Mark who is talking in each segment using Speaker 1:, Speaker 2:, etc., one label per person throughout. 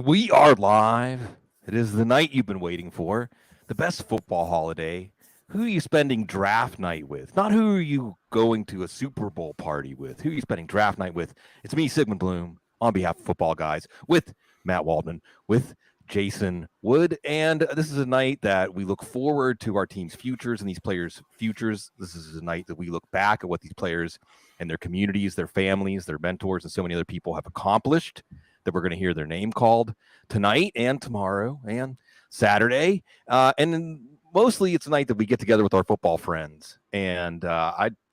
Speaker 1: We are live. It is the night you've been waiting for, the best football holiday. Who are you spending draft night with? Not who are you going to a Super Bowl party with. Who are you spending draft night with? It's me, Sigmund Bloom, on behalf of Football Guys, with Matt Waldman, with Jason Wood. And this is a night that we look forward to our team's futures and these players' futures. This is a night that we look back at what these players and their communities, their families, their mentors, and so many other people have accomplished, that we're going to hear their name called tonight and tomorrow and Saturday. And mostly it's a night that we get together with our football friends. And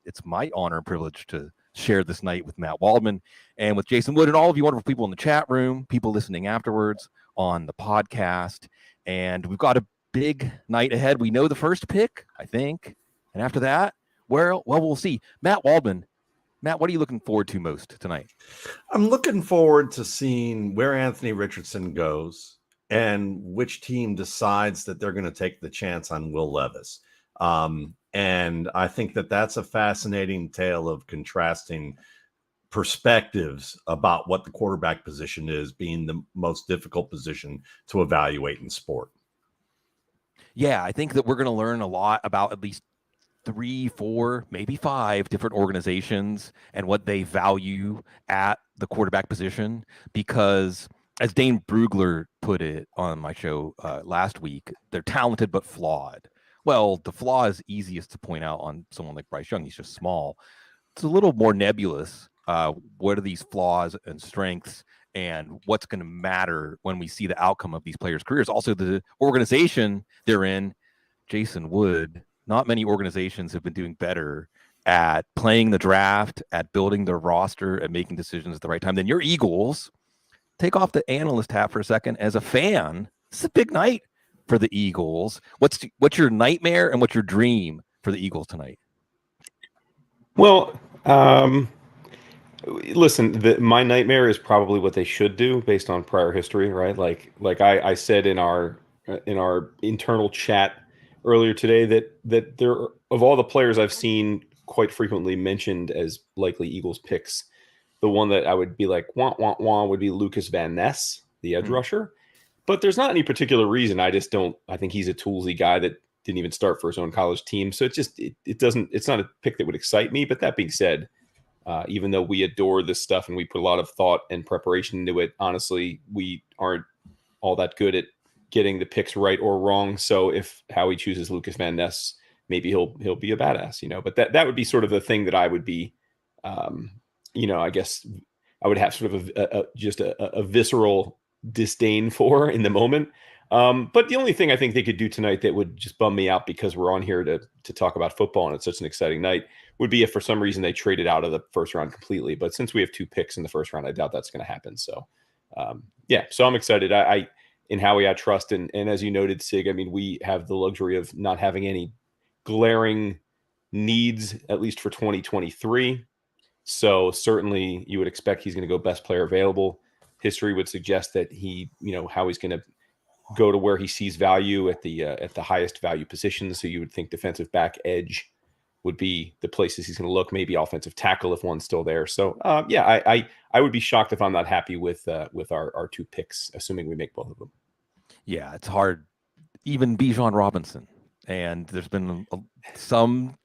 Speaker 1: it's my honor and privilege to share this night with Matt Waldman and with Jason Wood and all of you wonderful people in the chat room, people listening afterwards on the podcast. And we've got a big night ahead. We know the first pick, I think. And after that, well, we'll see. Matt, what are you looking forward to most tonight?
Speaker 2: I'm looking forward to seeing where Anthony Richardson goes and which team decides that they're going to take the chance on Will Levis. And I think that that's a fascinating tale of contrasting perspectives about what the quarterback position is, being the most difficult position to evaluate in sport.
Speaker 1: Yeah, I think that we're going to learn a lot about at least 3, 4, maybe 5 different organizations and what they value at the quarterback position, because as Dane Brugler put it on my show last week, they're talented but flawed. Well, the flaw is easiest to point out on someone like Bryce Young. He's just small. It's a little more nebulous. What are these flaws and strengths, and what's going to matter when we see the outcome of these players' careers? Also, the organization they're in. Jason Wood, not many organizations have been doing better at playing the draft, at building their roster, at making decisions at the right time than your Eagles. Take off the analyst hat for a second. As a fan, this is a big night for the Eagles. What's your nightmare and what's your dream for the Eagles tonight?
Speaker 3: Well, listen, my nightmare is probably what they should do based on prior history, right? Like I said in our internal chat earlier today, that there, of all the players I've seen quite frequently mentioned as likely Eagles picks, the one that I would be like, wah, wah, wah, would be Lucas Van Ness, the edge rusher. But there's not any particular reason. I think he's a toolsy guy that didn't even start for his own college team. So it's not a pick that would excite me. But that being said, even though we adore this stuff and we put a lot of thought and preparation into it, honestly, we aren't all that good at getting the picks right or wrong. So if Howie chooses Lucas Van Ness, maybe he'll be a badass, but that would be sort of the thing that I would be, I guess I would have sort of a visceral disdain for in the moment. But the only thing I think they could do tonight that would just bum me out, because we're on here to talk about football and it's such an exciting night, would be if for some reason they traded out of the first round completely. But since we have 2 picks in the first round, I doubt that's going to happen. So so I'm excited. In Howie, I trust. And as you noted, Sig, I mean, we have the luxury of not having any glaring needs, at least for 2023. So certainly you would expect he's going to go best player available. History would suggest that Howie's going to go to where he sees value at the highest value positions. So you would think defensive back, edge would be the places he's going to look, maybe offensive tackle if one's still there. So I would be shocked if I'm not happy with our 2 picks, assuming we make both of them.
Speaker 1: Yeah, it's hard. Even Bijan Robinson. And there's been some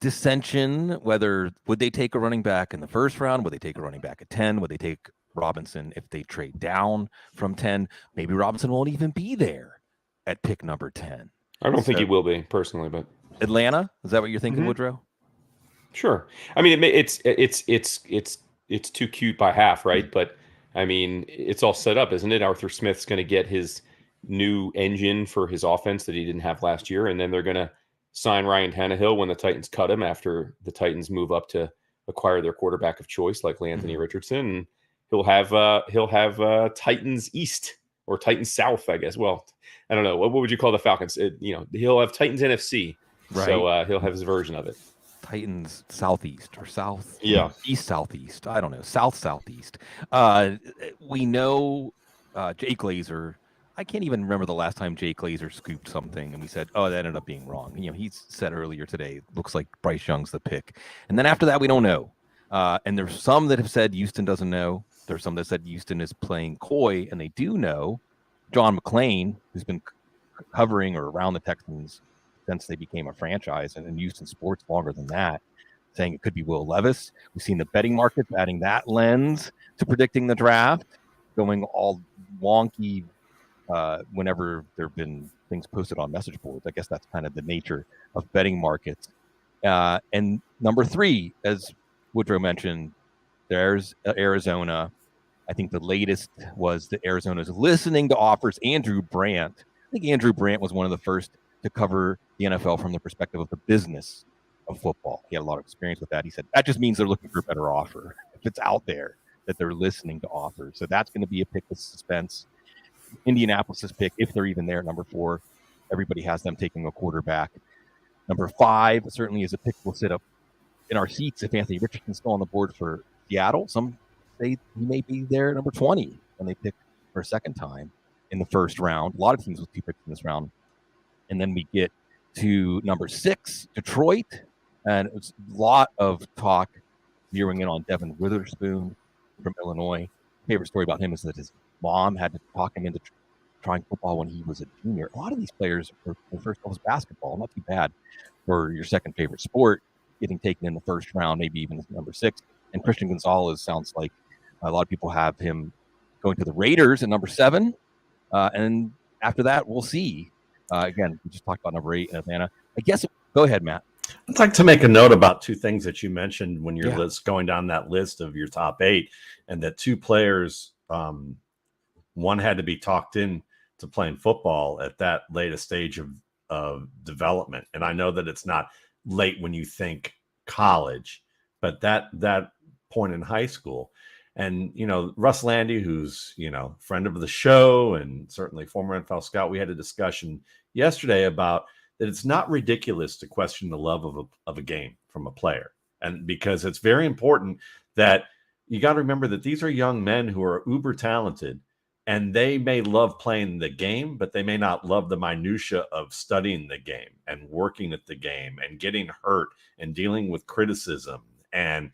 Speaker 1: dissension, whether would they take a running back in the first round? Would they take a running back at 10? Would they take Robinson if they trade down from 10? Maybe Robinson won't even be there at pick number 10.
Speaker 3: I don't think he will be personally, but
Speaker 1: Atlanta, is that what you're thinking, Woodrow?
Speaker 3: Sure. I mean, it's too cute by half, right? But I mean, it's all set up, isn't it? Arthur Smith's going to get his new engine for his offense that he didn't have last year, and then they're going to sign Ryan Tannehill when the Titans cut him after the Titans move up to acquire their quarterback of choice, like Anthony Richardson. And he'll have Titans East or Titans South, I guess. Well, I don't know. What would you call the Falcons? He'll have Titans NFC. Right. So he'll have his version of it.
Speaker 1: Titans Southeast or South.
Speaker 3: Yeah.
Speaker 1: East Southeast. I don't know. Southeast. We know Jay Glazer. I can't even remember the last time Jay Glazer scooped something and we said, oh, that ended up being wrong. He said earlier today, looks like Bryce Young's the pick. And then after that, we don't know. And there's some that have said Houston doesn't know. There's some that said Houston is playing coy, and they do know. John McClain, who's been covering or around the Texans since they became a franchise and in Houston sports longer than that, saying it could be Will Levis. We've seen the betting markets adding that lens to predicting the draft, going all wonky whenever there have been things posted on message boards. I guess that's kind of the nature of betting markets. And number 3, as Woodrow mentioned, there's Arizona. I think the latest was that Arizona is listening to offers. Andrew Brandt. I think Andrew Brandt was one of the first to cover the NFL from the perspective of the business of football. He had a lot of experience with that. He said that just means they're looking for a better offer. If it's out there, that they're listening to offers. So that's going to be a pick with suspense. Indianapolis's pick, if they're even there, number 4. Everybody has them taking a quarterback. Number 5 certainly is a pick we'll sit up in our seats if Anthony Richardson's still on the board for Seattle. Some say he may be there at number 20 when they pick for a second time in the first round. A lot of teams with 2 picks in this round. And then we get to number 6, Detroit. And it was a lot of talk zeroing in on Devin Witherspoon from Illinois. Favorite story about him is that his mom had to talk him into trying football when he was a junior. A lot of these players, their first love was basketball. Not too bad for your second favorite sport, getting taken in the first round, maybe even number 6. And Christian Gonzalez sounds like a lot of people have him going to the Raiders at number 7. And after that, we'll see. Again, we just talked about number 8 in Atlanta. I guess, go ahead, Matt.
Speaker 2: I'd like to make a note about 2 things that you mentioned when you're going down that list of your top 8, and that 2 players, one had to be talked in to playing football at that latest stage of development. And I know that it's not late when you think college, but that point in high school. And, Russ Landy, who's, friend of the show and certainly former NFL scout, we had a discussion yesterday about that it's not ridiculous to question the love of a game from a player. And because it's very important that you got to remember that these are young men who are uber talented, and they may love playing the game, but they may not love the minutia of studying the game and working at the game and getting hurt and dealing with criticism and,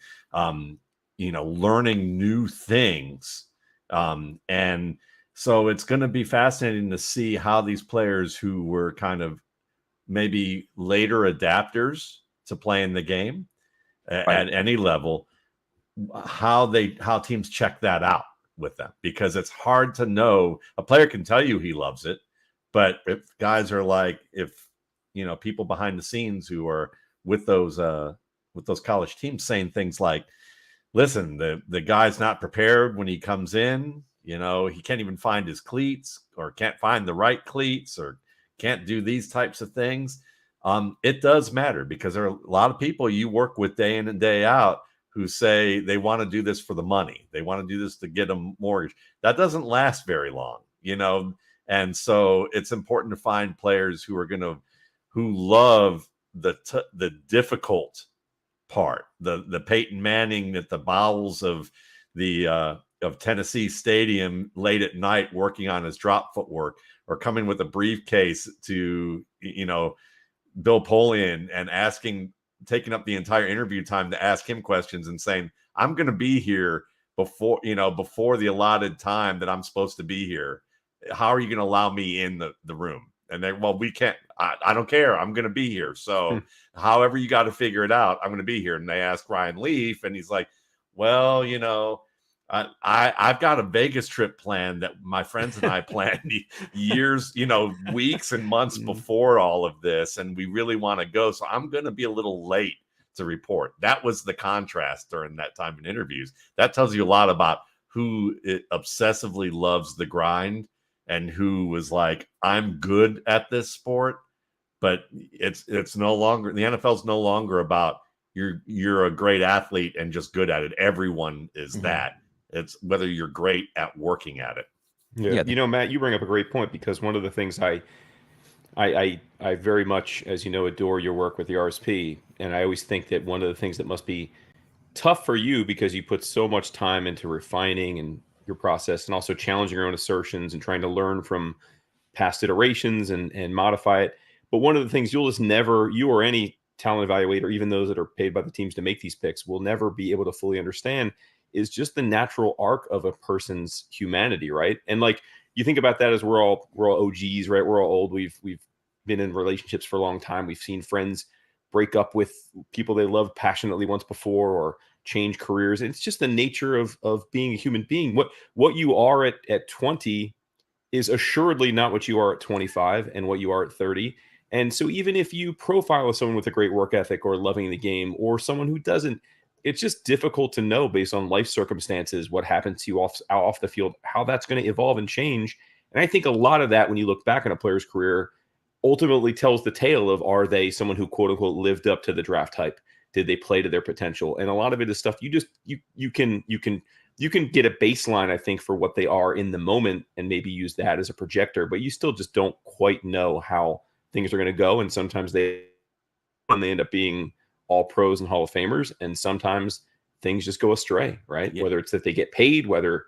Speaker 2: learning new things. And so it's going to be fascinating to see how these players who were kind of maybe later adapters to playing the game at any level, how teams check that out with them, because it's hard to know. A player can tell you he loves it, but if guys are like, people behind the scenes who are with those college teams saying things like, listen, the guy's not prepared when he comes in, he can't even find his cleats, or can't find the right cleats, or can't do these types of things. It does matter, because there are a lot of people you work with day in and day out who say they want to do this for the money. They want to do this to get a mortgage. That doesn't last very long, And so it's important to find players who love the difficult part, the Peyton Manning at the bowels of of Tennessee Stadium late at night working on his drop footwork, or coming with a briefcase to Bill Polian and taking up the entire interview time to ask him questions and saying, I'm going to be here before the allotted time that I'm supposed to be here. How are you going to allow me in the room? And they, well, we can't, I don't care. I'm going to be here. So however you got to figure it out, I'm going to be here. And they asked Ryan Leaf, and he's like, well, I've got a Vegas trip planned that my friends and I planned years, weeks and months before all of this. And we really want to go. So I'm going to be a little late to report. That was the contrast during that time in interviews. That tells you a lot about who obsessively loves the grind and who was like, I'm good at this sport. But it's no longer, the NFL's no longer about you're a great athlete and just good at it. Everyone is that. It's whether you're great at working at it.
Speaker 3: Yeah. Matt, you bring up a great point, because one of the things I very much, as you know, adore your work with the RSP. And I always think that one of the things that must be tough for you, because you put so much time into refining and your process, and also challenging your own assertions and trying to learn from past iterations and modify it. But one of the things you'll just never, you or any talent evaluator, even those that are paid by the teams to make these picks, will never be able to fully understand is just the natural arc of a person's humanity, right? And like you think about that as we're all OGs, right? We're all old. We've been in relationships for a long time. We've seen friends break up with people they loved passionately once before, or change careers. It's just the nature of being a human being. What you are at 20 is assuredly not what you are at 25 and what you are at 30. And so even if you profile as someone with a great work ethic or loving the game, or someone who doesn't, it's just difficult to know based on life circumstances what happens to you off the field, how that's going to evolve and change. And I think a lot of that, when you look back on a player's career, ultimately tells the tale of, are they someone who quote unquote lived up to the draft type? Did they play to their potential? And a lot of it is stuff you can get a baseline, I think, for what they are in the moment, and maybe use that as a projector, but you still just don't quite know how things are going to go. And sometimes they end up being all pros and Hall of Famers, and sometimes things just go astray, right? Yeah. Whether it's that they get paid, whether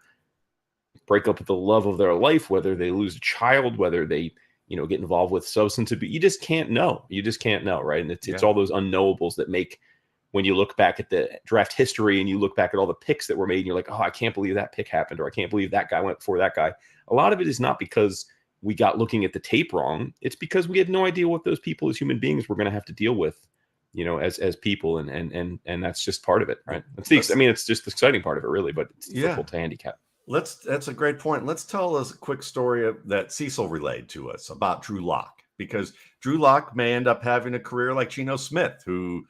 Speaker 3: break up with the love of their life, whether they lose a child, whether they, get involved with substance abuse. You just can't know. Right? And it's all those unknowables that make, when you look back at the draft history and you look back at all the picks that were made, and you're like, oh, I can't believe that pick happened, or I can't believe that guy went before that guy. A lot of it is not because we got looking at the tape wrong. It's because we had no idea what those people as human beings were going to have to deal with, as people, and that's just part of it, right? It's just the exciting part of it, really, but it's difficult to handicap.
Speaker 2: That's a great point. Let's tell us a quick story that Cecil relayed to us about Drew Lock, because Drew Lock may end up having a career like Geno Smith, who,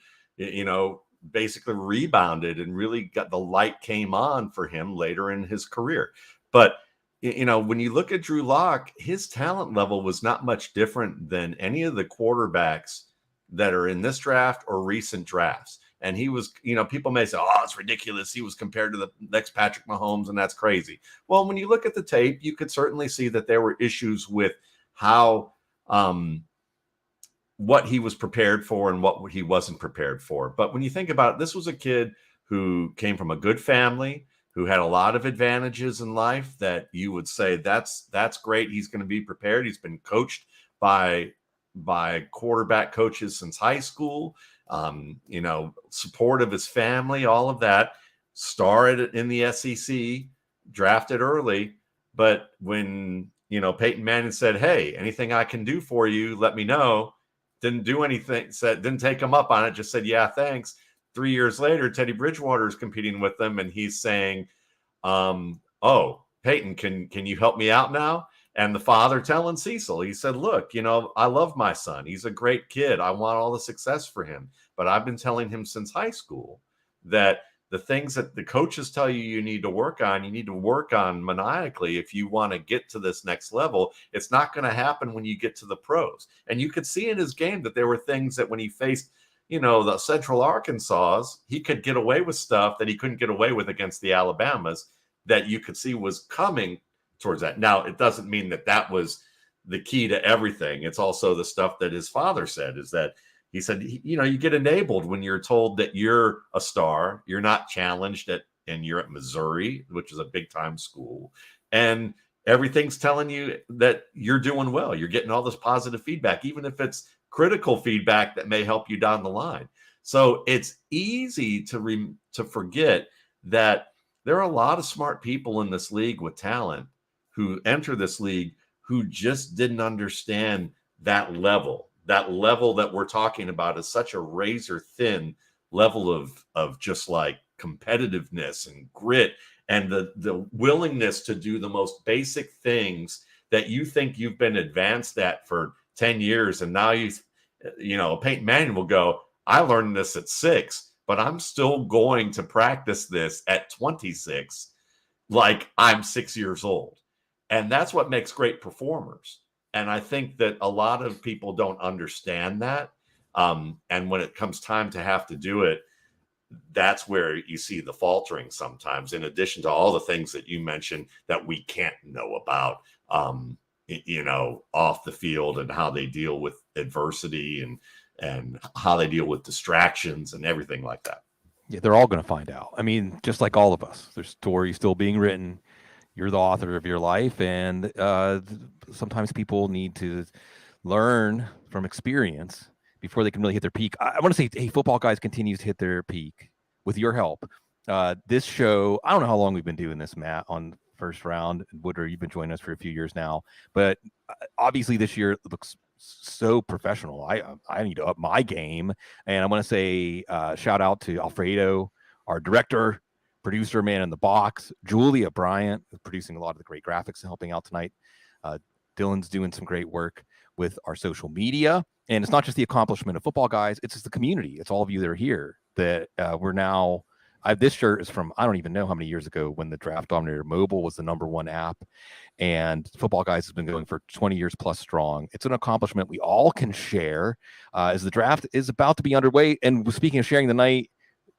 Speaker 2: basically rebounded and really got the light came on for him later in his career. But, when you look at Drew Lock, his talent level was not much different than any of the quarterbacks that are in this draft or recent drafts. And he was, people may say, oh, it's ridiculous. He was compared to the next Patrick Mahomes, and that's crazy. Well, when you look at the tape, you could certainly see that there were issues with how, what he was prepared for and what he wasn't prepared for. But when you think about it, this was a kid who came from a good family, who had a lot of advantages in life that you would say, that's great. He's going to be prepared. He's been coached by quarterback coaches since high school. Support of his family, all of that. Started in the SEC, drafted early. But when, Peyton Manning said, hey, anything I can do for you, let me know. Didn't do anything, didn't take him up on it, just said, yeah, thanks. 3 years later, Teddy Bridgewater is competing with them, and he's saying, oh, Peyton, can you help me out now? And the father telling Cecil, he said, look, I love my son. He's a great kid. I want all the success for him. But I've been telling him since high school that the things that the coaches tell you need to work on maniacally if you want to get to this next level. It's not going to happen when you get to the pros. And you could see in his game that there were things that when he faced, the Central Arkansas, he could get away with stuff that he couldn't get away with against the Alabamas, that you could see was coming towards that. Now, it doesn't mean that was the key to everything. It's also the stuff that his father said, is that he said, you get enabled when you're told that you're a star, you're not challenged and you're at Missouri, which is a big time school, and everything's telling you that you're doing well. You're getting all this positive feedback, even if it's critical feedback that may help you down the line. So it's easy to forget that there are a lot of smart people in this league with talent who enter this league who just didn't understand that level. That level that we're talking about is such a razor thin level of just like competitiveness and grit and the willingness to do the most basic things that you think you've been advanced at for 10 years. And now Peyton Manning will go, I learned this at 6, but I'm still going to practice this at 26, like I'm 6 years old. And that's what makes great performers. And I think that a lot of people don't understand that. And when it comes time to have to do it, that's where you see the faltering sometimes, in addition to all the things that you mentioned that we can't know about, off the field, and how they deal with adversity and how they deal with distractions and everything like that.
Speaker 1: Yeah, they're all going to find out. I mean, just like all of us, there's stories still being written. You're the author of your life, and sometimes people need to learn from experience before they can really hit their peak. I want to say, hey, football guys continues to hit their peak with your help. This show, I don't know how long we've been doing this, Matt, on First Round. Woodard, you've been joining us for a few years now, but obviously this year looks so professional. I need to up my game, and I want to say shout out to Alfredo, our director, producer, man in the box, Julia Bryant, who's producing a lot of the great graphics and helping out tonight. Dylan's doing some great work with our social media, and it's not just the accomplishment of football guys, it's just the community. It's all of you that are here that we're now. This shirt is from, I don't even know how many years ago, when the Draft Dominator Mobile was the #1 app, and Football Guys has been going for 20 years plus strong. It's an accomplishment we all can share as the draft is about to be underway. And speaking of sharing the night,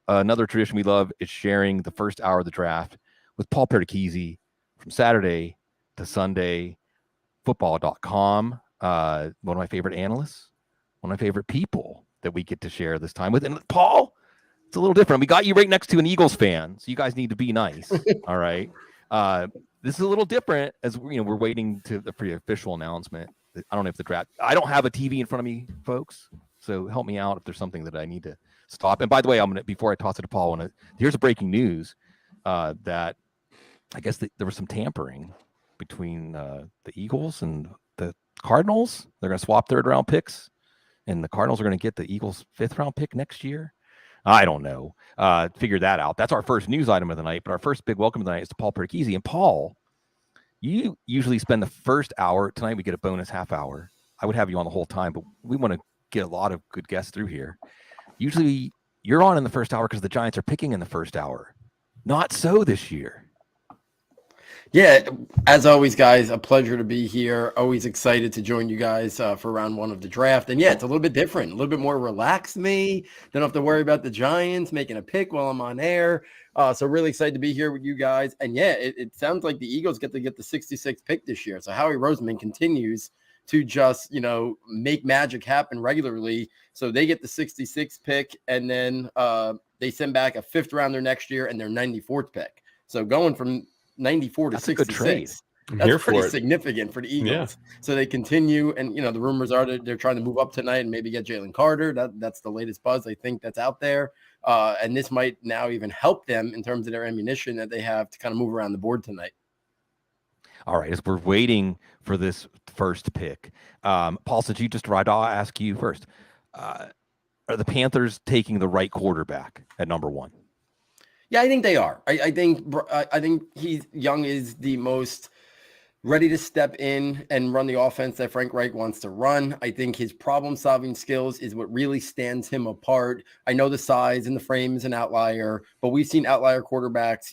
Speaker 1: another tradition we love is sharing the first hour of the draft with Paul Perticchese from Saturday to Sunday, football.com. One of my favorite analysts, one of my favorite people that we get to share this time with. And Paul, it's a little different. We got you right next to an Eagles fan, so you guys need to be nice. All right. This is a little different as we're waiting for the official announcement. I don't know if the draft. I don't have a TV in front of me, folks. So help me out if there's something that I need to stop. And by the way, before I toss it to Paul, here's a breaking news that I guess there was some tampering between the Eagles and the Cardinals. They're going to swap third-round picks, and the Cardinals are going to get the Eagles' fifth-round pick next year. I don't know. Figure that out. That's our first news item of the night. But our first big welcome of the night is to Paul Perticchese. And Paul, you usually spend the first hour. Tonight we get a bonus half hour. I would have you on the whole time, but we want to get a lot of good guests through here. Usually you're on in the first hour because the Giants are picking in the first hour. Not so this year.
Speaker 4: Yeah, as always, guys, a pleasure to be here. Always excited to join you guys for round one of the draft. And yeah, it's a little bit different, a little bit more relaxed me. Don't have to worry about the Giants making a pick while I'm on air. So really excited to be here with you guys. And yeah, it sounds like the Eagles get the 66th pick this year. So Howie Roseman continues to just, make magic happen regularly. So they get the 66th pick, and then they send back a fifth rounder next year and their 94th pick. So going from 94 to
Speaker 1: That's 66. A good trade.
Speaker 4: That's pretty significant for the Eagles. Yeah. So they continue, and the rumors are that they're trying to move up tonight and maybe get Jalen Carter. That's the latest buzz I think that's out there. And this might now even help them in terms of their ammunition that they have to kind of move around the board tonight.
Speaker 1: All right, as we're waiting for this first pick, Paul, since you just arrived, I'll ask you first. Are the Panthers taking the right quarterback at #1?
Speaker 4: Yeah, I think they are. I think Young is the most ready to step in and run the offense that Frank Reich wants to run. I think his problem-solving skills is what really stands him apart. I know the size and the frame is an outlier, but we've seen outlier quarterbacks,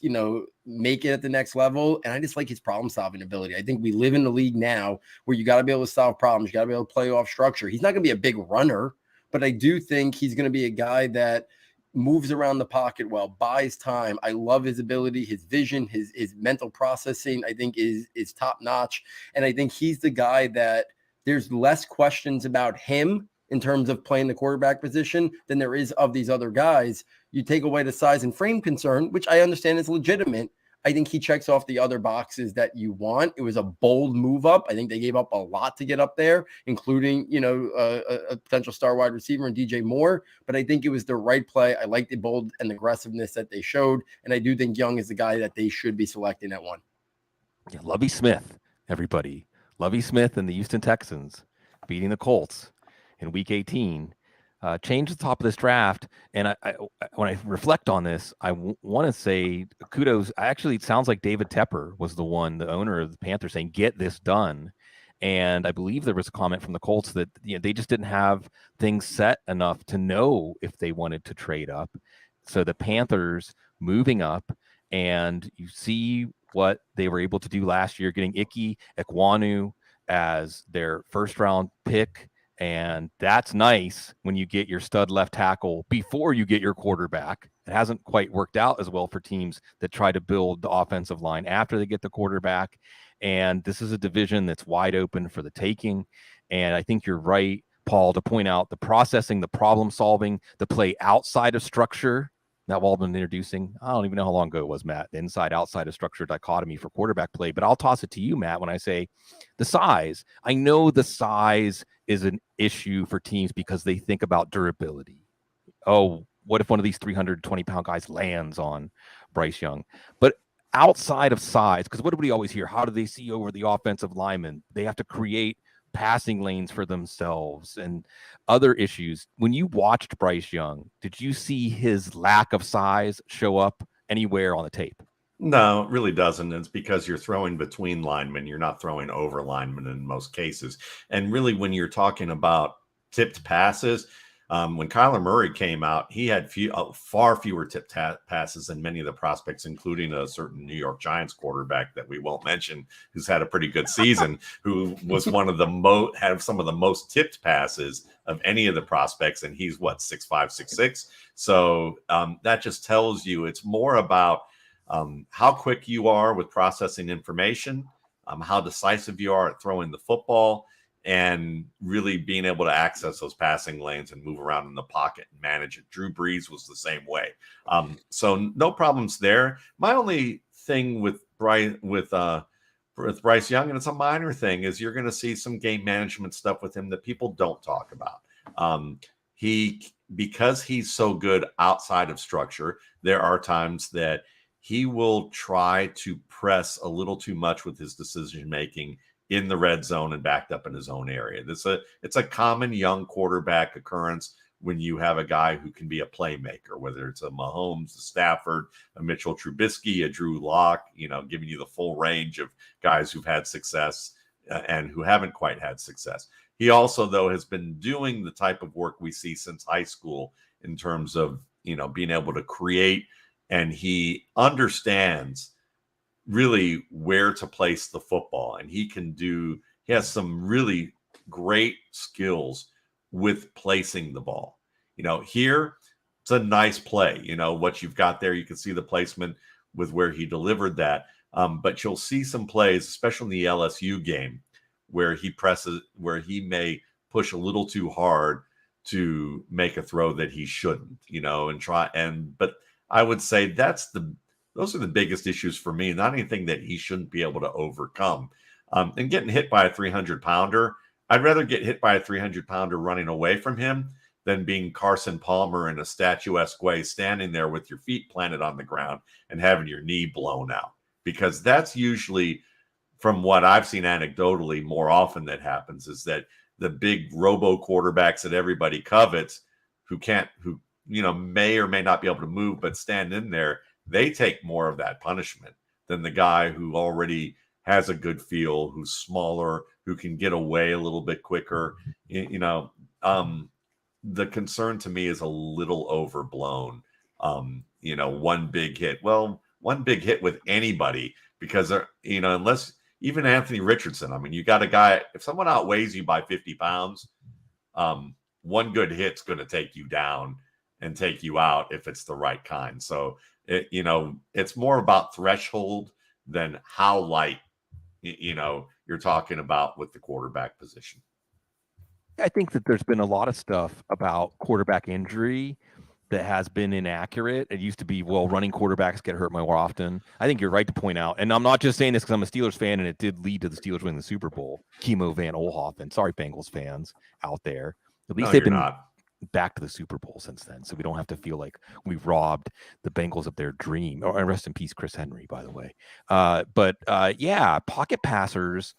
Speaker 4: make it at the next level, and I just like his problem-solving ability. I think we live in a league now where you got to be able to solve problems. You got to be able to play off structure. He's not going to be a big runner, but I do think he's going to be a guy that moves around the pocket well, buys time. I love his ability, his vision, his mental processing, I think is top notch. And I think he's the guy that there's less questions about him in terms of playing the quarterback position than there is of these other guys. You take away the size and frame concern, which I understand is legitimate. I think he checks off the other boxes that you want. It was a bold move up. I think they gave up a lot to get up there, including, a potential star wide receiver and DJ Moore. But I think it was the right play. I like the bold and aggressiveness that they showed. And I do think Young is the guy that they should be selecting at 1.
Speaker 1: Yeah, Lovie Smith, everybody. Lovie Smith and the Houston Texans beating the Colts in Week 18. Change the top of this draft, and I when I reflect on this, I want to say kudos. It sounds like David Tepper was the owner of the Panthers, saying get this done. And I believe there was a comment from the Colts that they just didn't have things set enough to know if they wanted to trade up. So the Panthers moving up, and you see what they were able to do last year, getting Ike Ekwonu as their first round pick. And that's nice when you get your stud left tackle before you get your quarterback. It hasn't quite worked out as well for teams that try to build the offensive line after they get the quarterback. And this is a division that's wide open for the taking. And I think you're right, Paul, to point out the processing, the problem solving, the play outside of structure that Waldman introducing. I don't even know how long ago it was, Matt, the inside outside of structure dichotomy for quarterback play. But I'll toss it to you, Matt, when I say the size. I know the size is an issue for teams because they think about durability. Oh, what if one of these 320-pound guys lands on Bryce Young? But outside of size, because what do we always hear? How do they see over the offensive linemen? They have to create passing lanes for themselves and other issues. When you watched Bryce Young, did you see his lack of size show up anywhere on the tape?
Speaker 2: No, it really doesn't. It's because you're throwing between linemen. You're not throwing over linemen in most cases. And really, when you're talking about tipped passes, when Kyler Murray came out, he had far fewer tipped passes than many of the prospects, including a certain New York Giants quarterback that we won't mention, who's had a pretty good season, who was one of the had some of the most tipped passes of any of the prospects. And he's 6'5", 6'6". So that just tells you it's more about how quick you are with processing information, how decisive you are at throwing the football, and really being able to access those passing lanes and move around in the pocket and manage it. Drew Brees was the same way. So no problems there. My only thing with Bryce Young, and it's a minor thing, is you're going to see some game management stuff with him that people don't talk about. Because he's so good outside of structure, there are times that he will try to press a little too much with his decision-making in the red zone and backed up in his own area. It's a common young quarterback occurrence when you have a guy who can be a playmaker, whether it's a Mahomes, a Stafford, a Mitchell Trubisky, a Drew Lock, giving you the full range of guys who've had success and who haven't quite had success. He also, though, has been doing the type of work we see since high school in terms of, being able to create, and he understands really where to place the football. And he has some really great skills with placing the ball. Here it's a nice play. What you've got there, you can see the placement with where he delivered that. But you'll see some plays, especially in the LSU game, where he may push a little too hard to make a throw that he shouldn't, but I would say those are the biggest issues for me, not anything that he shouldn't be able to overcome. And getting hit by a 300-pounder, I'd rather get hit by a 300-pounder running away from him than being Carson Palmer in a statuesque way, standing there with your feet planted on the ground and having your knee blown out. Because that's usually, from what I've seen anecdotally, more often that happens, is that the big robo quarterbacks that everybody covets who may or may not be able to move, but stand in there, they take more of that punishment than the guy who already has a good feel, who's smaller, who can get away a little bit quicker. The concern to me is a little overblown. One big hit. Well, one big hit with anybody, because, unless even Anthony Richardson, you got a guy, if someone outweighs you by 50 pounds, one good hit's going to take you down and take you out if it's the right kind. So, it's more about threshold than how light, you're talking about with the quarterback position.
Speaker 1: I think that there's been a lot of stuff about quarterback injury that has been inaccurate. It used to be, running quarterbacks get hurt more often. I think you're right to point out, and I'm not just saying this because I'm a Steelers fan and it did lead to the Steelers winning the Super Bowl. Chemo Van Olhoffen, sorry, Bengals fans out there. At least they've been back to the Super Bowl since then, so we don't have to feel like we've robbed the Bengals of their dream. Or rest in peace, Chris Henry, by the way. Pocket passers,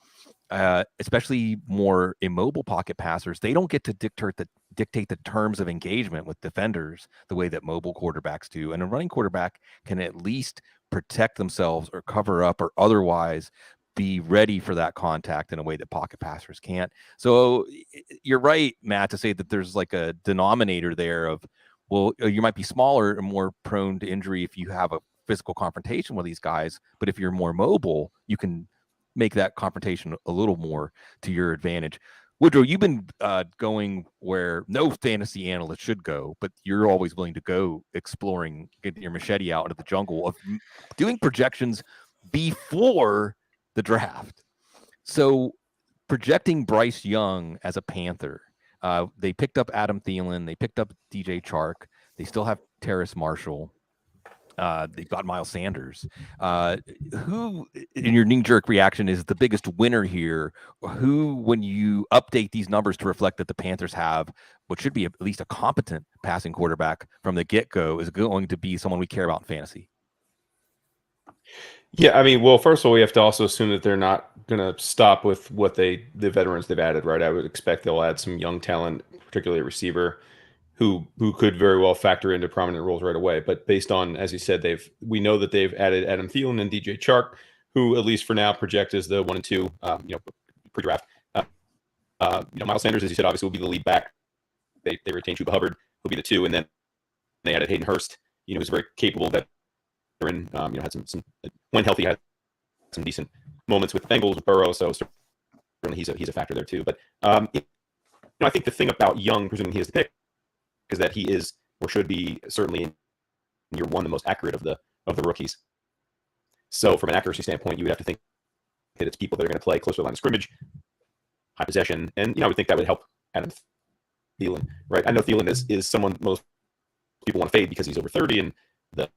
Speaker 1: especially more immobile pocket passers, they don't get to dictate the terms of engagement with defenders the way that mobile quarterbacks do. And a running quarterback can at least protect themselves or cover up or otherwise be ready for that contact in a way that pocket passers can't. So you're right, Matt, to say that there's like a denominator there of, you might be smaller and more prone to injury if you have a physical confrontation with these guys. But if you're more mobile, you can make that confrontation a little more to your advantage. Woodrow, you've been going where no fantasy analyst should go, but you're always willing to go exploring, getting your machete out into the jungle of doing projections before the draft. So projecting Bryce Young as a Panther, they picked up Adam Thielen, they picked up DJ Chark, they still have Terrace Marshall. They've got Miles Sanders. Who, in your knee-jerk reaction, is the biggest winner here? Who, when you update these numbers to reflect that the Panthers have what should be at least a competent passing quarterback from the get-go is going to be someone we care about in fantasy.
Speaker 3: Yeah, I mean, well, first of all, we have to also assume that they're not going to stop with what the veterans they've added, right? I would expect they'll add some young talent, particularly a receiver, who could very well factor into prominent roles right away. But based on, as you said, we know that they've added Adam Thielen and DJ Chark, who at least for now project as the 1 and 2, pre-draft. Miles Sanders, as you said, obviously will be the lead back. They retained Chuba Hubbard, who'll be the 2, and then they added Hayden Hurst. Who's very capable veteran. Had some when healthy, had some decent moments with the Bengals with Burrow. So certainly he's a factor there too. But I think the thing about Young, presuming he is the pick, is that he is or should be certainly in year 1 the most accurate of the rookies. So from an accuracy standpoint, you would have to think that it's people that are going to play closer to the line of scrimmage, high possession, and I would think that would help Adam Thielen, right? I know Thielen is someone most people want to fade because he's over 30 and the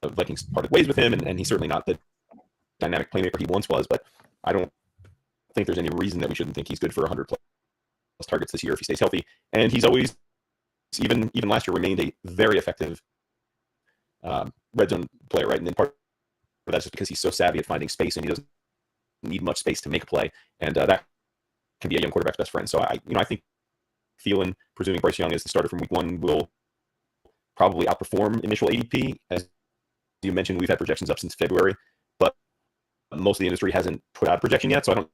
Speaker 3: Vikings parted ways with him, and he's certainly not the dynamic playmaker he once was, but I don't think there's any reason that we shouldn't think he's good for 100 plus targets this year if he stays healthy. And he's always, even last year, remained a very effective red zone player, right? And then part of that's just because he's so savvy at finding space and he doesn't need much space to make a play, and that can be a young quarterback's best friend. So I think Thielen, presuming Bryce Young is the starter from week 1, will probably outperform initial ADP. As you mentioned, we've had projections up since February, but most of the industry hasn't put out a projection yet, so I don't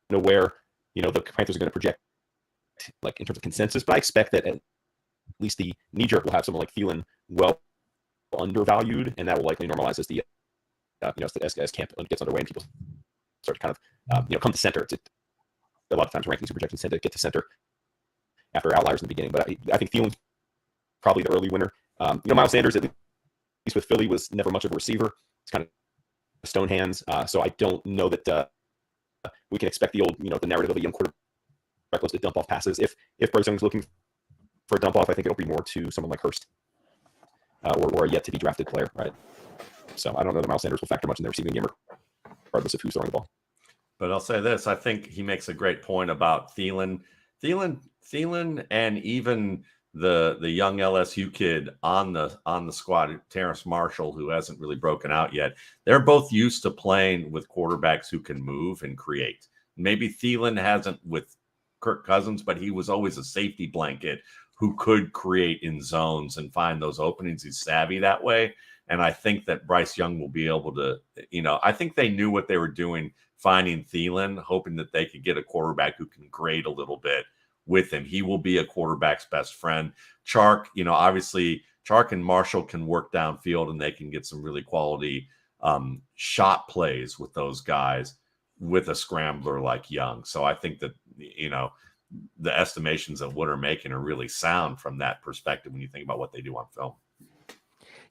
Speaker 3: know where the Panthers are going to project, like in terms of consensus. But I expect that at least the knee jerk will have someone like Thielen well undervalued, and that will likely normalize as the as camp gets underway and people start to kind of come to center. A lot of times rankings and projections tend to get to center after outliers in the beginning, but I think Thielen's probably the early winner. Miles Sanders, at least with Philly, was never much of a receiver. It's kind of stone hands. So I don't know that we can expect the old, the narrative of a young quarterback loves to dump off passes. If Bryce Young's looking for a dump off, I think it'll be more to someone like Hurst or a yet to be drafted player, right? So I don't know that Miles Sanders will factor much in the receiving game, regardless of who's throwing the ball.
Speaker 2: But I'll say this: I think he makes a great point about Thielen, and even the young LSU kid on the squad, Terrace Marshall, who hasn't really broken out yet. They're both used to playing with quarterbacks who can move and create. Maybe Thielen hasn't with Kirk Cousins, but he was always a safety blanket who could create in zones and find those openings. He's savvy that way. And I think that Bryce Young will be able to, I think they knew what they were doing, finding Thielen, hoping that they could get a quarterback who can grade a little bit with him. He will be a quarterback's best friend. Chark, obviously Chark and Marshall can work downfield and they can get some really quality shot plays with those guys with a scrambler like Young. So I think that, the estimations that Wood are making are really sound from that perspective when you think about what they do on film.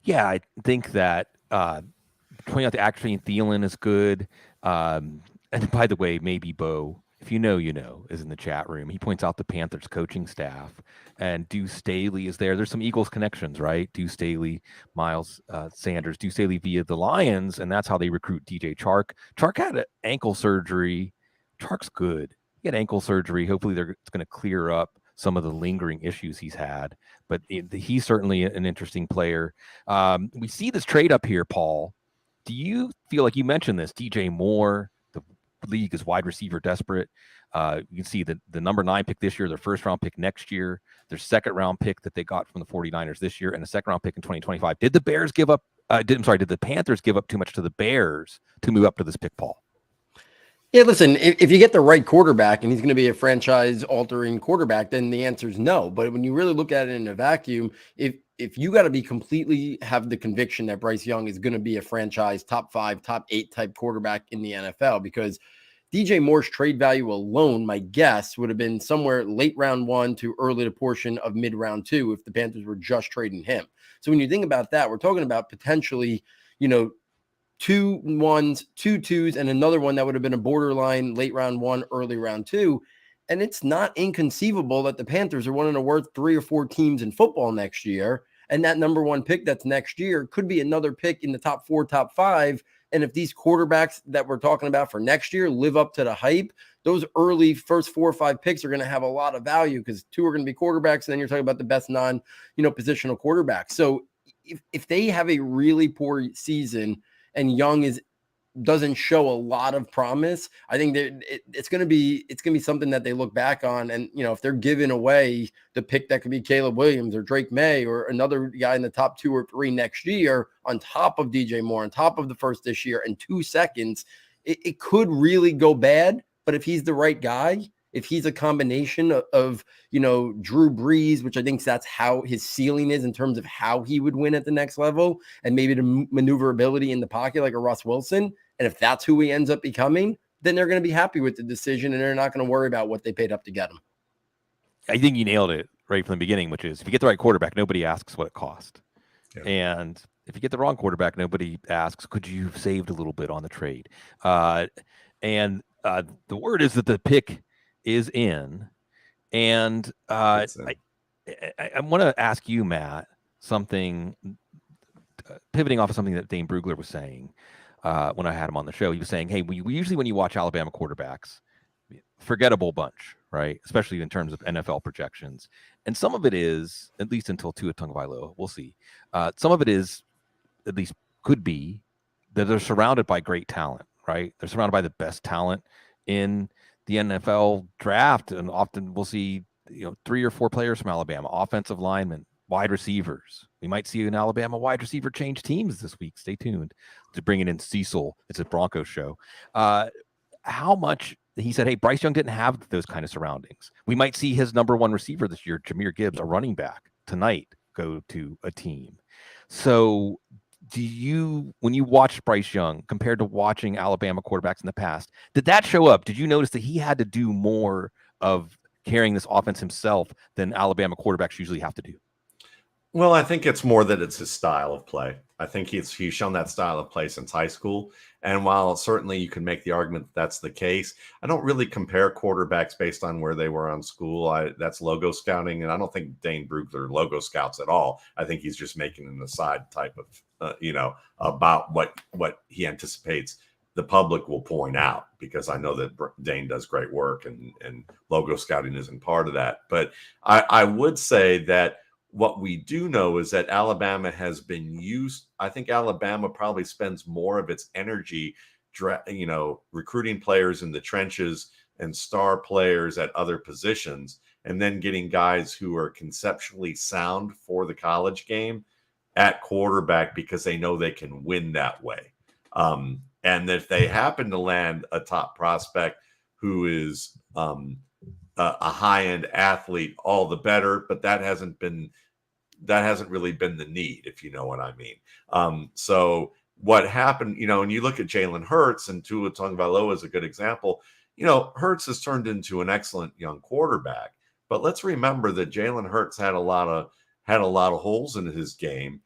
Speaker 1: Yeah, I think that pointing out the accuracy in Thielen is good. And by the way, maybe Bo, if you know, is in the chat room. He points out the Panthers coaching staff, and Deuce Staley is there. There's some Eagles connections, right? Deuce Staley, Miles Sanders, Deuce Staley via the Lions, and that's how they recruit DJ Chark. Chark had ankle surgery. Chark's good. He had ankle surgery. Hopefully it's going to clear up some of the lingering issues he's had, but he's certainly an interesting player. We see this trade up here, Paul. Do you feel like you mentioned this? DJ Moore, the league is wide receiver desperate. You can see the number 9 pick this year, their first round pick next year, their second round pick that they got from the 49ers this year, and a second round pick in 2025. Did the Panthers give up too much to the Bears to move up to this pick, Paul?
Speaker 4: Yeah, listen, if you get the right quarterback and he's going to be a franchise-altering quarterback, then the answer is no. But when you really look at it in a vacuum, if you got to be completely have the conviction that Bryce Young is going to be a franchise top 5, top 8 type quarterback in the NFL, because DJ Moore's trade value alone, my guess, would have been somewhere late round 1 to early to portion of mid round 2 if the Panthers were just trading him. So when you think about that, we're talking about potentially, 2 1s, 2 2s, and another one that would have been a borderline late round 1, early round 2. And it's not inconceivable that the Panthers are one of the worst 3 or 4 teams in football next year. And that number 1 pick that's next year could be another pick in the top 4, top 5 And if these quarterbacks that we're talking about for next year live up to the hype, those early first 4 or 5 picks are going to have a lot of value because 2 are going to be quarterbacks. And then you're talking about the best positional quarterbacks. So if they have a really poor season and Young doesn't show a lot of promise, I think that it's going to be something that they look back on. And, if they're giving away the pick that could be Caleb Williams or Drake May or another guy in the top 2 or 3 next year on top of DJ Moore, on top of the first this year and 2 seconds, it could really go bad. But if he's the right guy, if he's a combination of Drew Brees, which I think that's how his ceiling is in terms of how he would win at the next level, and maybe the maneuverability in the pocket like a Russ Wilson, and if that's who he ends up becoming, then they're going to be happy with the decision and they're not going to worry about what they paid up to get him.
Speaker 1: I think you nailed it right from the beginning, which is if you get the right quarterback, nobody asks what it cost.
Speaker 2: Yeah.
Speaker 1: And if you get the wrong quarterback, nobody asks, could you have saved a little bit on the trade? And the word is that the pick is in. And I want to ask you, Matt, something, pivoting off of something that Dane Brugler was saying when I had him on the show. He was saying, hey, we usually when you watch Alabama quarterbacks, forgettable bunch, right? Especially in terms of NFL projections. And some of it is, at least until Tua Tagovailoa, we'll see. Some of it is, at least could be, that they're surrounded by great talent, right? They're surrounded by the best talent in the NFL draft. And often we'll see, 3 or 4 players from Alabama, offensive linemen, wide receivers. We might see an Alabama wide receiver change teams this week. Stay tuned to bringing in Cecil. It's a Broncos show. How much, he said, hey, Bryce Young didn't have those kind of surroundings. We might see his number 1 receiver this year, Jahmyr Gibbs, a running back, tonight go to a team. So when you watched Bryce Young compared to watching Alabama quarterbacks in the past, did that show up? Did you notice that he had to do more of carrying this offense himself than Alabama quarterbacks usually have to do?
Speaker 2: Well, I think it's more that it's his style of play. I think he's shown that style of play since high school. And while certainly you can make the argument that that's the case, I don't really compare quarterbacks based on where they were on school. That's logo scouting. And I don't think Dane Brugler logo scouts at all. I think he's just making an aside type of, about what he anticipates the public will point out, because I know that Dane does great work and logo scouting isn't part of that. But I would say that what we do know is that Alabama has been used. I think Alabama probably spends more of its energy, recruiting players in the trenches and star players at other positions, and then getting guys who are conceptually sound for the college game at quarterback because they know they can win that way. And if they happen to land a top prospect who is a high-end athlete, all the better, but that hasn't really been the need, if you know what I mean. So what happened, when you look at Jalen Hurts, and Tua Tagovailoa is a good example, Hurts has turned into an excellent young quarterback, but let's remember that Jalen Hurts had a lot of holes in his game.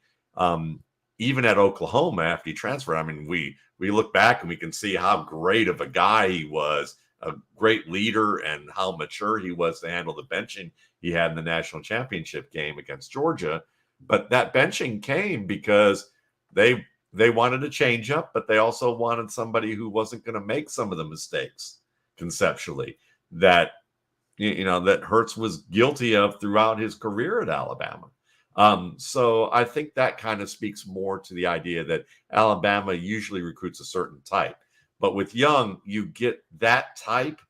Speaker 2: Even at Oklahoma after he transferred. I mean, we look back and we can see how great of a guy he was, a great leader, and how mature he was to handle the benching he had in the national championship game against Georgia. But that benching came because they wanted a change up, but they also wanted somebody who wasn't going to make some of the mistakes conceptually that that Hurts was guilty of throughout his career at Alabama. So I think that kind of speaks more to the idea that Alabama usually recruits a certain type. But with Young, you get that type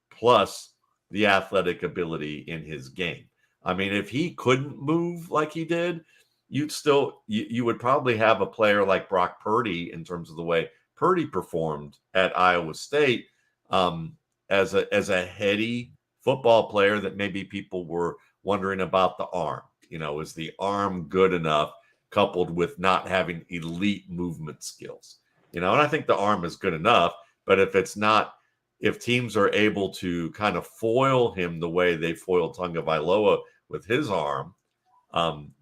Speaker 2: plus the athletic ability in his game. I mean, if he couldn't move like he did, you would probably have a player like Brock Purdy in terms of the way Purdy performed at Iowa State as a heady football player that maybe people were wondering about the arm. Is the arm good enough coupled with not having elite movement skills? And I think the arm is good enough, but if teams are able to kind of foil him the way they foiled Tagovailoa with his arm,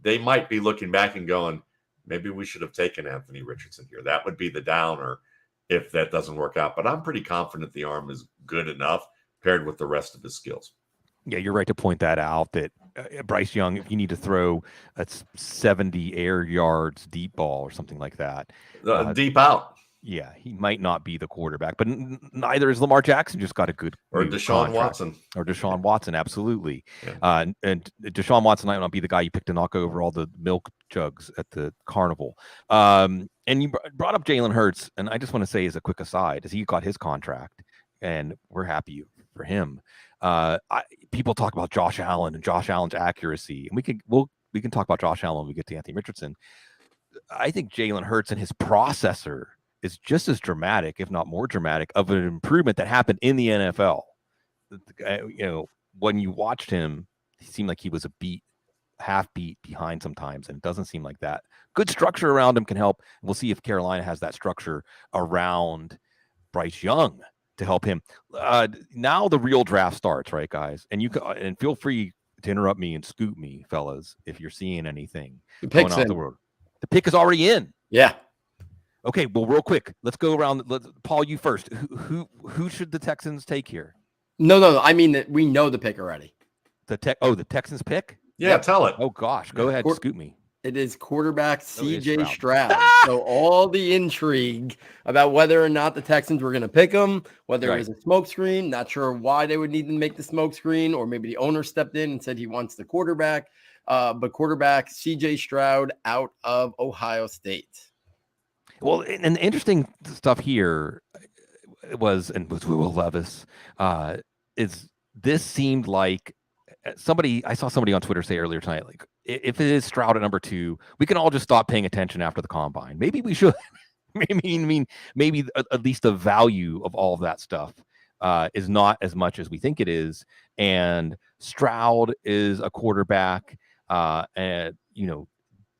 Speaker 2: they might be looking back and going, maybe we should have taken Anthony Richardson here. That would be the downer if that doesn't work out. But I'm pretty confident the arm is good enough paired with the rest of his skills.
Speaker 1: Yeah, you're right to point that out, that Bryce Young, if you need to throw a 70 air yards deep ball or something like that.
Speaker 2: Deep out.
Speaker 1: Yeah, he might not be the quarterback, but neither is Lamar Jackson. Just got a good
Speaker 2: Or
Speaker 1: new
Speaker 2: Deshaun
Speaker 1: contract.
Speaker 2: Watson.
Speaker 1: Or Deshaun Watson, absolutely.
Speaker 2: Yeah.
Speaker 1: And Deshaun Watson might not be the guy you picked to knock over all the milk jugs at the carnival. And you brought up Jalen Hurts, and I just want to say as a quick aside, as he got his contract, and we're happy for him. People talk about Josh Allen and Josh Allen's accuracy, and we can talk about Josh Allen when we get to Anthony Richardson. I think Jalen Hurts and his processor is just as dramatic, if not more dramatic, of an improvement that happened in the NFL. When you watched him, he seemed like he was half beat behind sometimes, and it doesn't seem like that. Good structure around him can help. We'll see if Carolina has that structure around Bryce Young to help him. Now the real draft starts, right, guys? And feel free to interrupt me and scoop me, fellas, if you're seeing anything going on the world. The pick is already in.
Speaker 4: Yeah.
Speaker 1: Okay, well, real quick, let's go around. Paul, you first. Who should the Texans take here?
Speaker 4: No. I mean that we know the pick already.
Speaker 1: The Texans pick?
Speaker 2: Yeah, tell it.
Speaker 1: Oh gosh, go ahead, scoop me.
Speaker 4: It is quarterback CJ
Speaker 1: Stroud.
Speaker 4: Stroud. So all the intrigue about whether or not the Texans were going to pick him, whether it was a smokescreen, not sure why they would need to make the smokescreen, or maybe the owner stepped in and said he wants the quarterback. But quarterback CJ Stroud out of Ohio State.
Speaker 1: Well, and the interesting stuff here was Will Levis, is this seemed like I saw somebody on Twitter say earlier tonight, like, if it is Stroud at number 2, we can all just stop paying attention after the combine. Maybe we should. maybe at least the value of all of that stuff is not as much as we think it is. And Stroud is a quarterback, and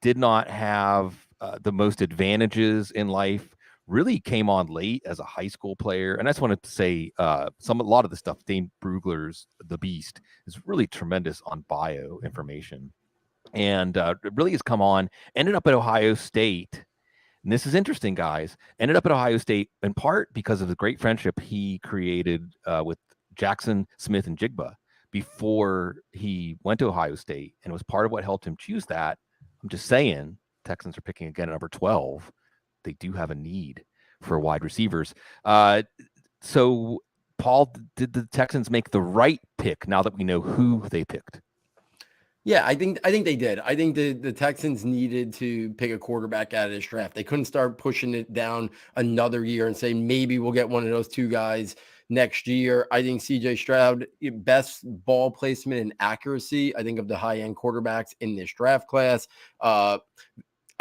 Speaker 1: did not have the most advantages in life. Really came on late as a high school player. And I just wanted to say a lot of the stuff, Dane Brugler's The Beast, is really tremendous on bio information. And it really has come on, ended up at Ohio State. And this is interesting, guys. Ended up at Ohio State in part because of the great friendship he created with Jaxon, Smith-Njigba before he went to Ohio State, and it was part of what helped him choose that. I'm just saying, Texans are picking again at number 12. They do have a need for wide receivers. So, Paul, did the Texans make the right pick now that we know who they picked?
Speaker 4: Yeah, I think they did. I think the Texans needed to pick a quarterback out of this draft. They couldn't start pushing it down another year and say maybe we'll get one of those two guys next year. I think CJ Stroud, best ball placement and accuracy, I think, of the high-end quarterbacks in this draft class.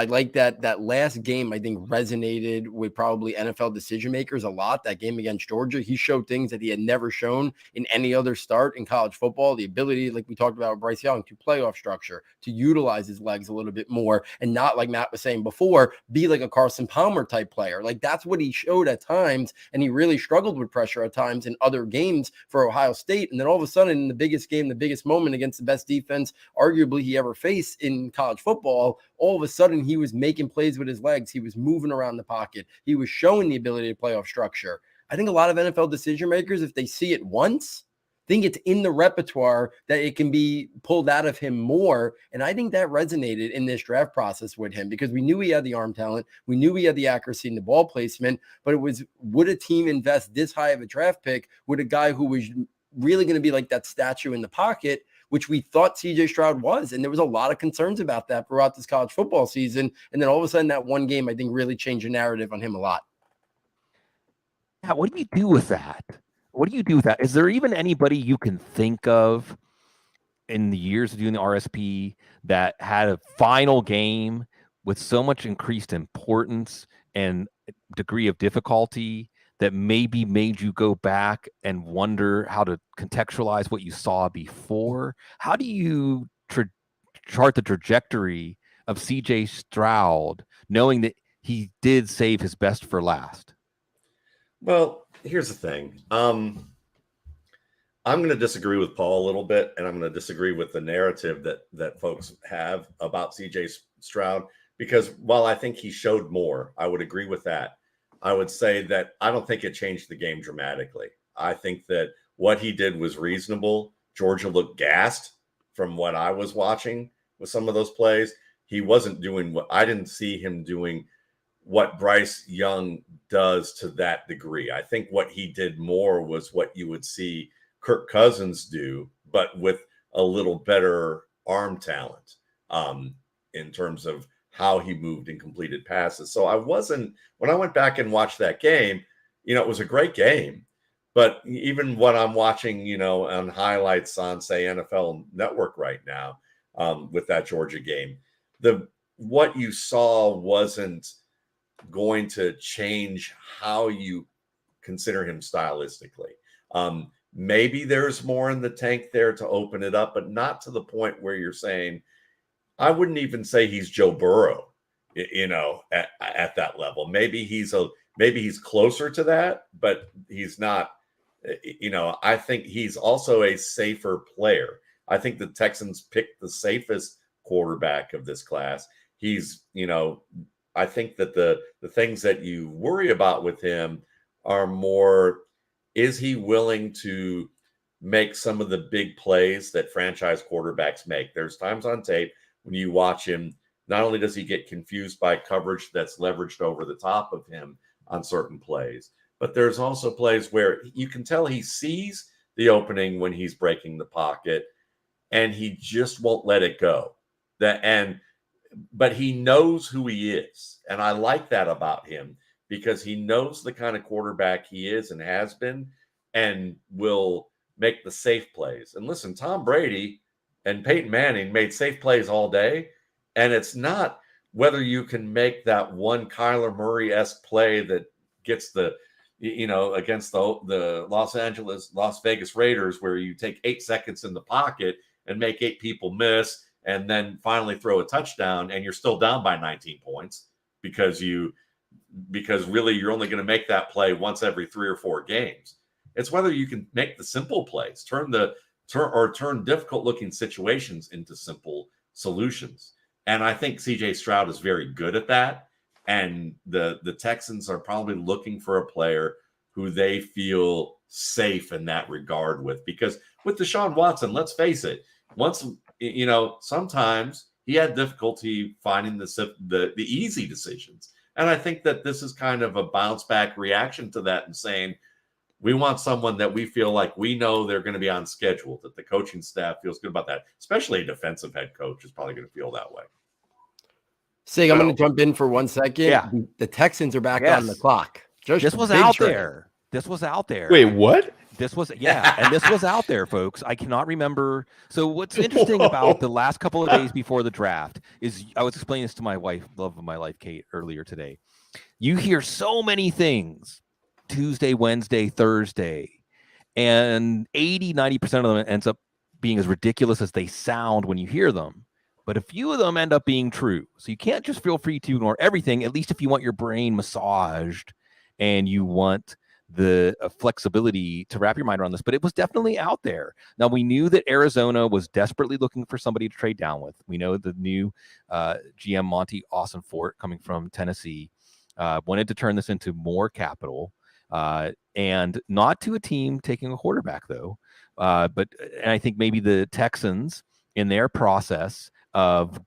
Speaker 4: I like that last game, I think, resonated with probably NFL decision makers a lot. That game against Georgia, he showed things that he had never shown in any other start in college football. The ability, like we talked about with Bryce Young, to playoff structure, to utilize his legs a little bit more, and not, like Matt was saying before, be like a Carson Palmer type player. Like, that's what he showed at times, and he really struggled with pressure at times in other games for Ohio State. And then all of a sudden, in the biggest game, the biggest moment against the best defense arguably he ever faced in college football, all of a sudden he was making plays with his legs. He was moving around the pocket. He was showing the ability to play off structure. I think a lot of NFL decision makers, if they see it once, think it's in the repertoire that it can be pulled out of him more. And I think that resonated in this draft process with him, because we knew he had the arm talent. We knew he had the accuracy and the ball placement, but it was, would a team invest this high of a draft pick with a guy who was really going to be like that statue in the pocket, which we thought CJ Stroud was. And there was a lot of concerns about that throughout this college football season. And then all of a sudden that one game, I think, really changed the narrative on him a lot.
Speaker 1: Yeah, what do you do with that? What do you do with that? Is there even anybody you can think of in the years of doing the RSP that had a final game with so much increased importance and degree of difficulty that maybe made you go back and wonder how to contextualize what you saw before? How do you chart the trajectory of CJ Stroud, knowing that he did save his best for last?
Speaker 2: Well, here's the thing. I'm going to disagree with Paul a little bit, and I'm going to disagree with the narrative that folks have about CJ Stroud, because while I think he showed more, I would agree with that. I would say that I don't think it changed the game dramatically. I think that what he did was reasonable. Georgia looked gassed from what I was watching with some of those plays. He wasn't doing what I didn't see him doing what Bryce Young does to that degree. I think what he did more was what you would see Kirk Cousins do, but with a little better arm talent in terms of how he moved and completed passes. So when I went back and watched that game, it was a great game. But even what I'm watching, on highlights on, say, NFL Network right now with that Georgia game, what you saw wasn't going to change how you consider him stylistically. Maybe there's more in the tank there to open it up, but not to the point where you're saying, I wouldn't even say he's Joe Burrow, at that level. Maybe he's closer to that, but he's not. I think he's also a safer player. I think the Texans picked the safest quarterback of this class. He's, I think that the things that you worry about with him are more, is he willing to make some of the big plays that franchise quarterbacks make? There's times on tape when you watch him, not only does he get confused by coverage that's leveraged over the top of him on certain plays, but there's also plays where you can tell he sees the opening when he's breaking the pocket and he just won't let it go. But he knows who he is. And I like that about him because he knows the kind of quarterback he is and has been and will make the safe plays. And listen, Tom Brady and Peyton Manning made safe plays all day. And it's not whether you can make that one Kyler Murray-esque play that gets against the Las Vegas Raiders, where you take 8 seconds in the pocket and make 8 people miss and then finally throw a touchdown and you're still down by 19 points because really you're only going to make that play once every 3 or 4 games. It's whether you can make the simple plays, turn difficult looking situations into simple solutions. And I think CJ Stroud is very good at that. And the Texans are probably looking for a player who they feel safe in that regard with. Because with Deshaun Watson, let's face it, sometimes he had difficulty finding the easy decisions. And I think that this is kind of a bounce back reaction to that and saying, we want someone that we feel like we know they're going to be on schedule, that the coaching staff feels good about that, especially a defensive head coach is probably going to feel that way.
Speaker 4: Sig, I'm going to jump in for 1 second.
Speaker 1: Yeah.
Speaker 4: The Texans are back on the clock.
Speaker 1: This was out there. This was out there.
Speaker 3: Wait, what?
Speaker 1: This was, and this was out there, folks. I cannot remember. So what's interesting about the last couple of days before the draft is I was explaining this to my wife, love of my life, Kate, earlier today. You hear so many things Tuesday, Wednesday, Thursday, and 90% of them ends up being as ridiculous as they sound when you hear them. But a few of them end up being true. So you can't just feel free to ignore everything, at least if you want your brain massaged and you want the flexibility to wrap your mind around this. But it was definitely out there. Now, we knew that Arizona was desperately looking for somebody to trade down with. We know the new GM Monty Austin-Fort coming from Tennessee wanted to turn this into more capital and not to a team taking a quarterback, though. And I think maybe the Texans in their process of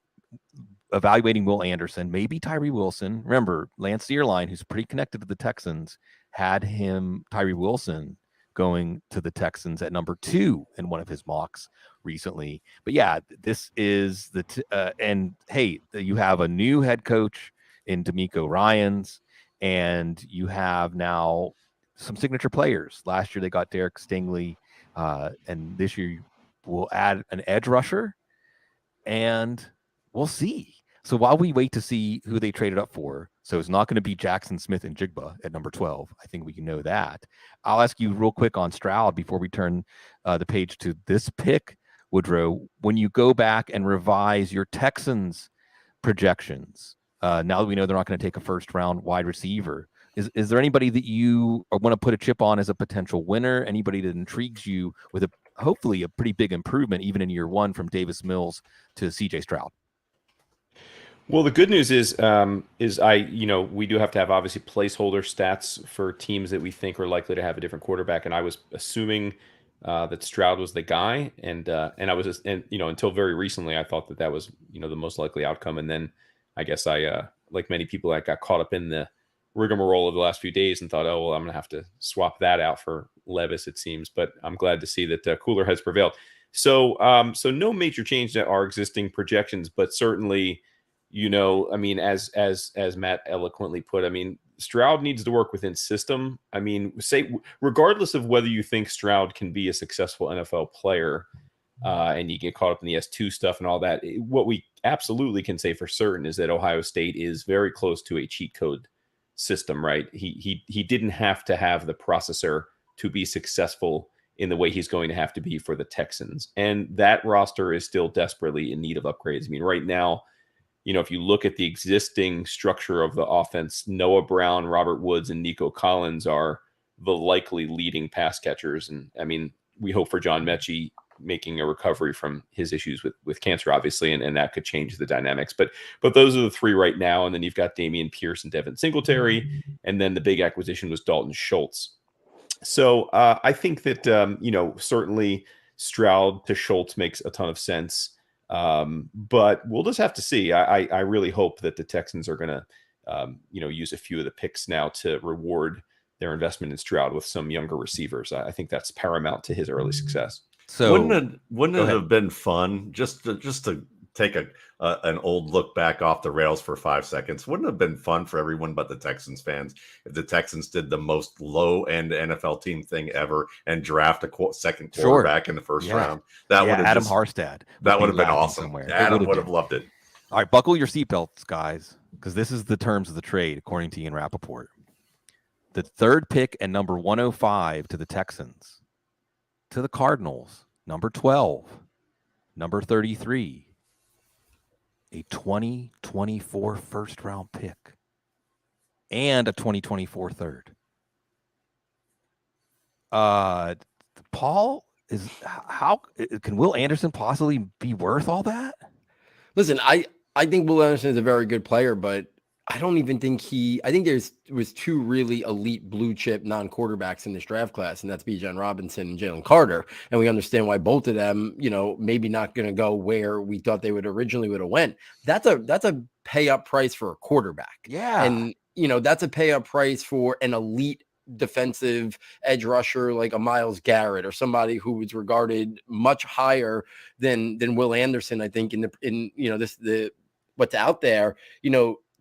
Speaker 1: evaluating Will Anderson, maybe Tyree Wilson. Remember, Lance Zierlein, who's pretty connected to the Texans, had Tyree Wilson, going to the Texans at number 2 in one of his mocks recently. But yeah, this is and hey, you have a new head coach in D'Amico Ryans, and you have now some signature players. Last year they got Derek Stingley, and this year we'll add an edge rusher. And we'll see. So while we wait to see who they traded up for, so it's not going to be Jaxon, Smith-Njigba at number 12. I think we can know that. I'll ask you real quick on Stroud before we turn the page to this pick, Woodrow. When you go back and revise your Texans projections, now that we know they're not going to take a first-round wide receiver, is there anybody that you want to put a chip on as a potential winner? Anybody that intrigues you with hopefully a pretty big improvement even in year 1 from Davis Mills to CJ Stroud?
Speaker 3: Well, the good news is we do have to have obviously placeholder stats for teams that we think are likely to have a different quarterback. And I was assuming that Stroud was the guy, and until very recently, I thought that was the most likely outcome. And then I guess I like many people that got caught up in the rigmarole of the last few days and thought, oh, well, I'm going to have to swap that out for Levis, it seems. But I'm glad to see that cooler heads prevailed. So no major change to our existing projections, but certainly, I mean, as Matt eloquently put, I mean, Stroud needs to work within system. I mean, say regardless of whether you think Stroud can be a successful NFL player, and you get caught up in the S2 stuff and all that, what we absolutely can say for certain is that Ohio State is very close to a cheat code system, right? He didn't have to have the processor to be successful in the way he's going to have to be for the Texans. And that roster is still desperately in need of upgrades. I mean, right now, if you look at the existing structure of the offense, Noah Brown, Robert Woods, and Nico Collins are the likely leading pass catchers. And I mean, we hope for John Mechie making a recovery from his issues with cancer, obviously, and that could change the dynamics. But those are the three right now. And then you've got Damian Pierce and Devin Singletary. And then the big acquisition was Dalton Schultz. So I think that, certainly Stroud to Schultz makes a ton of sense. But we'll just have to see. I really hope that the Texans are going to, use a few of the picks now to reward their investment in Stroud with some younger receivers. I think that's paramount to his early success.
Speaker 1: So
Speaker 2: wouldn't it have been fun just to take an old look back off the rails for 5 seconds? Wouldn't it have been fun for everyone but the Texans fans if the Texans did the most low-end NFL team thing ever and draft a second quarterback in the first round? That would have
Speaker 1: Adam Harstad.
Speaker 2: That would have been awesome. Adam would have loved it.
Speaker 1: All right, buckle your seatbelts, guys, because this is the terms of the trade, according to Ian Rappaport. The third pick and number 105 to the Texans. To the Cardinals, number 12, number 33, a 2024 first round pick, and a 2024 third. Paul, how can Will Anderson possibly be worth all that?
Speaker 4: Listen, I think Will Anderson is a very good player, but I don't even think I think there was two really elite blue chip non-quarterbacks in this draft class, and that's Bijan Robinson and Jalen Carter. And we understand why both of them, maybe not going to go where we thought they would have went. That's a pay up price for a quarterback.
Speaker 1: Yeah.
Speaker 4: And, that's a pay up price for an elite defensive edge rusher like a Myles Garrett or somebody who was regarded much higher than Will Anderson. I think what's out there,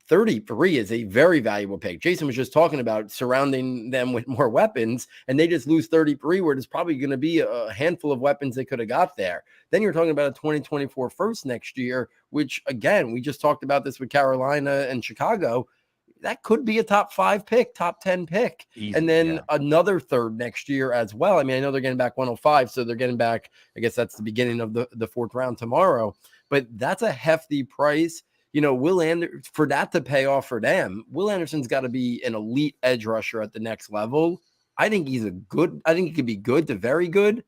Speaker 4: 33 is a very valuable pick. Jason was just talking about surrounding them with more weapons, and they just lose 33, where there's probably going to be a handful of weapons they could have got there. Then you're talking about a 2024 first next year, which, again, we just talked about this with Carolina and Chicago. That could be a top 5 pick, top 10 pick.
Speaker 1: Easy,
Speaker 4: and then another third next year as well. I mean, I know they're getting back 105, so they're getting back, I guess that's the beginning of the fourth round tomorrow. But that's a hefty price. Will Anderson, for that to pay off for them, Will Anderson's got to be an elite edge rusher at the next level. I think he could be good to very good.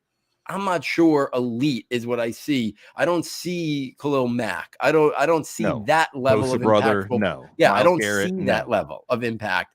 Speaker 4: I'm not sure elite is what I see. I don't see Khalil Mack. I don't see that level of
Speaker 1: brother.
Speaker 4: impactful.
Speaker 1: No.
Speaker 4: Yeah,
Speaker 1: Myles
Speaker 4: I don't
Speaker 1: Garrett,
Speaker 4: see that level of impact.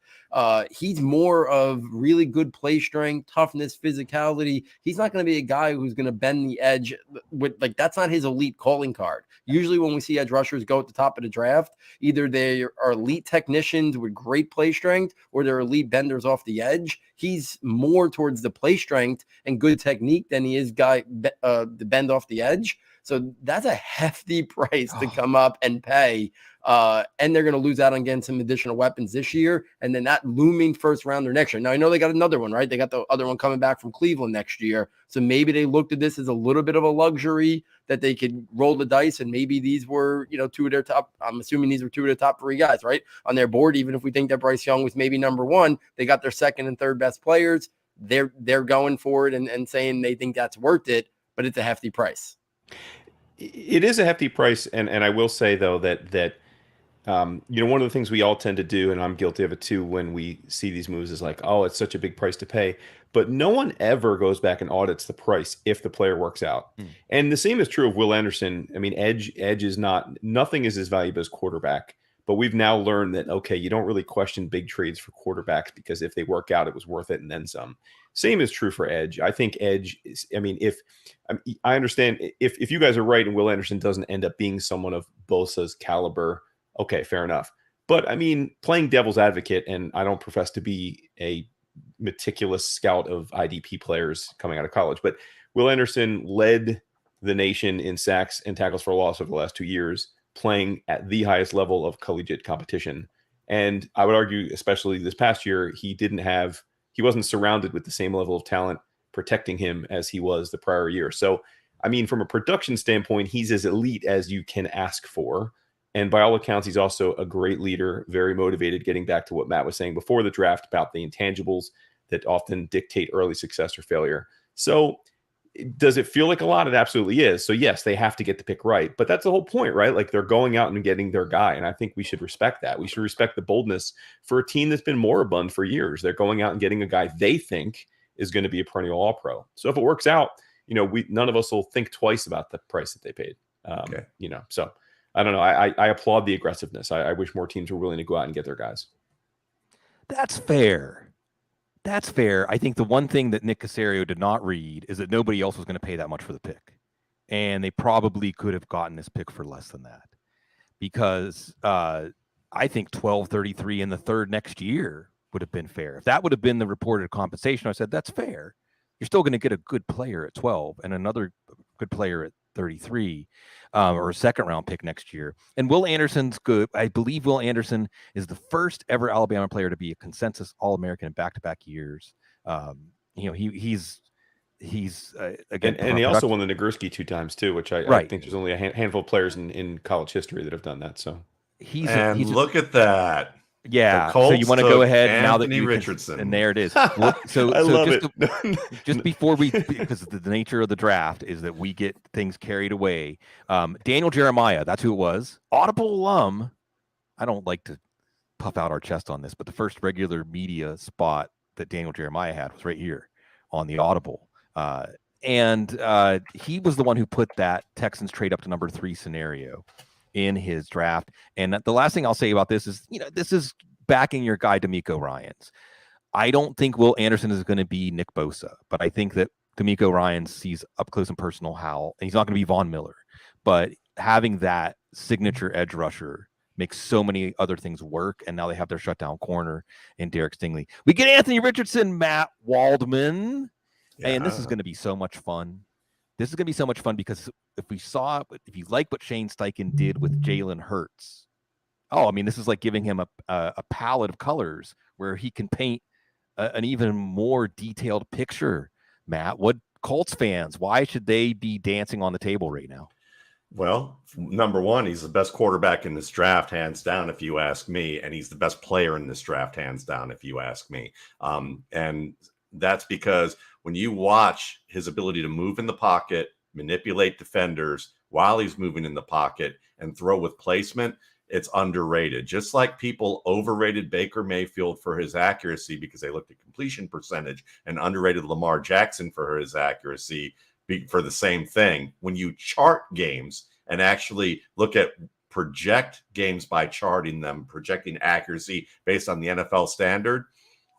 Speaker 4: He's more of really good play strength, toughness, physicality. He's not going to be a guy who's going to bend the edge with that's not his elite calling card. Usually when we see edge rushers go at the top of the draft, either they are elite technicians with great play strength or they're elite benders off the edge. He's more towards the play strength and good technique than he is the bend off the edge. So that's a hefty price to come up and pay. And they're going to lose out on getting some additional weapons this year. And then that looming first rounder next year. Now, I know they got another one, right? They got the other one coming back from Cleveland next year. So maybe they looked at this as a little bit of a luxury that they could roll the dice. And maybe these were, two of their top, I'm assuming these were two of the top 3 guys, right? On their board, even if we think that Bryce Young was maybe number 1, they got their second and third best players. They're going for it and saying they think that's worth it, but it's a hefty price.
Speaker 3: It is a hefty price, and I will say though that one of the things we all tend to do, and I'm guilty of it too, when we see these moves is like, oh, it's such a big price to pay, but no one ever goes back and audits the price if the player works out. And the same is true of Will Anderson. I mean, edge is nothing is as valuable as quarterback, but we've now learned that, okay, you don't really question big trades for quarterbacks because if they work out, it was worth it and then some. Same is true for edge. I think edge is, I understand if you guys are right and Will Anderson doesn't end up being someone of Bosa's caliber, okay, fair enough. But I mean, playing devil's advocate, and I don't profess to be a meticulous scout of IDP players coming out of college, but Will Anderson led the nation in sacks and tackles for loss over the last 2 years, playing at the highest level of collegiate competition. And I would argue, especially this past year, he wasn't surrounded with the same level of talent protecting him as he was the prior year. So, I mean, from a production standpoint, he's as elite as you can ask for. And by all accounts, he's also a great leader, very motivated, getting back to what Matt was saying before the draft about the intangibles that often dictate early success or failure. So does it feel like a lot? It absolutely is. So yes, they have to get the pick right, but that's the whole point, right? Like they're going out and getting their guy. And I think we should respect that. We should respect the boldness for a team that's been moribund for years. They're going out and getting a guy they think is going to be a perennial All-Pro. So if it works out, none of us will think twice about the price that they paid.
Speaker 2: Okay.
Speaker 3: So I don't know. I applaud the aggressiveness. I wish more teams were willing to go out and get their guys.
Speaker 1: That's fair. That's fair. I think the one thing that Nick Caserio did not read is that nobody else was going to pay that much for the pick. And they probably could have gotten this pick for less than that. Because I think 12.33 in the third next year would have been fair. If that would have been the reported compensation, I said, that's fair. You're still going to get a good player at 12 and another good player at 33 or a second round pick next year. And Will Anderson's good. I believe Will Anderson is the first ever Alabama player to be a consensus All-American in back-to-back years. He's again,
Speaker 3: and he also won the Nagurski 2 times too, which I think there's only a handful of players in college history that have done that. So
Speaker 2: look at that.
Speaker 1: Yeah. So you want to go ahead now that
Speaker 2: Richardson,
Speaker 1: and there it is. So
Speaker 3: I love
Speaker 1: just before because the nature of the draft is that we get things carried away. Daniel Jeremiah, that's who it was. Audible alum. I don't like to puff out our chest on this, but the first regular media spot that Daniel Jeremiah had was right here on the Audible. And he was the one who put that Texans trade up to number 3 scenario in his draft. And the last thing I'll say about this is, this is backing your guy, D'Amico Ryans. I don't think Will Anderson is going to be Nick Bosa, but I think that D'Amico Ryans sees up close and personal how, and he's not going to be Von Miller, but having that signature edge rusher makes so many other things work. And now they have their shutdown corner in Derek Stingley. We get Anthony Richardson, Matt Waldman. Yeah. And this is going to be so much fun. This is going to be so much fun because if you like what Shane Steichen did with Jalen Hurts, this is like giving him a palette of colors where he can paint an even more detailed picture. Matt, what Colts fans, why should they be dancing on the table right now?
Speaker 2: Well, number one, he's the best quarterback in this draft, hands down, if you ask me. And he's the best player in this draft, hands down, if you ask me. And that's because when you watch his ability to move in the pocket, manipulate defenders while he's moving in the pocket, and throw with placement, it's underrated. Just like people overrated Baker Mayfield for his accuracy because they looked at completion percentage and underrated Lamar Jackson for his accuracy for the same thing. When you chart games and actually look at project games by charting them, projecting accuracy based on the NFL standard,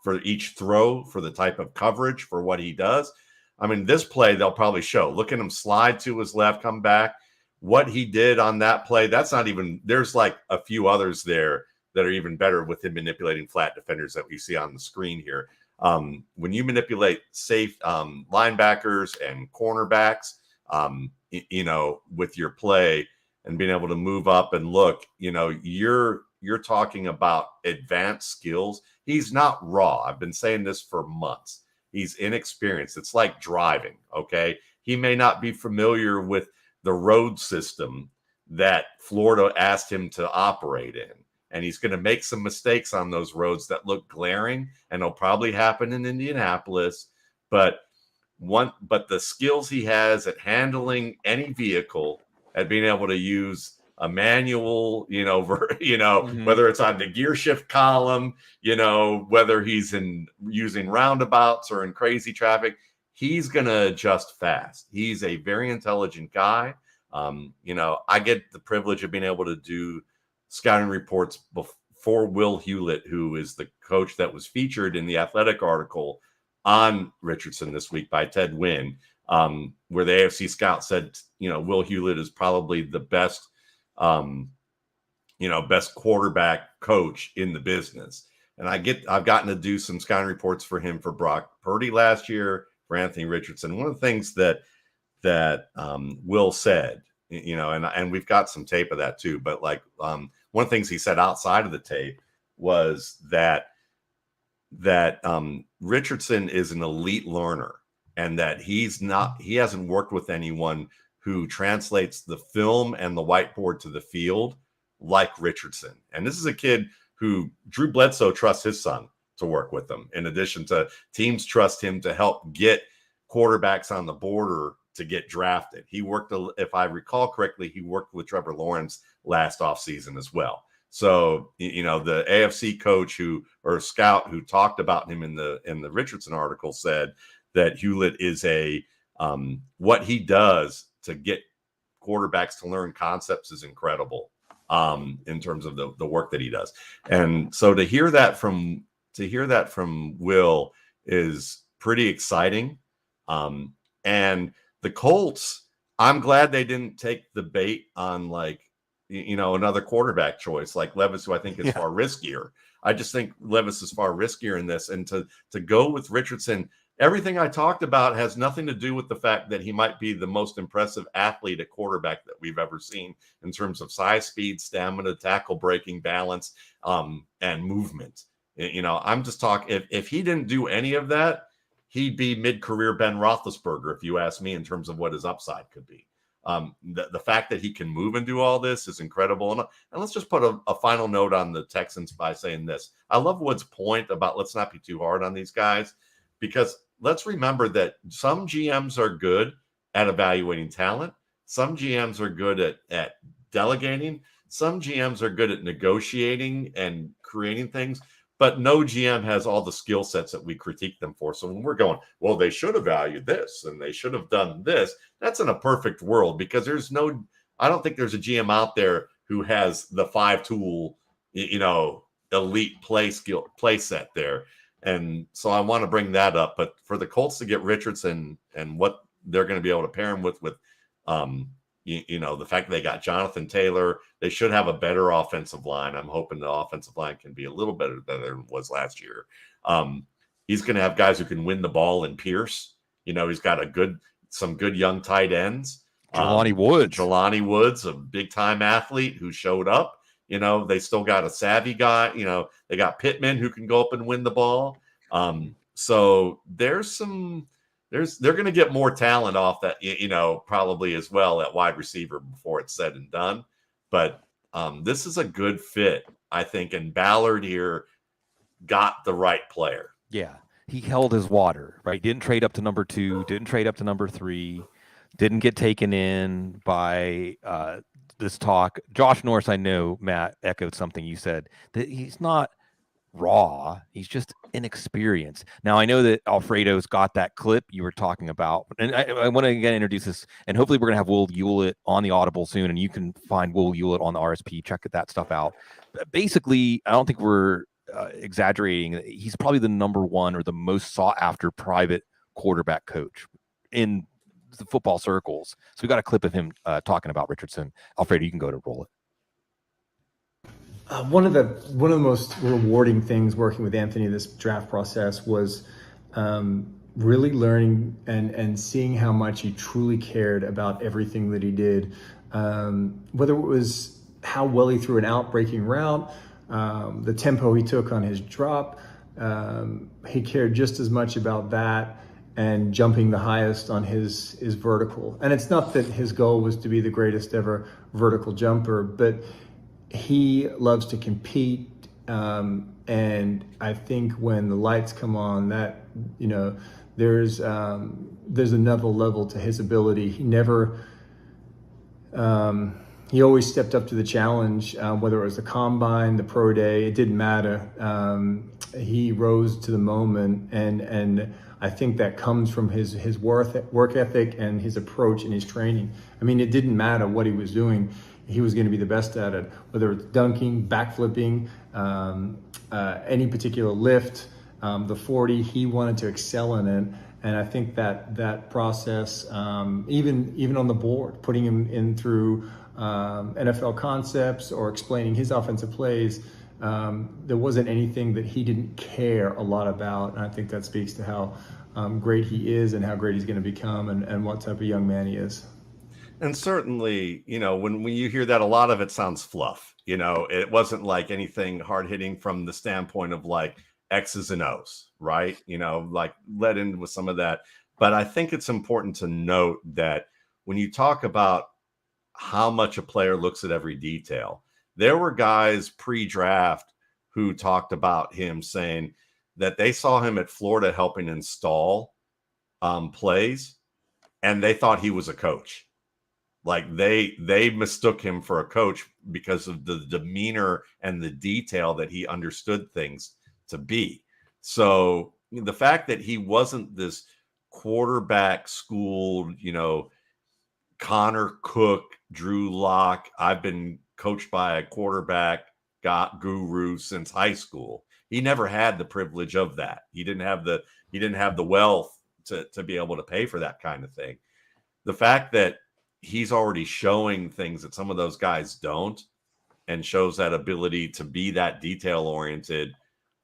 Speaker 2: for each throw, for the type of coverage, for what he does. This play, they'll probably show. Look at him slide to his left, come back. What he did on that play, there's like a few others there that are even better with him manipulating flat defenders that we see on the screen here. When you manipulate safe linebackers and cornerbacks, with your play and being able to move up and look, you're talking about advanced skills. He's not raw. I've been saying this for months. He's inexperienced. It's like driving, okay? He may not be familiar with the road system that Florida asked him to operate in. And he's going to make some mistakes on those roads that look glaring, and it'll probably happen in Indianapolis. But the skills he has at handling any vehicle, at being able to use a manual, whether it's on the gear shift column, whether he's using roundabouts or in crazy traffic, he's going to adjust fast. He's a very intelligent guy. I get the privilege of being able to do scouting reports before Will Hewlett, who is the coach that was featured in the Athletic article on Richardson this week by Ted Wynn, where the AFC scout said, Will Hewlett is probably the best best quarterback coach in the business. And I've gotten to do some scouting reports for him for Brock Purdy last year, for Anthony Richardson. One of the things that Will said, and we've got some tape of that too, but like one of the things he said outside of the tape was that Richardson is an elite learner, and that he hasn't worked with anyone who translates the film and the whiteboard to the field like Richardson. And this is a kid who Drew Bledsoe trusts his son to work with them. In addition to teams trust him to help get quarterbacks on the border to get drafted. He worked, if I recall correctly, he worked with Trevor Lawrence last offseason as well. So, the AFC coach or scout who talked about him in the Richardson article said that Hewlett is what he does to get quarterbacks to learn concepts is incredible in terms of the work that he does. And so to hear that from Will is pretty exciting. And the Colts, I'm glad they didn't take the bait on another quarterback choice like Levis, who I think is far riskier. I just think Levis is far riskier in this. And to go with Richardson, everything I talked about has nothing to do with the fact that he might be the most impressive athlete at quarterback that we've ever seen in terms of size, speed, stamina, tackle breaking, balance, and movement. I'm just talking, if he didn't do any of that, he'd be mid-career Ben Roethlisberger, if you ask me, in terms of what his upside could be. The fact that he can move and do all this is incredible. And let's just put a final note on the Texans by saying this. I love Wood's point about let's not be too hard on these guys, because let's remember that some GMs are good at evaluating talent. Some GMs are good at delegating. Some GMs are good at negotiating and creating things. But no GM has all the skill sets that we critique them for. So when we're going, well, they should have valued this and they should have done this, that's in a perfect world, because I don't think there's a GM out there who has the 5-tool, elite play set there. And so I want to bring that up. But for the Colts to get Richardson and what they're going to be able to pair him with the fact that they got Jonathan Taylor, they should have a better offensive line. I'm hoping the offensive line can be a little better than it was last year. He's going to have guys who can win the ball in Pierce. He's got some good young tight ends. Jelani Woods, a big time athlete who showed up. They still got a savvy guy. They got Pittman who can go up and win the ball. So they're going to get more talent off that, probably as well at wide receiver before it's said and done. But this is a good fit, I think. And Ballard here got the right player.
Speaker 1: Yeah. He held his water, right? Didn't trade up to number 2, didn't trade up to number 3, didn't get taken in by this talk. Josh Norris, I know, Matt, echoed something you said, that he's not raw, he's just inexperienced. Now I know that Alfredo's got that clip you were talking about, and I want to again introduce this, and hopefully we're gonna have Will Hewlett on the Audible soon, and you can find Will Hewlett on the RSP. Check that stuff out. Basically, I don't think we're exaggerating. He's probably the number 1 or the most sought after private quarterback coach in the football circles. So we got a clip of him talking about Richardson. Alfredo, you can go to roll it.
Speaker 5: One of the most rewarding things working with Anthony this draft process was really learning and seeing how much he truly cared about everything that he did. Whether it was how well he threw an out-breaking route, the tempo he took on his drop, he cared just as much about that and jumping the highest on his vertical. And it's not that his goal was to be the greatest ever vertical jumper, but he loves to compete, and I think when the lights come on, that there's another level to his ability. He always stepped up to the challenge, whether it was the combine, the pro day, it didn't matter. He rose to the moment, and I think that comes from his work ethic and his approach and his training. I mean, it didn't matter what he was doing. He was going to be the best at it, whether it's dunking, backflipping, any particular lift, the 40, he wanted to excel in it. And I think that process, even on the board, putting him in through NFL concepts or explaining his offensive plays. There wasn't anything that he didn't care a lot about. And I think that speaks to how great he is and how great he's going to become and what type of young man he is.
Speaker 2: And certainly, when you hear that, a lot of it sounds fluff. It wasn't like anything hard hitting from the standpoint of like X's and O's, right? Like let in with some of that. But I think it's important to note that when you talk about how much a player looks at every detail, there were guys pre-draft who talked about him saying that they saw him at Florida helping install plays, and they thought he was a coach. Like they mistook him for a coach because of the demeanor and the detail that he understood things to be. So the fact that he wasn't this quarterback schooled, Connor Cook, Drew Lock, I've been coached by a quarterback guru since high school. He never had the privilege of that. He didn't have the wealth to be able to pay for that kind of thing. The fact that he's already showing things that some of those guys don't, and shows that ability to be that detail oriented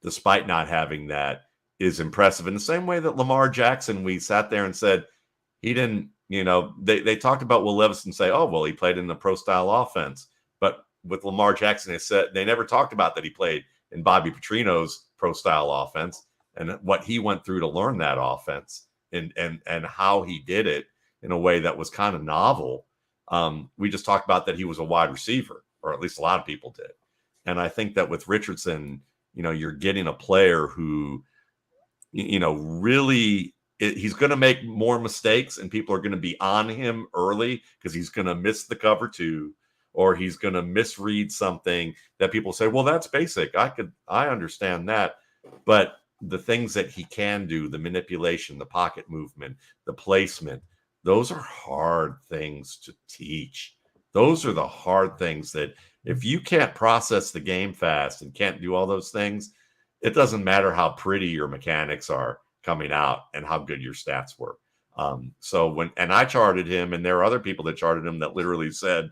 Speaker 2: despite not having that, is impressive. In the same way that Lamar Jackson, we sat there and said he didn't, they talked about Will Levis and say, oh, well, he played in the pro style offense. But with Lamar Jackson, they said they never talked about that he played in Bobby Petrino's pro style offense and what he went through to learn that offense and how he did it in a way that was kind of novel. We just talked about that he was a wide receiver, or at least a lot of people did. And I think that with Richardson, you're getting a player who, really, he's going to make more mistakes, and people are going to be on him early because he's going to miss the cover two, or he's going to misread something that people say, well, that's basic. I understand that. But the things that he can do, the manipulation, the pocket movement, the placement, those are hard things to teach. Those are the hard things that if you can't process the game fast and can't do all those things, it doesn't matter how pretty your mechanics are coming out and how good your stats were. So I charted him, and there are other people that charted him that literally said,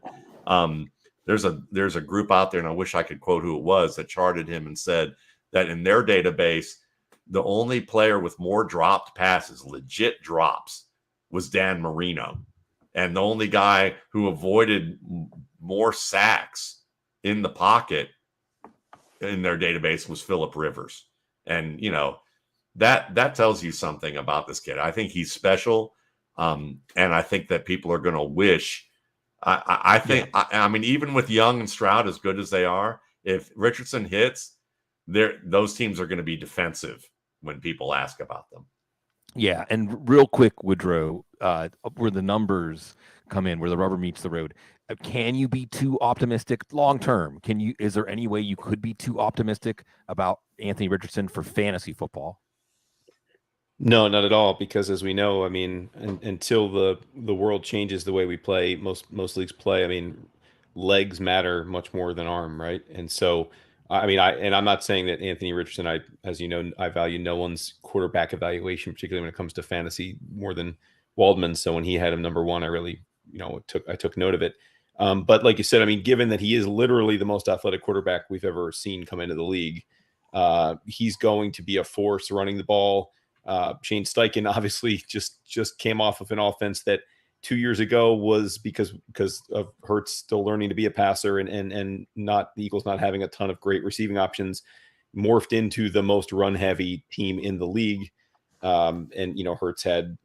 Speaker 2: there's a group out there, and I wish I could quote who it was, that charted him and said that in their database, the only player with more dropped passes, legit drops, was Dan Marino. And the only guy who avoided more sacks in the pocket in their database was Phillip Rivers. And, that tells you something about this kid. I think he's special. And I think that people are going to wish, I mean, even with Young and Stroud, as good as they are, if Richardson hits, those teams are going to be defensive when people ask about them.
Speaker 1: Yeah, and real quick, Woodrow, where the numbers come in, where the rubber meets the road, can you be too optimistic long term? Is there any way you could be too optimistic about Anthony Richardson for fantasy football?
Speaker 3: No, not at all. Because as we know, I mean, until the world changes the way we play, most leagues play. I mean, legs matter much more than arm, right? And so, I mean, I'm not saying that Anthony Richardson, as you know, I value no one's quarterback evaluation, particularly when it comes to fantasy, more than Waldman. So when he had him number one, I really, I took note of it. But like you said, I mean, given that he is literally the most athletic quarterback we've ever seen come into the league, he's going to be a force running the ball. Shane Steichen obviously just came off of an offense that 2 years ago was because of Hurts still learning to be a passer and not the Eagles not having a ton of great receiving options, morphed into the most run heavy team in the league. And Hurts had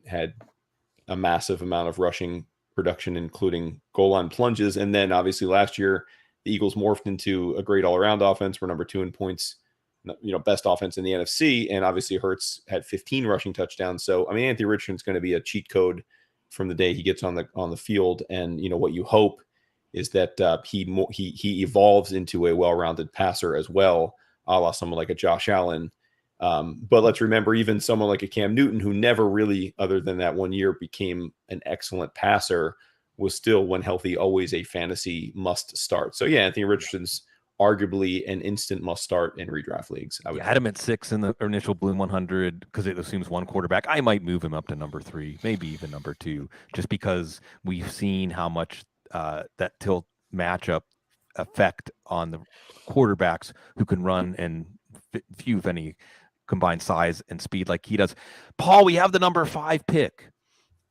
Speaker 3: a massive amount of rushing production, including goal line plunges. And then obviously last year, the Eagles morphed into a great all around offense. We're number 2 in points, best offense in the NFC. And obviously Hurts had 15 rushing touchdowns. So, I mean, Anthony Richardson's going to be a cheat code from the day he gets on the field. And, what you hope is that he evolves into a well-rounded passer as well, a la someone like a Josh Allen. But let's remember, even someone like a Cam Newton, who never really, other than that 1 year, became an excellent passer, was still, when healthy, always a fantasy must start. So yeah, Anthony Richardson's arguably an instant must start in redraft leagues. I
Speaker 1: had him at 6 in the initial Bloom 100 because it assumes one quarterback. I might move him up to number 3, maybe even number 2, just because we've seen how much that tilt matchup effect on the quarterbacks who can run and few, if any, combined size and speed like he does. Paul, we have the number 5 pick,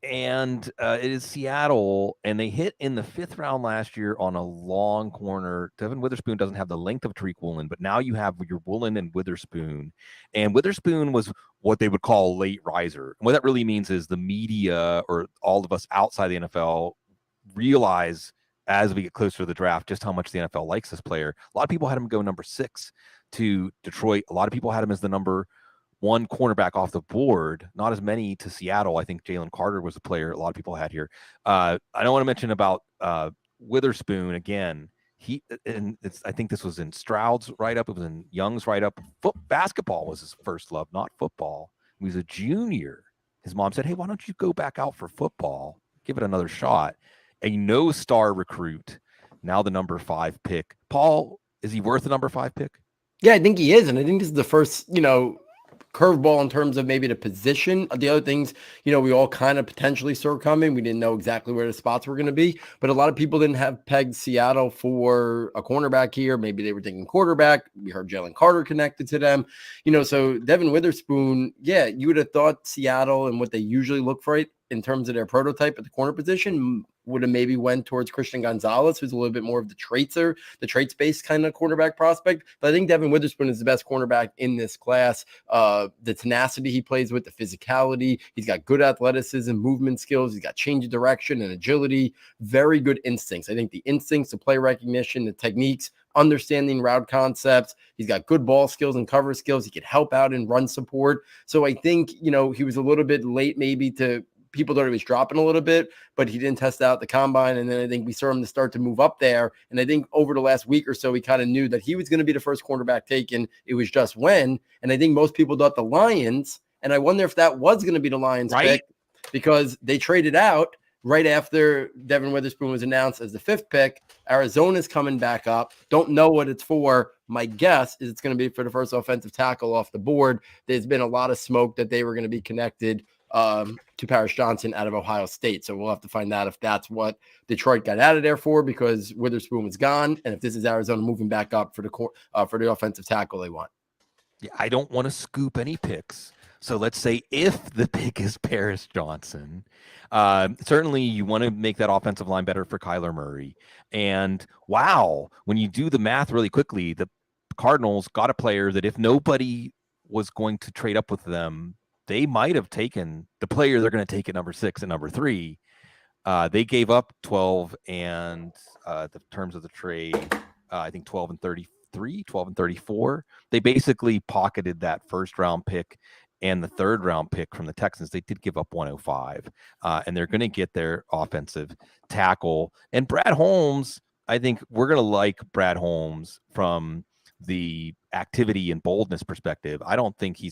Speaker 1: and it is Seattle, and they hit in the 5th round last year on a long corner. Devin Witherspoon doesn't have the length of Tariq Woolen, but now you have your Woolen and Witherspoon, and Witherspoon was what they would call a late riser. And what that really means is the media or all of us outside the NFL realize as we get closer to the draft just how much the NFL likes this player. A lot of people had him go number 6 to Detroit. A lot of people had him as the number 1 cornerback off the board, not as many to Seattle. I think Jalen Carter was a player a lot of people had here. I don't want to mention about Witherspoon again. I think this was in Stroud's write-up. It was in Young's write-up. Basketball was his first love, not football. He was a junior. His mom said, hey, why don't you go back out for football? Give it another shot. A no-star recruit, now the number 5 pick. Paul, is he worth the number 5 pick?
Speaker 4: Yeah, I think he is. And I think this is the first, curveball in terms of maybe the position. The other things, we all kind of potentially saw coming. We didn't know exactly where the spots were going to be, but a lot of people didn't have pegged Seattle for a cornerback here. Maybe they were thinking quarterback. We heard Jalen Carter connected to them, so Devin Witherspoon, yeah, you would have thought Seattle and what they usually look for in terms of their prototype at the corner position would have maybe went towards Christian Gonzalez, who's a little bit more of the traits-based kind of cornerback prospect. But I think Devin Witherspoon is the best cornerback in this class. The tenacity he plays with, the physicality, he's got good athleticism, movement skills, he's got change of direction and agility, very good instincts. I think the instincts, the play recognition, the techniques, understanding route concepts, he's got good ball skills and cover skills. He could help out in run support. So I think, he was a little bit late maybe to people thought he was dropping a little bit, but he didn't test out the combine. And then I think we saw him to start to move up there. And I think over the last week or so, we kind of knew that he was going to be the first cornerback taken. It was just when. And I think most people thought the Lions, and I wonder if that was going to be the Lions pick, because they traded out right after Devin Witherspoon was announced as the 5th pick. Arizona's coming back up. Don't know what it's for. My guess is it's going to be for the first offensive tackle off the board. There's been a lot of smoke that they were going to be connected to Paris Johnson out of Ohio State. So we'll have to find out if that's what Detroit got out of there for, because Witherspoon was gone, and if this is Arizona moving back up for the offensive tackle they want.
Speaker 1: Yeah, I don't want to scoop any picks. So let's say if the pick is Paris Johnson, certainly you want to make that offensive line better for Kyler Murray. And wow, when you do the math really quickly, the Cardinals got a player that if nobody was going to trade up with them, they might have taken the player they're going to take at number 6 and number 3. They gave up 12 and the terms of the trade, I think 12 and 33, 12 and 34. They basically pocketed that 1st round pick and the 3rd round pick from the Texans. They did give up 105, and they're going to get their offensive tackle. And Brad Holmes, I think we're going to like Brad Holmes from the activity and boldness perspective. I don't think he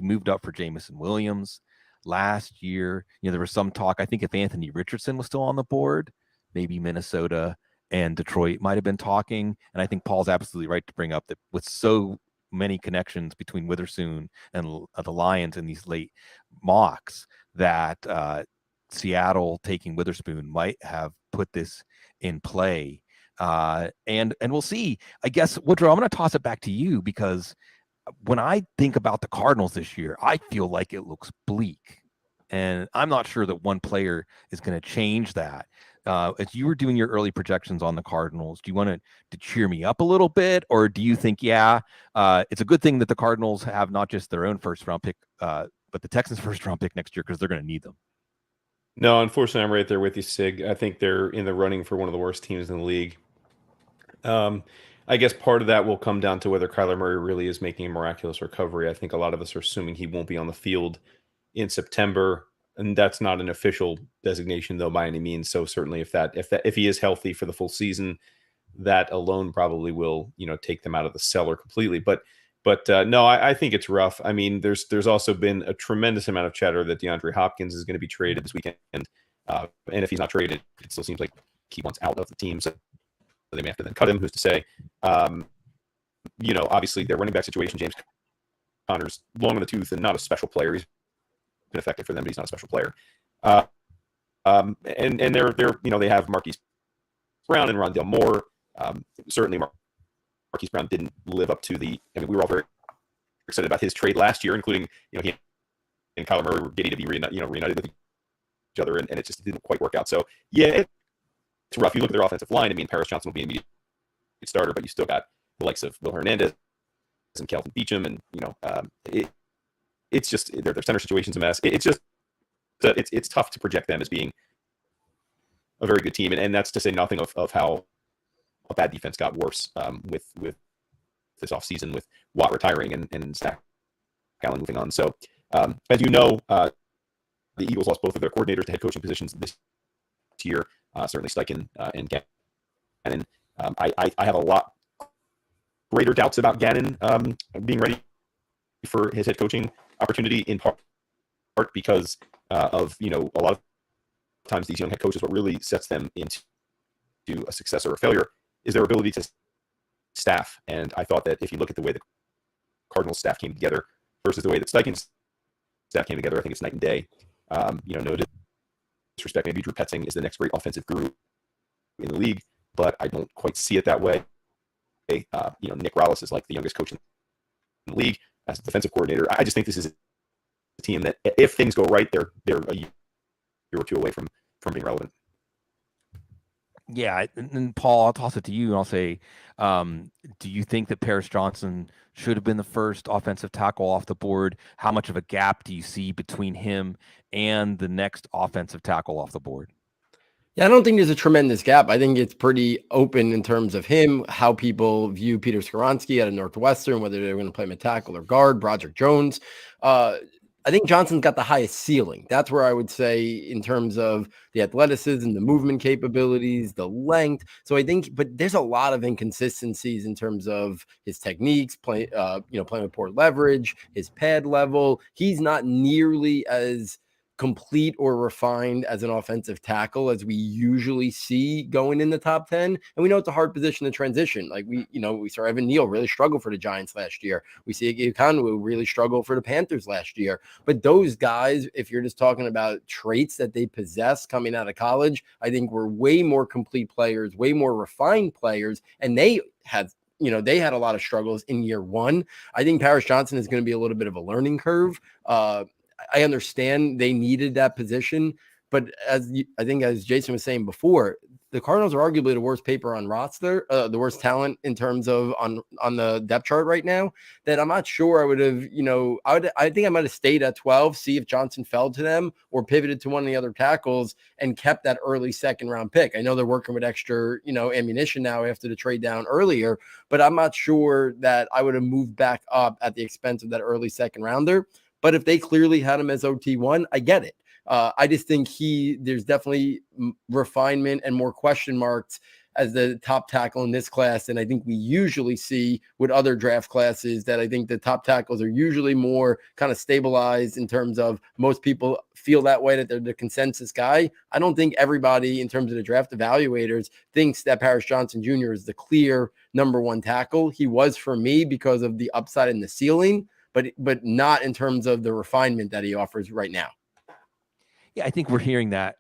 Speaker 1: moved up for Jamison Williams last year. There was some talk, I think if Anthony Richardson was still on the board, maybe Minnesota and Detroit might have been talking. And I think Paul's absolutely right to bring up that with so many connections between Witherspoon and the Lions in these late mocks, that Seattle taking Witherspoon might have put this in play. And we'll see. I guess, Woodrow, I'm going to toss it back to you, because when I think about the Cardinals this year, I feel like it looks bleak. And I'm not sure that one player is going to change that. As you were doing your early projections on the Cardinals, do you want to cheer me up a little bit? Or do you think, it's a good thing that the Cardinals have not just their own 1st round pick, but the Texans' 1st round pick next year, because they're going to need them?
Speaker 3: No, unfortunately, I'm right there with you, Sig. I think they're in the running for one of the worst teams in the league. I guess part of that will come down to whether Kyler Murray really is making a miraculous recovery. I think a lot of us are assuming he won't be on the field in September, and that's not an official designation though by any means. So certainly if he is healthy for the full season, that alone probably will, take them out of the cellar completely. But no, I think it's rough. I mean, there's also been a tremendous amount of chatter that DeAndre Hopkins is going to be traded this weekend. And if he's not traded, it still seems like he wants out of the team. So they may have to then cut him. Who's to say? Obviously their running back situation, James Conner's long in the tooth and not a special player. He's been effective for them, but he's not a special player. And they're they have Marquise Brown and Rondale Moore. Certainly, Marquise Brown didn't live up to the. I mean, we were all very excited about his trade last year, including he and Kyler Murray were giddy to be reunited with each other, and it just didn't quite work out. So yeah, it's rough. You look at their offensive line. I mean, Paris Johnson will be an immediate starter, but you still got the likes of Will Hernandez and Kelvin Beachum, and it's just their center situation's a mess. It's tough to project them as being a very good team, and that's to say nothing of how a bad defense got worse with this offseason with Watt retiring and Zach Allen moving on. So as you know, the Eagles lost both of their coordinators to head coaching positions this year. Certainly Steichen and Gannon. I have a lot greater doubts about Gannon being ready for his head coaching opportunity, in part because of a lot of times these young head coaches, what really sets them into a success or a failure is their ability to staff. And I thought that if you look at the way the Cardinals staff came together versus the way that Steichen's staff came together, I think it's night and day. No disrespect, maybe Drew Petzing is the next great offensive guru in the league, but I don't quite see it that way. Nick Rallis is like the youngest coach in the league as a defensive coordinator. I just think this is a team that, if things go right, they're a year or two away from being relevant.
Speaker 1: Yeah, and Paul, I'll toss it to you, and I'll say, do you think that Paris Johnson should have been the first offensive tackle off the board? How much of a gap do you see between him and the next offensive tackle off the board?
Speaker 4: Yeah, I don't think there's a tremendous gap. I think it's pretty open in terms of him, how people view Peter Skoronski out of Northwestern, whether they're going to play him at tackle or guard, Broderick Jones. I think Johnson's got the highest ceiling. That's where I would say in terms of the athleticism, the movement capabilities, the length. So I think, but there's a lot of inconsistencies in terms of his techniques, playing with poor leverage, his pad level. He's not nearly as complete or refined as an offensive tackle as we usually see going in the top 10. And we know it's a hard position to transition. Like we saw Evan Neal really struggle for the Giants last year. We see Ikanwu really struggle for the Panthers last year. But those guys, if you're just talking about traits that they possess coming out of college, I think were way more complete players, way more refined players. And they had a lot of struggles in year one. I think Paris Johnson is going to be a little bit of a learning curve. I understand they needed that position, but as Jason was saying before, the Cardinals are arguably the worst paper on roster, the worst talent in terms of on the depth chart right now. That I'm not sure I would have, I think I might have stayed at 12, see if Johnson fell to them or pivoted to one of the other tackles and kept that early second round pick. I know they're working with extra, ammunition now after the trade down earlier, but I'm not sure that I would have moved back up at the expense of that early second rounder. But if they clearly had him as OT1, I get it. I just think there's definitely refinement and more question marks as the top tackle in this class. And I think we usually see with other draft classes that I think the top tackles are usually more kind of stabilized in terms of most people feel that way, that they're the consensus guy. I don't think everybody in terms of the draft evaluators thinks that Paris Johnson Jr. is the clear number one tackle. He was for me because of the upside in the ceiling, but not in terms of the refinement that he offers right now.
Speaker 1: Yeah, I think we're hearing that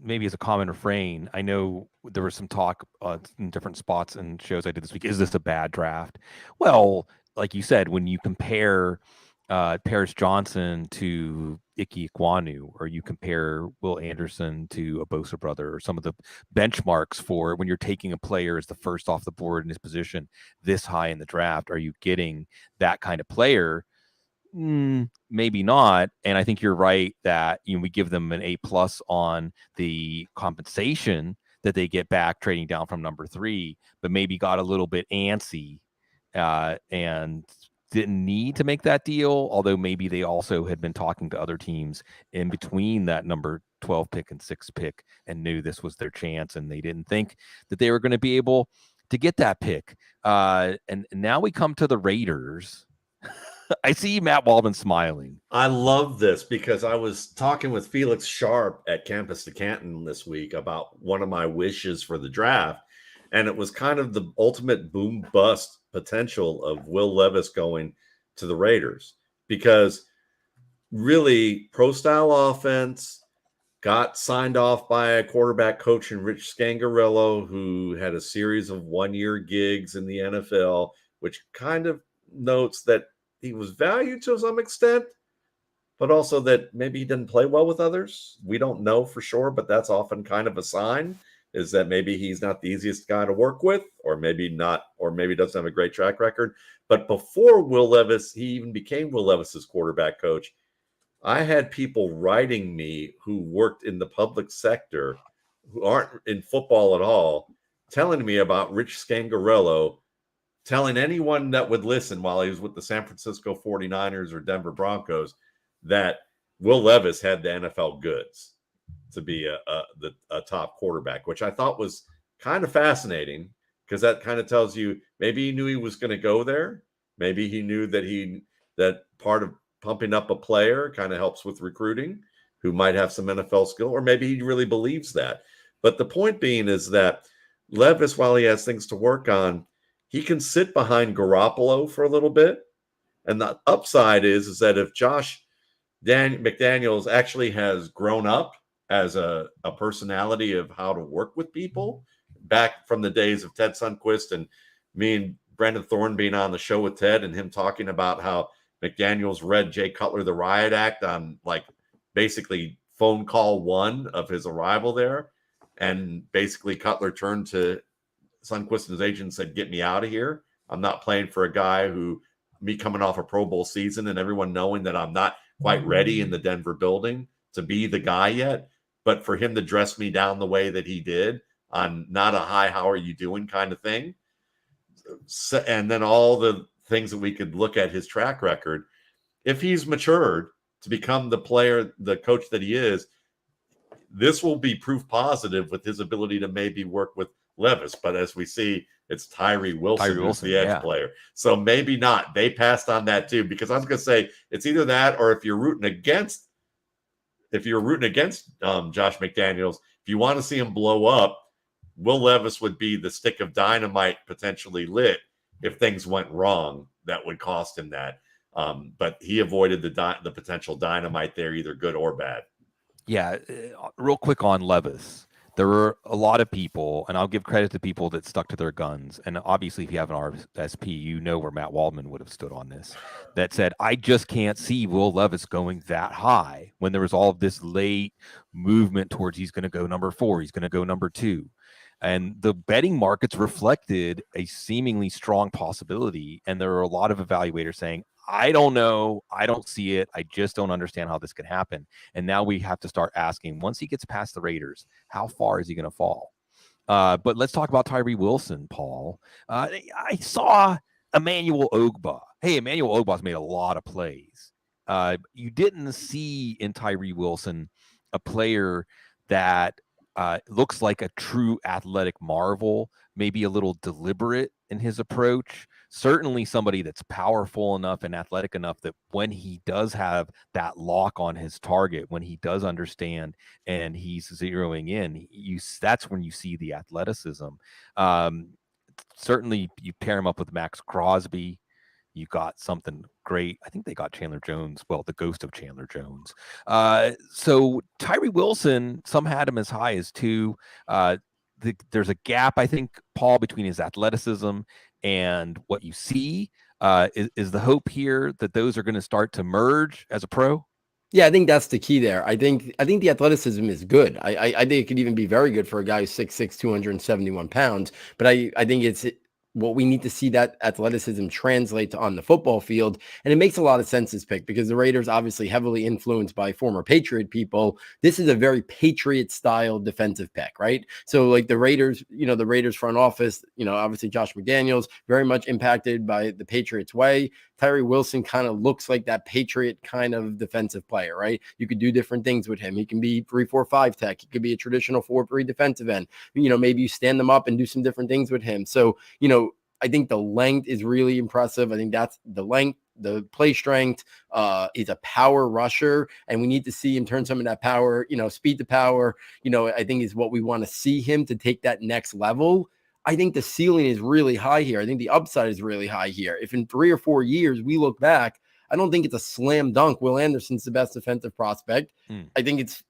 Speaker 1: maybe as a common refrain. I know there was some talk in different spots and shows I did this week. Is this a bad draft? Well, like you said, when you compare Paris Johnson to Ike Ekwonu, or you compare Will Anderson to a Bosa brother, or some of the benchmarks for when you're taking a player as the first off the board in his position this high in the draft, are you getting that kind of player? Maybe not. And I think you're right that we give them an A+ on the compensation that they get back trading down from number 3, but maybe got a little bit antsy and didn't need to make that deal, although maybe they also had been talking to other teams in between that number 12 pick and 6 pick and knew this was their chance, and they didn't think that they were going to be able to get that pick. And now we come to the Raiders. I see Matt Waldman smiling.
Speaker 2: I love this because I was talking with Felix Sharp at Campus to Canton this week about one of my wishes for the draft. And it was kind of the ultimate boom bust potential of Will Levis going to the Raiders, because really pro style offense, got signed off by a quarterback coach in Rich Scangarello, who had a series of one-year gigs in the NFL, which kind of notes that he was valued to some extent, but also that maybe he didn't play well with others. We don't know for sure, but that's often kind of a sign, is that maybe he's not the easiest guy to work with, or maybe not, or maybe doesn't have a great track record. But before Will Levis, he even became Will Levis's quarterback coach, I had people writing me who worked in the public sector, who aren't in football at all, telling me about Rich Scangarello, telling anyone that would listen while he was with the San Francisco 49ers or Denver Broncos that Will Levis had the NFL goods to be a top quarterback, which I thought was kind of fascinating, because that kind of tells you maybe he knew he was going to go there. Maybe he knew that part of pumping up a player kind of helps with recruiting, who might have some NFL skill, or maybe he really believes that. But the point being is that Levis, while he has things to work on, he can sit behind Garoppolo for a little bit. And the upside is that if Josh McDaniels actually has grown up as a personality of how to work with people, back from the days of Ted Sundquist and me and Brendan Thorne being on the show with Ted, and him talking about how McDaniels read Jay Cutler, the Riot Act, on like basically phone call one of his arrival there. And basically Cutler turned to Sundquist and his agent and said, "Get me out of here. I'm not playing for a guy who, me coming off a Pro Bowl season and everyone knowing that I'm not quite ready in the Denver building to be the guy yet. But for him to dress me down the way that he did on not a hi, how are you doing kind of thing." So, and then all the things that we could look at his track record, if he's matured to become the player, the coach that he is, this will be proof positive with his ability to maybe work with Levis. But as we see, it's Tyree Wilson who's the edge player. So maybe not. They passed on that too, because I was going to say it's either that, or if you're rooting against Josh McDaniels, if you want to see him blow up, Will Levis would be the stick of dynamite potentially lit if things went wrong that would cost him that. But he avoided the potential dynamite there, either good or bad.
Speaker 1: Yeah, real quick on Levis. There were a lot of people, and I'll give credit to people that stuck to their guns. And obviously, if you have an RSP, you know where Matt Waldman would have stood on this. That said, I just can't see Will Levis going that high when there was all of this late movement towards he's going to go number 4, he's going to go number 2. And the betting markets reflected a seemingly strong possibility. And there are a lot of evaluators saying, I don't know, I don't see it, I just don't understand how this could happen. And now we have to start asking, once he gets past the Raiders, how far is he going to fall? But let's talk about Tyree Wilson, Paul. I saw Emmanuel Ogbah. Hey, Emmanuel Ogbah's made a lot of plays. You didn't see in Tyree Wilson a player that looks like a true athletic marvel, maybe a little deliberate in his approach. Certainly somebody that's powerful enough and athletic enough that when he does have that lock on his target, when he does understand and he's zeroing in, that's when you see the athleticism. Certainly you pair him up with Max Crosby, you got something great. I think they got Chandler Jones, well, the ghost of Chandler Jones. So Tyree Wilson, some had him as high as 2. There's a gap, I think, Paul, between his athleticism and what you see. Is the hope here that those are going to start to merge as a pro?
Speaker 4: Yeah, I think that's the key there. I think the athleticism is good. I think it could even be very good for a guy who's 6'6", 271 pounds. But I think it's what we need to see that athleticism translate to on the football field. And it makes a lot of sense, this pick, because the Raiders obviously heavily influenced by former Patriot people. This is a very Patriot style defensive pick, right? So like the Raiders, the Raiders front office, obviously Josh McDaniels, very much impacted by the Patriots way. Tyree Wilson kind of looks like that Patriot kind of defensive player, right? You could do different things with him. He can be 3-4-5 tech. He could be a traditional 4-3 defensive end. Maybe you stand them up and do some different things with him. So, I think the length is really impressive. I think that's the length, the play strength. He's a power rusher, and we need to see him turn some of that power, speed to power, I think is what we want to see him to take that next level. I think the ceiling is really high here. I think the upside is really high here. If in 3 or 4 years we look back, I don't think it's a slam dunk Will Anderson's the best defensive prospect. I think it's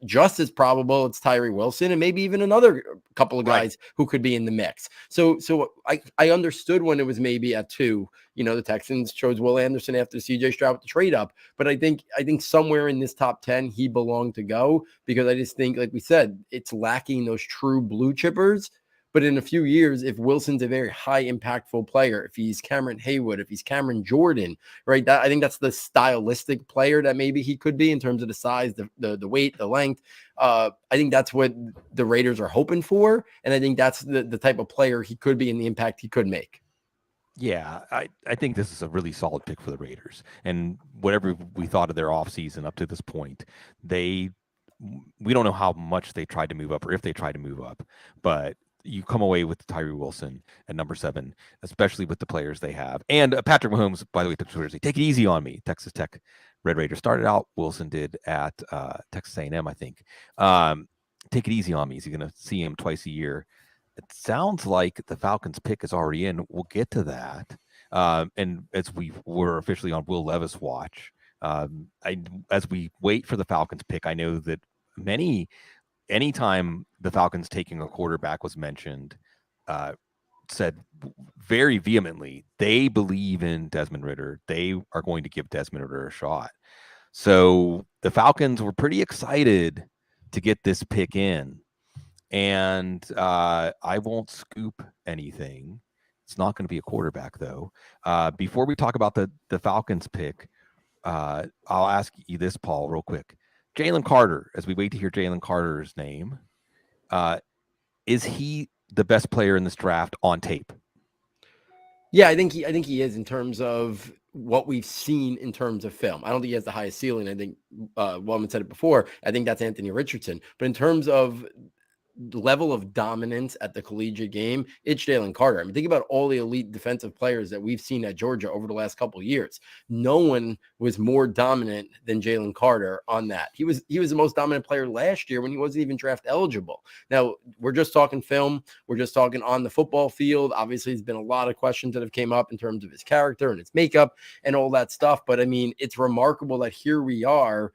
Speaker 4: just as probable it's Tyree Wilson and maybe even another couple of guys who could be in the mix. So I understood when it was maybe at 2, the Texans chose Will Anderson after CJ Stroud with the trade up, but I think somewhere in this top 10 he belonged to go, because I just think, like we said, it's lacking those true blue chippers. But in a few years, if Wilson's a very high impactful player, if he's Cameron Haywood, if he's Cameron Jordan, right, I think that's the stylistic player that maybe he could be in terms of the size, the weight, the length. I think that's what the Raiders are hoping for. And I think that's the type of player he could be and the impact he could make.
Speaker 1: Yeah, I think this is a really solid pick for the Raiders. And whatever we thought of their offseason up to this point, we don't know how much they tried to move up or if they tried to move up, but you come away with Tyree Wilson at number 7, especially with the players they have. And Patrick Mahomes, by the way, took Twitter, take it easy on me. Texas Tech Red Raiders started out. Wilson did at Texas A&M, I think. Take it easy on me. Is he going to see him twice a year? It sounds like the Falcons pick is already in. We'll get to that. And as we're officially on Will Levis watch, as we wait for the Falcons pick, I know that anytime the Falcons taking a quarterback was mentioned, said very vehemently, they believe in Desmond Ridder. They are going to give Desmond Ridder a shot. So the Falcons were pretty excited to get this pick in. And I won't scoop anything. It's not going to be a quarterback, though. Before we talk about the Falcons pick, I'll ask you this, Paul, real quick. Jalen Carter, as we wait to hear Jalen Carter's name, is he the best player in this draft on tape?
Speaker 4: Yeah, I think he is in terms of what we've seen in terms of film. I don't think he has the highest ceiling. I think Waldman said it before. I think that's Anthony Richardson. But in terms of level of dominance at the collegiate game, it's Jalen Carter. I mean, think about all the elite defensive players that we've seen at Georgia over the last couple of years. No one was more dominant than Jalen Carter on that. He was the most dominant player last year when he wasn't even draft eligible. Now, we're just talking film. We're just talking on the football field. Obviously, there's been a lot of questions that have came up in terms of his character and his makeup and all that stuff. But I mean, it's remarkable that here we are.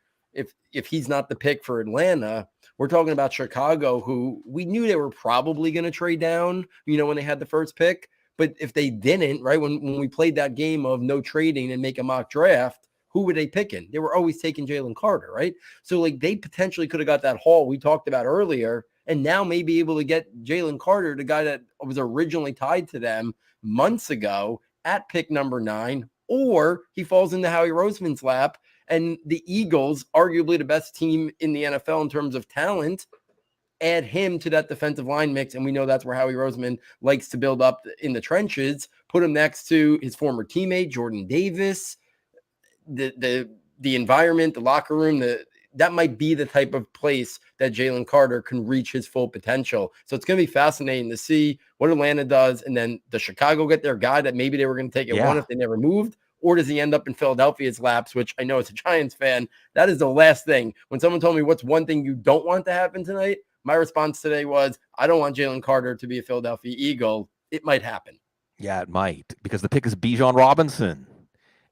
Speaker 4: If he's not the pick for Atlanta, we're talking about Chicago, who we knew they were probably going to trade down, when they had the first pick. But if they didn't, right, when we played that game of no trading and make a mock draft, who were they picking? They were always taking Jalen Carter, right? So, like, they potentially could have got that haul we talked about earlier, and now may be able to get Jalen Carter, the guy that was originally tied to them months ago, at pick number 9, or he falls into Howie Roseman's lap. And the Eagles, arguably the best team in the NFL in terms of talent, add him to that defensive line mix. And we know that's where Howie Roseman likes to build up in the trenches. Put him next to his former teammate, Jordan Davis. The environment, the locker room, that might be the type of place that Jalen Carter can reach his full potential. So it's going to be fascinating to see what Atlanta does. And then does Chicago get their guy that maybe they were going to take at 1 if they never moved? Or does he end up in Philadelphia's laps, which I know as a Giants fan, that is the last thing. When someone told me what's one thing you don't want to happen tonight, my response today was, I don't want Jalen Carter to be a Philadelphia Eagle. It might happen.
Speaker 1: Yeah, it might, because the pick is Bijan Robinson.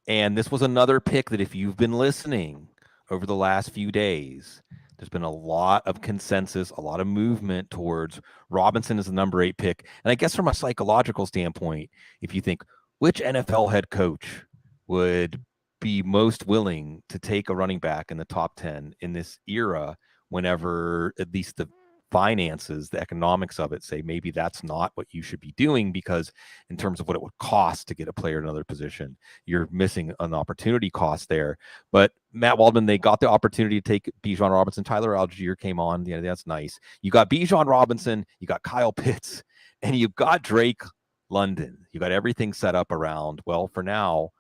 Speaker 1: And this was another pick that if you've been listening over the last few days, there's been a lot of consensus, a lot of movement towards Robinson as the number 8 pick. And I guess from a psychological standpoint, if you think, which NFL head coach would be most willing to take a running back in the top 10 in this era, whenever at least the finances, the economics of it say maybe that's not what you should be doing, because in terms of what it would cost to get a player in another position, you're missing an opportunity cost there. But Matt Waldman, they got the opportunity to take Bijan Robinson. Tyler Algier came on. Yeah, that's nice. You got Bijan Robinson, you got Kyle Pitts, and you got Drake London. You got everything set up around, well, for now,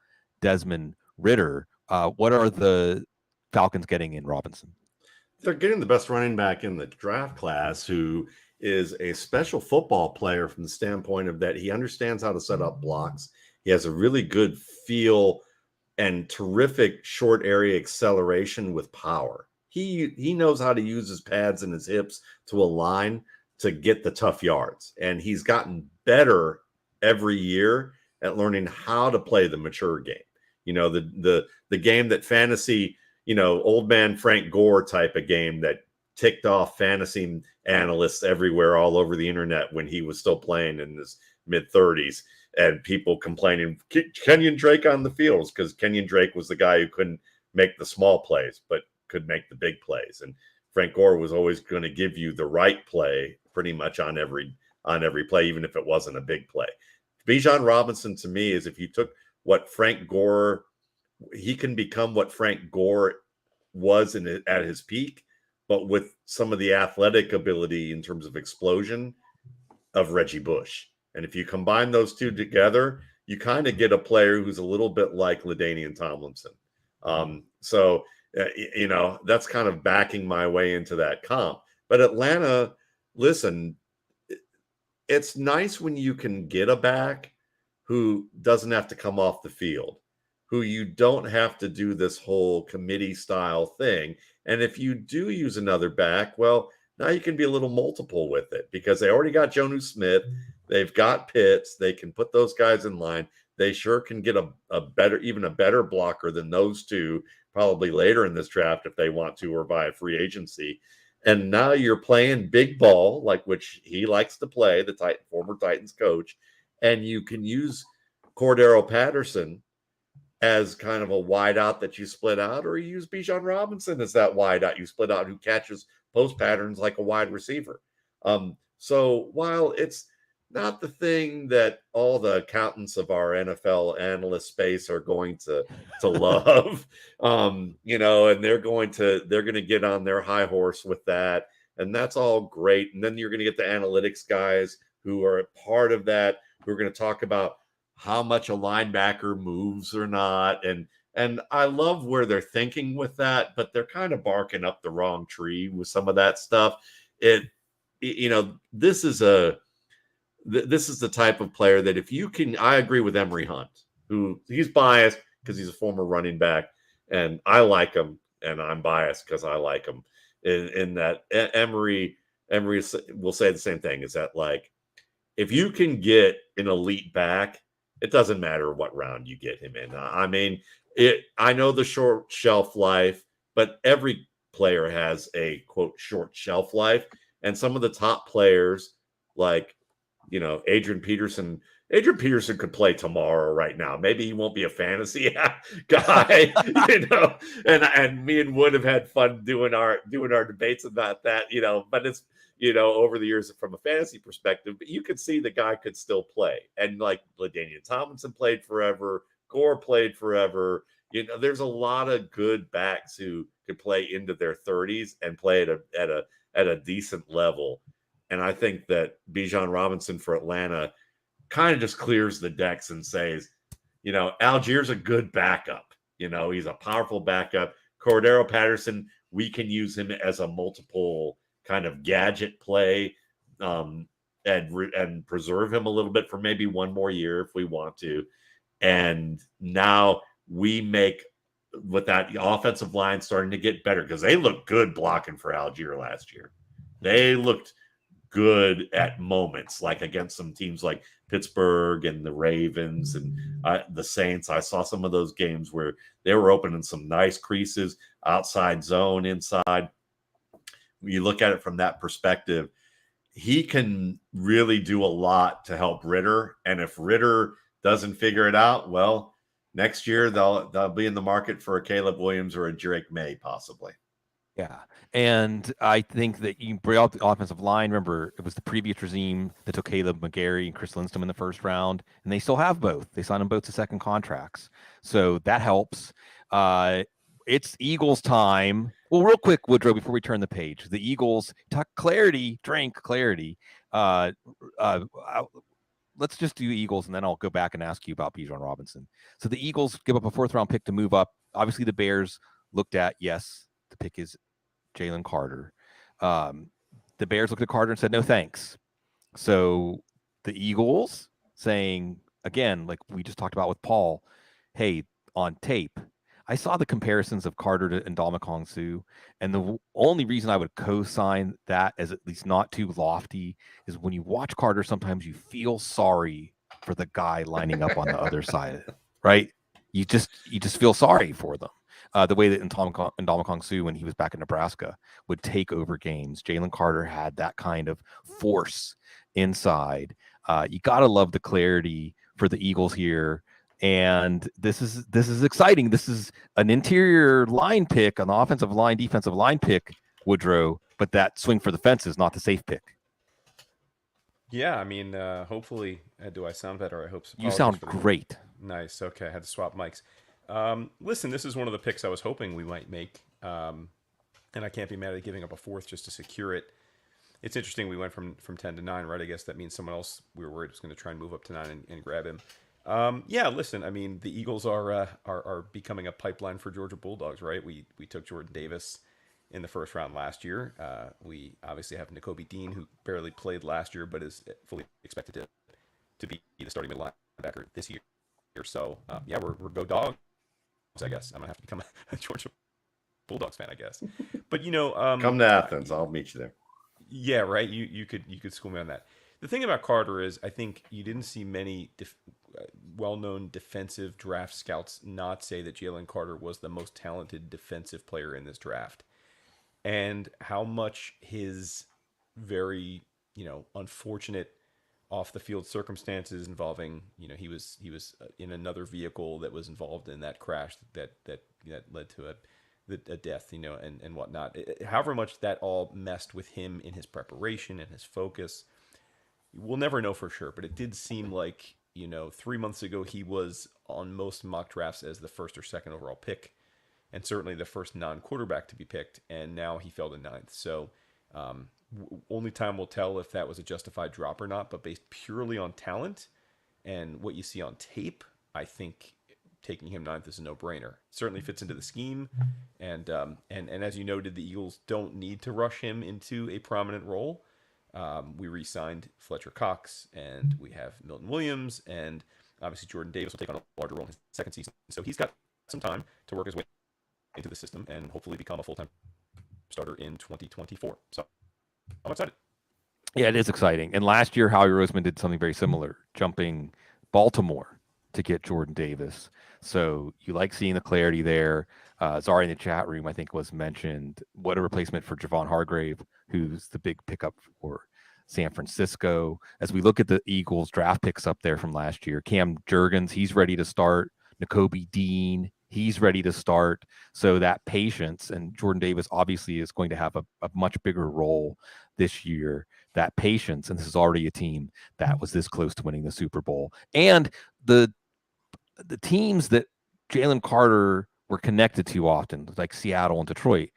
Speaker 1: Desmond Ridder. What are the Falcons getting in Robinson?
Speaker 2: They're getting the best running back in the draft class, who is a special football player from the standpoint of that he understands how to set up blocks. He has a really good feel and terrific short area acceleration with power. He knows how to use his pads and his hips to align to get the tough yards. And he's gotten better every year at learning how to play the mature game. The game that fantasy, old man Frank Gore type of game that ticked off fantasy analysts everywhere all over the internet when he was still playing in his mid-30s, and people complaining, Kenyon Drake on the fields, because Kenyon Drake was the guy who couldn't make the small plays, but could make the big plays. And Frank Gore was always going to give you the right play pretty much on every play, even if it wasn't a big play. Bijan Robinson, to me, is if you took what Frank Gore, he can become what Frank Gore was at his peak, but with some of the athletic ability in terms of explosion of Reggie Bush. And if you combine those two together, you kind of get a player who's a little bit like LaDainian Tomlinson. So, that's kind of backing my way into that comp. But Atlanta, listen, it's nice when you can get a back who doesn't have to come off the field, who you don't have to do this whole committee style thing. And if you do use another back, well, now you can be a little multiple with it because they already got Jonnu Smith. They've got Pitts. They can put those guys in line. They sure can get a better blocker than those two probably later in this draft if they want to, or via free agency. And now you're playing big ball, like which he likes to play, the former Titans coach, and you can use Cordero Patterson as kind of a wide out that you split out, or you use Bijan Robinson as that wide out you split out who catches post patterns like a wide receiver. So while it's not the thing that all the accountants of our NFL analyst space are going to love, and they're going to get on their high horse with that, and that's all great. And then you're going to get the analytics guys who are a part of that, who are going to talk about how much a linebacker moves or not. And I love where they're thinking with that, but they're kind of barking up the wrong tree with some of that stuff. This is the type of player that if you can, I agree with Emory Hunt, who he's biased because he's a former running back, and I like him, and I'm biased because I like him. In that Emory will say the same thing, is that like, if you can get an elite back, it doesn't matter what round you get him in. I mean, I know the short shelf life, but every player has a quote short shelf life, and some of the top players like, Adrian Peterson could play tomorrow right now. Maybe he won't be a fantasy guy, and me and Wood have had fun doing our debates about that, but it's, over the years from a fantasy perspective, but you could see the guy could still play. And like LaDainian Tomlinson played forever, Gore played forever. There's a lot of good backs who could play into their 30s and play at a decent level. And I think that Bijan Robinson for Atlanta kind of just clears the decks and says, Algiers a good backup. He's a powerful backup. Cordero Patterson, we can use him as a multiple kind of gadget play, and preserve him a little bit for maybe one more year if we want to. And now we make, with that offensive line starting to get better, because they looked good blocking for Algier last year. They looked good at moments, like against some teams like Pittsburgh and the Ravens and the Saints. I saw some of those games where they were opening some nice creases, outside zone, inside. You look at it from that perspective, he can really do a lot to help Ritter. And if Ritter doesn't figure it out, well, next year they'll be in the market for a Caleb Williams or a Drake May, possibly.
Speaker 1: Yeah. And I think that you bring out the offensive line. Remember, it was the previous regime that took Caleb McGarry and Chris Lindstrom in the first round, and they still have both. They signed them both to second contracts. So that helps. It's Eagles time. Well, real quick, Woodrow, before we turn the page, the Eagles talk clarity. Let's just do Eagles, and then I'll go back and ask you about Bijan Robinson. So the Eagles give up a 4th-round pick to move up. Obviously, the Bears looked at, yes, the pick is Jalen Carter. The Bears looked at Carter and said, no, thanks. So the Eagles saying, again, like we just talked about with Paul, hey, on tape, I saw the comparisons of Carter and Ndamukong Suh, and the only reason I would co-sign that as at least not too lofty is when you watch Carter, sometimes you feel sorry for the guy lining up on the other side, right? You just feel sorry for them. The way that Ndamukong Suh, when he was back in Nebraska, would take over games. Jalen Carter had that kind of force inside. You got to love the clarity for the Eagles here. And this is exciting. This is an interior line pick, an offensive line, defensive line pick, Woodrow, but that swing for the fences, not the safe pick.
Speaker 3: Yeah, I mean, hopefully, do I sound better? I hope so.
Speaker 1: You sound great.
Speaker 3: Nice. Okay, I had to swap mics. Listen, this is one of the picks I was hoping we might make, and I can't be mad at giving up a fourth just to secure it. It's interesting we went from 10 to 9, right? I guess that means someone else we were worried was going to try and move up to 9 and grab him. Yeah, listen, I mean, the Eagles are becoming a pipeline for Georgia Bulldogs, right? We took Jordan Davis in the first round last year. We obviously have Nakobe Dean, who barely played last year, but is fully expected to be the starting middle linebacker this year. So, yeah, we're go Dogs, I guess. I'm going to have to become a Georgia Bulldogs fan, I guess. But,
Speaker 2: come to Athens. I'll meet you there.
Speaker 3: Yeah, right. You could school me on that. The thing about Carter is, I think you didn't see many well-known defensive draft scouts not say that Jalen Carter was the most talented defensive player in this draft, and how much his very unfortunate off-the-field circumstances involving he was in another vehicle that was involved in that crash that led to a death, and whatnot. However much that all messed with him in his preparation and his focus, we'll never know for sure. But it did seem like 3 months ago he was on most mock drafts as the first or second overall pick, and certainly the first non-quarterback to be picked. And now he fell to 9th. So only time will tell if that was a justified drop or not. But based purely on talent and what you see on tape, I think taking him 9th is a no-brainer. Certainly fits into the scheme, and as you noted, the Eagles don't need to rush him into a prominent role. We re-signed Fletcher Cox, and we have Milton Williams, and obviously Jordan Davis will take on a larger role in his second season. So he's got some time to work his way into the system and hopefully become a full-time starter in 2024. So I'm excited.
Speaker 1: Yeah, it is exciting. And last year, Howie Roseman did something very similar, jumping Baltimore to get Jordan Davis. So you like seeing the clarity there. Zari in the chat room, I think, was mentioned what a replacement for Javon Hargrave, who's the big pickup for San Francisco. As we look at the Eagles draft picks up there from last year, Cam Jurgens, he's ready to start. Nakobe Dean, he's ready to start. So that patience, and Jordan Davis obviously is going to have a much bigger role this year. That patience, and this is already a team that was this close to winning the Super Bowl. And the teams that Jalen Carter were connected to often, like Seattle and Detroit,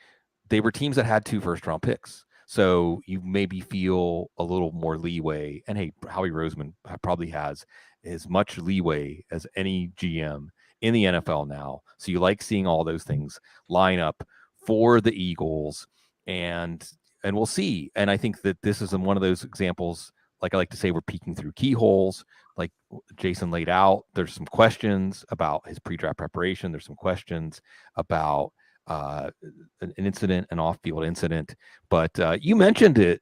Speaker 1: they were teams that had 2 first-round picks. So you maybe feel a little more leeway. And hey, Howie Roseman probably has as much leeway as any GM in the NFL now. So you like seeing all those things line up for the Eagles, and we'll see. And I think that this is one of those examples, like I like to say, we're peeking through keyholes, like Jason laid out. There's some questions about his pre-draft preparation. There's some questions about an incident, an off-field incident. But you mentioned it,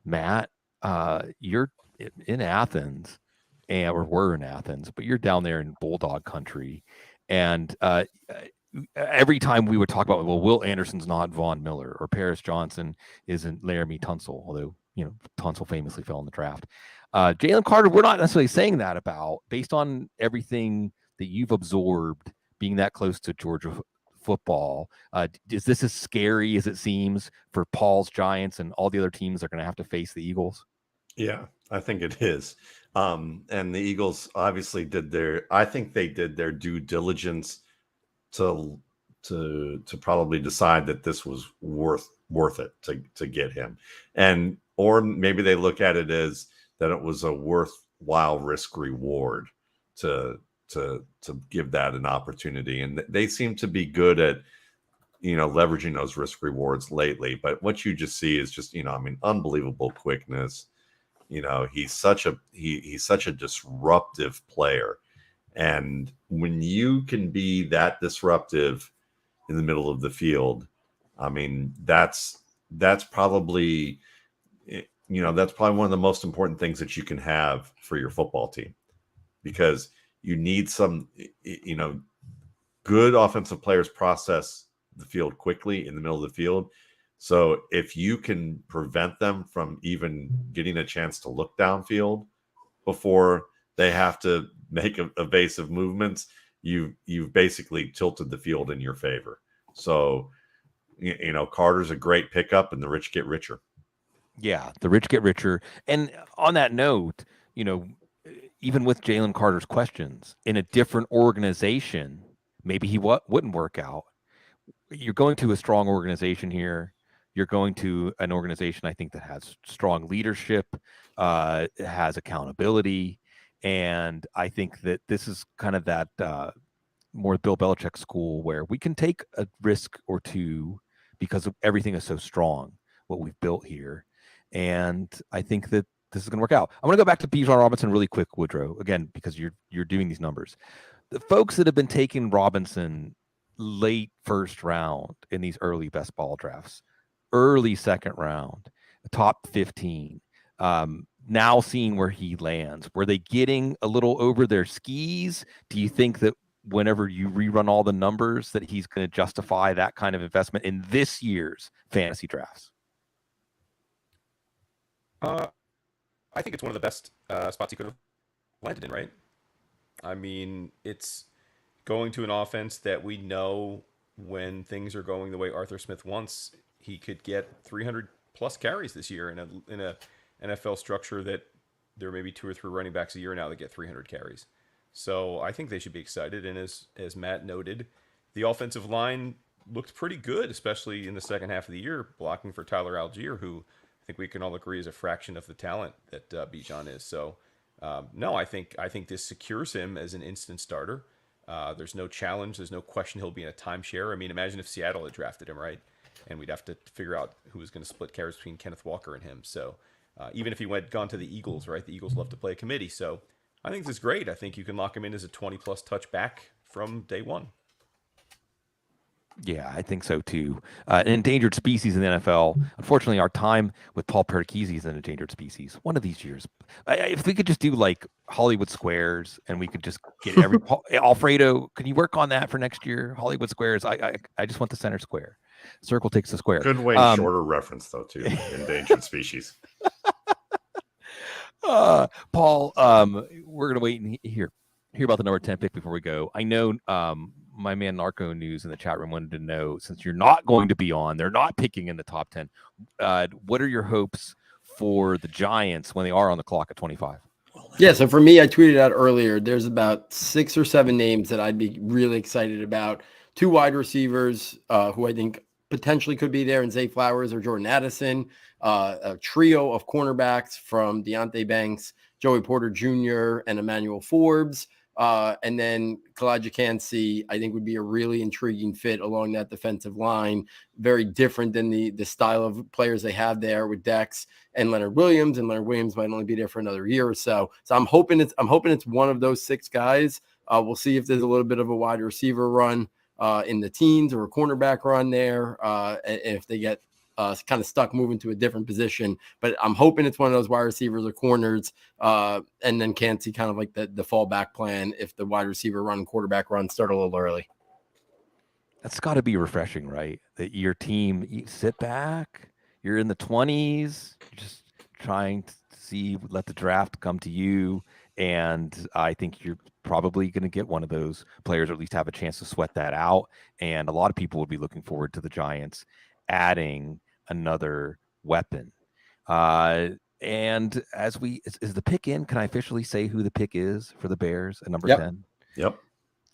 Speaker 1: Matt. You're in Athens, or were in Athens, but you're down there in Bulldog country. And every time we would talk about, well, Will Anderson's not Von Miller, or Paris Johnson isn't Laramie Tunsil, although Tunsil famously fell in the draft. Jalen Carter, we're not necessarily saying that about, based on everything that you've absorbed, being that close to Georgia football. Is this as scary as it seems for Paul's Giants and all the other teams that are going to have to face the Eagles?
Speaker 2: Yeah, I think it is. And the Eagles obviously did their due diligence to probably decide that this was worth it to get him. Or maybe they look at it as that it was a worthwhile risk reward to give that an opportunity. And they seem to be good at, leveraging those risk rewards lately. But what you just see is just, unbelievable quickness. He's such a disruptive player. And when you can be that disruptive in the middle of the field, that's probably one of the most important things that you can have for your football team, because you need some, good offensive players process the field quickly in the middle of the field. So if you can prevent them from even getting a chance to look downfield before they have to make evasive movements, you've basically tilted the field in your favor. So, Carter's a great pickup, and the rich get richer.
Speaker 1: Yeah, the rich get richer. And on that note, even with Jalen Carter's questions, in a different organization, maybe he wouldn't work out. You're going to a strong organization here. You're going to an organization, I think, that has strong leadership, has accountability. And I think that this is kind of that more Bill Belichick school where we can take a risk or two because everything is so strong, what we've built here. And I think that this is going to work out. I'm going to go back to Bijan Robinson really quick, Woodrow, again, because you're doing these numbers. The folks that have been taking Robinson late first round in these early best ball drafts, early second round, top 15, now seeing where he lands, were they getting a little over their skis? Do you think that whenever you rerun all the numbers that he's going to justify that kind of investment in this year's fantasy drafts?
Speaker 3: I think it's one of the best spots he could have landed in, right? I mean, it's going to an offense that we know when things are going the way Arthur Smith wants, he could get 300 plus carries this year in a NFL structure that there may be 2 or 3 running backs a year now that get 300 carries. So I think they should be excited. And as Matt noted, the offensive line looked pretty good, especially in the second half of the year, blocking for Tyler Algier, who I think we can all agree is a fraction of the talent that Bijan is. So, no, I think this secures him as an instant starter. There's no challenge. There's no question he'll be in a timeshare. I mean, imagine if Seattle had drafted him, right? And we'd have to figure out who was going to split carries between Kenneth Walker and him. So even if he gone to the Eagles, right? The Eagles love to play a committee. So I think this is great. I think you can lock him in as a 20-plus touch back from day one.
Speaker 1: Yeah, I think so too. An endangered species in the NFL. Unfortunately, our time with Paul Perkisi is an endangered species. One of these years, if we could just do like Hollywood Squares, and we could just get every Alfredo, can you work on that for next year? Hollywood Squares. I just want the center square. Circle takes the square.
Speaker 2: Good way shorter reference though to endangered species.
Speaker 1: Paul, we're gonna wait and hear about the number 10 pick before we go. I know my man Narco News in the chat room wanted to know, since you're not going to be on, they're not picking in the top 10. What are your hopes for the Giants when they are on the clock at 25?
Speaker 4: Yeah, so for me, I tweeted out earlier, there's about 6 or 7 names that I'd be really excited about. 2 wide receivers who I think potentially could be there in Zay Flowers or Jordan Addison. A trio of cornerbacks from Deontay Banks, Joey Porter Jr., and Emmanuel Forbes. And then Kalijah Kancey, I think, would be a really intriguing fit along that defensive line. Very different than the style of players they have there with Dex and Leonard Williams. And Leonard Williams might only be there for another year or so. So I'm hoping it's one of those 6 guys. We'll see if there's a little bit of a wide receiver run in the teens or a cornerback run there, and if they get kind of stuck moving to a different position. But I'm hoping it's one of those wide receivers or corners, and then Kancey kind of like the fallback plan if the wide receiver run, quarterback run start a little early.
Speaker 1: That's got to be refreshing, right? That your team, you sit back, you're in the 20s, you're just trying to let the draft come to you. And I think you're probably going to get one of those players, or at least have a chance to sweat that out. And a lot of people would be looking forward to the Giants adding another weapon. And as is the pick in, can I officially say who the pick is for the Bears at number 10?
Speaker 2: Yep.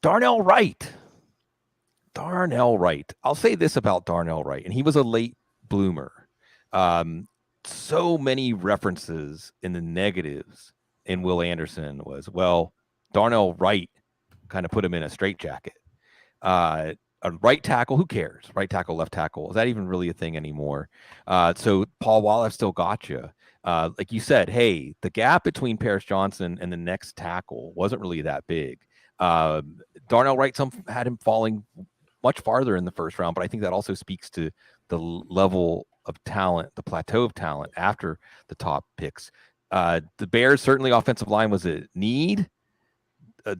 Speaker 1: Darnell Wright. I'll say this about Darnell Wright, and he was a late bloomer. So many references in the negatives in Will Anderson was, well, Darnell Wright kind of put him in a straitjacket. A right tackle, who cares? Right tackle, left tackle. Is that even really a thing anymore? So, Paul, while I've still got you, like you said, hey, the gap between Paris Johnson and the next tackle wasn't really that big. Darnell Wright, some had him falling much farther in the first round, but I think that also speaks to the level of talent, the plateau of talent after the top picks. The Bears, certainly offensive line was a need.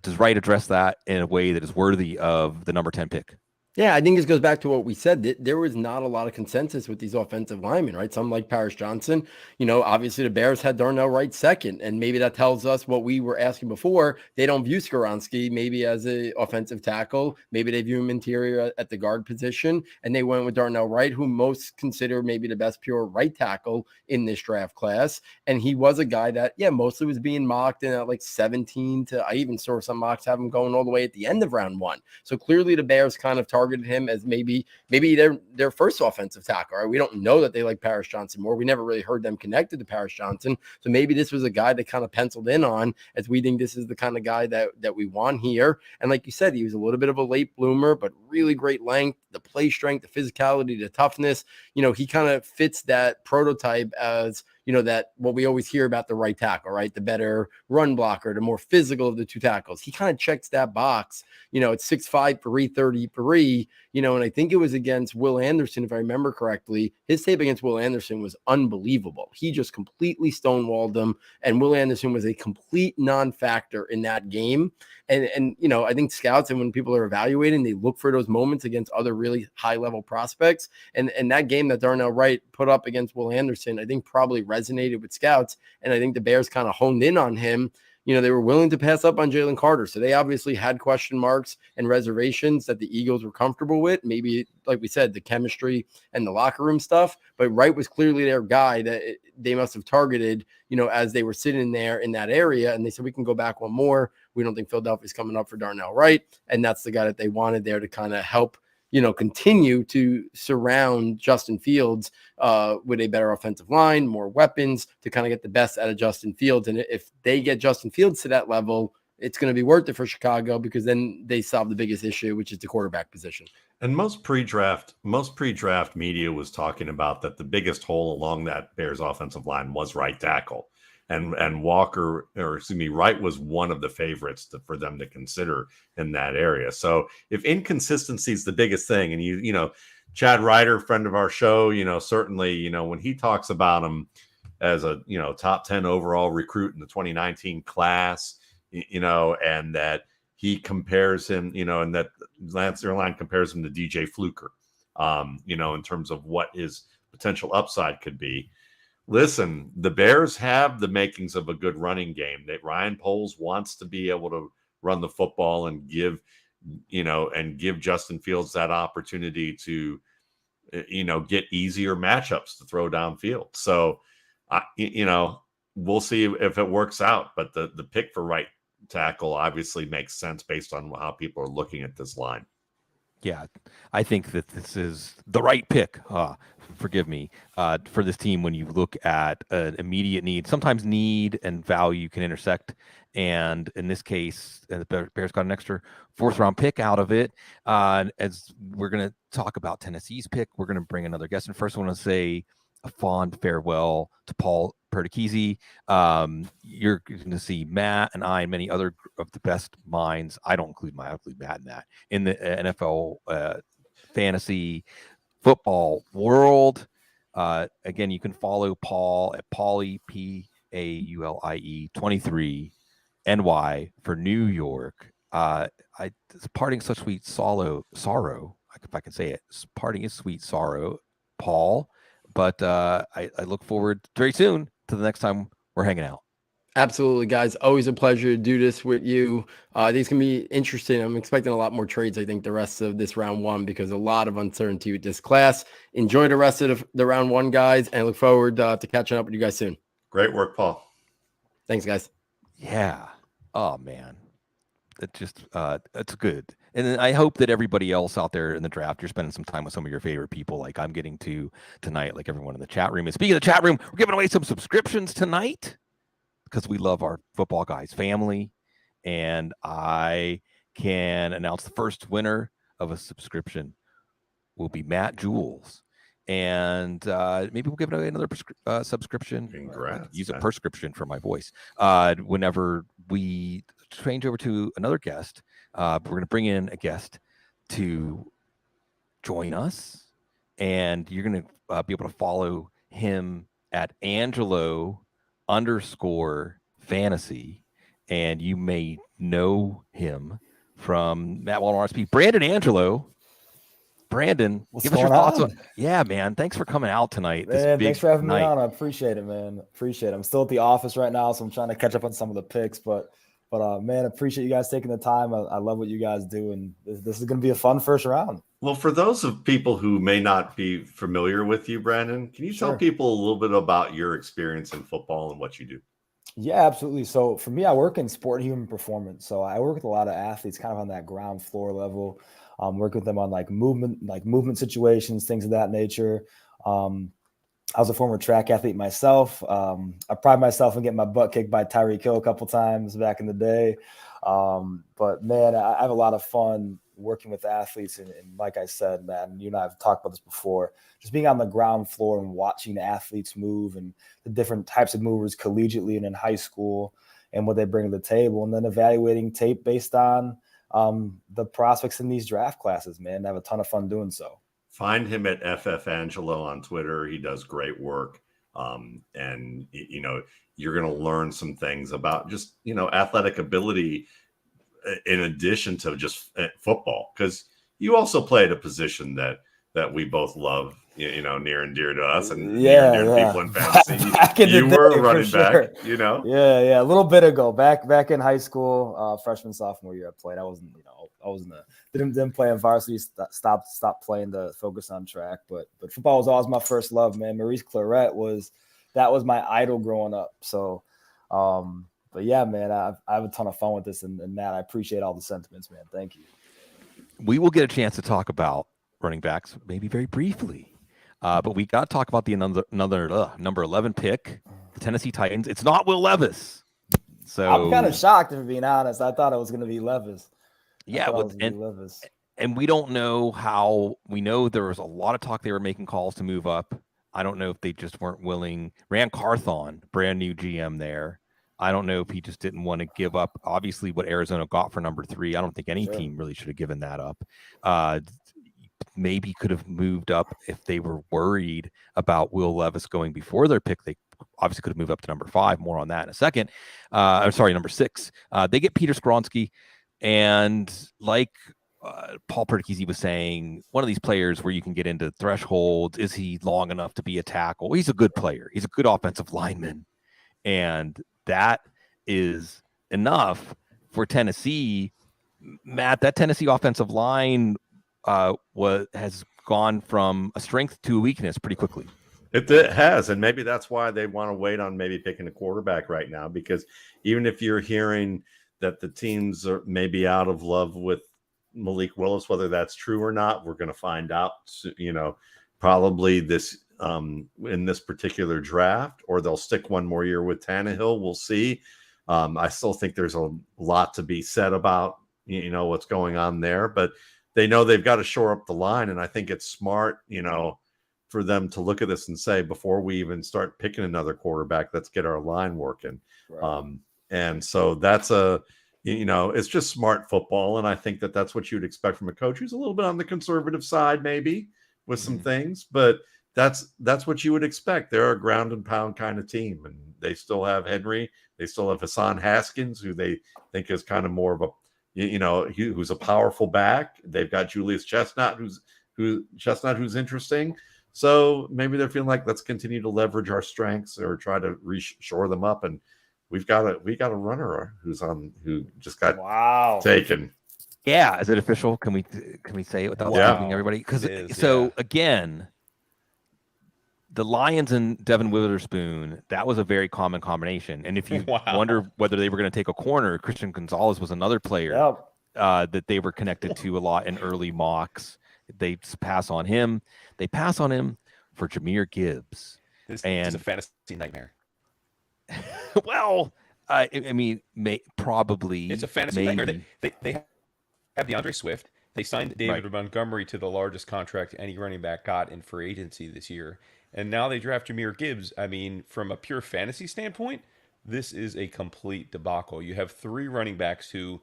Speaker 1: does Wright address that in a way that is worthy of the number 10 pick?
Speaker 4: Yeah, I think this goes back to what we said. There was not a lot of consensus with these offensive linemen, right? Some like Paris Johnson. Obviously the Bears had Darnell Wright second, and maybe that tells us what we were asking before. They don't view Skoronski maybe as an offensive tackle. Maybe they view him interior at the guard position, and they went with Darnell Wright, who most consider maybe the best pure right tackle in this draft class. And he was a guy that, mostly was being mocked in at like 17 to, I even saw some mocks have him going all the way at the end of round 1. So clearly the Bears kind of targeted him as maybe their first offensive tackle. Right? We don't know that they like Paris Johnson more. We never really heard them connected to Paris Johnson. So maybe this was a guy that kind of penciled in on, as we think this is the kind of guy that we want here. And like you said, he was a little bit of a late bloomer, but really great length, the play strength, the physicality, the toughness. He kind of fits that prototype as, that what we always hear about the right tackle, right? The better run blocker, the more physical of the two tackles. He kind of checks that box. It's 6'5", 333, and I think it was against Will Anderson, if I remember correctly. His tape against Will Anderson was unbelievable. He just completely stonewalled them, and Will Anderson was a complete non-factor in that game. And I think scouts, and when people are evaluating, they look for those moments against other really high-level prospects. And that game that Darnell Wright put up against Will Anderson, I think probably resonated with scouts. And I think the Bears kind of honed in on him. They were willing to pass up on Jalen Carter. So they obviously had question marks and reservations that the Eagles were comfortable with. Maybe, like we said, the chemistry and the locker room stuff. But Wright was clearly their guy that they must have targeted, as they were sitting there in that area. And they said, we can go back one more. We don't think Philadelphia's coming up for Darnell Wright. And that's the guy that they wanted there to kind of help, continue to surround Justin Fields with a better offensive line, more weapons to kind of get the best out of Justin Fields. And if they get Justin Fields to that level, it's going to be worth it for Chicago, because then they solve the biggest issue, which is the quarterback position.
Speaker 2: And most pre-draft media was talking about that the biggest hole along that Bears offensive line was right tackle. And Wright was one of the favorites for them to consider in that area. So if inconsistency is the biggest thing, and Chad Ryder, friend of our show, certainly, when he talks about him as a, top 10 overall recruit in the 2019 class, and that he compares him, and that Lance Zierlein compares him to DJ Fluker, in terms of what his potential upside could be. Listen, the Bears have the makings of a good running game. That Ryan Poles wants to be able to run the football and give Justin Fields that opportunity to, get easier matchups to throw downfield. So, we'll see if it works out. But the pick for right tackle obviously makes sense based on how people are looking at this line.
Speaker 1: Yeah, I think that this is the right pick. Forgive me, for this team when you look at an immediate need. Sometimes need and value can intersect, and in this case, the Bears got an extra 4th-round pick out of it. As we're going to talk about Tennessee's pick, we're going to bring another guest. And first, I want to say a fond farewell to Paul Perticchese. You're going to see Matt and I and many other of the best minds. I include Matt in that, in the NFL fantasy football world. Again, you can follow Paul at Paulie, Paulie 23 NY for New York. It's parting such sweet sorrow, if I can say it. Parting is sweet sorrow, Paul. But I look forward very soon to the next time we're hanging out.
Speaker 4: Absolutely, guys. Always a pleasure to do this with you. These can be interesting. I'm expecting a lot more trades, I think, the rest of this round 1, because a lot of uncertainty with this class. Enjoy the rest of the round 1, guys, and look forward to catching up with you guys soon.
Speaker 2: Great work, Paul.
Speaker 4: Thanks, guys.
Speaker 1: Yeah. Oh, man. It's good. And then I hope that everybody else out there in the draft, you're spending some time with some of your favorite people, like I'm getting to tonight, like everyone in the chat room. And speaking of the chat room, we're giving away some subscriptions tonight, because we love our Football Guys family. And I can announce the first winner of a subscription will be Matt Jules. And maybe we'll give away another subscription.
Speaker 2: Congrats,
Speaker 1: use a prescription for my voice. Whenever we change over to another guest, we're going to bring in a guest to join us. And you're going to be able to follow him at Angelo_fantasy. and you may know him from Matt Waldman RSP. Brandon Angelo. Brandon,
Speaker 6: What's
Speaker 1: give us your
Speaker 6: going
Speaker 1: thoughts.
Speaker 6: on?
Speaker 1: Yeah, man. Thanks for coming out tonight. This
Speaker 6: Man,
Speaker 1: big
Speaker 6: thanks for having me
Speaker 1: night.
Speaker 6: on. I appreciate it, man. Appreciate it. I'm still at the office right now, so I'm trying to catch up on some of the picks. But man, I appreciate you guys taking the time. I love what you guys do, and this is going to be a fun first round.
Speaker 2: Well, for those of people who may not be familiar with you, Brandon, can you tell people a little bit about your experience in football and what you do?
Speaker 6: Yeah, absolutely. So for me, I work in sport and human performance. So I work with a lot of athletes kind of on that ground floor level. Work with them on movement situations, things of that nature. I was a former track athlete myself. I pride myself in getting my butt kicked by Tyreek Hill a couple times back in the day. But man, I have a lot of fun working with athletes. And like I said, man, you and I have talked about this before, just being on the ground floor and watching athletes move and the different types of movers collegiately and in high school and what they bring to the table. And then evaluating tape based on the prospects in these draft classes, man. I have a ton of fun doing so.
Speaker 2: Find him at FF Angelo on Twitter. He does great work. And, you're going to learn some things about just, athletic ability in addition to just football, because you also played a position that we both love, near and dear to us and near and dear to people in fantasy.
Speaker 6: Back in
Speaker 2: you
Speaker 6: the
Speaker 2: were
Speaker 6: day,
Speaker 2: a running
Speaker 6: for
Speaker 2: back,
Speaker 6: sure. Yeah. A little bit ago, back in high school, freshman, sophomore year, I played. I wasn't, didn't play in varsity. Stopped playing to focus on track. But football was always my first love, man. Maurice Claret was my idol growing up. So, but yeah, man, I have a ton of fun with this, and Matt, I appreciate all the sentiments, man. Thank you.
Speaker 1: We will get a chance to talk about running backs, maybe very briefly. But we got to talk about the another number 11 pick, the Tennessee Titans. It's not Will Levis. So
Speaker 6: I'm kind of shocked, if I'm being honest. I thought it was going to be Levis.
Speaker 1: Yeah, and we don't know how. We know there was a lot of talk they were making calls to move up. I don't know if they just weren't willing. Rand Carthon, brand new GM there. I don't know if he just didn't want to give up, obviously, what Arizona got for number 3. I don't think any team really should have given that up. Maybe could have moved up if they were worried about Will Levis going before their pick. They obviously could have moved up to number 5. More on that in a second. Number 6. They get Peter Skronsky. And like Paul Perticchese was saying, one of these players where you can get into thresholds, is he long enough to be a tackle? He's a good player. He's a good offensive lineman. And that is enough for Tennessee. Matt, that Tennessee offensive line has gone from a strength to a weakness pretty quickly.
Speaker 2: It has, and maybe that's why they want to wait on maybe picking a quarterback right now, because even if you're hearing that the teams are maybe out of love with Malik Willis, whether that's true or not, we're going to find out, probably this in this particular draft, or they'll stick one more year with Tannehill. We'll see. I still think there's a lot to be said about, what's going on there, but they know they've got to shore up the line. And I think it's smart, for them to look at this and say, before we even start picking another quarterback, let's get our line working. Right. And so that's it's just smart football. And I think that that's what you'd expect from a coach who's a little bit on the conservative side, maybe with some things, but that's what you would expect. They're a ground and pound kind of team, and they still have Henry. They still have Hassan Haskins, who they think is kind of more of a, who's a powerful back. They've got Julius Chestnut, who's interesting. So maybe they're feeling like, let's continue to leverage our strengths or try to shore them up. And we got a runner who just got taken.
Speaker 1: Yeah, is it official? Can we say it without leaving everybody? Because again, the Lions and Devin Witherspoon, that was a very common combination. And if you wonder whether they were going to take a corner, Christian Gonzalez was another player that they were connected to a lot in early mocks. They pass on him. They pass on him for Jahmyr Gibbs.
Speaker 3: This is a fantasy nightmare.
Speaker 1: Well, I mean, probably
Speaker 3: it's a fantasy nightmare. They have DeAndre Swift. They signed David Montgomery to the largest contract any running back got in free agency this year, and now they draft Jahmyr Gibbs. I mean, from a pure fantasy standpoint, this is a complete debacle. You have 3 running backs who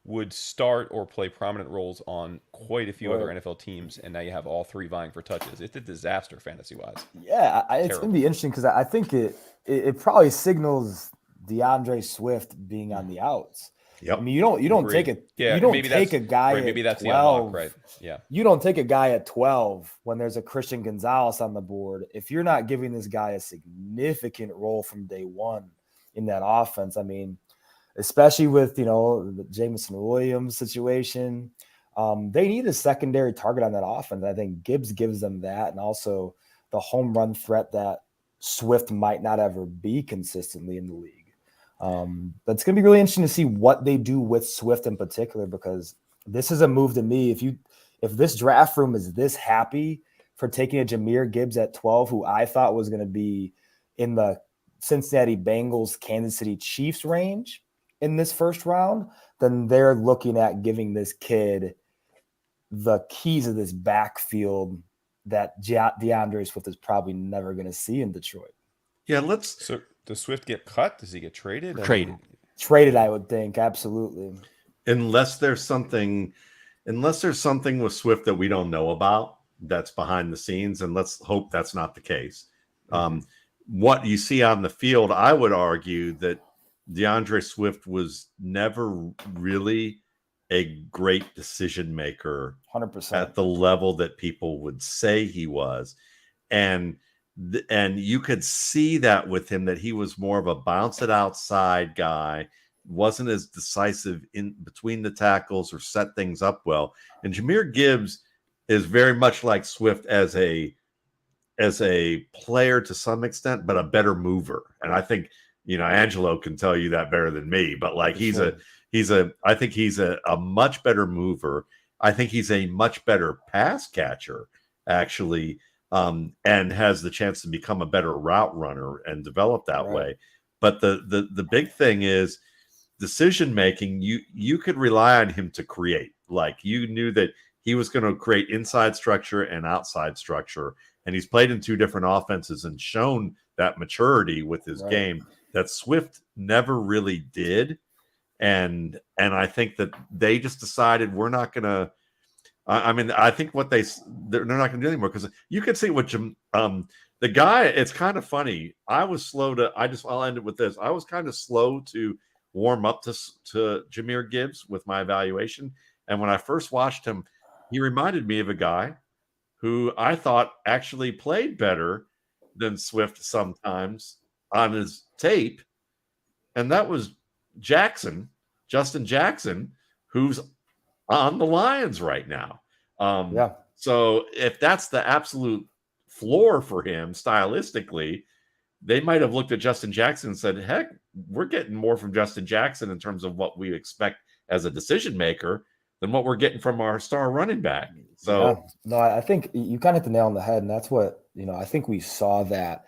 Speaker 3: would start or play prominent roles on quite a few other NFL teams, and now you have all 3 vying for touches. It's a disaster fantasy-wise.
Speaker 6: Yeah, it's going to be interesting because I think it probably signals DeAndre Swift being on the outs.
Speaker 2: Yep.
Speaker 6: I mean, you don't
Speaker 3: Agreed.
Speaker 6: take a
Speaker 3: Yeah,
Speaker 6: you don't
Speaker 3: maybe
Speaker 6: take
Speaker 3: that's-
Speaker 6: a guy
Speaker 3: right, maybe
Speaker 6: at
Speaker 3: that's the
Speaker 6: 12.
Speaker 3: unlock, right? Yeah.
Speaker 6: You don't take a guy at 12 when there's a Christian Gonzalez on the board if you're not giving this guy a significant role from day one in that offense. I mean, especially with, you know, the Jameson Williams situation, they need a secondary target on that offense. I think Gibbs gives them that, and also the home run threat that Swift might not ever be consistently in the league. But it's going to be really interesting to see what they do with Swift in particular, because this is a move to me. If this draft room is this happy for taking a Jahmyr Gibbs at 12, who I thought was going to be in the Cincinnati Bengals, Kansas City Chiefs range in this first round, then they're looking at giving this kid the keys of this backfield that DeAndre Swift is probably never going to see in Detroit.
Speaker 2: Yeah,
Speaker 3: So does Swift get cut? Does he get traded?
Speaker 6: Traded, I would think. Absolutely.
Speaker 2: unless there's something with Swift that we don't know about that's behind the scenes, and let's hope that's not the case. What you see on the field, I would argue that DeAndre Swift was never really a great decision maker
Speaker 6: 100%.
Speaker 2: at the level that people would say he was. And you could see that with him, that he was more of a bounce it outside guy, wasn't as decisive in between the tackles or set things up well. And Jahmyr Gibbs is very much like Swift as a player to some extent, but a better mover. And I think, Angelo can tell you that better than me, but like I think he's a much better mover. I think he's a much better pass catcher, actually, and has the chance to become a better route runner and develop that way. But the big thing is decision making. You could rely on him to create. Like, you knew that he was going to create inside structure and outside structure, and he's played in two different offenses and shown that maturity with his game that Swift never really did. And I think that they just decided we're not going to. I think they're not going to do anymore, because you could see what the guy. It's kind of funny. I'll end it with this. I was kind of slow to warm up to Jahmyr Gibbs with my evaluation, and when I first watched him, he reminded me of a guy who I thought actually played better than Swift sometimes on his tape, and that was Justin Jaxon, who's on the Lions right now. So if that's the absolute floor for him stylistically, they might have looked at Justin Jaxon and said, heck, we're getting more from Justin Jaxon in terms of what we expect as a decision maker than what we're getting from our star running back. So
Speaker 6: no, I think you kind of hit the nail on the head. And that's what, I think we saw that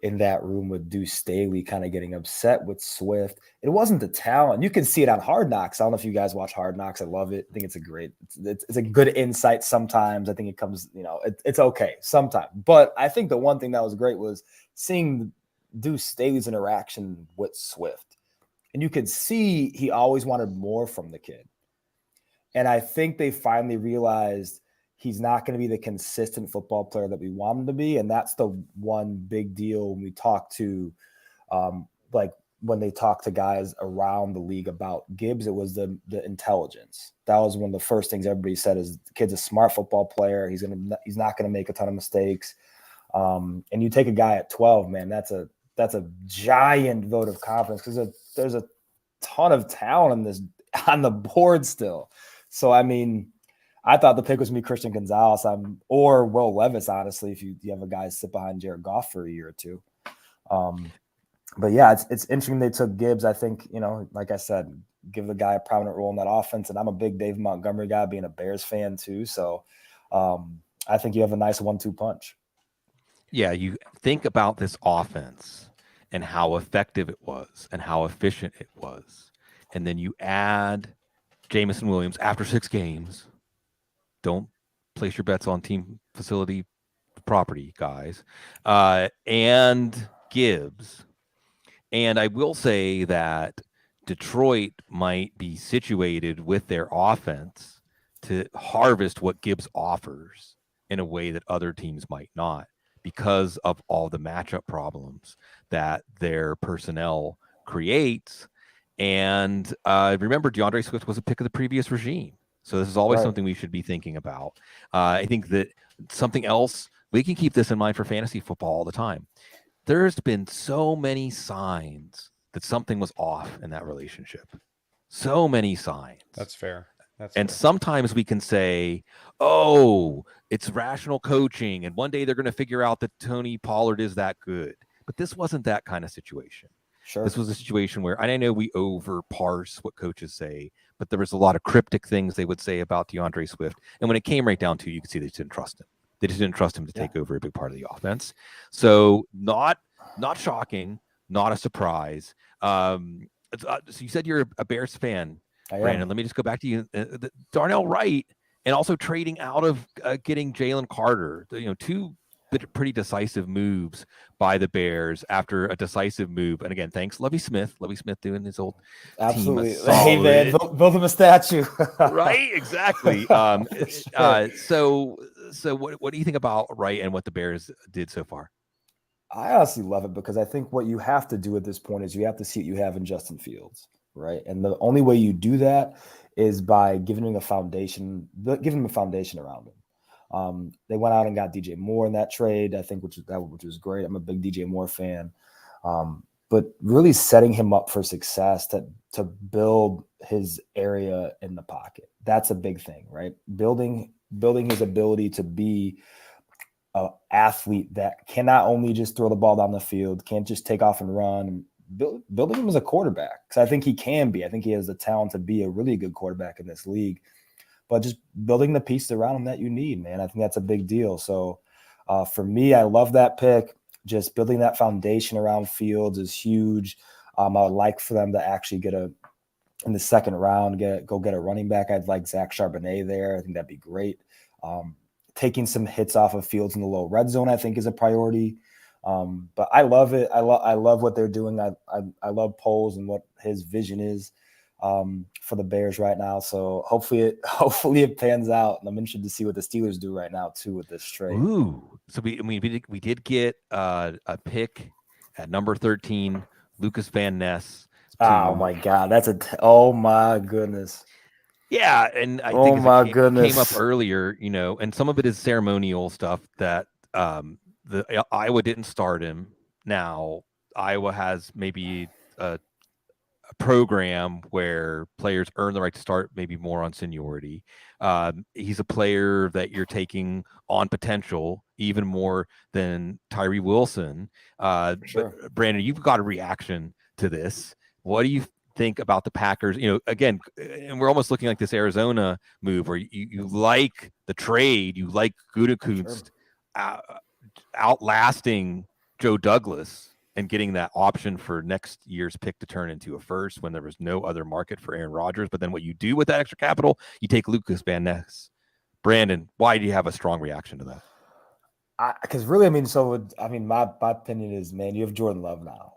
Speaker 6: in that room with Deuce Staley kind of getting upset with Swift. It wasn't the talent. You can see it on Hard Knocks. I don't know if you guys watch Hard Knocks. I love it. I think it's a good insight sometimes. I think it comes, it's okay sometimes. But I think the one thing that was great was seeing Deuce Staley's interaction with Swift. And you could see he always wanted more from the kid. And I think they finally realized he's not going to be the consistent football player that we want him to be. And that's the one big deal when we talk to, when they talk to guys around the league about Gibbs, it was the intelligence. That was one of the first things everybody said is the kid's a smart football player. He's not going to make a ton of mistakes. And you take a guy at 12, man, that's a giant vote of confidence, because there's a ton of talent on the board still. So, I mean, I thought the pick was going to be Christian Gonzalez or Will Levis, honestly, if you have a guy sit behind Jared Goff for a year or two. But yeah, it's interesting they took Gibbs. I think, like I said, give the guy a prominent role in that offense. And I'm a big Dave Montgomery guy, being a Bears fan too. So I think you have a nice 1-2 punch.
Speaker 1: Yeah, you think about this offense and how effective it was and how efficient it was. And then you add Jameson Williams after 6 games. Don't place your bets on team facility property, guys. And Gibbs. And I will say that Detroit might be situated with their offense to harvest what Gibbs offers in a way that other teams might not, because of all the matchup problems that their personnel creates. And remember, DeAndre Swift was a pick of the previous regime. So this is always something we should be thinking about. I think that something else, we can keep this in mind for fantasy football all the time. There's been so many signs that something was off in that relationship. So many signs.
Speaker 3: That's fair.
Speaker 1: And sometimes we can say, oh, it's rational coaching, and one day they're going to figure out that Tony Pollard is that good. But this wasn't that kind of situation.
Speaker 6: Sure.
Speaker 1: This was a situation where, and I know we over-parse what coaches say, but there was a lot of cryptic things they would say about DeAndre Swift. And when it came right down to it, you could see they just didn't trust him. They just didn't trust him to take over a big part of the offense. So not shocking, not a surprise. So you said you're a Bears fan, Brandon. Let me just go back to you. Darnell Wright, and also trading out of getting Jalen Carter. Two pretty decisive moves by the Bears after a decisive move. And again, thanks, Lovie Smith. Lovie Smith doing his old
Speaker 6: absolutely.
Speaker 1: Team
Speaker 6: Hey man, build him a statue.
Speaker 1: Right, exactly. So what do you think about Wright and what the Bears did so far?
Speaker 6: I honestly love it because I think what you have to do at this point is you have to see what you have in Justin Fields, right? And the only way you do that is by giving him a foundation around him. They went out and got DJ Moore in that trade, I think, which was great. I'm a big DJ Moore fan. But really setting him up for success to build his area in the pocket. That's a big thing, right? Building his ability to be an athlete that can not only just throw the ball down the field, can't just take off and run, building him as a quarterback. Because I think he can be. I think he has the talent to be a really good quarterback in this league. But just building the pieces around him that you need, man. I think that's a big deal. So for me, I love that pick. Just building that foundation around Fields is huge. I would like for them to actually in the second round, go get a running back. I'd like Zach Charbonnet there. I think that'd be great. Taking some hits off of Fields in the low red zone, I think, is a priority. But I love it. I love what they're doing. I love Poles and what his vision is for the Bears right now. So hopefully it pans out. And I'm interested to see what the Steelers do right now too with this trade.
Speaker 1: Ooh, so we did get a pick at number 13, Lucas Van Ness.
Speaker 6: Oh my God, oh my goodness.
Speaker 1: Yeah, and I think it came up earlier, and some of it is ceremonial stuff that the Iowa didn't start him. Now Iowa has maybe a program where players earn the right to start maybe more on seniority. He's a player that you're taking on potential even more than Tyree Wilson.
Speaker 6: Sure.
Speaker 1: But Brandon, you've got a reaction to this. What do you think about the Packers? Again, and we're almost looking like this Arizona move where you like the trade, you like Gutekunst outlasting Joe Douglas and getting that option for next year's pick to turn into a first when there was no other market for Aaron Rodgers. But then what you do with that extra capital, you take Lucas Van Ness. Brandon, why do you have a strong reaction to that?
Speaker 6: Because really, my opinion is, man, you have Jordan Love now.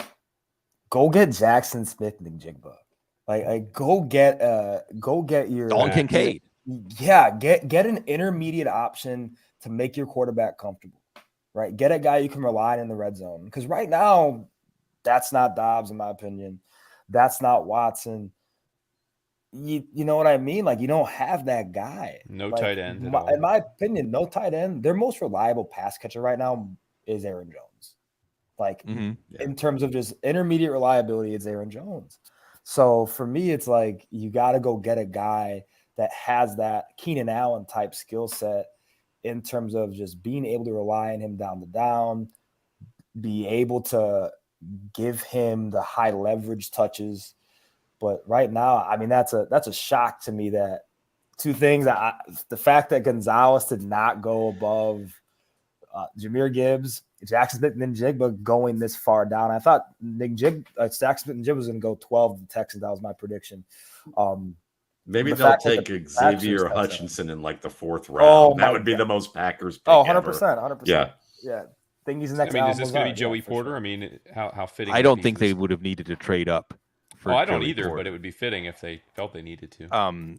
Speaker 6: Go get Jaxon Smith-Njigba. Like go get your
Speaker 1: Dalton Kincaid.
Speaker 6: Yeah, get an intermediate option to make your quarterback comfortable. Right, get a guy you can rely on in the red zone. Because right now, that's not Dobbs, in my opinion. That's not Watson. You know what I mean? Like, you don't have that guy.
Speaker 3: No tight end.
Speaker 6: In my opinion, no tight end. Their most reliable pass catcher right now is Aaron Jones. Like, in terms of just intermediate reliability, it's Aaron Jones. So for me, it's like you got to go get a guy that has that Keenan Allen type skill set in terms of just being able to rely on him down to down, be able to give him the high leverage touches. But right now, that's a shock to me that two things. The fact that Gonzalez did not go above Jahmyr Gibbs, Jaxon Smith-Njigba going this far down. I thought Jaxon Smith-Njigba was going to go 12 to the Texans. That was my prediction.
Speaker 2: Maybe they'll take Xavier Hutchinson in like the fourth round. That would be the most Packers pick.
Speaker 6: 100%.
Speaker 2: Yeah.
Speaker 6: Yeah. Think he's the next.
Speaker 3: Is this going to be Joey Porter? Sure. How fitting?
Speaker 1: I don't think they would have needed to trade up.
Speaker 3: I don't either, but it would be fitting if they felt they needed to.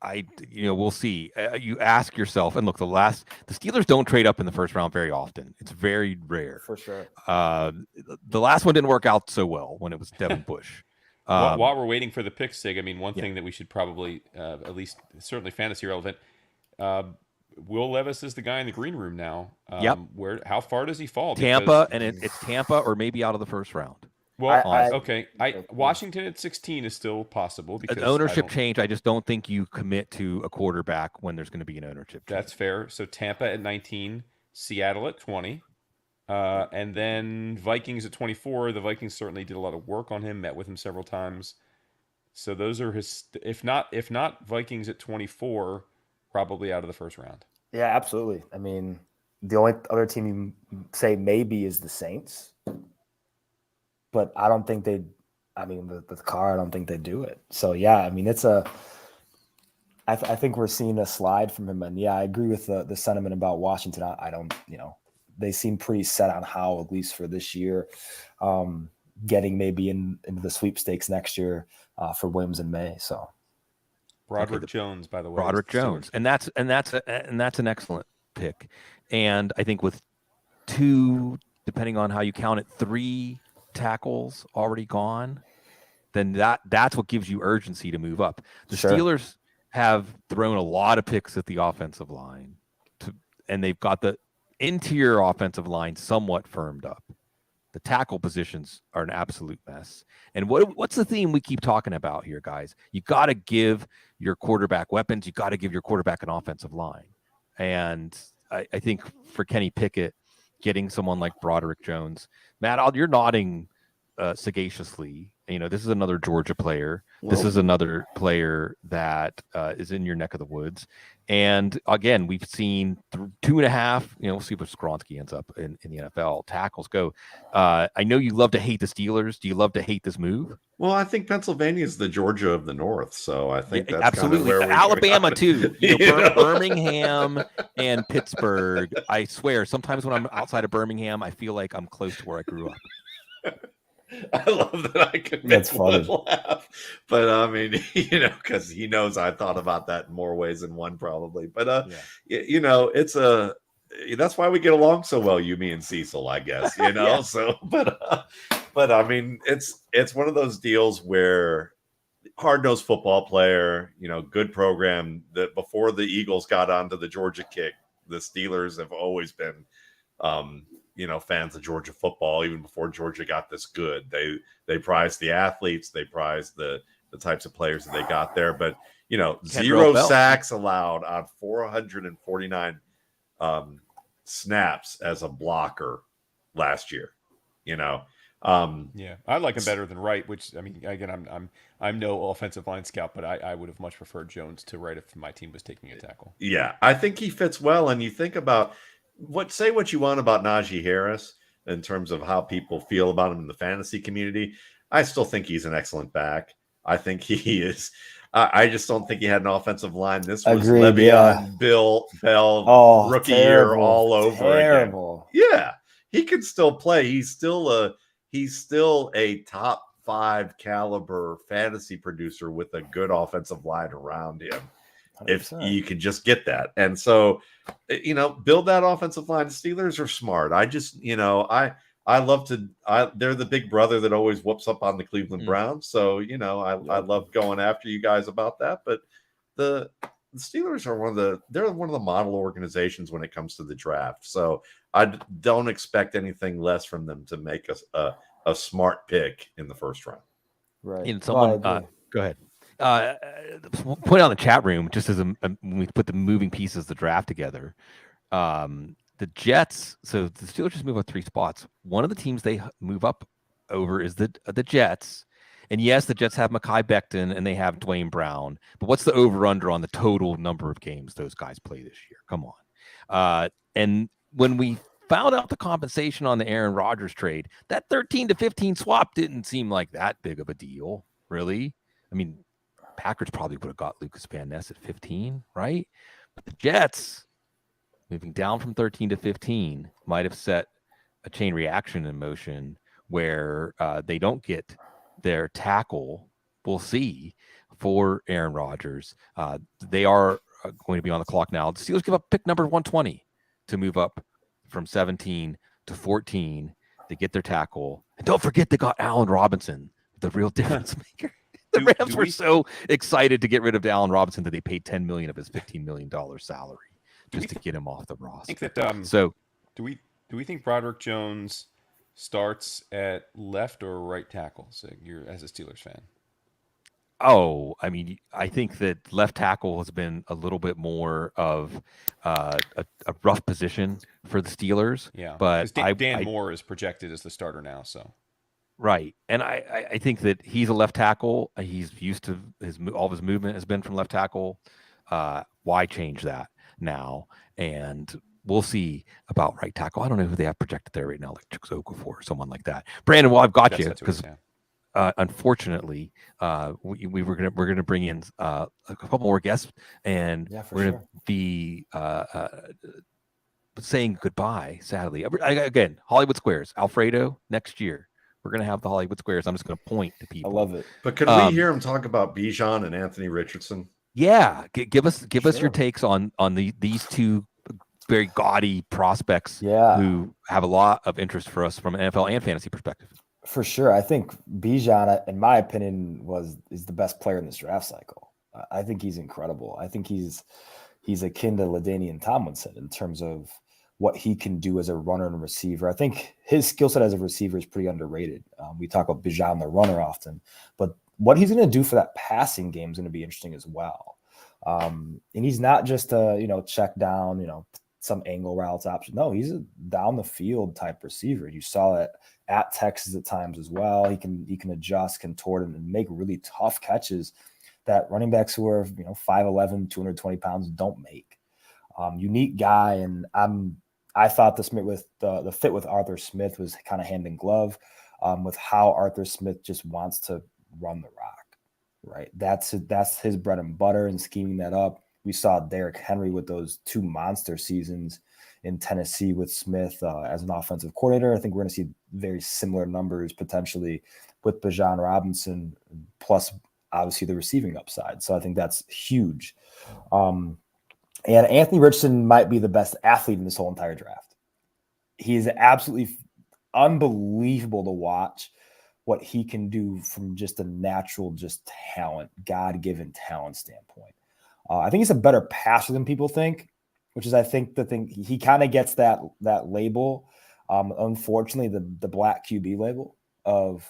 Speaker 1: we'll see. You ask yourself, and look, the Steelers don't trade up in the first round very often. It's very rare.
Speaker 6: For sure.
Speaker 1: The last one didn't work out so well when it was Devin Bush.
Speaker 3: While we're waiting for the pick, Sig, I mean, one thing that we should probably, at least certainly fantasy relevant, Will Levis is the guy in the green room now.
Speaker 1: Yep.
Speaker 3: How far does he fall?
Speaker 1: Tampa, and it's Tampa or maybe out of the first round.
Speaker 3: Well, Washington at 16 is still possible because
Speaker 1: an ownership change. I just don't think you commit to a quarterback when there's going to be an ownership change.
Speaker 3: That's fair. So Tampa at 19, Seattle at 20, and then Vikings at 24. The Vikings certainly did a lot of work on him, met with him several times. So those are his. If not Vikings at 24, probably out of the first round.
Speaker 6: Yeah, absolutely. I mean, the only other team you say maybe is the Saints. But I don't think with Carr, I don't think they do it. So, yeah, I mean, I think we're seeing a slide from him. And, yeah, I agree with the sentiment about Washington. I don't, they seem pretty set on how, at least for this year, getting maybe into the sweepstakes next year for Williams and May. So,
Speaker 3: Broderick Jones, by the way.
Speaker 1: Broderick Jones. And that's an excellent pick. And I think with 2, depending on how you count it, 3 tackles already gone, then that's what gives you urgency to move up. The Steelers have thrown a lot of picks at the offensive line, and they've got the interior offensive line somewhat firmed up. The tackle positions are an absolute mess. And what's the theme we keep talking about here, guys? You got to give your quarterback weapons. You got to give your quarterback an offensive line. And I think for Kenny Pickett, getting someone like Broderick Jones, Matt, you're nodding sagaciously. This is another Georgia player. This is another player that is in your neck of the woods. And again, we've seen 2.5. We'll see what Skoronski ends up in the NFL. Tackles go. I know you love to hate the Steelers. Do you love to hate this move?
Speaker 2: Well, I think Pennsylvania is the Georgia of the North, so I think that's
Speaker 1: absolutely
Speaker 2: kind of where
Speaker 1: Alabama too. Birmingham and Pittsburgh. I swear, sometimes when I'm outside of Birmingham, I feel like I'm close to where I grew up.
Speaker 2: I love that I can make one laugh, but I mean, because he knows I thought about that in more ways than one, probably. But that's why we get along so well, you, me, and Cecil, I guess.
Speaker 1: Yeah.
Speaker 2: So, but I mean, it's one of those deals where hard-nosed football player, good program. That before the Eagles got onto the Georgia kick, the Steelers have always been. Fans of Georgia football, even before Georgia got this good. They prized the athletes, they prized the types of players that they got there. But 0 sacks allowed on 449 snaps as a blocker last year.
Speaker 3: Yeah, I like him better than Wright, which I mean, again, I'm no offensive line scout, but I would have much preferred Jones to Wright if my team was taking a tackle.
Speaker 2: Yeah, I think he fits well. And you think about say what you want about Najee Harris in terms of how people feel about him in the fantasy community. I still think he's an excellent back. I think he is. I just don't think he had an offensive line. This was Le'Veon Bell rookie year all over again. Yeah, he can still play. He's still a top 5 caliber fantasy producer with a good offensive line around him. 100%. If you could just get that. And so, build that offensive line. The Steelers are smart. I just, I love to, they're the big brother that always whoops up on the Cleveland Browns. So, I love going after you guys about that. But the Steelers are they're one of the model organizations when it comes to the draft. So I don't expect anything less from them to make a smart pick in the first round.
Speaker 6: Right.
Speaker 1: And someone, go ahead. Point out in the chat room, just as when we put the moving pieces of the draft together, the Jets. So the Steelers just move up 3 spots. One of the teams they move up over is the Jets. And yes, the Jets have Mekhi Becton and they have Dwayne Brown. But what's the over/under on the total number of games those guys play this year? Come on. And when we found out the compensation on the Aaron Rodgers trade, that 13 to 15 swap didn't seem like that big of a deal, really. I mean, Packers probably would have got Lucas Van Ness at 15, right? But the Jets, moving down from 13 to 15, might have set a chain reaction in motion where they don't get their tackle. We'll see for Aaron Rodgers. They are going to be on the clock now. The Steelers give up pick number 120 to move up from 17 to 14 to get their tackle. And don't forget they got Allen Robinson, the real difference maker. The Rams were so excited to get rid of Allen Robinson that they paid $10 million of his $15 million salary just to get him off the roster.
Speaker 3: I think that,
Speaker 1: so
Speaker 3: do we think Broderick Jones starts at left or right tackle? So you're as a Steelers fan.
Speaker 1: Oh, I mean, I think that left tackle has been a little bit more of a rough position for the Steelers.
Speaker 3: Yeah,
Speaker 1: but
Speaker 3: Dan Moore is projected as the starter now. So
Speaker 1: right, and I think that he's a left tackle. He's used to all of his movement has been from left tackle. Why change that now? And we'll see about right tackle. I don't know who they have projected there right now, like Chukwueze or someone like that. Brandon, well, I've got you because. Unfortunately, we're gonna bring in a couple more guests, and we're gonna be saying goodbye. Sadly, again, Hollywood Squares, Alfredo next year. We're gonna have the Hollywood Squares. I'm just gonna point to people.
Speaker 6: I love it.
Speaker 2: But could we hear him talk about Bijan and Anthony Richardson?
Speaker 1: Yeah, give us your takes on these two very gaudy prospects. Who have a lot of interest for us from an NFL and fantasy perspective.
Speaker 6: For sure. I think Bijan, in my opinion, is the best player in this draft cycle. I think he's incredible. I think he's akin to LaDainian Tomlinson in terms of what he can do as a runner and receiver. I think his skill set as a receiver is pretty underrated. We talk about Bijan, the runner, often, but what he's going to do for that passing game is going to be interesting as well. And he's not just a check down, some angle routes option. No, he's a down the field type receiver. You saw it at Texas at times as well. He can adjust, contort, and make really tough catches that running backs who are 5'11", 220 pounds don't make. Unique guy, and I thought the fit with Arthur Smith was kind of hand in glove with how Arthur Smith just wants to run the rock. Right, that's his bread and butter, and scheming that up. We saw Derrick Henry with those two monster seasons in Tennessee with Smith as an offensive coordinator. I think we're going to see very similar numbers potentially with Bijan Robinson, plus obviously the receiving upside. So I think that's huge. And Anthony Richardson might be the best athlete in this whole entire draft. He is absolutely unbelievable to watch what he can do from just a natural, talent, God-given talent standpoint. I think he's a better passer than people think, which is, I think, the thing. He kind of gets that label, unfortunately, the black QB label of,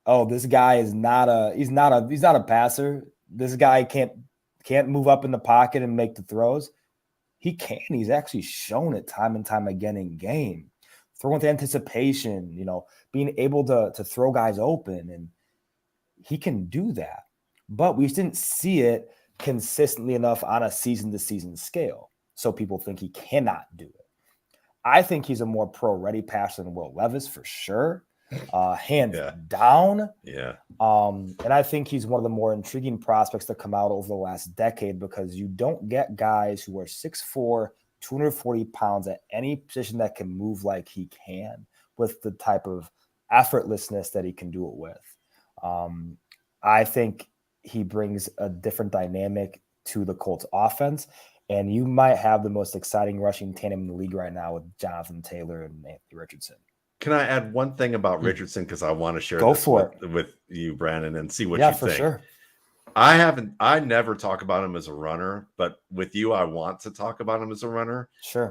Speaker 6: oh, this guy is not a passer. This guy can't move up in the pocket and make the throws. He can. He's actually shown it time and time again in game. Throwing with anticipation, being able to throw guys open, and he can do that. But we just didn't see it consistently enough on a season-to-season scale. So people think he cannot do it. I think he's a more pro-ready passer than Will Levis for sure, hands down.
Speaker 2: Yeah.
Speaker 6: And I think he's one of the more intriguing prospects to come out over the last decade, because you don't get guys who are 6'4", 240 pounds at any position that can move like he can with the type of effortlessness that he can do it with. I think he brings a different dynamic to the Colts offense, and you might have the most exciting rushing tandem in the league right now with Jonathan Taylor and Anthony Richardson.
Speaker 2: Can I add one thing about Richardson? Because I want to share this with you, Brandon, and see what you think.
Speaker 6: Yeah, for sure.
Speaker 2: I never talk about him as a runner, but with you, I want to talk about him as a runner.
Speaker 6: Sure.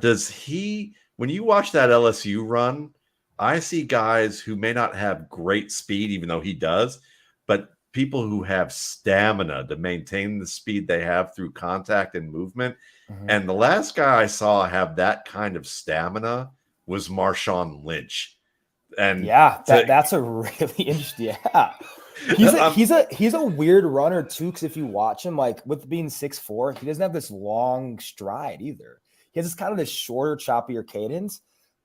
Speaker 2: When you watch that LSU run, I see guys who may not have great speed, even though he does, but people who have stamina to maintain the speed they have through contact and movement. Mm-hmm. And the last guy I saw have that kind of stamina was Marshawn Lynch. And
Speaker 6: that's a really interesting. Yeah. He's a weird runner too, because if you watch him, like with being 6'4", he doesn't have this long stride either. He has this kind of this shorter, choppier cadence.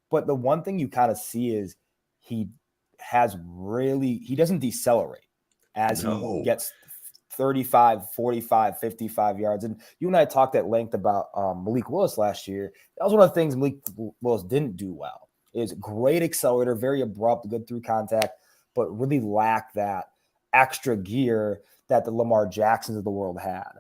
Speaker 6: But the one thing you kind of see is he doesn't decelerate as he gets 35, 45, 55 yards. And you and I talked at length about Malik Willis last year. That was one of the things Malik Willis didn't do well. Is great accelerator, very abrupt, good through contact, but really lacked that extra gear that the Lamar Jacksons of the world had.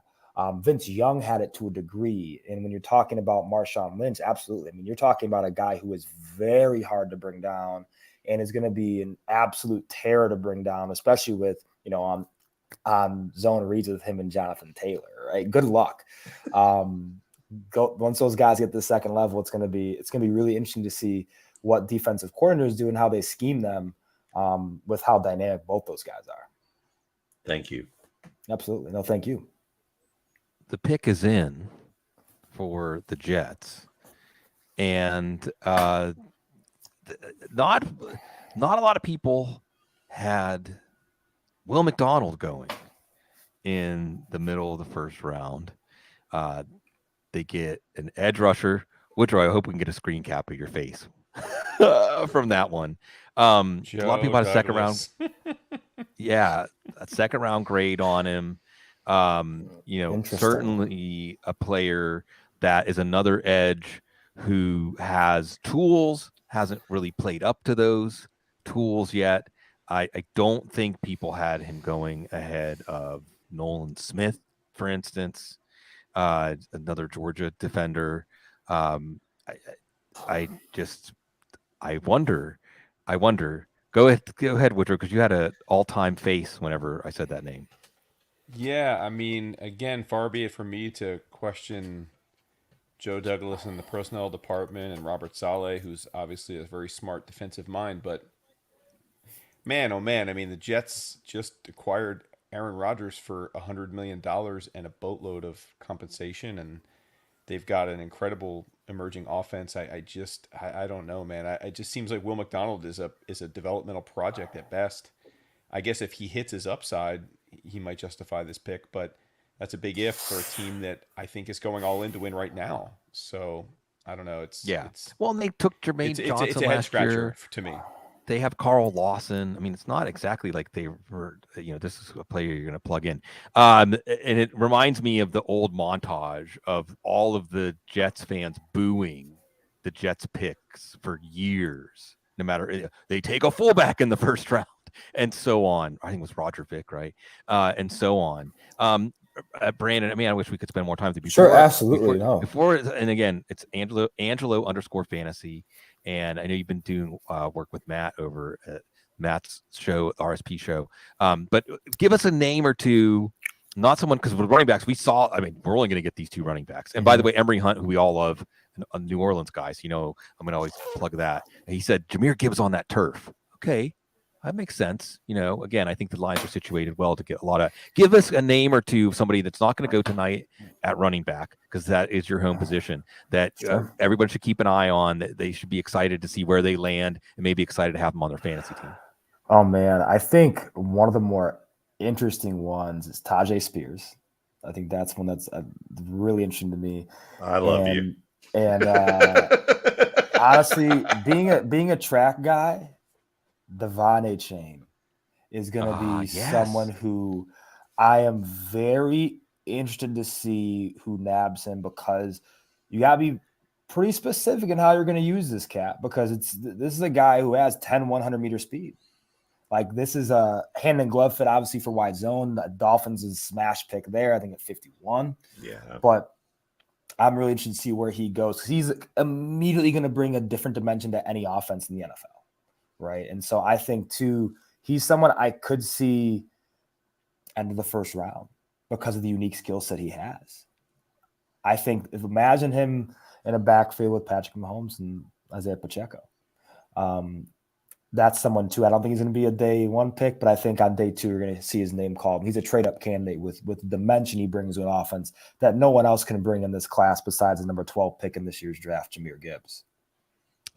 Speaker 6: Vince Young had it to a degree. And when you're talking about Marshawn Lynch, absolutely. I mean, you're talking about a guy who is very hard to bring down and is going to be an absolute terror to bring down, especially with, on zone reads with him and Jonathan Taylor, right? Good luck. Once those guys get to the second level, it's going to be really interesting to see what defensive coordinators do and how they scheme them with how dynamic both those guys are.
Speaker 2: Thank you.
Speaker 6: Absolutely. No, thank you.
Speaker 1: The pick is in for the Jets, and not a lot of people had Will McDonald going in the middle of the first round. They get an edge rusher. Woodrow, I hope we can get a screen cap of your face from that one. A lot of people had a second round. Yeah, a second round grade on him. Certainly a player that is another edge who has tools, hasn't really played up to those tools yet. I don't think people had him going ahead of Nolan Smith, for instance, another Georgia defender. I wonder. Go ahead, Woodrow, because you had an all-time face whenever I said that name.
Speaker 3: Yeah, I mean, again, far be it from me to question Joe Douglas in the personnel department and Robert Saleh, who's obviously a very smart defensive mind. But man, oh man, I mean, the Jets just acquired Aaron Rodgers for $100 million and a boatload of compensation, and they've got an incredible emerging offense. I don't know, man. It just seems like Will McDonald is a developmental project at best. I guess if he hits his upside, he might justify this pick, but that's a big if for a team that I think is going all in to win right now. So I don't know.
Speaker 1: Well, and they took Jermaine Johnson
Speaker 3: it's a head scratcher
Speaker 1: year.
Speaker 3: to me.
Speaker 1: They have Carl Lawson. I mean, it's not exactly like they were, this is a player you're going to plug in. And it reminds me of the old montage of all of the Jets fans booing the Jets picks for years, no matter, they take a fullback in the first round and so on. I think it was Roger Vick, right? And so on. Brandon, I mean, I wish we could spend more time with you.
Speaker 6: Sure, absolutely.
Speaker 1: And again, it's Angelo _fantasy. And I know you've been doing work with Matt over at Matt's show, RSP show. But give us a name or two, not someone, because with running backs, we're only going to get these two running backs. And by the way, Emory Hunt, who we all love, a New Orleans guy, so I'm going to always plug that. And he said, Jahmyr Gibbs on that turf. Okay, that makes sense. Again, I think the Lions are situated well to get a lot of. Give us a name or two of somebody that's not going to go tonight at running back, because that is your home position that everybody should keep an eye on. That they should be excited to see where they land and maybe excited to have them on their fantasy team.
Speaker 6: Oh man, I think one of the more interesting ones is Tajay Spears. I think that's one that's really interesting to me.
Speaker 2: I love you.
Speaker 6: And honestly, being a track guy, Devon Achane is going to be someone who I am very interested to see who nabs him, because you got to be pretty specific in how you're going to use this cat, because this is a guy who has 10 100-meter speed. Like, this is a hand and glove fit, obviously, for wide zone. The Dolphins is smash pick there, I think at 51.
Speaker 2: Yeah.
Speaker 6: But I'm really interested to see where he goes, because he's immediately going to bring a different dimension to any offense in the NFL, right? And so I think, too, he's someone I could see end of the first round because of the unique skill set he has. I think, imagine him in a backfield with Patrick Mahomes and Isaiah Pacheco. That's someone, too. I don't think he's going to be a day one pick, but I think on day two, you're going to see his name called. He's a trade-up candidate with the dimension he brings to an offense that no one else can bring in this class besides the number 12 pick in this year's draft, Jahmyr Gibbs.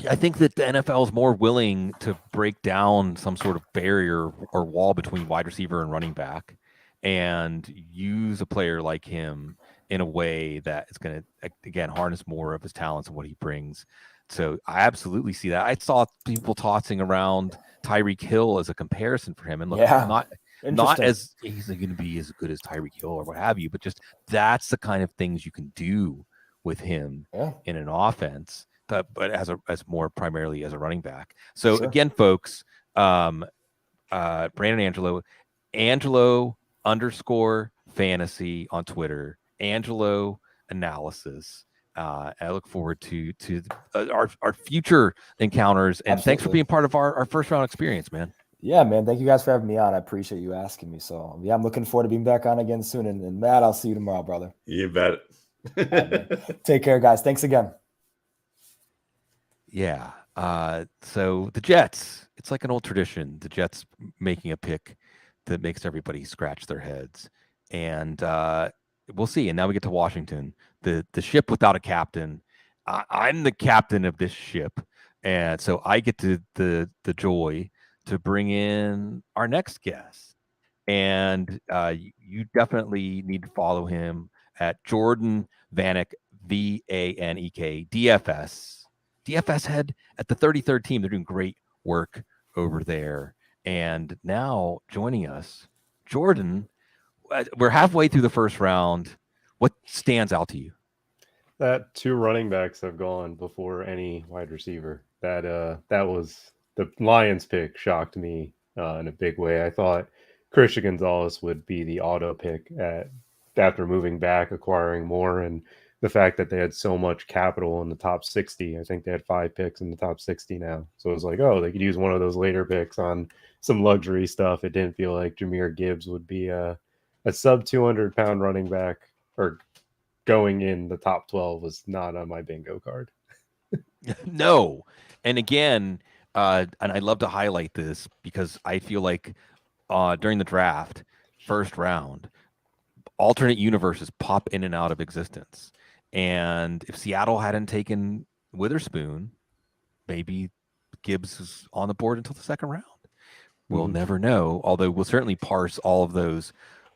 Speaker 1: I think that the NFL is more willing to break down some sort of barrier or wall between wide receiver and running back and use a player like him in a way that is going to, again, harness more of his talents and what he brings. So I absolutely see that. I saw people tossing around Tyreek Hill as a comparison for him. And look, not as he's going to be as good as Tyreek Hill or what have you, but just that's the kind of things you can do with him in an offense, but as more primarily as a running back. So again, folks, Brandon Angelo _fantasy on Twitter, Angelo Analysis. I look forward to our future encounters, and thanks for
Speaker 6: Absolutely.
Speaker 1: being part of our first round experience, man.
Speaker 6: Yeah, man. Thank you guys for having me on. I appreciate you asking me. So yeah, I'm looking forward to being back on again soon. And Matt, I'll see you tomorrow, brother.
Speaker 2: You bet.
Speaker 6: All right, man. Take care, guys. Thanks again.
Speaker 1: Yeah. So the Jets, it's like an old tradition. The Jets making a pick that makes everybody scratch their heads, and we'll see. And now we get to Washington, the ship without a captain. I'm the captain of this ship, and so I get to the joy to bring in our next guest. And you definitely need to follow him at Jordan Vanek, VANEK, DFS. DFS head at the 33rd team. They're doing great work over there. And now joining us, Jordan, we're halfway through the first round. What stands out to you?
Speaker 7: That 2 running backs have gone before any wide receiver. That was the Lions pick, shocked me in a big way. I thought Christian Gonzalez would be the auto pick after moving back, acquiring more, and the fact that they had so much capital in the top 60. I think they had 5 picks in the top 60 now. So it was like, oh, they could use one of those later picks on some luxury stuff. It didn't feel like Jahmyr Gibbs would be a sub 200-pound running back, or going in the top 12 was not on my bingo card.
Speaker 1: No. And again, and I love to highlight this because I feel like during the draft, first round, alternate universes pop in and out of existence. And if Seattle hadn't taken Witherspoon, maybe Gibbs is on the board until the second round. We'll never know, although we'll certainly parse all of those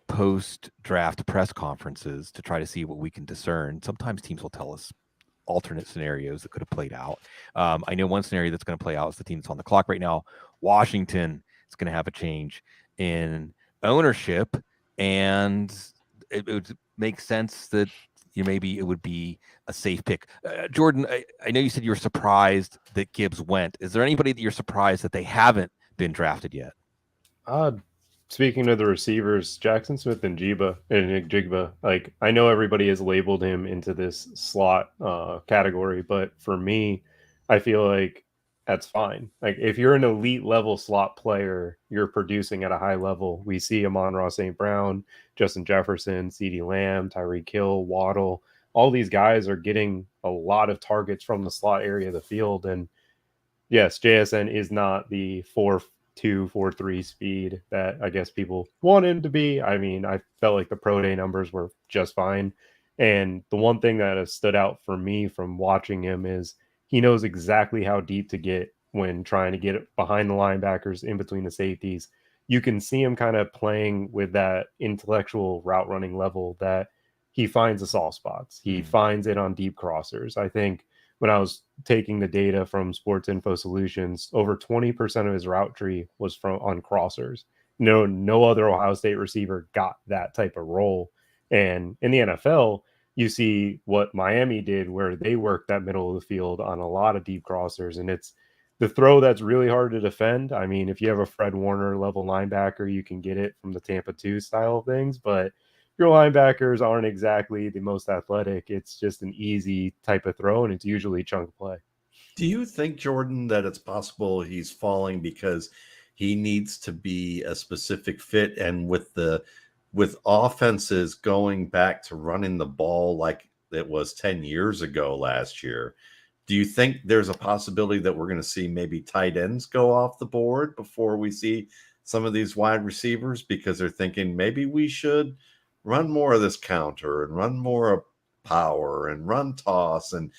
Speaker 1: post-draft press conferences to try to see what we can discern. Sometimes teams will tell us alternate scenarios that could have played out. I know one scenario that's going to play out is the team that's on the clock right now. Washington is going to have a change in ownership, and it would make sense that maybe it would be a safe pick. Jordan, I know you said you were surprised that Gibbs went. Is there anybody that you're surprised that they haven't been drafted yet?
Speaker 7: Speaking of the receivers, Jackson Smith-Njigba, like, I know everybody has labeled him into this slot category, but for me, I feel like that's fine. Like, if you're an elite level slot player, you're producing at a high level. We see Amon-Ra St. Brown, Justin Jefferson, CeeDee Lamb, Tyreek Hill, Waddle. All these guys are getting a lot of targets from the slot area of the field. And yes, JSN is not the 4.2, 4.3 speed that I guess people want him to be. I mean, I felt like the pro day numbers were just fine. And the one thing that has stood out for me from watching him is he knows exactly how deep to get when trying to get it behind the linebackers, in between the safeties. You can see him kind of playing with that intellectual route running level that he finds the soft spots. He finds it on deep crossers. I think when I was taking the data from Sports Info Solutions, over 20% of his route tree was on crossers. No other Ohio State receiver got that type of role. And in the NFL, you see what Miami did, where they worked that middle of the field on a lot of deep crossers. And it's the throw that's really hard to defend. I mean, if you have a Fred Warner level linebacker, you can get it from the Tampa 2 style of things, but your linebackers aren't exactly the most athletic. It's just an easy type of throw, and it's usually chunk play.
Speaker 2: Do you think, Jordan, that it's possible he's falling because he needs to be a specific fit, and with offenses going back to running the ball like it was 10 years ago last year, do you think there's a possibility that we're going to see maybe tight ends go off the board before we see some of these wide receivers, because they're thinking maybe we should run more of this counter and run more of power and run toss and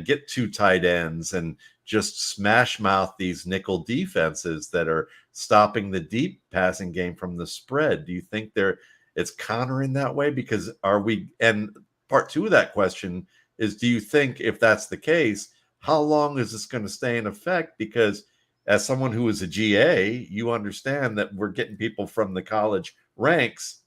Speaker 2: get 2 tight ends and just smash mouth these nickel defenses that are stopping the deep passing game from the spread? Do you think it's countering that way? Because and part 2 of that question is, do you think if that's the case, how long is this going to stay in effect? Because as someone who is a GA, you understand that we're getting people from the college ranks.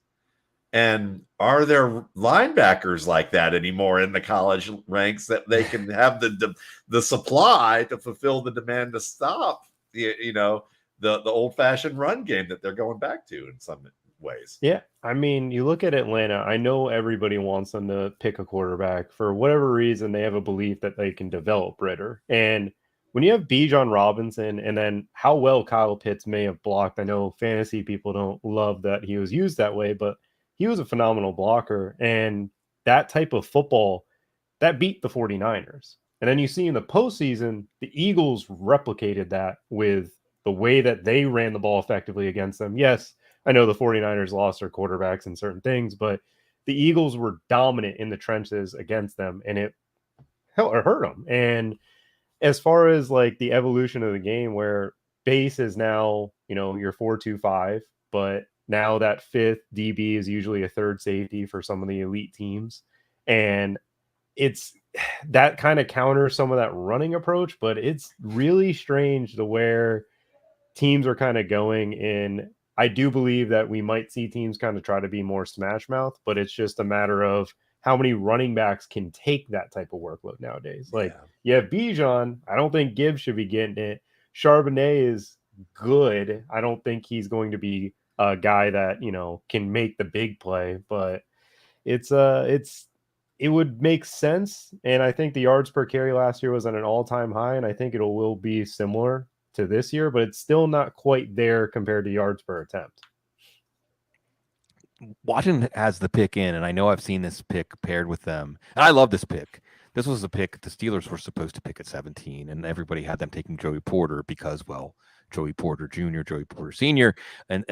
Speaker 2: And are there linebackers like that anymore in the college ranks that they can have the supply to fulfill the demand to stop the old-fashioned run game that they're going back to in some ways.
Speaker 7: Yeah. I mean, you look at Atlanta, I know everybody wants them to pick a quarterback. For whatever reason, they have a belief that they can develop Ritter. And when you have Bijan Robinson and then how well Kyle Pitts may have blocked, I know fantasy people don't love that he was used that way, but he was a phenomenal blocker. And that type of football, that beat the 49ers. And then you see in the postseason, the Eagles replicated that with the way that they ran the ball effectively against them. Yes, I know the 49ers lost their quarterbacks and certain things, but the Eagles were dominant in the trenches against them, and it hurt them. And as far as like the evolution of the game, where base is now, your 4-2-5, but now that fifth DB is usually a third safety for some of the elite teams. And it's that kind of counters some of that running approach, but it's really strange to where teams are kind of going in. I do believe that we might see teams kind of try to be more smash mouth, but it's just a matter of how many running backs can take that type of workload nowadays. Like you have Bijan. I don't think Gibbs should be getting it. Charbonnet is good. I don't think he's going to be a guy that, can make the big play, but it would make sense. And I think the yards per carry last year was at an all-time high, and I think it will be similar to this year, but it's still not quite there compared to yards per attempt.
Speaker 1: Washington has the pick in, and I know I've seen this pick paired with them. And I love this pick. This was a pick the Steelers were supposed to pick at 17, and everybody had them taking Joey Porter because, well, Joey Porter Jr., Joey Porter Sr. And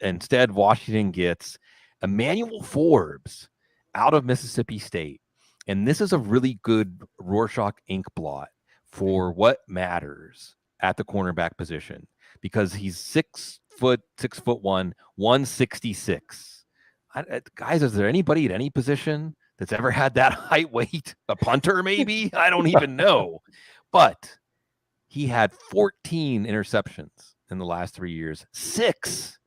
Speaker 1: instead, Washington gets Emmanuel Forbes out of Mississippi State. And this is a really good Rorschach ink blot for what matters at the cornerback position, because he's 6'1", 166. Guys, is there anybody at any position that's ever had that height weight? A punter, maybe? I don't even know. But he had 14 interceptions in the last 3 years. Six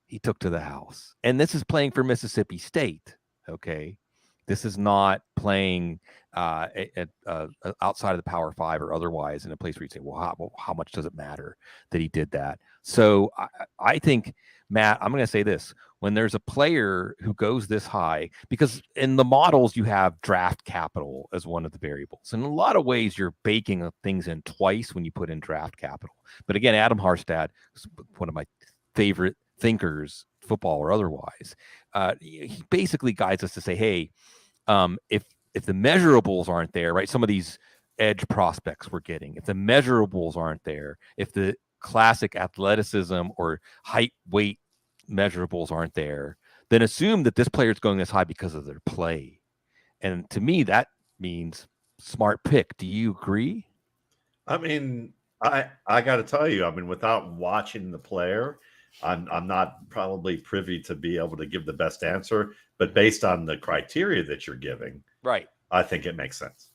Speaker 1: he took to the house. And this is playing for Mississippi State, okay? This is not playing outside of the Power 5 or otherwise in a place where you say, well, how much does it matter that he did that? So I think, Matt, I'm going to say this. When there's a player who goes this high, because in the models you have draft capital as one of the variables. In a lot of ways, you're baking things in twice when you put in draft capital. But again, Adam Harstad is one of my favorite thinkers, football or otherwise. He basically guides us to say, hey, if the measurables aren't there, right? Some of these edge prospects we're getting, if the measurables aren't there, if the classic athleticism or height, weight measurables aren't there, then assume that this player is going this high because of their play. And to me, that means smart pick. Do you agree?
Speaker 2: I mean, I got to tell you, without watching the player, I'm not probably privy to be able to give the best answer, but based on the criteria that you're giving,
Speaker 1: right,
Speaker 2: I think it makes sense.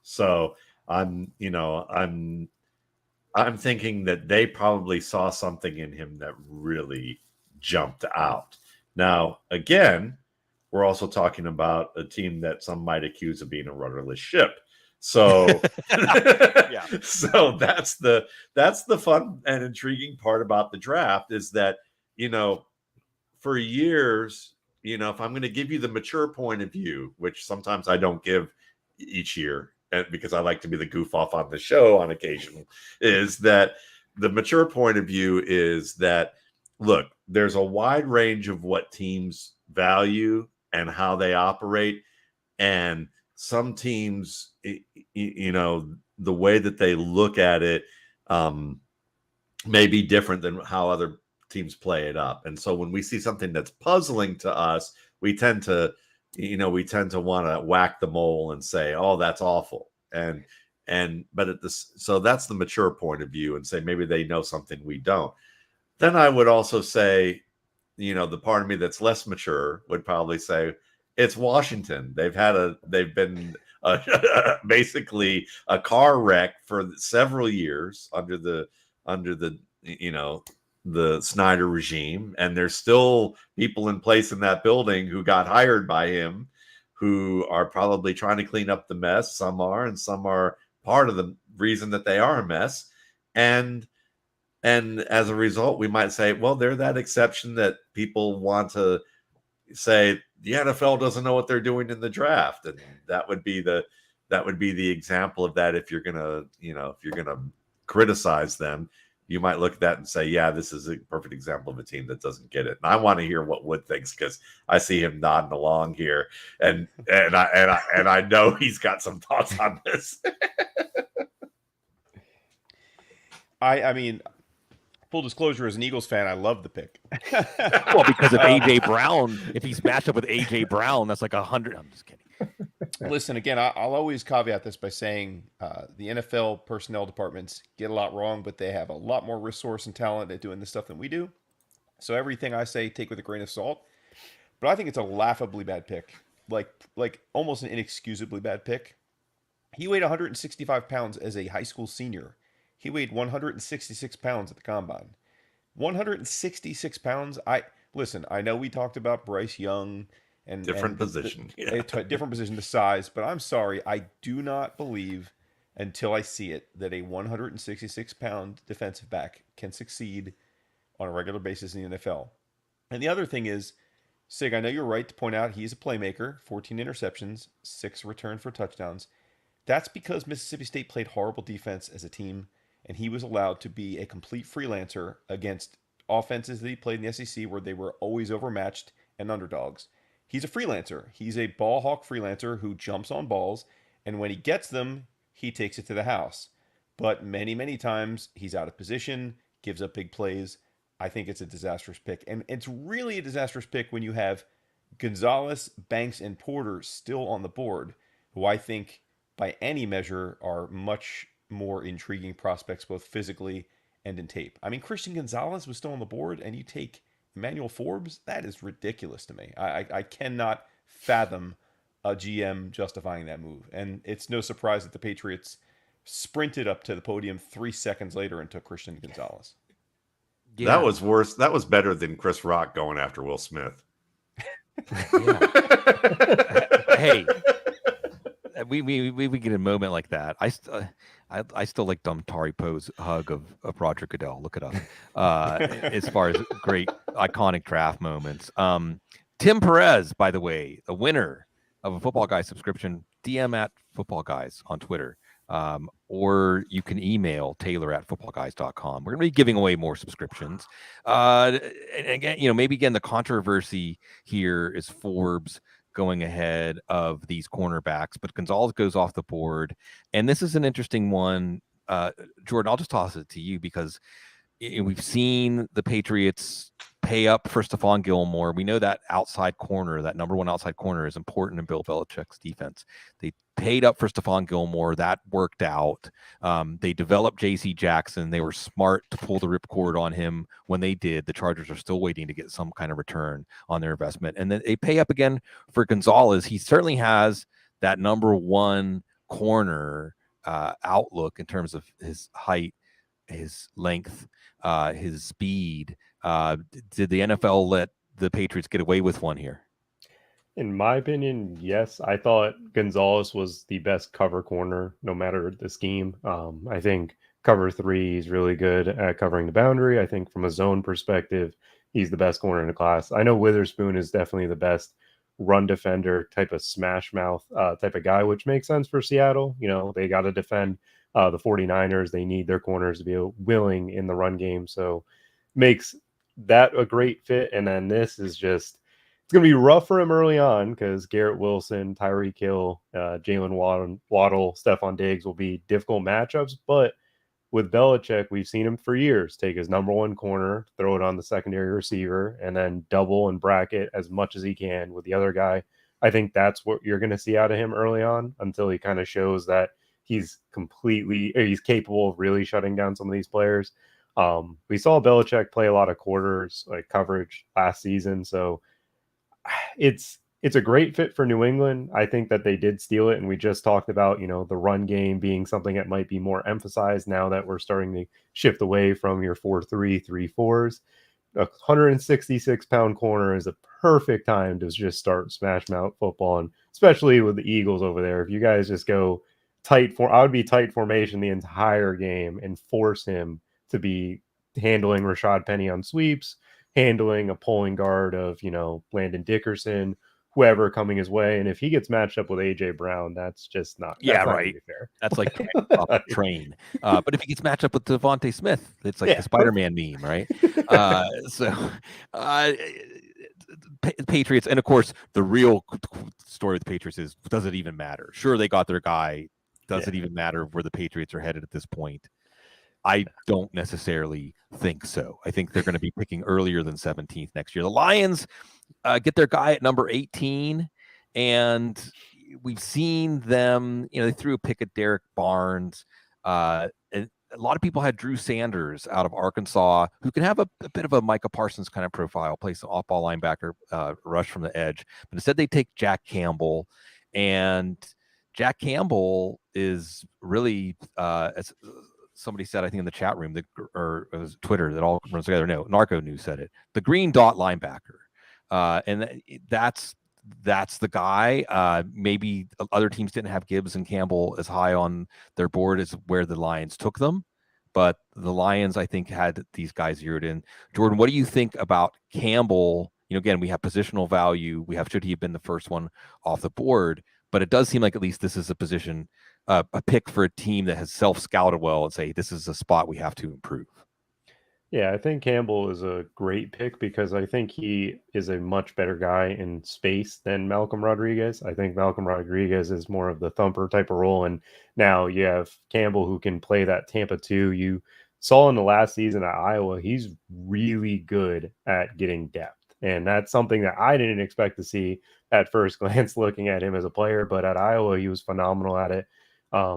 Speaker 2: So I'm thinking that they probably saw something in him that really jumped out. Now, again, we're also talking about a team that some might accuse of being a rudderless ship. So,
Speaker 1: yeah.
Speaker 2: So that's the fun and intriguing part about the draft is that, for years, if I'm going to give you the mature point of view, which sometimes I don't give each year, and because I like to be the goof off on the show on occasion, is that the mature point of view is that, look, there's a wide range of what teams value and how they operate. And some teams, the way that they look at it may be different than how other teams play it up. And so when we see something that's puzzling to us, we tend to want to whack the mole and say, oh, that's awful. So that's the mature point of view, and say maybe they know something we don't. Then I would also say, the part of me that's less mature would probably say it's Washington. They've been basically a car wreck for several years under the Snyder regime, and there's still people in place in that building who got hired by him who are probably trying to clean up the mess. Some are, and some are part of the reason that they are a mess. And And as a result, we might say, well, they're that exception that people want to say the NFL doesn't know what they're doing in the draft. And that would be the example of that. If you're gonna criticize them, you might look at that and say, yeah, this is a perfect example of a team that doesn't get it. And I want to hear what Wood thinks, because I see him nodding along here, and I know he's got some thoughts on this.
Speaker 8: I mean, full disclosure, as an Eagles fan, I love the pick.
Speaker 1: Well, because of AJ Brown, if he's matched up with AJ Brown, that's like 100. I'm just kidding.
Speaker 8: Listen, again, I'll always caveat this by saying the NFL personnel departments get a lot wrong, but they have a lot more resource and talent at doing this stuff than we do. So everything I say, take with a grain of salt. But I think it's a laughably bad pick, like almost an inexcusably bad pick. He weighed 165 pounds as a high school senior. He weighed 166 pounds at the combine. 166 pounds. Listen, I know we talked about Bryce Young and
Speaker 2: different position,
Speaker 8: different position, the size, but I'm sorry, I do not believe until I see it that a 166-pound defensive back can succeed on a regular basis in the NFL. And the other thing is, Sig, I know you're right to point out he's a playmaker, 14 interceptions, 6 returned for touchdowns. That's because Mississippi State played horrible defense as a team, and he was allowed to be a complete freelancer against offenses that he played in the SEC where they were always overmatched and underdogs. He's a freelancer. He's a ball hawk freelancer who jumps on balls, and when he gets them, he takes it to the house. But many, many times, he's out of position, gives up big plays. I think it's a disastrous pick. And it's really a disastrous pick when you have Gonzalez, Banks, and Porter still on the board, who I think, by any measure, are much more intriguing prospects, both physically and in tape. I mean, Christian Gonzalez was still on the board, and you take Emmanuel Forbes? That is ridiculous to me. I cannot fathom a GM justifying that move. And it's no surprise that the Patriots sprinted up to the podium 3 seconds later and took Christian Gonzalez.
Speaker 2: Yeah. That was worse. That was better than Chris Rock going after Will Smith.
Speaker 1: Hey, we get a moment like that. I still like Tari Poe's hug of Roger Goodell. Look it up. As far as great iconic draft moments. Tim Perez, by the way, a winner of a Football Guys subscription. DM at Football Guys on Twitter. Or you can email taylor@footballguys.com. We're going to be giving away more subscriptions. And again, maybe the controversy here is Forbes going ahead of these cornerbacks, but Gonzalez goes off the board. And this is an interesting one. Jordan, I'll just toss it to you because we've seen the Patriots pay up for Stephon Gilmore. We know that outside corner, that number one outside corner, is important in Bill Belichick's defense. They paid up for Stephon Gilmore. That worked out. They developed J.C. Jaxon. They were smart to pull the ripcord on him when they did. The Chargers are still waiting to get some kind of return on their investment. And then they pay up again for Gonzalez. He certainly has that number one corner outlook in terms of his height, his length, his speed. Did the NFL let the Patriots get away with one here?
Speaker 7: In my opinion, yes. I thought Gonzalez was the best cover corner, no matter the scheme. I think cover 3 is really good at covering the boundary. I think from a zone perspective, he's the best corner in the class. I know Witherspoon is definitely the best run defender type of smash mouth type of guy, which makes sense for Seattle. They got to defend the 49ers. They need their corners to be willing in the run game. So makes that a great fit. And then this is just, it's going to be rough for him early on because Garrett Wilson, Tyreek Hill, Jalen Waddle, Stephon Diggs will be difficult matchups. But with Belichick, we've seen him for years take his number one corner, throw it on the secondary receiver, and then double and bracket as much as he can with the other guy. I think that's what you're going to see out of him early on until he kind of shows that he's capable of really shutting down some of these players. We saw Belichick play a lot of quarters, like coverage last season. So it's a great fit for New England. I think that they did steal it. And we just talked about, the run game being something that might be more emphasized now that we're starting to shift away from your 4-3, 3-4s. A 166-pound corner is a perfect time to just start smash mouth football. And especially with the Eagles over there, if you guys just go I would be tight formation the entire game and force him to be handling Rashad Penny on sweeps, handling a pulling guard of, Landon Dickerson, whoever coming his way. And if he gets matched up with AJ Brown, that's just not, that's not gonna be fair.
Speaker 1: That's like off the train. But if he gets matched up with Devontae Smith, it's like the Spider-Man meme, right? Patriots, and of course, the real story of the Patriots is, does it even matter? Sure, they got their guy. Does it even matter where the Patriots are headed at this point? I don't necessarily think so. I think they're going to be picking earlier than 17th next year. The Lions get their guy at number 18, and we've seen them, they threw a pick at Derek Barnes. And a lot of people had Drew Sanders out of Arkansas, who can have a bit of a Micah Parsons kind of profile, play some off-ball linebacker, rush from the edge. But instead, they take Jack Campbell, and Jack Campbell is really, as somebody said, I think in the chat room, or it was Twitter that all runs together. No, Narco News said it. The green dot linebacker, and that's the guy. Maybe other teams didn't have Gibbs and Campbell as high on their board as where the Lions took them, but the Lions, I think, had these guys zeroed in. Jordan, what do you think about Campbell? Again, we have positional value. We have, should he have been the first one off the board? But it does seem like at least this is a position, a pick for a team that has self-scouted well and say, this is a spot we have to improve.
Speaker 7: Yeah, I think Campbell is a great pick because I think he is a much better guy in space than Malcolm Rodriguez. I think Malcolm Rodriguez is more of the thumper type of role. And now you have Campbell who can play that Tampa 2. You saw in the last season at Iowa, he's really good at getting depth. And that's something that I didn't expect to see at first glance looking at him as a player. But at Iowa, he was phenomenal at it.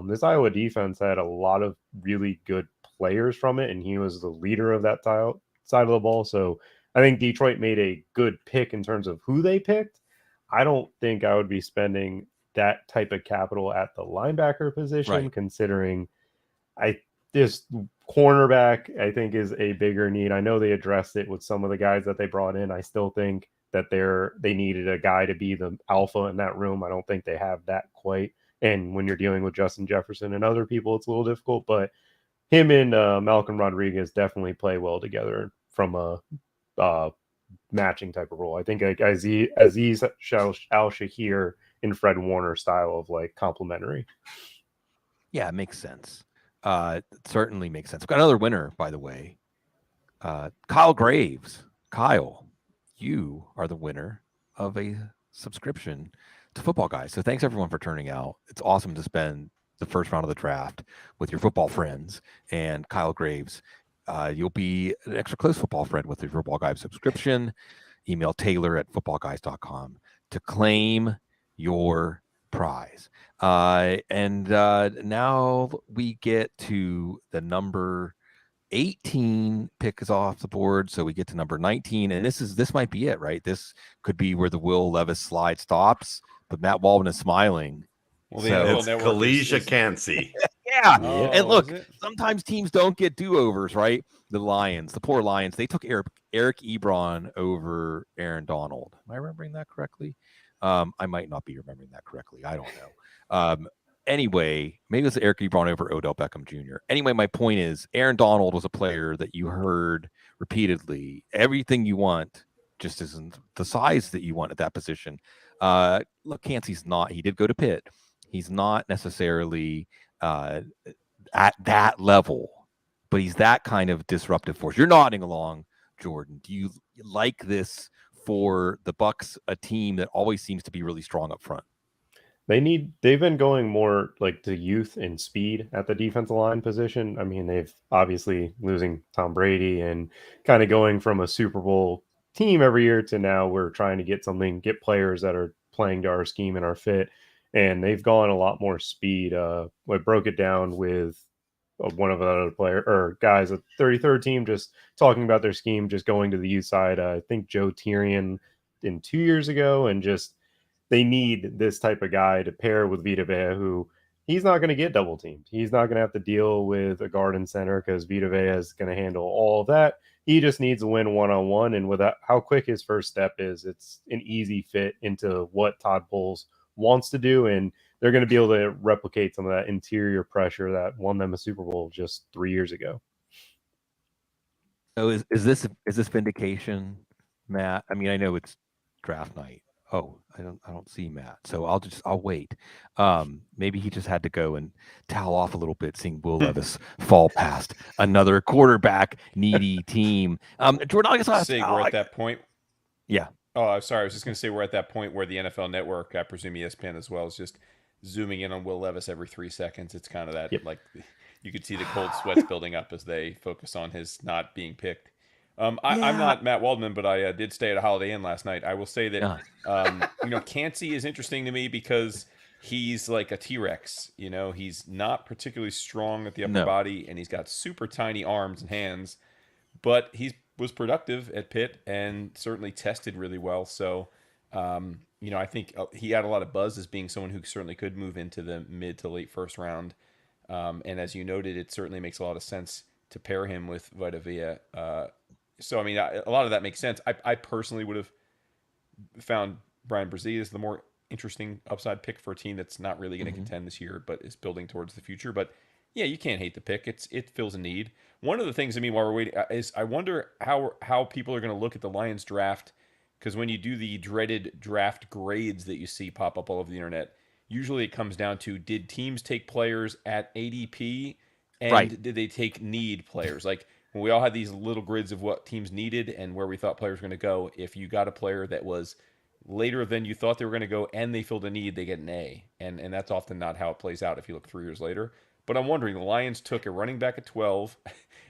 Speaker 7: This Iowa defense had a lot of really good players from it, and he was the leader of that side of the ball. So I think Detroit made a good pick in terms of who they picked. I don't think I would be spending that type of capital at the linebacker position, considering this cornerback, I think, is a bigger need. I know they addressed it with some of the guys that they brought in. I still think that they needed a guy to be the alpha in that room. I don't think they have that quite. And when you're dealing with Justin Jefferson and other people, it's a little difficult. But him and Malcolm Rodriguez definitely play well together from a matching type of role. I think like Aziz Al-Shahir and Fred Warner style of like complementary.
Speaker 1: Yeah, it makes sense. It certainly makes sense. We've got another winner, by the way. Kyle Graves. Kyle, you are the winner of a subscription to Football Guys. So thanks everyone for turning out. It's awesome to spend the first round of the draft with your football friends. And Kyle Graves, you'll be an extra close football friend with your Football Guys subscription. Email taylor@footballguys.com to claim your prize. And now we get to the number 18 pick is off the board, so we get to number 19, and this might be it, right? This could be where the Will Levis slide stops, but Matt Waldman is smiling.
Speaker 8: Well,
Speaker 1: so
Speaker 2: It's Kalisha Cansey.
Speaker 1: yeah.
Speaker 8: Oh,
Speaker 1: And look,
Speaker 8: is it?
Speaker 1: sometimes teams don't get do-overs, right? The Lions, the poor Lions, they took Eric Ebron over Aaron Donald. Am I remembering that correctly? I might not be remembering that correctly. I don't know. Anyway, maybe it's Eric Ebron over Odell Beckham Jr. Anyway, my point is Aaron Donald was a player that you heard repeatedly. Everything you want just isn't the size that you want at that position. Look, Cansey's not. He did go to Pitt. He's not necessarily at that level, but he's that kind of disruptive force. You're nodding along, Jordan. Do you like this for the Bucs, a team that always seems to be really strong up front?
Speaker 7: They've been going more like to youth and speed at the defensive line position. I mean, they've obviously losing Tom Brady and kind of going from a Super Bowl team every year to now we're trying to get players that are playing to our scheme and our fit. And they've gone a lot more speed. I broke it down with one of the other player or guys at 33rd team, just talking about their scheme, just going to the youth side. I think Joe Tyrion in 2 years ago, and just they need this type of guy to pair with Vita Vea, who he's not going to get double teamed. He's not going to have to deal with a guard and center because Vita Vea is going to handle all of that. He just needs to win one-on-one. And with how quick his first step is, it's an easy fit into what Todd Bowles wants to do. And they're going to be able to replicate some of that interior pressure that won them a Super Bowl just 3 years ago.
Speaker 1: So is this vindication, Matt? I mean, I know it's draft night. Oh, I don't see Matt, so I'll wait. Maybe he just had to go and towel off a little bit, seeing Will Levis fall past another quarterback needy team. Jordan, I guess
Speaker 8: We're at that point.
Speaker 1: yeah.
Speaker 8: Oh, I'm sorry. I was just going to say we're at that point where the NFL Network, I presume ESPN as well, is just zooming in on Will Levis every 3 seconds. It's kind of that like you could see the cold sweats building up as they focus on his not being picked. I'm not Matt Waldman, but I did stay at a Holiday Inn last night. I will say that Cansey is interesting to me because he's like a T-Rex. He's not particularly strong at the upper body, and he's got super tiny arms and hands, but he was productive at Pitt and certainly tested really well. So, I think he had a lot of buzz as being someone who certainly could move into the mid to late first round. And as you noted, it certainly makes a lot of sense to pair him with Vita Vea. So, I mean, a lot of that makes sense. I personally would have found Brian Brzee as the more interesting upside pick for a team that's not really going to contend this year, but is building towards the future. But yeah, you can't hate the pick. It fills a need. One of the things, while we're waiting, is I wonder how people are going to look at the Lions draft, because when you do the dreaded draft grades that you see pop up all over the internet, usually it comes down to, did teams take players at ADP, and did they take need players? Like, when we all had these little grids of what teams needed and where we thought players were going to go, if you got a player that was later than you thought they were going to go and they filled a need, they get an A. And that's often not how it plays out if you look 3 years later. But I'm wondering, the Lions took a running back at 12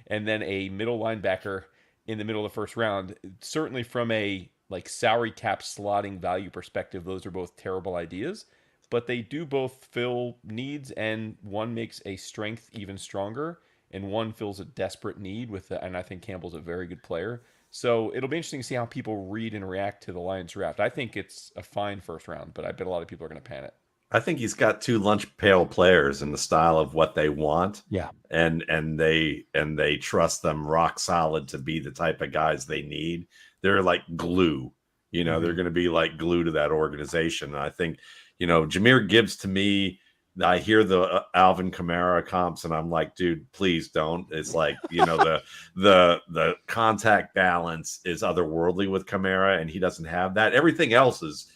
Speaker 8: and then a middle linebacker in the middle of the first round. Certainly from a salary cap slotting value perspective, those are both terrible ideas. But they do both fill needs, and one makes a strength even stronger, and one fills a desperate need and I think Campbell's a very good player. So it'll be interesting to see how people read and react to the Lions draft. I think it's a fine first round, but I bet a lot of people are going to pan it.
Speaker 2: I think he's got 2 lunch pail players in the style of what they want.
Speaker 1: Yeah.
Speaker 2: And they trust them rock solid to be the type of guys they need. They're like glue. They're going to be like glue to that organization. And I think, Jahmyr Gibbs, to me, I hear the Alvin Kamara comps and I'm like, dude, please don't. It's like, the contact balance is otherworldly with Kamara, and he doesn't have that. Everything else is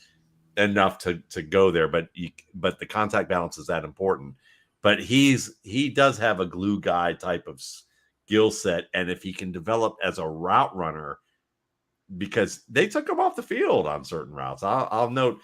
Speaker 2: enough to go there, but the contact balance is that important. But he does have a glue guy type of skill set, and if he can develop as a route runner, because they took him off the field on certain routes. I'll note,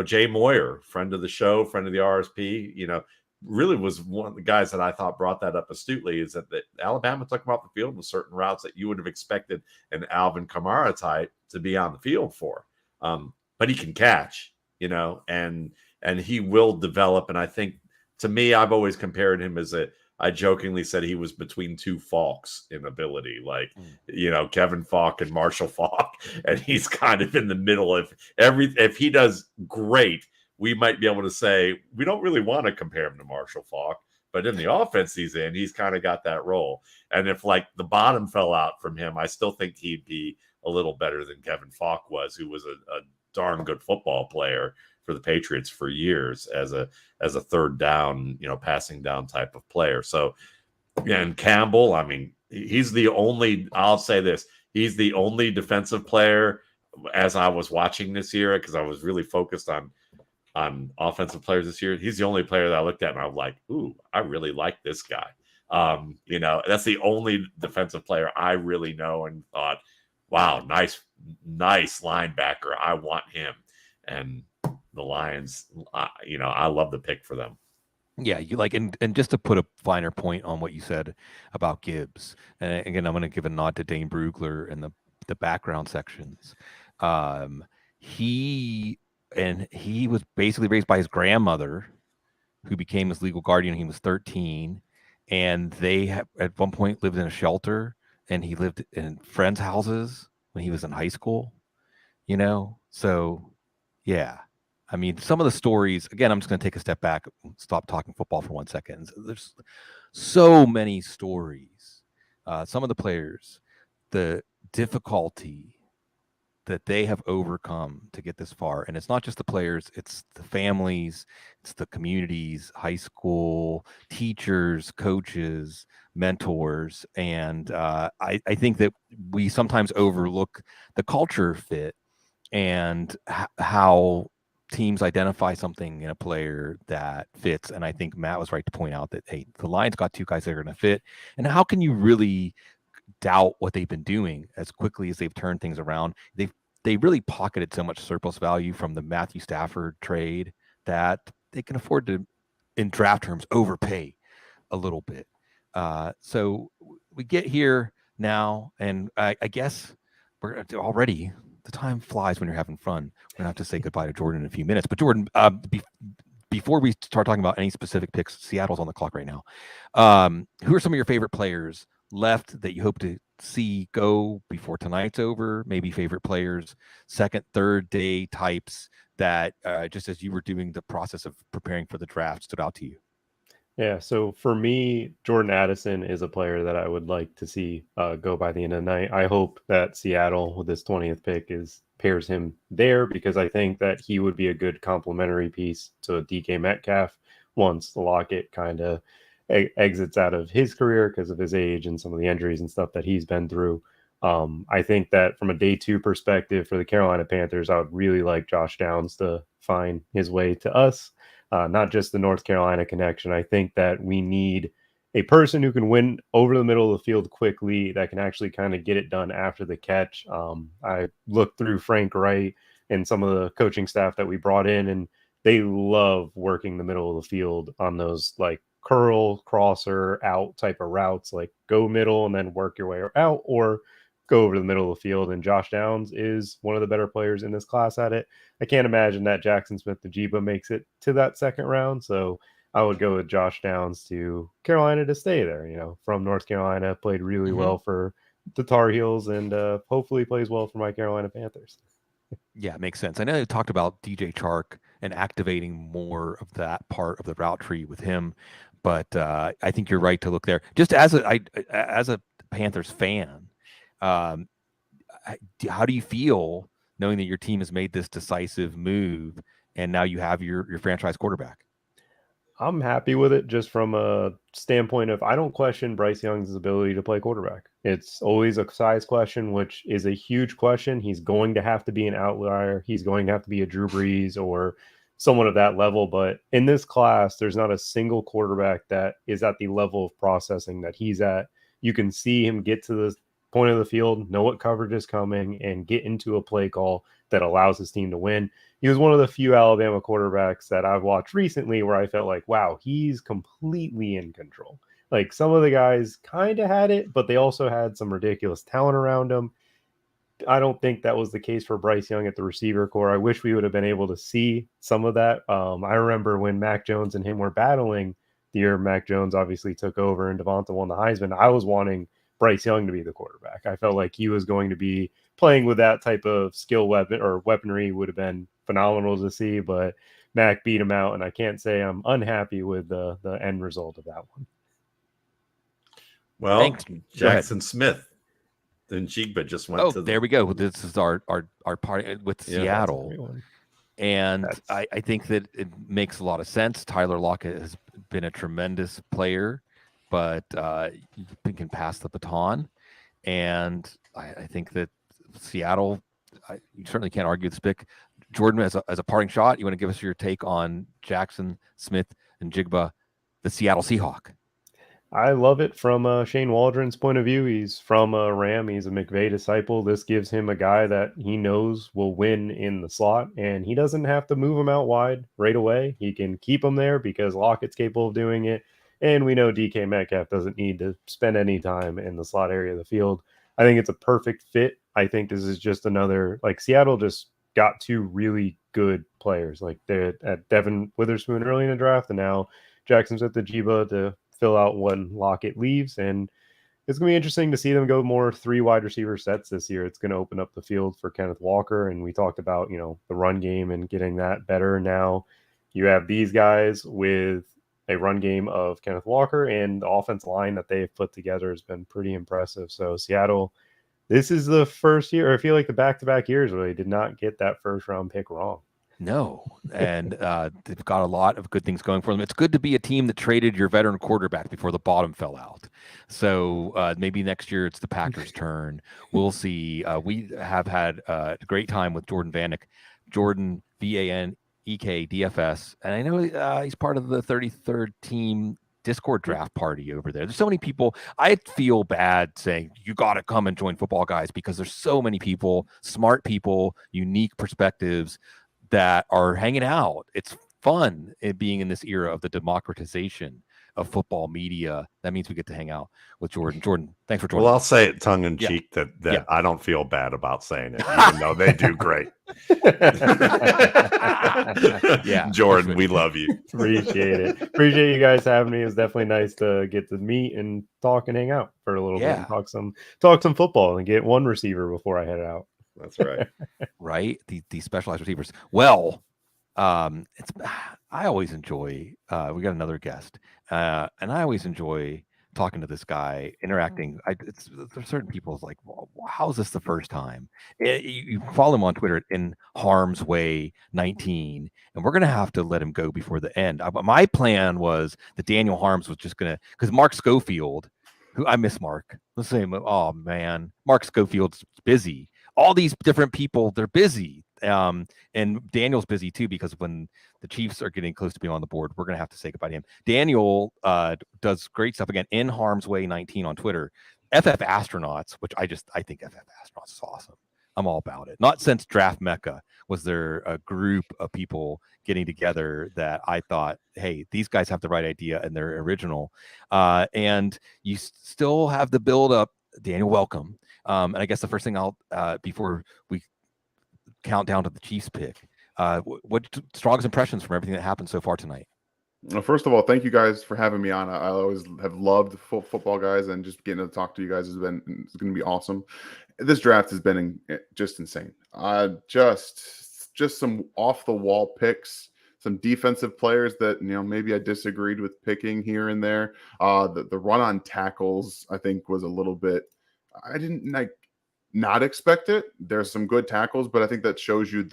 Speaker 2: Jay Moyer, friend of the show, friend of the RSP, really was one of the guys that I thought brought that up astutely, is that Alabama took him off the field with certain routes that you would have expected an Alvin Kamara type to be on the field for. But he can catch, and he will develop. And I think, to me, I've always compared him I jokingly said he was between 2 Falks in ability, Kevin Falk and Marshall Falk, and he's kind of in the middle. If he does great, we might be able to say we don't really want to compare him to Marshall Falk, but in the offense he's in, he's kind of got that role. And if the bottom fell out from him, I still think he'd be a little better than Kevin Falk was, who was a darn good football player for the Patriots for years as a third down, passing down type of player. So, and Campbell, he's the only, I'll say this, he's the only defensive player, as I was watching this year, because I was really focused on offensive players this year. He's the only player that I looked at and I was like, ooh, I really like this guy. That's the only defensive player I really know and thought, wow, nice linebacker. I want him. And the Lions, I love the pick for them.
Speaker 1: Yeah, you and just to put a finer point on what you said about Gibbs, and again, I'm going to give a nod to Dane Brugler in the background sections. He was basically raised by his grandmother, who became his legal guardian when he was 13, and they at one point lived in a shelter, and he lived in friends' houses when he was in high school. So yeah. Some of the stories, again, I'm just going to take a step back, stop talking football for 1 second. There's so many stories. Some of the players, the difficulty, that they have overcome to get this far. And it's not just the players, it's the families, it's the communities, high school, teachers, coaches, mentors. And I think that we sometimes overlook the culture fit and how teams identify something in a player that fits. And I think Matt was right to point out that, hey, the Lions got two guys that are going to fit. And how can you really doubt what they've been doing as quickly as they've turned things around? They really pocketed so much surplus value from the Matthew Stafford trade that they can afford to, in draft terms, overpay a little bit. So we get here now, and I guess we're already, the time flies when you're having fun. We're gonna have to say goodbye to Jordan in a few minutes. But Jordan, before we start talking about any specific picks, Seattle's on the clock right now. Who are some of your favorite players left that you hope to see go before tonight's over? Maybe favorite players, second, third day types that just as you were doing the process of preparing for the draft stood out to you?
Speaker 7: Yeah, so for me, Jordan Addison is a player that I would like to see go by the end of the night. I hope that Seattle, with this 20th pick, pairs him there, because I think that he would be a good complementary piece to DK Metcalf once the Lockett kind of exits out of his career because of his age and some of the injuries and stuff that he's been through. I think that from a day two perspective for the Carolina Panthers, I would really like Josh Downs to find his way to us. Not just the North Carolina connection. I think that we need a person who can win over the middle of the field quickly, that can actually kind of get it done after the catch. I looked through Frank Wright and some of the coaching staff that we brought in, and they love working the middle of the field on those like curl, crosser, out type of routes, like go middle and then work your way out, or go over the middle of the field. And Josh Downs is one of the better players in this class at it. I can't imagine that Jaxon Smith-Njigba makes it to that second round. So I would go with Josh Downs to Carolina to stay there, from North Carolina, played really well for the Tar Heels, and hopefully plays well for my Carolina Panthers.
Speaker 1: Yeah, it makes sense. I know you talked about DJ Chark and activating more of that part of the route tree with him, but I think you're right to look there. Just as a Panthers fan, how do you feel knowing that your team has made this decisive move and now you have your franchise quarterback?
Speaker 7: I'm happy with it, just from a standpoint of I don't question Bryce Young's ability to play quarterback. It's always a size question, which is a huge question. He's going to have to be an outlier. He's going to have to be a Drew Brees or someone of that level. But in this class, there's not a single quarterback that is at the level of processing that he's at. You can see him get to the point of the field, know what coverage is coming, and get into a play call that allows his team to win. He was one of the few Alabama quarterbacks that I've watched recently where I felt like, wow, he's completely in control. Like, some of the guys kind of had it, but they also had some ridiculous talent around them. I don't think that was the case for Bryce Young at the receiver core. I wish we would have been able to see some of that. I remember when Mac Jones and him were battling the year Mac Jones obviously took over and Devonta won the Heisman. I was wanting Bryce Young to be the quarterback. I felt like he was going to be playing with that type of skill weaponry would have been phenomenal to see, but Mac beat him out, and I can't say I'm unhappy with the end result of that one.
Speaker 2: Well,
Speaker 1: Thanks.
Speaker 2: Jaxon Smith. Then Njigba just went to
Speaker 1: there we go. This is our party with Seattle. And I think that it makes a lot of sense. Tyler Lockett has been a tremendous player, but he can pass the baton. And I think that Seattle, you certainly can't argue this pick. Jordan, as a parting shot, you want to give us your take on Jaxon Smith-Njigba, the Seattle Seahawk?
Speaker 7: I love it from Shane Waldron's point of view. He's from a Ram. He's a McVay disciple. This gives him a guy that he knows will win in the slot, and he doesn't have to move him out wide right away. He can keep him there because Lockett's capable of doing it, and we know DK Metcalf doesn't need to spend any time in the slot area of the field. I think it's a perfect fit. I think this is just another, like, Seattle just got two really good players. Like, they're at Devin Witherspoon early in the draft, and now Jaxon Smith-Njigba to fill out when Lockett leaves. And it's going to be interesting to see them go more 3 wide receiver sets this year. It's going to open up the field for Kenneth Walker. And we talked about, the run game and getting that better. Now you have these guys with a run game of Kenneth Walker, and the offense line that they've put together has been pretty impressive. So Seattle, this is the first year. I feel like the back-to-back years where they did not get that first-round pick wrong.
Speaker 1: No, and they've got a lot of good things going for them. It's good to be a team that traded your veteran quarterback before the bottom fell out. So maybe next year it's the Packers' turn. We'll see. We have had a great time with Jordan Vanek, Jordan VANEK DFS, and I know he's part of the 33rd team Discord draft party over there. There's so many people. I feel bad saying you got to come and join Football Guys because there's so many people, smart people, unique perspectives that are hanging out. It's fun being in this era of the democratization of football media. That means we get to hang out with Jordan. Jordan, thanks for joining.
Speaker 2: Well, I'll say it tongue in cheek that I don't feel bad about saying it, even though they do great.
Speaker 1: Yeah,
Speaker 2: Jordan, we love you.
Speaker 7: Appreciate it. Appreciate you guys having me. It was definitely nice to get to meet and talk and hang out for a little bit and talk some football and get one receiver before I head out.
Speaker 2: That's right.
Speaker 1: Right? These specialized receivers. Well, it's I always enjoy we got another guest. And I always enjoy talking to this guy, interacting. There's certain people like, well, how's this the first time? You follow him on Twitter in Harm's Way 19, and we're gonna have to let him go before the end. My plan was that Daniel Harms was just gonna, because Mark Schofield, who I miss Mark. Let's say, oh man, Mark Schofield's busy. All these different people, they're busy. And Daniel's busy too, because when the Chiefs are getting close to being on the board, we're going to have to say goodbye to him. Daniel does great stuff again in Harm's Way 19 on Twitter. FF Astronauts, which I think FF Astronauts is awesome. I'm all about it. Not since Draft Mecca was there a group of people getting together that I thought, hey, these guys have the right idea and they're original. And you still have the build up. Daniel, welcome. And I guess the first thing I'll before we count down to the Chiefs pick, what strongest impressions from everything that happened so far tonight?
Speaker 9: Well, first of all, thank you guys for having me on. I always have loved Football Guys, and just getting to talk to you guys it's going to be awesome. This draft has been just insane. Just some off the wall picks, some defensive players that maybe I disagreed with picking here and there. The run on tackles I think was a little bit. I didn't not expect it. There's some good tackles, but I think that shows you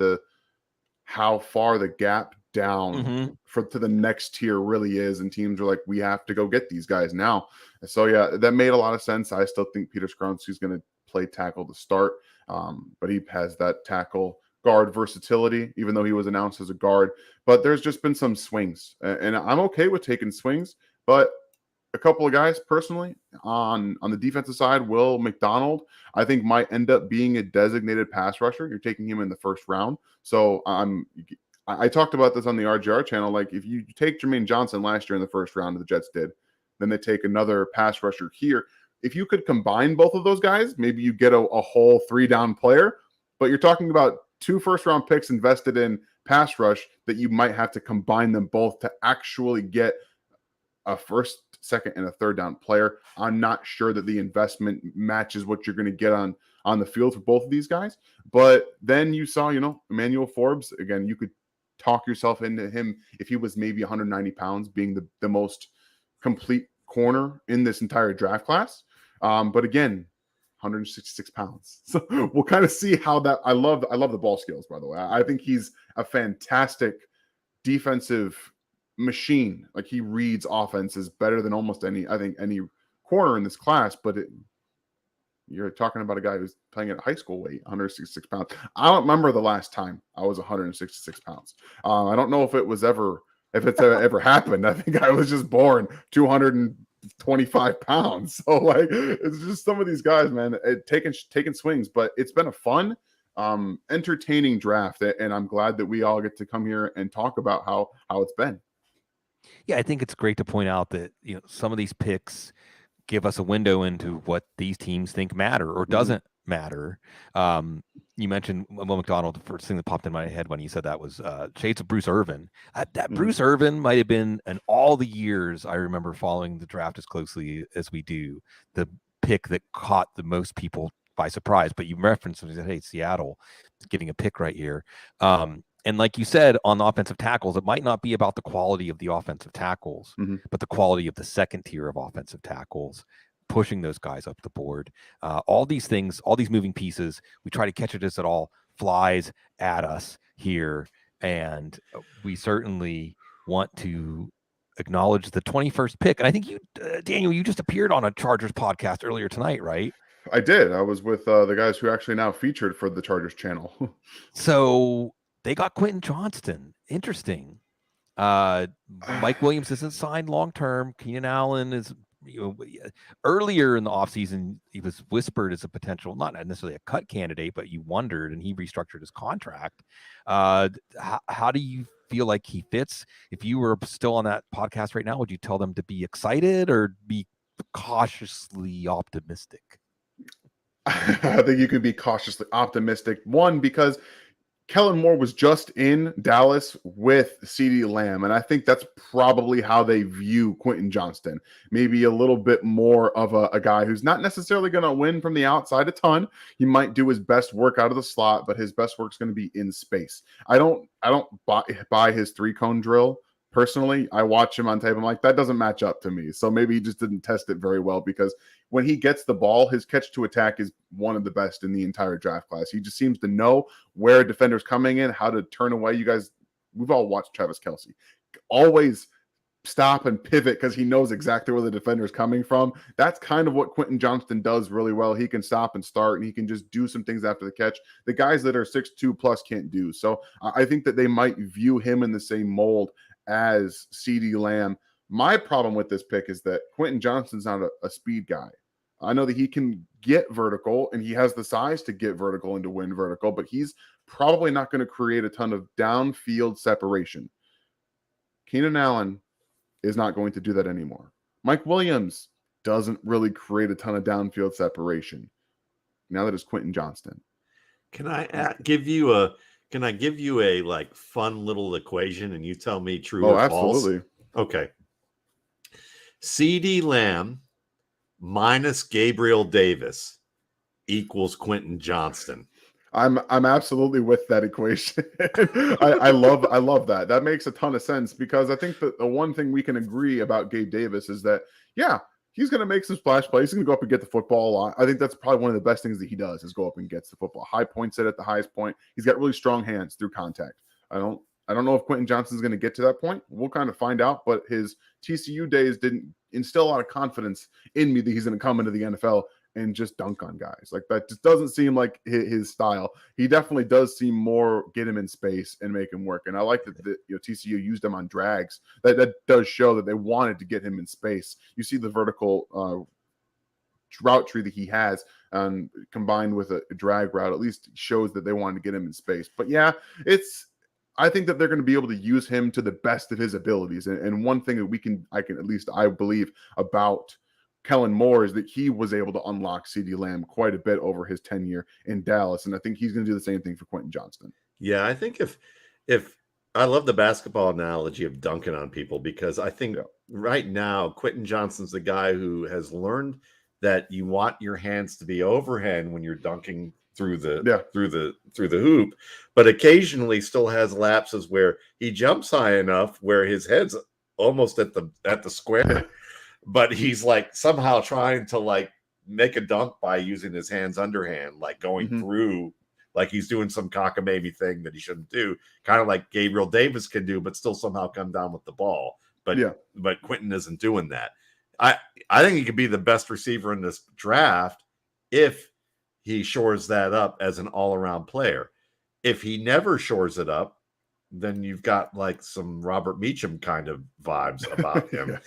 Speaker 9: how far the gap down to the next tier really is, and teams are like, we have to go get these guys now. So yeah, that made a lot of sense. I still think Peter Skronsky's going to play tackle to start, but he has that tackle guard versatility, even though he was announced as a guard. But there's just been some swings, and I'm okay with taking swings, but a couple of guys personally on the defensive side, Will McDonald, I think might end up being a designated pass rusher. You're taking him in the first round. So I talked about this on the RGR channel. Like, if you take Jermaine Johnson last year in the first round, the Jets did, then they take another pass rusher here. If you could combine both of those guys, maybe you get a whole 3-down player, but you're talking about 2 first-round picks invested in pass rush that you might have to combine them both to actually get a first, second, and a 3rd-down player. I'm not sure that the investment matches what you're going to get on the field for both of these guys. But then you saw, Emmanuel Forbes. Again, you could talk yourself into him if he was maybe 190 pounds, being the most complete corner in this entire draft class. But again, 166 pounds. So we'll kind of see how that. I love the ball skills, by the way. I think he's a fantastic defensive machine. Like, he reads offenses better than almost any corner in this class. But you're talking about a guy who's playing at high school weight, 166 pounds. I don't remember the last time I was 166 pounds. I don't know if it's ever happened. I think I was just born 225 pounds. So like, it's just some of these guys, man, taking swings. But it's been a fun, entertaining draft, and I'm glad that we all get to come here and talk about how it's been.
Speaker 1: Yeah, I think it's great to point out that some of these picks give us a window into what these teams think matter or doesn't matter. You mentioned Will McDonald. The first thing that popped in my head when you said that was shades of Bruce Irvin. That Bruce Irvin might have been, in all the years I remember following the draft as closely as we do, the pick that caught the most people by surprise. But you referenced and said, hey, Seattle is getting a pick right here. And like you said, on the offensive tackles, it might not be about the quality of the offensive tackles, but the quality of the second tier of offensive tackles. pushing those guys up the board. All these things, all these moving pieces, we try to catch it as it all flies at us here. And we certainly want to acknowledge the 21st pick. And I think you, Daniel, you just appeared on a Chargers podcast earlier tonight, right?
Speaker 9: I did. I was with the guys who actually now featured for the Chargers channel.
Speaker 1: So they got Quentin Johnston. Interesting. Mike Williams isn't signed long term. Keenan Allen is, earlier in the offseason, he was whispered as a potential, not necessarily a cut candidate, but you wondered, and he restructured his contract. How do you feel like he fits? If you were still on that podcast right now, would you tell them to be excited or be cautiously optimistic?
Speaker 9: I think you could be cautiously optimistic. One, because Kellen Moore was just in Dallas with CeeDee Lamb, and I think that's probably how they view Quentin Johnston. Maybe a little bit more of a guy who's not necessarily going to win from the outside a ton. He might do his best work out of the slot, but his best work is going to be in space. I don't buy his 3-cone drill. Personally, I watch him on tape. I'm like, that doesn't match up to me. So maybe he just didn't test it very well, because when he gets the ball, his catch to attack is one of the best in the entire draft class. He just seems to know where a defender's coming in, how to turn away. You guys, we've all watched Travis Kelce. Always stop and pivot because he knows exactly where the defender is coming from. That's kind of what Quentin Johnston does really well. He can stop and start, and he can just do some things after the catch. The guys that are 6'2 plus can't do. So I think that they might view him in the same mold as CeeDee Lamb. My problem with this pick is that Quentin Johnston's not a speed guy. I know that he can get vertical, and he has the size to get vertical and to win vertical, but he's probably not going to create a ton of downfield separation. Keenan Allen is not going to do that anymore. Mike Williams doesn't really create a ton of downfield separation. Now that it's Quentin Johnston.
Speaker 2: Can I give you a like fun little equation, and you tell me true or
Speaker 9: absolutely.
Speaker 2: False? Okay. CeeDee Lamb minus Gabriel Davis equals Quentin Johnston.
Speaker 9: I'm absolutely with that equation. I love that. That makes a ton of sense, because I think that the one thing we can agree about Gabe Davis is that, yeah, he's going to make some splash plays. He's going to go up and get the football a lot. I think that's probably one of the best things that he does, is go up and gets the football. High points it at the highest point. He's got really strong hands through contact. I don't know if Quentin Johnston's going to get to that point. We'll kind of find out, but his TCU days didn't instill a lot of confidence in me that he's going to come into the NFL and just dunk on guys. Like, that just doesn't seem like his style. He definitely does seem more get him in space and make him work. And I like that TCU used him on drags. That does show that they wanted to get him in space. You see the vertical route tree that he has, combined with a drag route, at least shows that they wanted to get him in space. But yeah, I think that they're going to be able to use him to the best of his abilities. And one thing that I believe about Kellen Moore is that he was able to unlock CeeDee Lamb quite a bit over his tenure in Dallas. And I think he's going to do the same thing for Quentin Johnston.
Speaker 2: Yeah, I think if I love the basketball analogy of dunking on people, because I think right now Quentin Johnston's the guy who has learned that you want your hands to be overhand when you're dunking through the hoop, but occasionally still has lapses where he jumps high enough where his head's almost at the square, but he's like somehow trying to like make a dunk by using his hands underhand, like going through, like he's doing some cockamamie thing that he shouldn't do, kind of like Gabriel Davis can do, but still somehow come down with the ball. But Quentin isn't doing that. I think he could be the best receiver in this draft if he shores that up as an all-around player. If he never shores it up, then you've got like some Robert Meacham kind of vibes about him.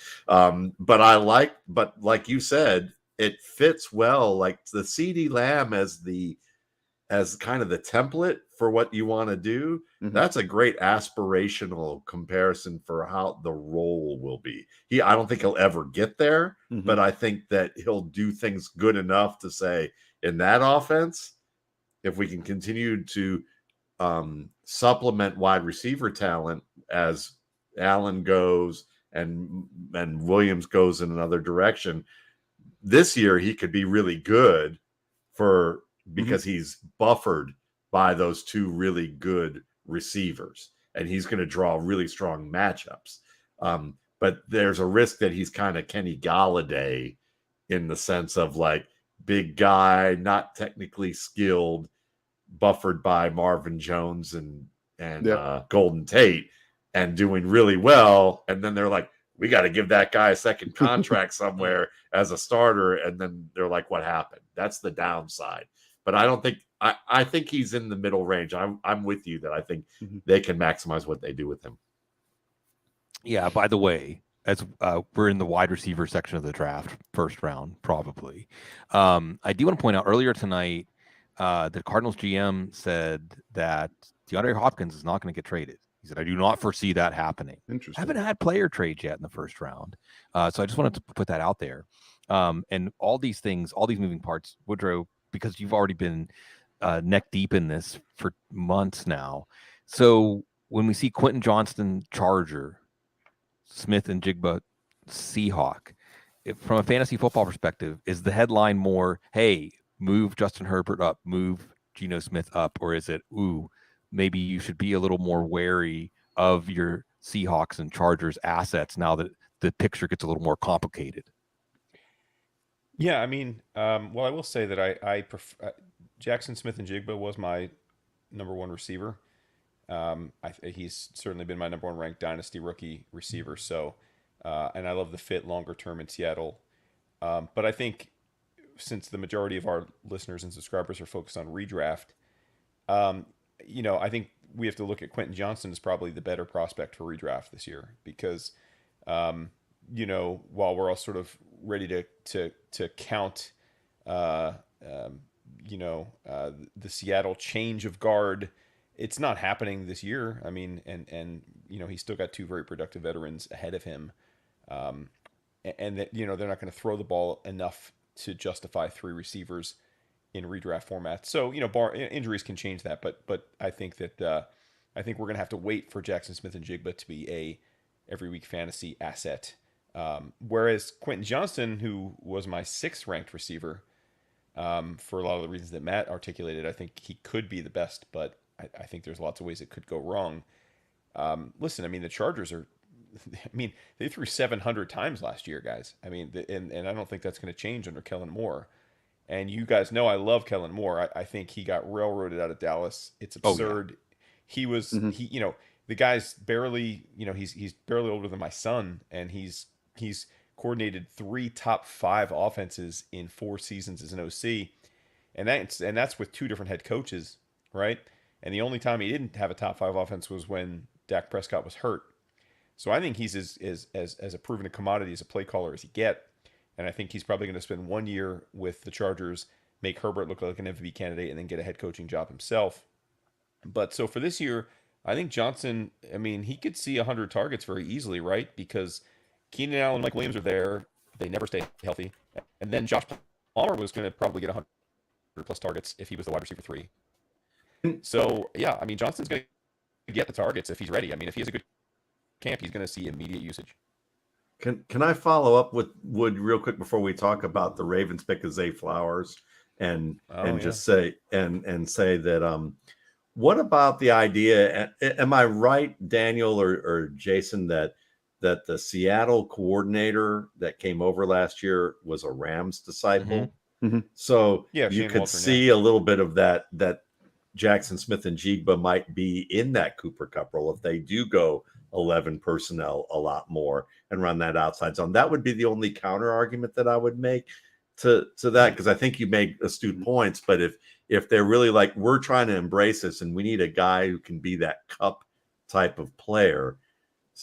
Speaker 2: But like you said, it fits well. Like the CeeDee Lamb as kind of the template for what you want to do. That's a great aspirational comparison for how the role will be. I don't think he'll ever get there, but I think that he'll do things good enough to say, in that offense, if we can continue to supplement wide receiver talent as Allen goes and Williams goes in another direction, this year he could be really good because he's buffered by those two really good receivers, and he's going to draw really strong matchups. But there's a risk that he's kind of Kenny Galladay in the sense of like big guy, not technically skilled, buffered by Marvin Jones and Golden Tate, and doing really well. And then they're like, we got to give that guy a second contract somewhere as a starter. And then they're like, what happened? That's the downside. But I don't think I think he's in the middle range. I'm with you that I think they can maximize what they do with him.
Speaker 1: Yeah, by the way, as we're in the wide receiver section of the draft, first round, probably. I do want to point out earlier tonight, the Cardinals GM said that DeAndre Hopkins is not going to get traded. He said, I do not foresee that happening.
Speaker 9: Interesting.
Speaker 1: Haven't had player trades yet in the first round. So I just wanted to put that out there. And all these things, all these moving parts, Woodrow, because you've already been neck deep in this for months now. So when we see Quentin Johnston, Charger, Smith-Njigba, Seahawk, from a fantasy football perspective, is the headline more, hey, move Justin Herbert up, move Geno Smith up, or is it, ooh, maybe you should be a little more wary of your Seahawks and Chargers assets now that the picture gets a little more complicated?
Speaker 8: Yeah, I mean, well, I will say that I prefer Jaxon Smith-Njigba was my number one receiver. He's certainly been my number one ranked Dynasty rookie receiver. So, and I love the fit longer term in Seattle. But I think since the majority of our listeners and subscribers are focused on redraft, I think we have to look at Quentin Johnston as probably the better prospect for redraft this year because, while we're all sort of ready to count, the Seattle change of guard, it's not happening this year. I mean, and he's still got two very productive veterans ahead of him, and that they're not going to throw the ball enough to justify three receivers in redraft format. So injuries can change that, but I think that we're going to have to wait for Jaxon Smith-Njigba to be a every week fantasy asset. Whereas Quentin Johnston, who was my 6th ranked receiver, for a lot of the reasons that Matt articulated, I think he could be the best, but I think there's lots of ways it could go wrong. Listen, I mean, the Chargers are, they threw 700 times last year, guys. I mean, and I don't think that's going to change under Kellen Moore. And you guys know I love Kellen Moore. I think he got railroaded out of Dallas. It's absurd. Oh, yeah. He was, the guy's barely, he's barely older than my son, and he's coordinated 3 top 5 offenses in 4 seasons as an OC, and that's with 2 different head coaches, right? And the only time he didn't have a top 5 offense was when Dak Prescott was hurt. So I think he's as a proven commodity as a play caller as you get, and I think he's probably going to spend 1 year with the Chargers, make Herbert look like an MVP candidate, and then get a head coaching job himself. But so for this year, I think Johnson, he could see 100 targets very easily, right? Because Keenan Allen and Mike Williams are there. They never stay healthy. And then Josh Palmer was going to probably get 100 plus targets if he was the wide receiver 3. So, yeah, Johnson's going to get the targets if he's ready. If he has a good camp, he's going to see immediate usage.
Speaker 2: Can I follow up with Wood real quick before we talk about the Ravens pick of Zay Flowers and just say that what about the idea? Am I right, Daniel or Jason, that the Seattle coordinator that came over last year was a Rams disciple? Mm-hmm. So you could see a little bit of that Jaxon Smith-Njigba might be in that Cooper Kupp role if they do go 11 personnel a lot more and run that outside zone. That would be the only counter argument that I would make to that, because I think you make astute points. But if they're really like, we're trying to embrace this and we need a guy who can be that Kupp type of player,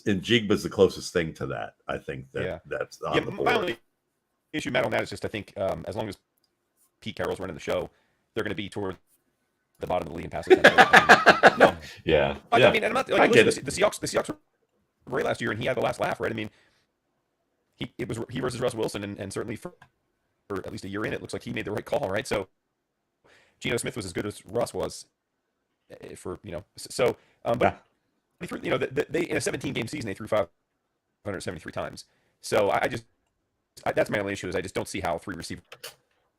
Speaker 2: and Njigba's the closest thing to that. I think that's on the board.
Speaker 8: My only issue, Matt, on that is just I think as long as Pete Carroll's running the show, they're going to be toward the bottom of the league in passing. No,
Speaker 2: yeah.
Speaker 8: I'm not. I get it. The Seahawks were great last year, and he had the last laugh, right? He versus Russ Wilson, and certainly for at least a year in, it looks like he made the right call, right? So Geno Smith was as good as Russ was but they threw, they in a 17-game season they threw 573 times. So that's my only issue is I just don't see how 3 receivers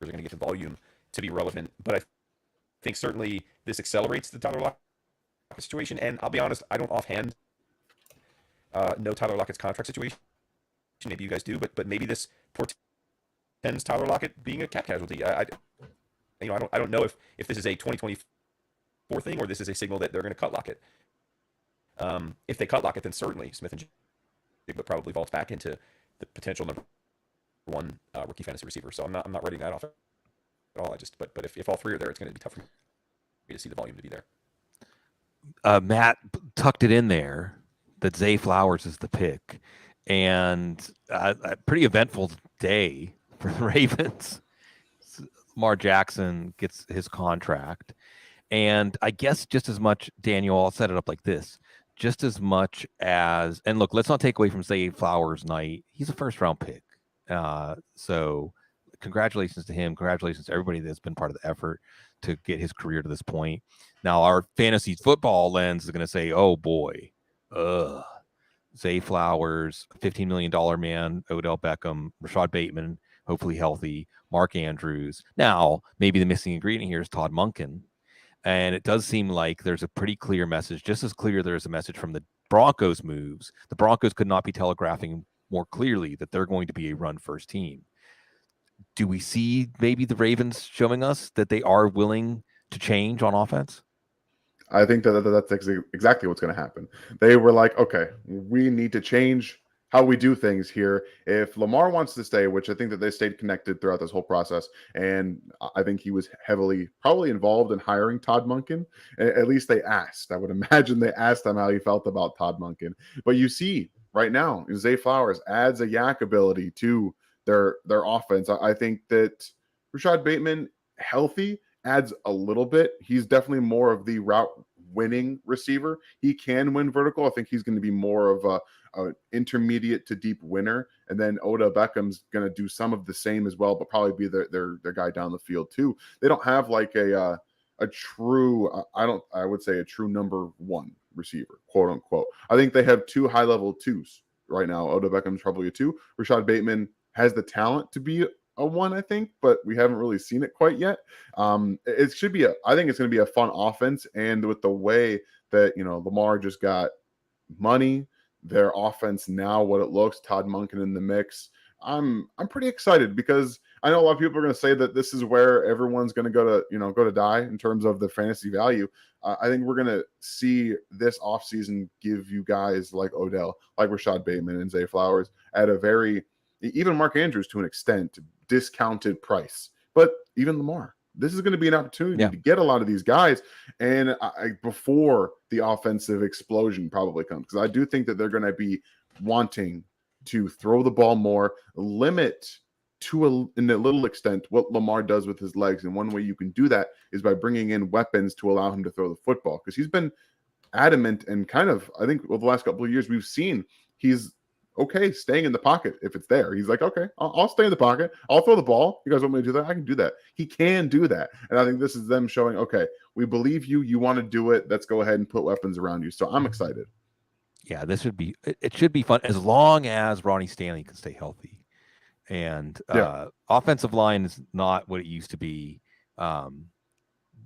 Speaker 8: are going to get the volume to be relevant. But I think certainly this accelerates the Tyler Lockett situation. And I'll be honest, I don't offhand know Tyler Lockett's contract situation. Maybe you guys do, but maybe this Tyler Lockett being a cap casualty. I don't know if this is a 2024 thing or this is a signal that they're going to cut Lockett. If they cut Lockett, then certainly Smith-Njigba probably vaults back into the potential number one rookie fantasy receiver. So I'm not writing that off at all. But if all three are there, it's going to be tough for me to see the volume to be there.
Speaker 1: Matt tucked it in there that Zay Flowers is the pick, and a pretty eventful day for the Ravens. Lamar Jackson gets his contract, and I guess just as much, Daniel, I'll set it up like this, just as much as, and look, let's not take away from Zay Flowers' night. He's a first-round pick. So congratulations to him. Congratulations to everybody that's been part of the effort to get his career to this point. Now, our fantasy football lens is going to say, oh, boy, Zay Flowers, $15 million man, Odell Beckham, Rashad Bateman, hopefully healthy, Mark Andrews. Now, maybe the missing ingredient here is Todd Monken. And it does seem like there's a pretty clear message, just as clear there's a message from the Broncos moves. The Broncos could not be telegraphing more clearly that they're going to be a run-first team. Do we see maybe the Ravens showing us that they are willing to change on offense?
Speaker 9: I think that's exactly what's going to happen. They were like, okay, we need to change how we do things here. If Lamar wants to stay, which I think that they stayed connected throughout this whole process, and I think he was heavily probably involved in hiring Todd Monken. At least they asked. I would imagine they asked him how he felt about Todd Monken. But you see right now, Zay Flowers adds a yak ability to their offense. I think that Rashad Bateman, healthy, adds a little bit. He's definitely more of the route winning receiver. He can win vertical. I think he's going to be more of a intermediate to deep winner. And then Odell Beckham's going to do some of the same as well, but probably be their guy down the field too. They don't have like a true, I would say a true number one receiver, quote unquote. I think they have two high level twos right now. Odell Beckham's probably a two. Rashad Bateman has the talent to be a one, I think, but we haven't really seen it quite yet. It should be I think it's going to be a fun offense. And with the way that, Lamar just got money, their offense now, what it looks, Todd Monken in the mix, I'm pretty excited because I know a lot of people are going to say that this is where everyone's going to go to die in terms of the fantasy value. I think we're going to see this offseason give you guys like Odell, like Rashad Bateman and Zay Flowers at a very, even Mark Andrews to an extent, discounted price. But even Lamar, this is going to be an opportunity to get a lot of these guys. And before the offensive explosion probably comes, because I do think that they're going to be wanting to throw the ball more, limit in a little extent what Lamar does with his legs. And one way you can do that is by bringing in weapons to allow him to throw the football, because he's been adamant and kind of, I think over the last couple of years, we've seen he's okay staying in the pocket if it's there. He's like, okay, I'll stay in the pocket. I'll throw the ball. You guys want me to do that? I can do that. He can do that. And I think this is them showing, okay, we believe you. You want to do it. Let's go ahead and put weapons around you. So I'm excited.
Speaker 1: Yeah, it should be fun as long as Ronnie Stanley can stay healthy. And offensive line is not what it used to be.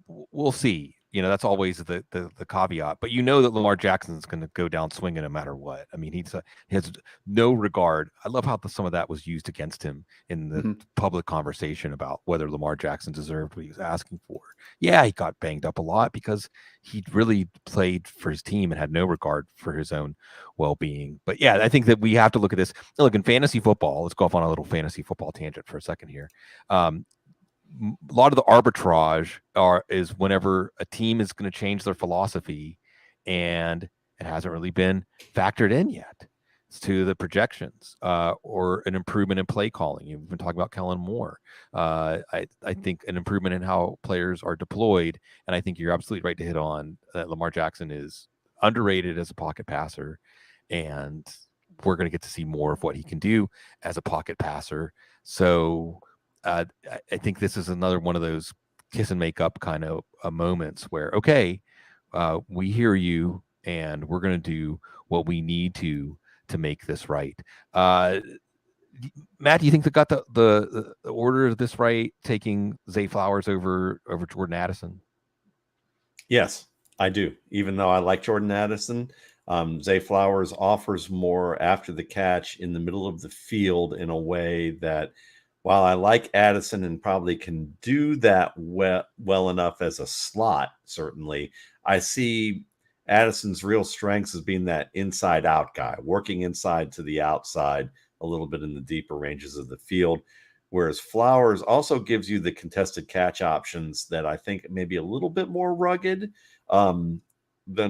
Speaker 1: We'll see. That's always the caveat. But that Lamar Jackson is going to go down swinging no matter what. I mean, he has no regard. I love how some of that was used against him in the public conversation about whether Lamar Jackson deserved what he was asking for. Yeah, he got banged up a lot because he really played for his team and had no regard for his own well-being. But yeah, I think that we have to look at this. Look, in fantasy football, let's go off on a little fantasy football tangent for a second here. A lot of the arbitrage is whenever a team is going to change their philosophy and it hasn't really been factored in yet to the projections or an improvement in play calling. You've been talking about Kellen Moore. I think an improvement in how players are deployed. And I think you're absolutely right to hit on that Lamar Jackson is underrated as a pocket passer. And we're going to get to see more of what he can do as a pocket passer. So I think this is another one of those kiss and make up kind of moments where, okay, we hear you and we're going to do what we need to make this right. Matt, do you think they got the order of this right, taking Zay Flowers over Jordan Addison?
Speaker 2: Yes, I do. Even though I like Jordan Addison, Zay Flowers offers more after the catch in the middle of the field in a way that while I like Addison and probably can do that well enough as a slot, certainly, I see Addison's real strengths as being that inside out guy, working inside to the outside a little bit in the deeper ranges of the field. Whereas Flowers also gives you the contested catch options that I think maybe a little bit more rugged than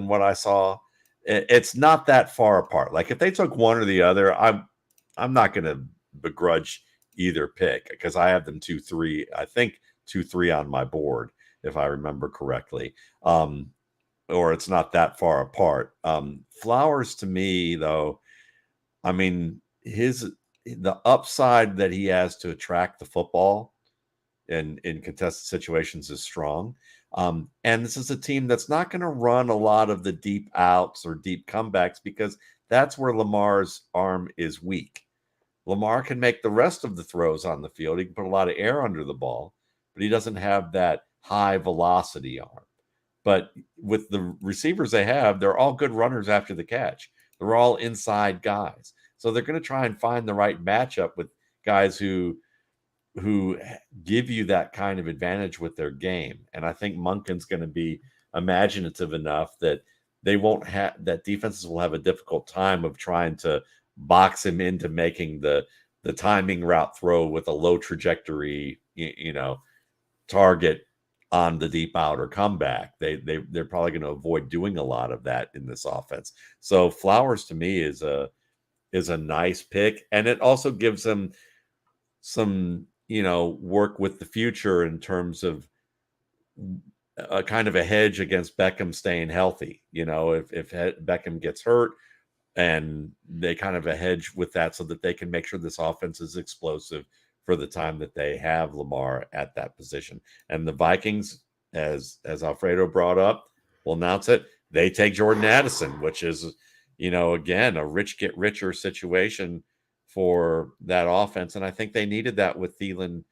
Speaker 2: what I saw. It's not that far apart. Like if they took one or the other, I'm not going to begrudge either pick because I have them 2-3. I think 2-3 on my board if I remember correctly. Or it's not that far apart. Flowers to me though, I mean the upside that he has to attract the football in contested situations is strong. And this is a team that's not going to run a lot of the deep outs or deep comebacks because that's where Lamar's arm is weak. Lamar can make the rest of the throws on the field. He can put a lot of air under the ball, but he doesn't have that high velocity arm. But with the receivers they have, they're all good runners after the catch. They're all inside guys. So they're going to try and find the right matchup with guys who give you that kind of advantage with their game. And I think Monken's going to be imaginative enough that they won't have that defenses will have a difficult time of trying to box him into making the timing route throw with a low trajectory, target on the deep out or comeback. They're probably going to avoid doing a lot of that in this offense. So Flowers to me is a nice pick, and it also gives them some work with the future in terms of a kind of a hedge against Beckham staying healthy. If Beckham gets hurt, and they kind of a hedge with that so that they can make sure this offense is explosive for the time that they have Lamar at that position. And the Vikings, as Alfredo brought up, will announce it. They take Jordan Addison, which is, again, a rich get richer situation for that offense. And I think they needed that with Thielen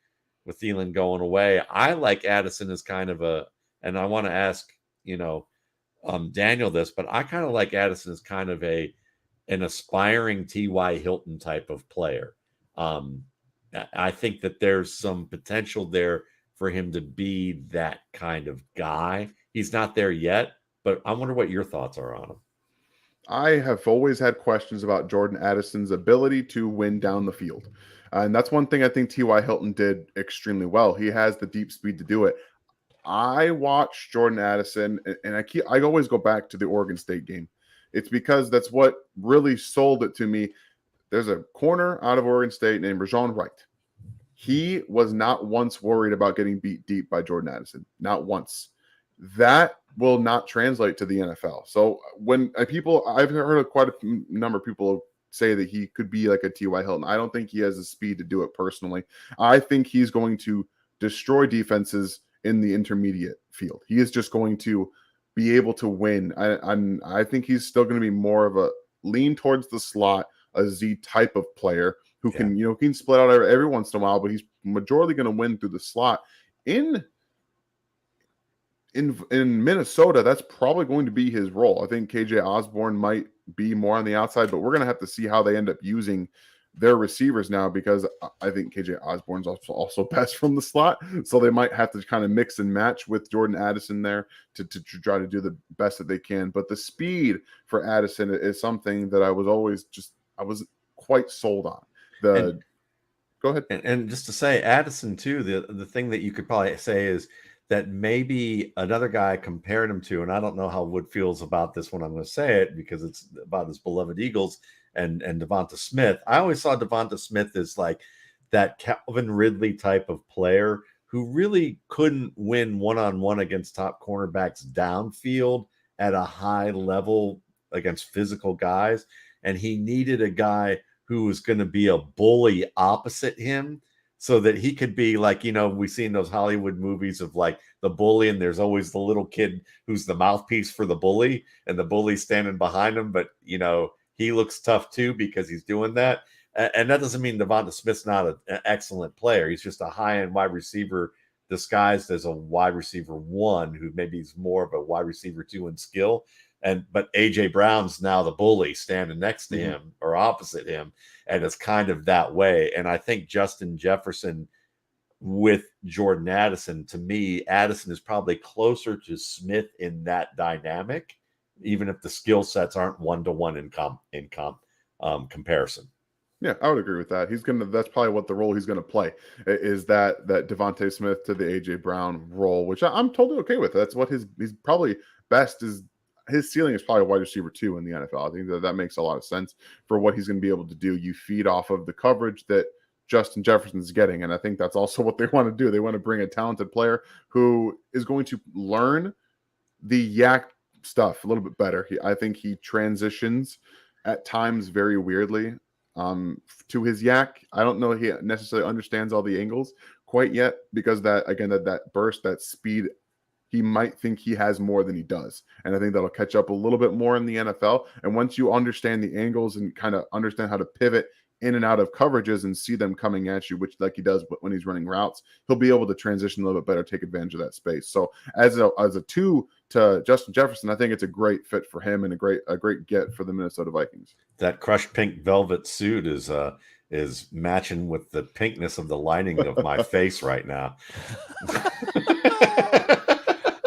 Speaker 2: going away. I like Addison as kind of and I want to ask, Daniel this, but I kind of like Addison as kind of an aspiring T.Y. Hilton type of player. I think that there's some potential there for him to be that kind of guy. He's not there yet, but I wonder what your thoughts are on him.
Speaker 9: I have always had questions about Jordan Addison's ability to win down the field. And that's one thing I think T.Y. Hilton did extremely well. He has the deep speed to do it. I watched Jordan Addison, and I always go back to the Oregon State game. It's because that's what really sold it to me. There's a corner out of Oregon State named Rajon Wright. He was not once worried about getting beat deep by Jordan Addison. Not once. That will not translate to the NFL. So when I've heard quite a number of people say that he could be like a T.Y. Hilton. I don't think he has the speed to do it personally. I think he's going to destroy defenses in the intermediate field. He is just going to be able to win. I think he's still going to be more of a lean towards the slot, a Z type of player who can, can split out every once in a while, but he's majority going to win through the slot. In Minnesota, that's probably going to be his role. I think KJ Osborne might be more on the outside, but we're going to have to see how they end up using their receivers now, because I think KJ Osborne's also best from the slot. So they might have to kind of mix and match with Jordan Addison there to try to do the best that they can. But the speed for Addison is something that I was quite sold on. Go ahead.
Speaker 2: And just to say, Addison too, the thing that you could probably say is that maybe another guy compared him to, and I don't know how Wood feels about this when I'm going to say it because it's about his beloved Eagles and Devonta Smith. I always saw Devonta Smith as like that Calvin Ridley type of player who really couldn't win one-on-one against top cornerbacks downfield at a high level against physical guys. And he needed a guy who was going to be a bully opposite him so that he could be like, we've seen those Hollywood movies of like the bully, and there's always the little kid who's the mouthpiece for the bully, and the bully's standing behind him. But, he looks tough too because he's doing that. And that doesn't mean Devonta Smith's not an excellent player. He's just a high-end wide receiver disguised as a wide receiver one, who maybe is more of a wide receiver two in skill. But AJ Brown's now the bully standing next to him or opposite him. and it's kind of that way. And I think Justin Jefferson with Jordan Addison, to me, Addison is probably closer to Smith in that dynamic, even if the skill sets aren't one-to-one in comparison.
Speaker 9: Yeah, I would agree with that. That's probably what the role he's gonna play, is that Devontae Smith to the AJ Brown role, which I'm totally okay with. That's what he's probably best is. His ceiling is probably wide receiver 2 in the NFL. I think that makes a lot of sense for what he's going to be able to do. You feed off of the coverage that Justin Jefferson's getting, and I think that's also what they want to do. They want to bring a talented player who is going to learn the yak stuff a little bit better. I think he transitions at times very weirdly to his yak. I don't know he necessarily understands all the angles quite yet, because that burst, that speed, he might think he has more than he does. And I think that'll catch up a little bit more in the NFL. And once you understand the angles and kind of understand how to pivot in and out of coverages and see them coming at you, which like he does when he's running routes, he'll be able to transition a little bit better, take advantage of that space. So as a 2 to Justin Jefferson, I think it's a great fit for him and a great get for the Minnesota Vikings.
Speaker 2: That crushed pink velvet suit is matching with the pinkness of the lining of my face right now.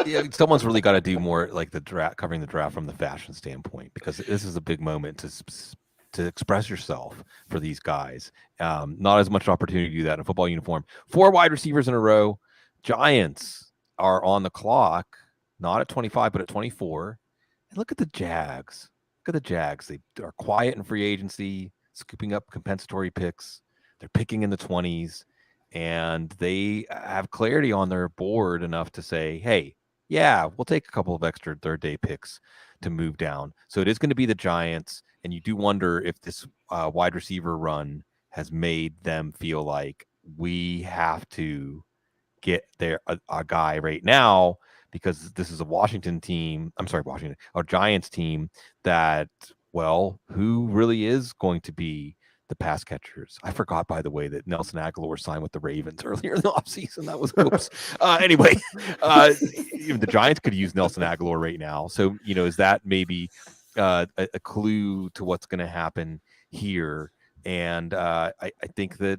Speaker 1: Yeah, someone's really got to do more like the draft, covering the draft from the fashion standpoint, because this is a big moment to express yourself for these guys. Not as much opportunity to do that in a football uniform. 4 wide receivers in a row. Giants are on the clock, not at 25, but at 24. And look at the Jags. Look at the Jags. They are quiet in free agency, scooping up compensatory picks. They're picking in the 20s, and they have clarity on their board enough to say, hey, yeah, we'll take a couple of extra third-day picks to move down. So it is going to be the Giants, and you do wonder if this wide receiver run has made them feel like we have to get there a guy right now, because this is a Giants team that, well, who really is going to be the pass catchers? I forgot, by the way, that Nelson Aguilar signed with the Ravens earlier in the offseason. That was oops. Anyway, the Giants could use Nelson Aguilar right now. So, is that maybe a clue to what's going to happen here? And I think that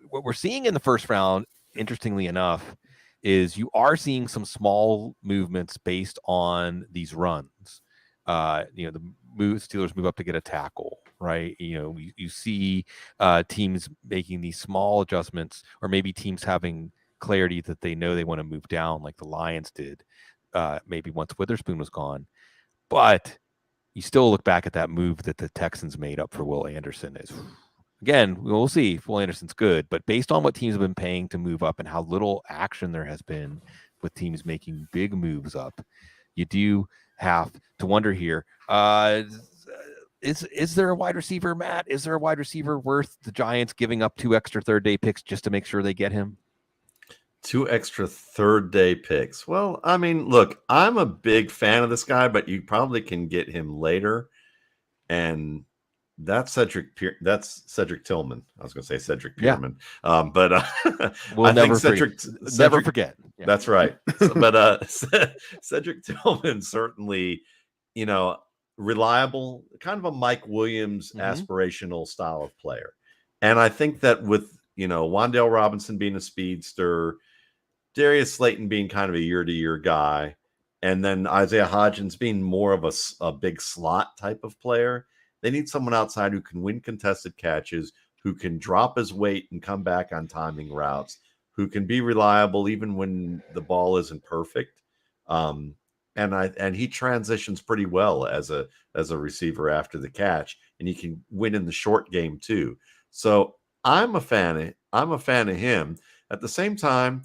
Speaker 1: what we're seeing in the first round, interestingly enough, is you are seeing some small movements based on these runs. The Steelers move up to get a tackle, right? You see teams making these small adjustments, or maybe teams having clarity that they know they want to move down, like the Lions did, maybe once Witherspoon was gone. But you still look back at that move that the Texans made up for Will Anderson. Again, we'll see if Will Anderson's good, but based on what teams have been paying to move up and how little action there has been with teams making big moves up, you do have to wonder here. Is there a wide receiver, Matt? Is there a wide receiver worth the Giants giving up 2 extra third-day picks just to make sure they get him?
Speaker 2: 2 extra third-day picks. Well, I mean, look, I'm a big fan of this guy, but you probably can get him later. And that's Cedric Tillman. I was going to say Cedric Pearman. But
Speaker 1: we'll never forget.
Speaker 2: Yeah. That's right. But Cedric Tillman, certainly, reliable, kind of a Mike Williams aspirational style of player. And I think that with, Wan'Dale Robinson being a speedster, Darius Slayton being kind of a year-to-year guy, and then Isaiah Hodgins being more of a big slot type of player, they need someone outside who can win contested catches, who can drop his weight and come back on timing routes, who can be reliable even when the ball isn't perfect. And he transitions pretty well as a receiver after the catch, and he can win in the short game too. So I'm a fan of him. At the same time,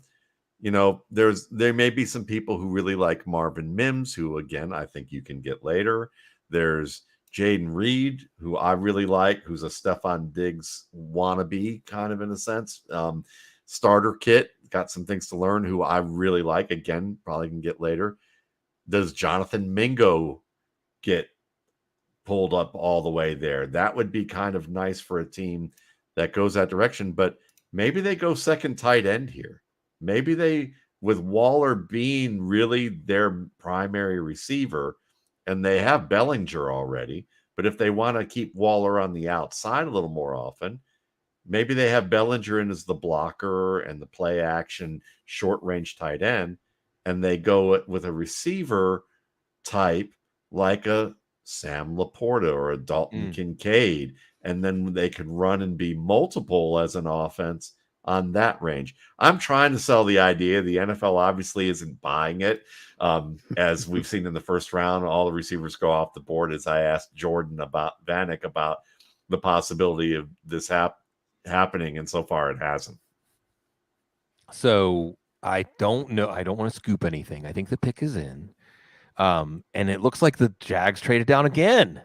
Speaker 2: there may be some people who really like Marvin Mims, who again I think you can get later. There's Jaden Reed, who I really like, who's a Stephon Diggs wannabe, kind of in a sense. Starter kit, got some things to learn, who I really like. Again, probably can get later. Does Jonathan Mingo get pulled up all the way there? That would be kind of nice for a team that goes that direction, but maybe they go second tight end here. Maybe they, with Waller being really their primary receiver, and they have Bellinger already, But if they want to keep Waller on the outside a little more often, maybe they have Bellinger in as the blocker and the play action short range tight end, and they go with a receiver type like a Sam Laporta or a Dalton Kincaid, and then they could run and be multiple as an offense on that range. I'm trying to sell the idea. The NFL obviously isn't buying it. As we've seen in the first round, all the receivers go off the board. As I asked Jordan about Vanek about the possibility of this happening, and so far it hasn't.
Speaker 1: So I don't know. I don't want to scoop anything. I think the pick is in. And it looks like the Jags traded down again.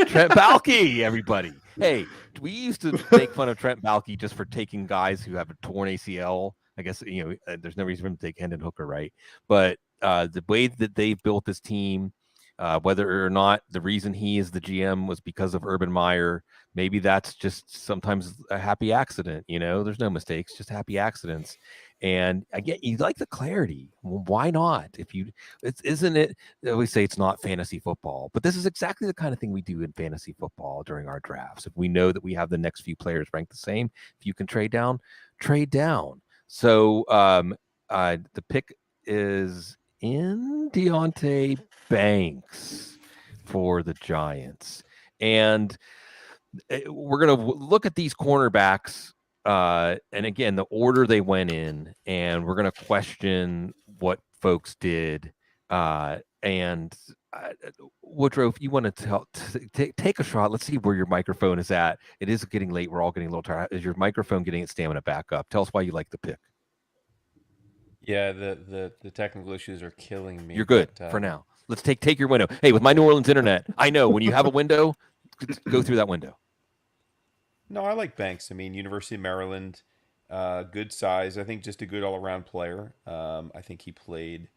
Speaker 1: Trent Baalke, everybody. Hey, we used to make fun of Trent Baalke just for taking guys who have a torn ACL. I guess, there's no reason for him to take Hendon Hooker, right? But the way that they built this team, whether or not the reason he is the GM was because of Urban Meyer, maybe that's just sometimes a happy accident. There's no mistakes, just happy accidents. And again, you like the clarity. Well, why not? Isn't it? We say it's not fantasy football, but this is exactly the kind of thing we do in fantasy football during our drafts. If we know that we have the next few players ranked the same, if you can trade down, trade down. So the pick is in Deontay Banks for the Giants, and we're going to look at these cornerbacks. And again, the order they went in, and we're going to question what folks did. And Woodrow, if you want to take a shot, let's see where your microphone is at. It is getting late. We're all getting a little tired. Is your microphone getting its stamina back up? Tell us why you like the pick.
Speaker 8: Yeah, the technical issues are killing me.
Speaker 1: You're good for now. Let's take your window. Hey, with my New Orleans internet, I know when you have a window, go through that window. No,
Speaker 8: I like Banks. I mean, University of Maryland, good size. I think just a good all-around player. I think he played,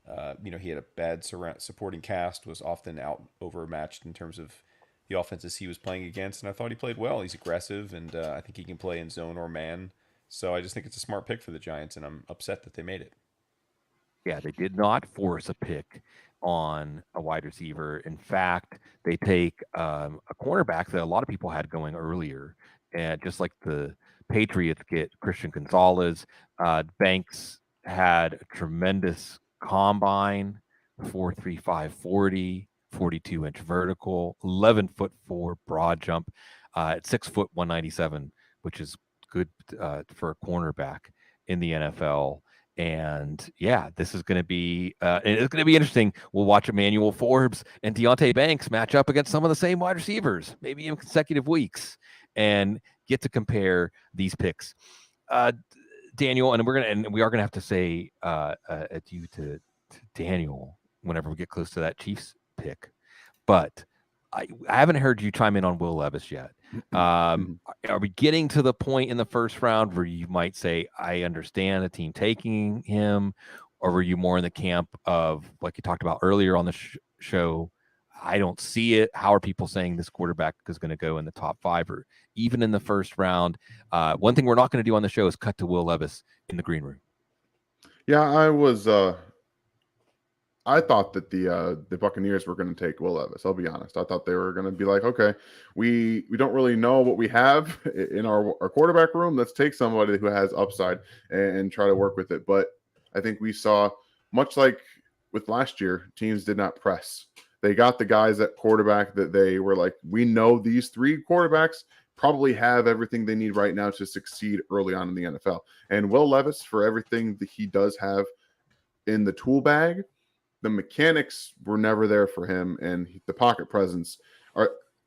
Speaker 8: he had a bad supporting cast, was often overmatched in terms of the offenses he was playing against, and I thought he played well. He's aggressive, and I think he can play in zone or man. So I just think it's a smart pick for the Giants, and I'm upset that they made it.
Speaker 1: Yeah, they did not force a pick on a wide receiver. In fact, they take a cornerback that a lot of people had going earlier, and just like the Patriots get Christian Gonzalez, Banks had a tremendous combine, 4.35 40, 42-inch vertical, 11'4" broad jump, at 6'1" 197, which is good for a cornerback in the NFL. And yeah, this is going to be it's going to be interesting. We'll watch Emmanuel Forbes and Deontay Banks match up against some of the same wide receivers, maybe in consecutive weeks, and get to compare these picks. Daniel, and we are going to have to say adieu to Daniel whenever we get close to that Chiefs pick, but I haven't heard you chime in on Will Levis yet. Are we getting to the point in the first round where you might say, I understand a team taking him, or were you more in the camp of, like you talked about earlier on the show, I don't see it? How are people saying this quarterback is going to go in the top 5 or even in the first round? One thing we're not going to do on the show is cut to Will Levis in the green room.
Speaker 9: Yeah, I thought that the Buccaneers were going to take Will Levis. I'll be honest. I thought they were going to be like, okay, we don't really know what we have in our quarterback room. Let's take somebody who has upside and try to work with it. But I think we saw, much like with last year, teams did not press. They got the guys at quarterback that they were like, we know these 3 quarterbacks probably have everything they need right now to succeed early on in the NFL. And Will Levis, for everything that he does have in the tool bag, the mechanics were never there for him, and the pocket presence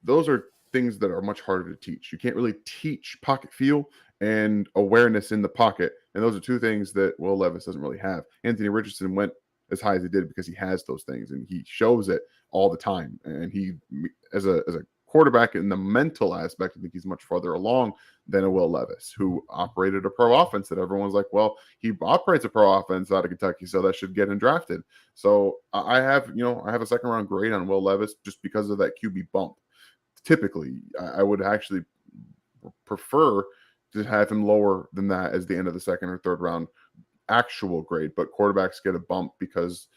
Speaker 9: those are things that are much harder to teach. You can't really teach pocket feel and awareness in the pocket, and those are 2 things that Will Levis doesn't really have. Anthony Richardson went as high as he did because he has those things, and he shows it all the time. And he, as a quarterback in the mental aspect, I think he's much farther along than a Will Levis, who operated a pro offense that everyone's like, well, he operates a pro offense out of Kentucky, so that should get him drafted. So I have a second round grade on Will Levis just because of that QB bump. Typically, I would actually prefer to have him lower than that as the end of the second or third round actual grade, but quarterbacks get a bump because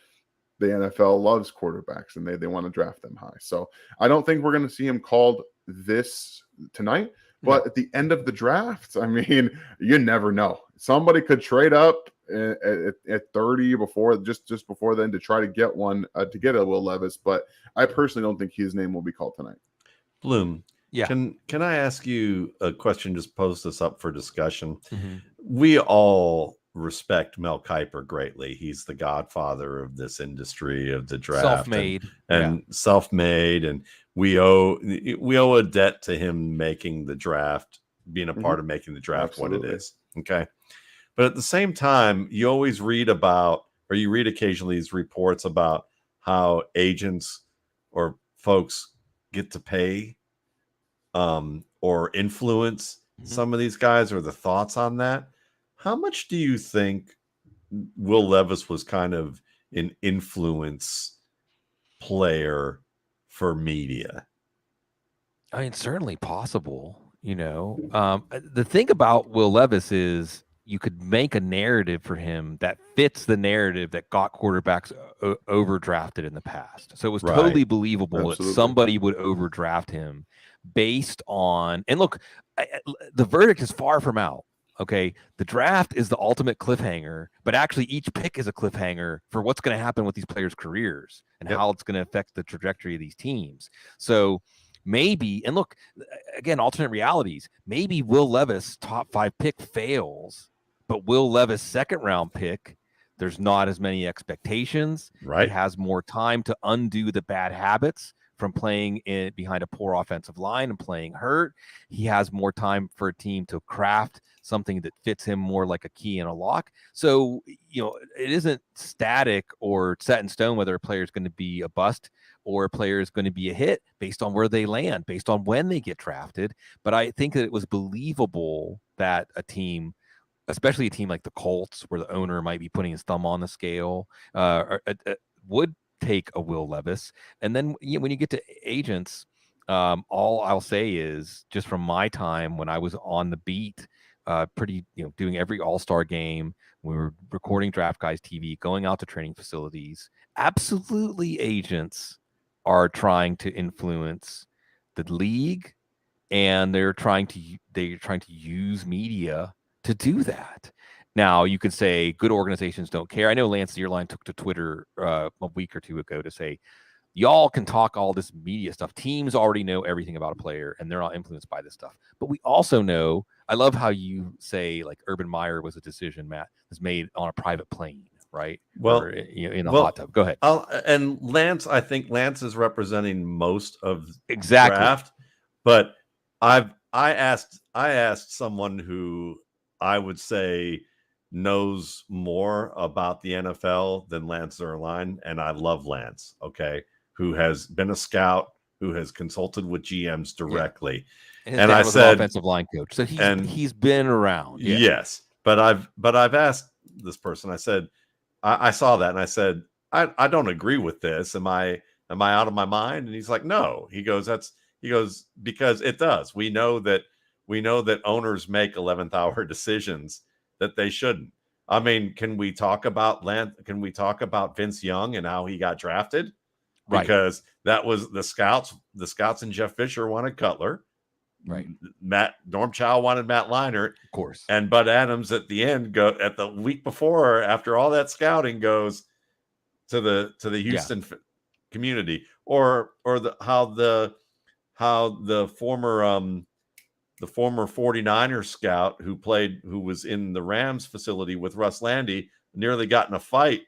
Speaker 9: the NFL loves quarterbacks and they want to draft them high. So I don't think we're going to see him called this tonight. But at the end of the draft, I mean, you never know. Somebody could trade up at 30 before just before then to try to get one to get a Will Levis. But I personally don't think his name will be called tonight.
Speaker 2: Bloom.
Speaker 1: Yeah.
Speaker 2: Can I ask you a question? Just post this up for discussion.
Speaker 1: Mm-hmm.
Speaker 2: We all respect Mel Kiper greatly. He's the godfather of this industry of the draft,
Speaker 1: Self-made
Speaker 2: and self-made, and we owe a debt to him making the draft, being a part of making the draft
Speaker 9: Absolutely.
Speaker 2: what it is. Okay, but at the same time, you always read about, or you read occasionally these reports about how agents or folks get to pay or influence some of these guys, or the thoughts on that. How much do you think Will Levis was kind of an influence player for media?
Speaker 1: I mean, certainly possible. The thing about Will Levis is you could make a narrative for him that fits the narrative that got quarterbacks overdrafted in the past. So it was totally believable that somebody would overdraft him based on, and look, the verdict is far from out. Okay, the draft is the ultimate cliffhanger, but actually each pick is a cliffhanger for what's going to happen with these players' careers and how it's going to affect the trajectory of these teams. So maybe, and look, again, alternate realities, maybe Will Levis top 5 pick fails, but Will Levis second round pick, there's not as many expectations.
Speaker 2: Right.
Speaker 1: He has more time to undo the bad habits from playing in behind a poor offensive line and playing hurt. He has more time for a team to craft something that fits him more like a key and a lock. So, it isn't static or set in stone whether a player is going to be a bust or a player is going to be a hit based on where they land, based on when they get drafted. But I think that it was believable that a team, especially a team like the Colts, where the owner might be putting his thumb on the scale, would take a Will Levis. And then when you get to agents, all I'll say is, just from my time when I was on the beat, doing every all-star game, we were recording Draft Guys TV, going out to training facilities, absolutely agents are trying to influence the league, and they're trying to use media to do that. Now, you could say good organizations don't care. I know Lance Zierlein took to Twitter a week or two ago to say, y'all can talk all this media stuff. Teams already know everything about a player, and they're not influenced by this stuff. But we also know, I love how you say, like, Urban Meyer was a decision, Matt, was made on a private plane, right?
Speaker 2: Well,
Speaker 1: or, in the hot tub. Go ahead.
Speaker 2: And Lance, I think Lance is representing most of
Speaker 1: exactly
Speaker 2: draft, but I asked someone who I would say knows more about the NFL than Lance Zierlein, and I love Lance, okay, who has been a scout, who has consulted with GMs directly.
Speaker 1: Yeah. And I said, offensive line coach, so he's been around. Yeah.
Speaker 2: Yes, but I've asked this person. I said, I saw that, and I said, I don't agree with this. Am I out of my mind? And he's like, no. He goes, because it does. We know that owners make 11th hour decisions that they shouldn't. I mean, can we talk about Vince Young and how he got drafted?
Speaker 1: Right.
Speaker 2: Because that was the scouts and Jeff Fisher wanted Cutler.
Speaker 1: Right.
Speaker 2: Norm Chow wanted Matt Leinart,
Speaker 1: of course.
Speaker 2: And Bud Adams at the end at the week before, after all that scouting, goes to the Houston community, or how the former 49er scout who was in the Rams facility with Russ Landy nearly got in a fight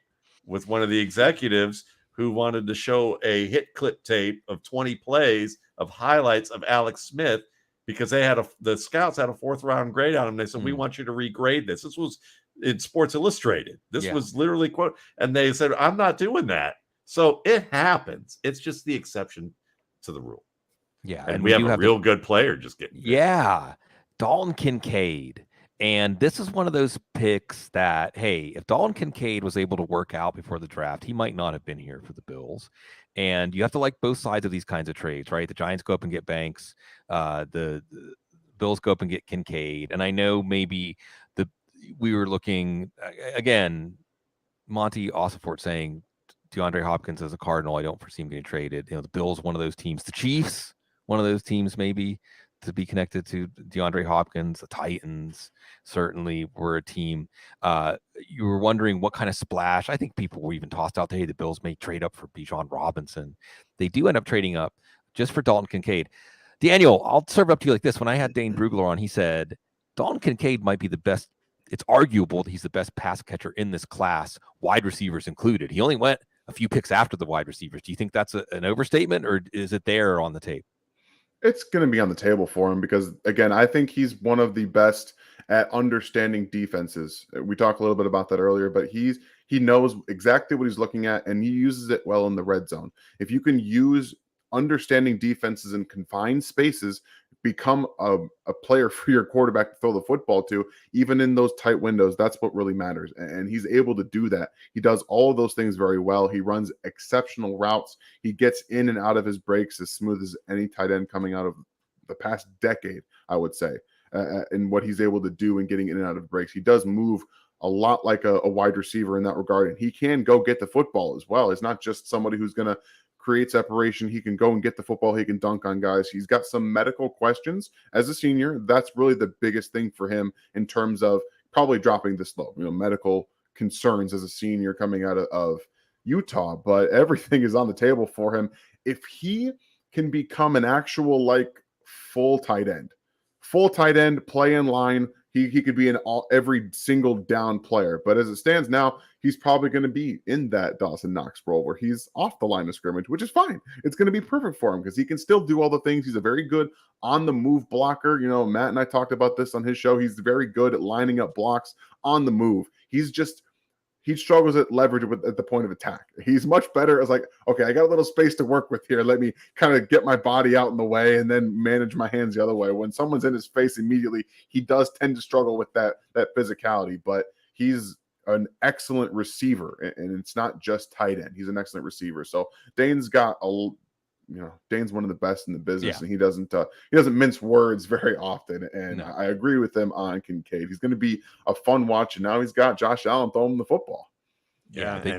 Speaker 2: with one of the executives who wanted to show a hit clip tape of 20 plays of highlights of Alex Smith, because the scouts had a 4th round grade on him. They said, we want you to regrade this. This was in Sports Illustrated. This was literally quote. And they said, I'm not doing that. So it happens. It's just the exception to the rule.
Speaker 1: Yeah.
Speaker 2: And we have a real good player just getting picked.
Speaker 1: Yeah. Dalton Kincaid. And this is one of those picks that, hey, if Dalton Kincaid was able to work out before the draft, he might not have been here for the Bills. And you have to like both sides of these kinds of trades, right? The Giants go up and get Banks. The Bills go up and get Kincaid. And I know maybe we were looking, again, Monty Ossenfort saying DeAndre Hopkins as a Cardinal. I don't foresee him getting traded. The Bills, one of those teams. The Chiefs, one of those teams maybe to be connected to DeAndre Hopkins. The Titans certainly were a team. You were wondering what kind of splash. I think people were even tossed out, hey, the Bills may trade up for Bijan Robinson. They do end up trading up just for Dalton Kincaid. Daniel, I'll serve it up to you like this. When I had Dane Brugler on, he said Dalton Kincaid might be the best. It's arguable that he's the best pass catcher in this class, wide receivers included. He only went a few picks after the wide receivers. Do you think that's an overstatement, or is it there on the tape?
Speaker 9: It's going to be on the table for him because, again, I think he's one of the best at understanding defenses. We talked a little bit about that earlier, but he knows exactly what he's looking at, and he uses it well in the red zone. If you can use understanding defenses in confined spaces, become a player for your quarterback to throw the football to, even in those tight windows, that's what really matters. And he's able to do that. He does all of those things very well. He runs exceptional routes. He gets in and out of his breaks as smooth as any tight end coming out of the past decade, I would say, and what he's able to do in getting in and out of breaks. He does move a lot like a wide receiver in that regard, and he can go get the football as well. It's not just somebody who's going to create separation. He can go and get the football. He can dunk on guys. He's got some medical questions as a senior. That's really the biggest thing for him in terms of probably dropping this low, medical concerns as a senior coming out of Utah, but everything is on the table for him. If he can become an actual full tight end, play in line, he could be every single down player. But as it stands now, he's probably going to be in that Dawson Knox role where he's off the line of scrimmage, which is fine. It's going to be perfect for him because he can still do all the things. He's a very good on the move blocker. Matt and I talked about this on his show. He's very good at lining up blocks on the move. He struggles at leverage at the point of attack. He's much better as okay, I got a little space to work with here. Let me kind of get my body out in the way and then manage my hands the other way. When someone's in his face immediately, he does tend to struggle with that physicality, but he's an excellent receiver, and it's not just tight end. He's an excellent receiver. So Dane's got Dane's one of the best in the business, and he doesn't mince words very often. And
Speaker 1: No.
Speaker 9: I agree with him on Kincaid. He's going to be a fun watch, and now he's got Josh Allen throwing him the football.
Speaker 2: Yeah,
Speaker 1: Go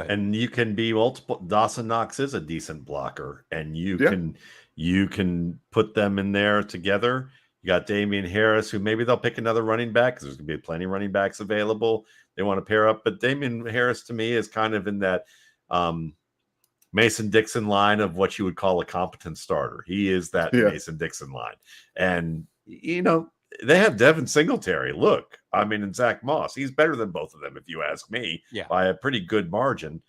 Speaker 1: ahead.
Speaker 2: and you can be multiple. Dawson Knox is a decent blocker, and you can put them in there together. You got Damian Harris, who maybe they'll pick another running back because there's going to be plenty of running backs available. They want to pair up, but Damian Harris to me is kind of in that Mason Dixon line of what you would call a competent starter. He is that Mason Dixon line, and they have Devin Singletary. Look, and Zach Moss. He's better than both of them, if you ask me, by a pretty good margin.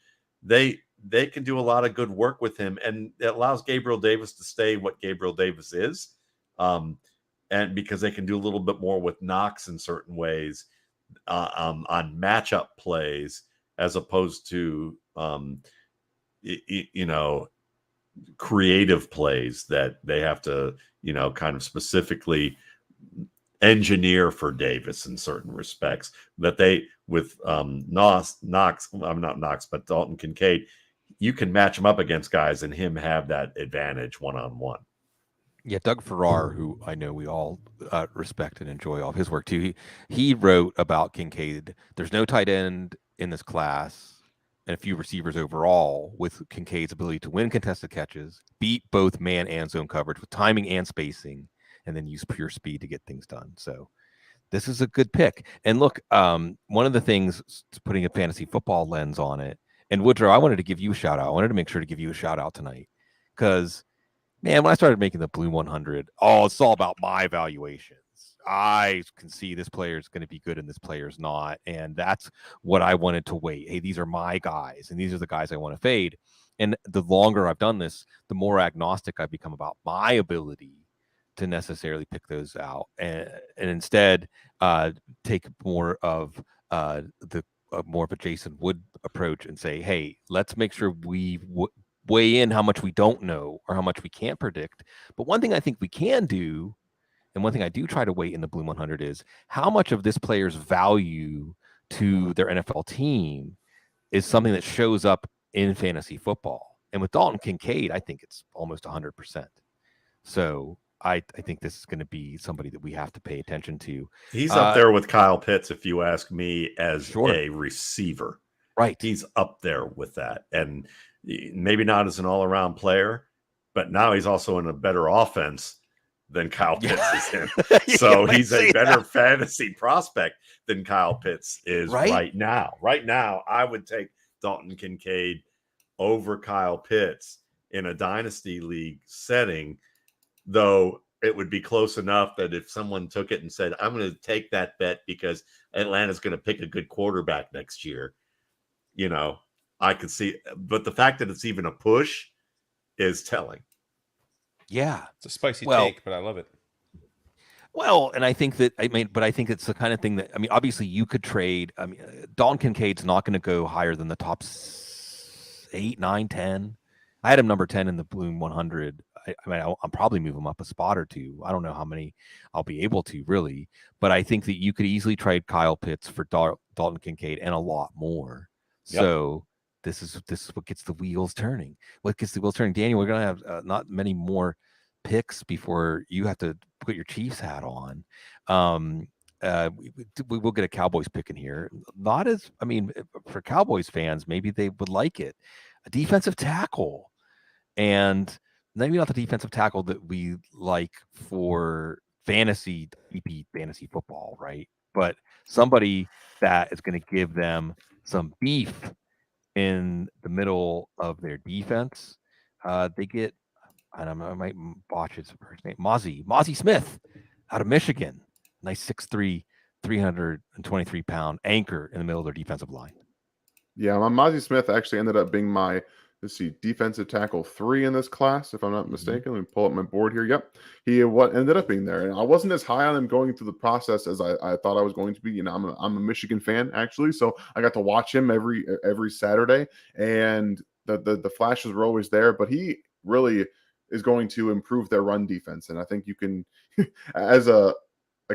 Speaker 2: They can do a lot of good work with him, and it allows Gabriel Davis to stay what Gabriel Davis is, and because they can do a little bit more with Knox in certain ways on matchup plays as opposed to creative plays that they have to kind of specifically engineer for Davis in certain respects that they with Knox, I'm not Knox, but Dalton Kincaid, you can match him up against guys and him have that advantage one-on-one.
Speaker 1: Yeah, Doug Farrar, who I know we all respect and enjoy all of his work too, he wrote about Kincaid. There's no tight end in this class and a few receivers overall with Kincaid's ability to win contested catches, beat both man and zone coverage with timing and spacing, and then use pure speed to get things done. So this is a good pick. And look, one of the things, putting a fantasy football lens on it, and Woodrow, I wanted to give you a shout out. I wanted to make sure to give you a shout out tonight because, man, when I started making the Blue 100, it's all about my evaluations. I can see this player is going to be good and this player's not. And that's what I wanted to weight. Hey, these are my guys, and these are the guys I want to fade. And the longer I've done this, the more agnostic I've become about my ability to necessarily pick those out, and instead take more of more of a Jason Wood approach and say, hey, let's make sure we weigh in how much we don't know or how much we can't predict. But one thing I think we can do, and one thing I do try to weigh in the Blue 100 is how much of this player's value to their NFL team is something that shows up in fantasy football. And with Dalton Kincaid, I think it's almost 100%. So I think this is going to be somebody that we have to pay attention to.
Speaker 2: He's up there with Kyle Pitts, if you ask me, as
Speaker 1: Sure.
Speaker 2: a receiver.
Speaker 1: Right.
Speaker 2: He's up there with that. And maybe not as an all-around player, but now he's also in a better offense than Kyle Pitts is in. So he's a better fantasy prospect than Kyle Pitts is right now. Right now, I would take Dalton Kincaid over Kyle Pitts in a dynasty league setting, though it would be close enough that if someone took it and said, I'm going to take that bet because Atlanta's going to pick a good quarterback next year, you know, I could see. But the fact that it's even a push is telling.
Speaker 1: Yeah.
Speaker 8: It's a spicy take, but I love it.
Speaker 1: Well, and I think that, but I think it's the kind of thing that, obviously you could trade. Dalton Kincaid's not going to go higher than the top 8, 9, 10. I had him number 10 in the Bloom 100. I'll probably move him up a spot or two. I don't know how many I'll be able to really, but I think that you could easily trade Kyle Pitts for Dalton Kincaid and a lot more. Yep. So this is what gets the wheels turning. What gets the wheels turning, Daniel? We're gonna have not many more picks before you have to put your Chiefs hat on. We will get a Cowboys pick in here. Not as, for Cowboys fans, maybe they would like it. A defensive tackle, and maybe not the defensive tackle that we like for fantasy football, right? But somebody that is going to give them some beef in the middle of their defense. They get, I don't know, I might botch his first name, Mozzie Smith out of Michigan. Nice 6'3", 323-pound anchor in the middle of their defensive line.
Speaker 9: Yeah, Mozzie Smith actually ended up being my, defensive tackle 3 in this class, if I'm not mistaken. Let me pull up my board here. Yep. He ended up being there. And I wasn't as high on him going through the process as I thought I was going to be. I'm a Michigan fan, actually. So I got to watch him every Saturday. And the flashes were always there. But he really is going to improve their run defense. And I think you can, as a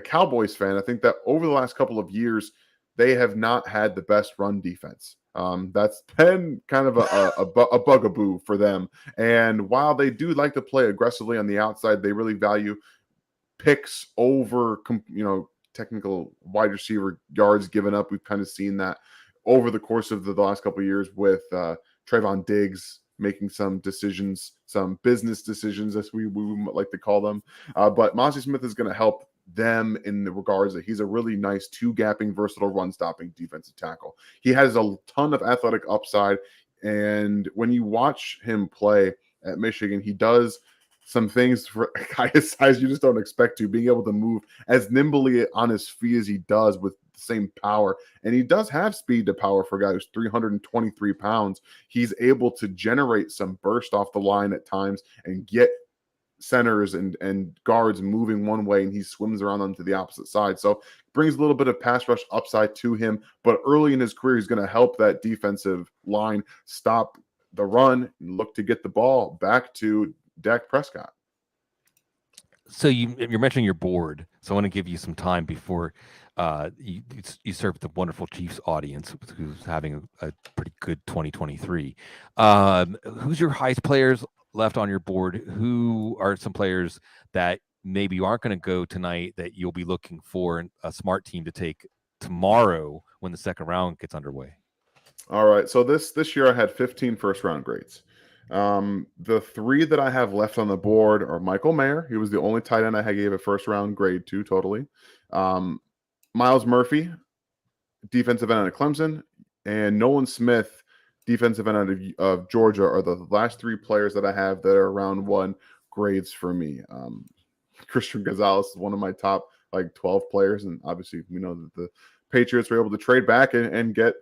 Speaker 9: Cowboys fan, I think that over the last couple of years, they have not had the best run defense. That's been kind of a bugaboo for them. And while they do like to play aggressively on the outside, they really value picks over, technical wide receiver yards given up. We've kind of seen that over the course of the last couple of years with Trayvon Diggs making some decisions, some business decisions, as we like to call them. But Mozzie Smith is going to help them in the regards that he's a really nice 2-gapping, versatile run-stopping defensive tackle. He has a ton of athletic upside, and when you watch him play at Michigan, he does some things for a guy his size you just don't expect to, being able to move as nimbly on his feet as he does with the same power. And he does have speed to power for a guy who's 323 pounds. He's able to generate some burst off the line at times and get centers and guards moving one way, and he swims around them to the opposite side. So brings a little bit of pass rush upside to him, but early in his career, he's going to help that defensive line stop the run and look to get the ball back to Dak Prescott.
Speaker 1: So you're mentioning your board, so I want to give you some time before you serve the wonderful Chiefs audience who's having a pretty good 2023. Who's your highest players left on your board? Who are some players that maybe you aren't going to go tonight that you'll be looking for a smart team to take tomorrow when the second round gets underway?
Speaker 9: All right. So this year I had 15 first-round grades. The 3 that I have left on the board are Michael Mayer. He was the only tight end I gave a first-round grade to totally. Miles Murphy, defensive end out of Clemson, and Nolan Smith, defensive end out of Georgia, are the last 3 players that I have that are round 1 grades for me. Christian Gonzalez is one of my top 12 players, and obviously we know that the Patriots were able to trade back and get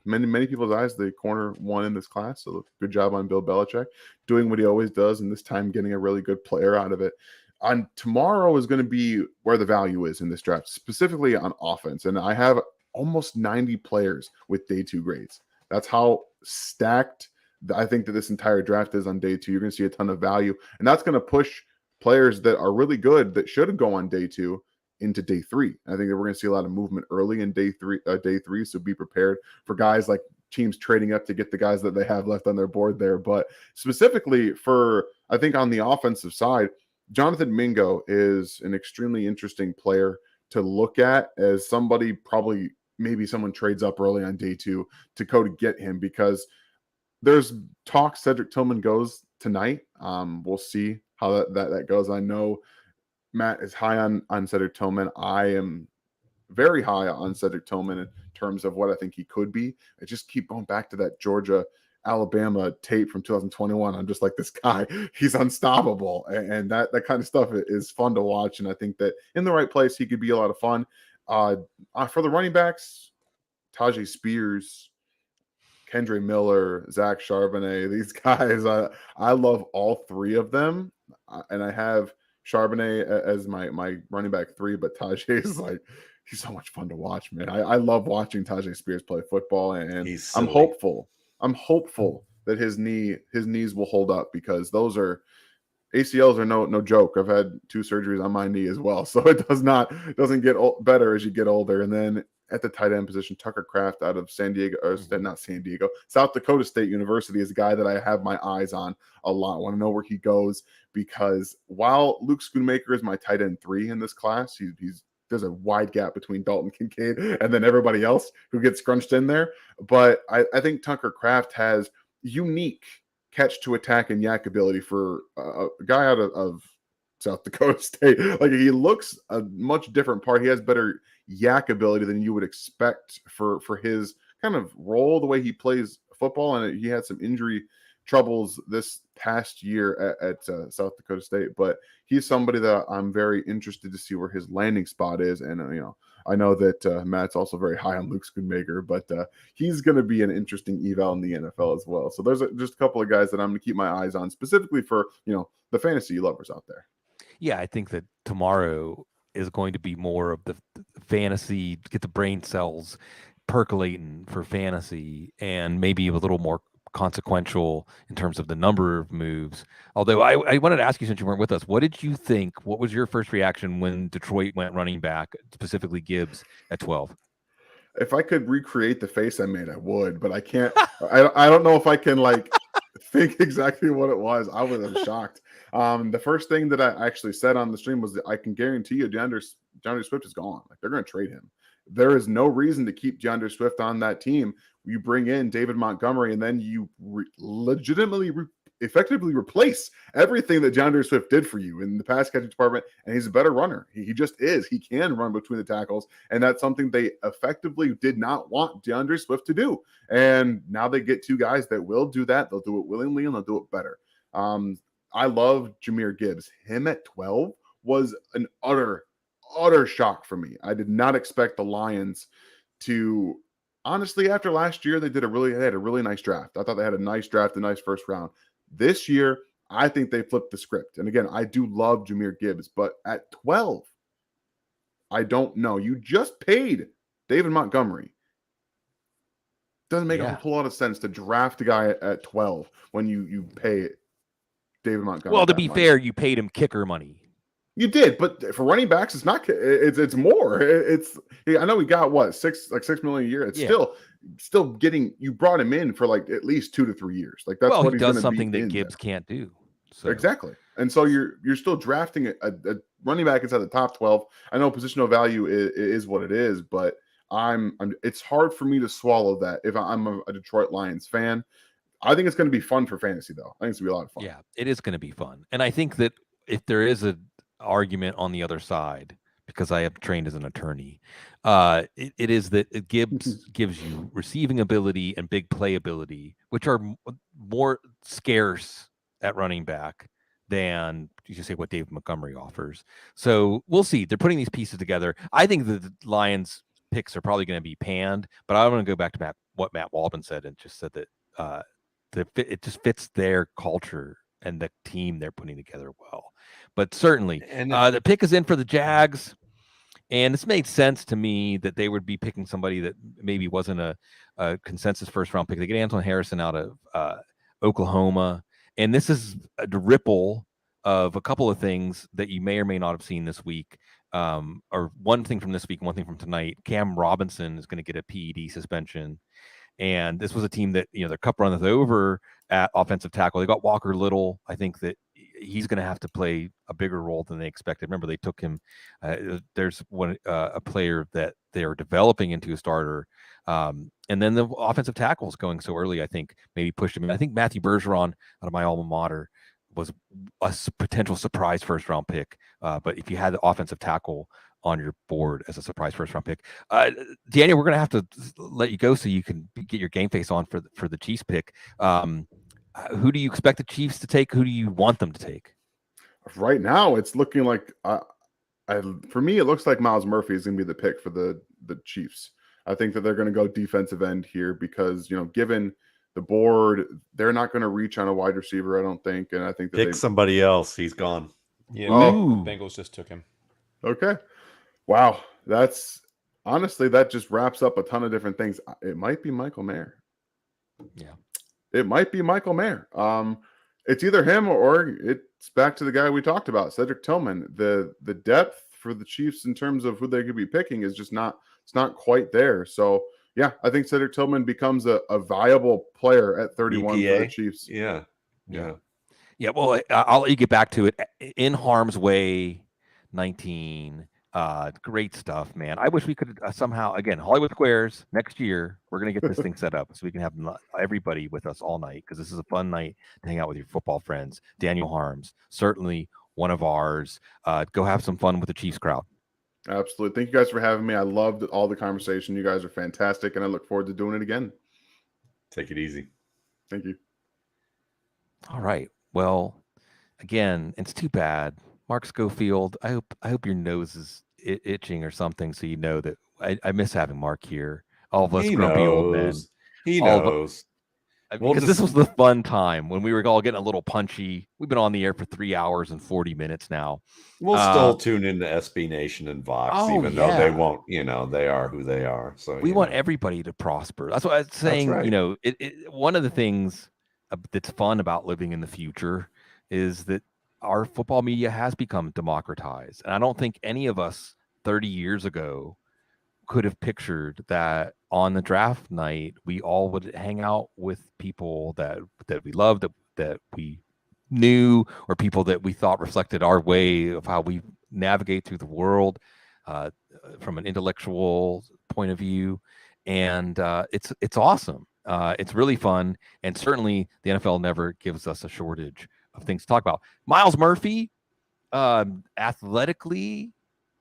Speaker 9: many people's eyes the corner 1 in this class. So good job on Bill Belichick doing what he always does, and this time getting a really good player out of it. On tomorrow is going to be where the value is in this draft, specifically on offense, and I have almost 90 players with day 2 grades. That's how stacked I think that this entire draft is on day 2. You're going to see a ton of value, and that's going to push players that are really good that should go on day 2 into day 3. I think that we're going to see a lot of movement early in day 3. So be prepared for guys like teams trading up to get the guys that they have left on their board there. But specifically for, I think on the offensive side, Jonathan Mingo is an extremely interesting player to look at as somebody probably maybe someone trades up early on day 2 to go to get him, because there's talk Cedric Tillman goes tonight. We'll see how that goes. I know Matt is high on Cedric Tillman. I am very high on Cedric Tillman in terms of what I think he could be. I just keep going back to that Georgia Alabama tape from 2021. I'm just like, this guy, he's unstoppable. And that kind of stuff is fun to watch. And I think that in the right place, he could be a lot of fun. For the running backs, Tajay Spears, Kendre Miller, Zach Charbonnet, these guys, I love all 3 of them. And I have Charbonnet as my running back 3, but Tajay is like, he's so much fun to watch, man. I love watching Tajay Spears play football, and I'm hopeful. I'm hopeful that his knees will hold up, because those are ACLs are no joke. I've had 2 surgeries on my knee as well, so it doesn't get better as you get older. And then at the tight end position, Tucker Kraft out of South Dakota State University is a guy that I have my eyes on a lot. I want to know where he goes, because while Luke Schoonmaker is my tight end 3 in this class, there's a wide gap between Dalton, Kincaid, and then everybody else who gets scrunched in there. But I think Tucker Kraft has unique catch to attack and yak ability for a guy out of South Dakota State. Like, he looks a much different part. He has better yak ability than you would expect for his kind of role, the way he plays football. And he had some injury troubles this past year at South Dakota State, but he's somebody that I'm very interested to see where his landing spot is. And I know that Matt's also very high on Luke Schoonmaker, but he's going to be an interesting eval in the NFL as well. So there's just a couple of guys that I'm going to keep my eyes on, specifically for the fantasy lovers out there.
Speaker 1: Yeah, I think that tomorrow is going to be more of the fantasy, get the brain cells percolating for fantasy, and maybe a little more consequential in terms of the number of moves. Although I wanted to ask you, since you weren't with us, what did you think? What was your first reaction when Detroit went running back, specifically Gibbs at 12?
Speaker 9: If I could recreate the face I made, I would, but I can't. I don't know if I can think exactly what it was. I was shocked. The first thing that I actually said on the stream was that I can guarantee you DeAndre Swift is gone. Like, they're going to trade him. There is no reason to keep DeAndre Swift on that team. You bring in David Montgomery, and then you effectively replace everything that DeAndre Swift did for you in the pass catching department. And he's a better runner. He just is. He can run between the tackles. And that's something they effectively did not want DeAndre Swift to do. And now they get 2 guys that will do that. They'll do it willingly, and they'll do it better. I love Jahmyr Gibbs. Him at 12 was an utter shock for me. I did not expect the Lions to, honestly, after last year, they had a really nice draft. I thought they had a nice draft, a nice first round. This year, I think they flipped the script. And again, I do love Jahmyr Gibbs, but at 12, I don't know. You just paid David Montgomery. Doesn't make a whole lot of sense to draft a guy at 12 when you pay David Montgomery.
Speaker 1: Well, to be fair, you paid him kicker money. You
Speaker 9: did, but for running backs, it's not. It's more. I know we got what $6 million a year. It's still getting. You brought him in for at least 2 to 3 years. Like, that's what
Speaker 1: he does something that Gibbs can't do. So.
Speaker 9: Exactly, and so you're still drafting a running back inside the top 12. I know positional value is what it is, but it's hard for me to swallow that if I'm a Detroit Lions fan. I think it's going to be fun for fantasy, though. I think it's going to be a lot of fun.
Speaker 1: Yeah, it is going to be fun, and I think that if there is a argument on the other side, because I have trained as an attorney, it is that Gibbs gives you receiving ability and big play ability, which are more scarce at running back than you say what David Montgomery offers. So we'll see. They're putting these pieces together. I think the Lions picks are probably going to be panned, but I want to go back to what Matt Waldman said, and just said that it just fits their culture and the team they're putting together well. But certainly, the pick is in for the Jags, and this made sense to me that they would be picking somebody that maybe wasn't a consensus first-round pick. They get Antoine Harrison out of Oklahoma, and this is a ripple of a couple of things that you may or may not have seen this week, or one thing from this week and one thing from tonight. Cam Robinson is going to get a PED suspension. And this was a team that, their cup runneth over at offensive tackle. They got Walker Little. I think that he's going to have to play a bigger role than they expected. Remember, they took him. There's a player that they're developing into a starter. And then the offensive tackles going so early, I think maybe pushed him in. I think Matthew Bergeron out of my alma mater was a potential surprise first round pick. But if you had the offensive tackle on your board as a surprise first round pick, Daniel, we're going to have to let you go so you can get your game face on for the Chiefs pick. Who do you expect the Chiefs to take? Who do you want them to take?
Speaker 9: Right now, it's looking like for me, it looks like Miles Murphy is going to be the pick for the Chiefs. I think that they're going to go defensive end here because, given the board, they're not going to reach on a wide receiver, I don't think. And I think that
Speaker 2: Pick somebody else. He's gone.
Speaker 8: Yeah, Bengals just took him.
Speaker 9: Okay. Wow. Honestly, that just wraps up a ton of different things. It might be Michael Mayer.
Speaker 1: Yeah.
Speaker 9: It might be Michael Mayer. It's either him or it's back to the guy we talked about, Cedric Tillman. The depth for the Chiefs in terms of who they could be picking is just not quite there. So yeah, I think Cedric Tillman becomes a viable player at 31 for the Chiefs.
Speaker 2: Yeah.
Speaker 1: Well, I'll let you get back to it. In Harm's Way 19. Great stuff, man. I wish we could somehow, again, Hollywood Squares next year. We're going to get this thing set up so we can have everybody with us all night because this is a fun night to hang out with your football friends. Daniel Harms, certainly one of ours. Go have some fun with the Chiefs crowd.
Speaker 9: Absolutely. Thank you guys for having me. I loved all the conversation. You guys are fantastic, and I look forward to doing it again.
Speaker 2: Take it easy.
Speaker 9: Thank you.
Speaker 1: All right. Well, again, it's too bad. Mark Schofield, I hope your nose is itching or something so you know that I miss having Mark here. All of us grumpy old men.
Speaker 2: He knows.
Speaker 1: Because this was the fun time when we were all getting a little punchy. We've been on the air for 3 hours and 40 minutes now.
Speaker 2: We'll still tune into SB Nation and Vox, even though they won't, they are who they are. So
Speaker 1: we want everybody to prosper. That's what I was saying. Right. One of the things that's fun about living in the future is that our football media has become democratized. And I don't think any of us 30 years ago could have pictured that on the draft night, we all would hang out with people that we loved, that we knew, or people that we thought reflected our way of how we navigate through the world from an intellectual point of view. And it's awesome. It's really fun. And certainly the NFL never gives us a shortage of things to talk about. Miles Murphy, athletically,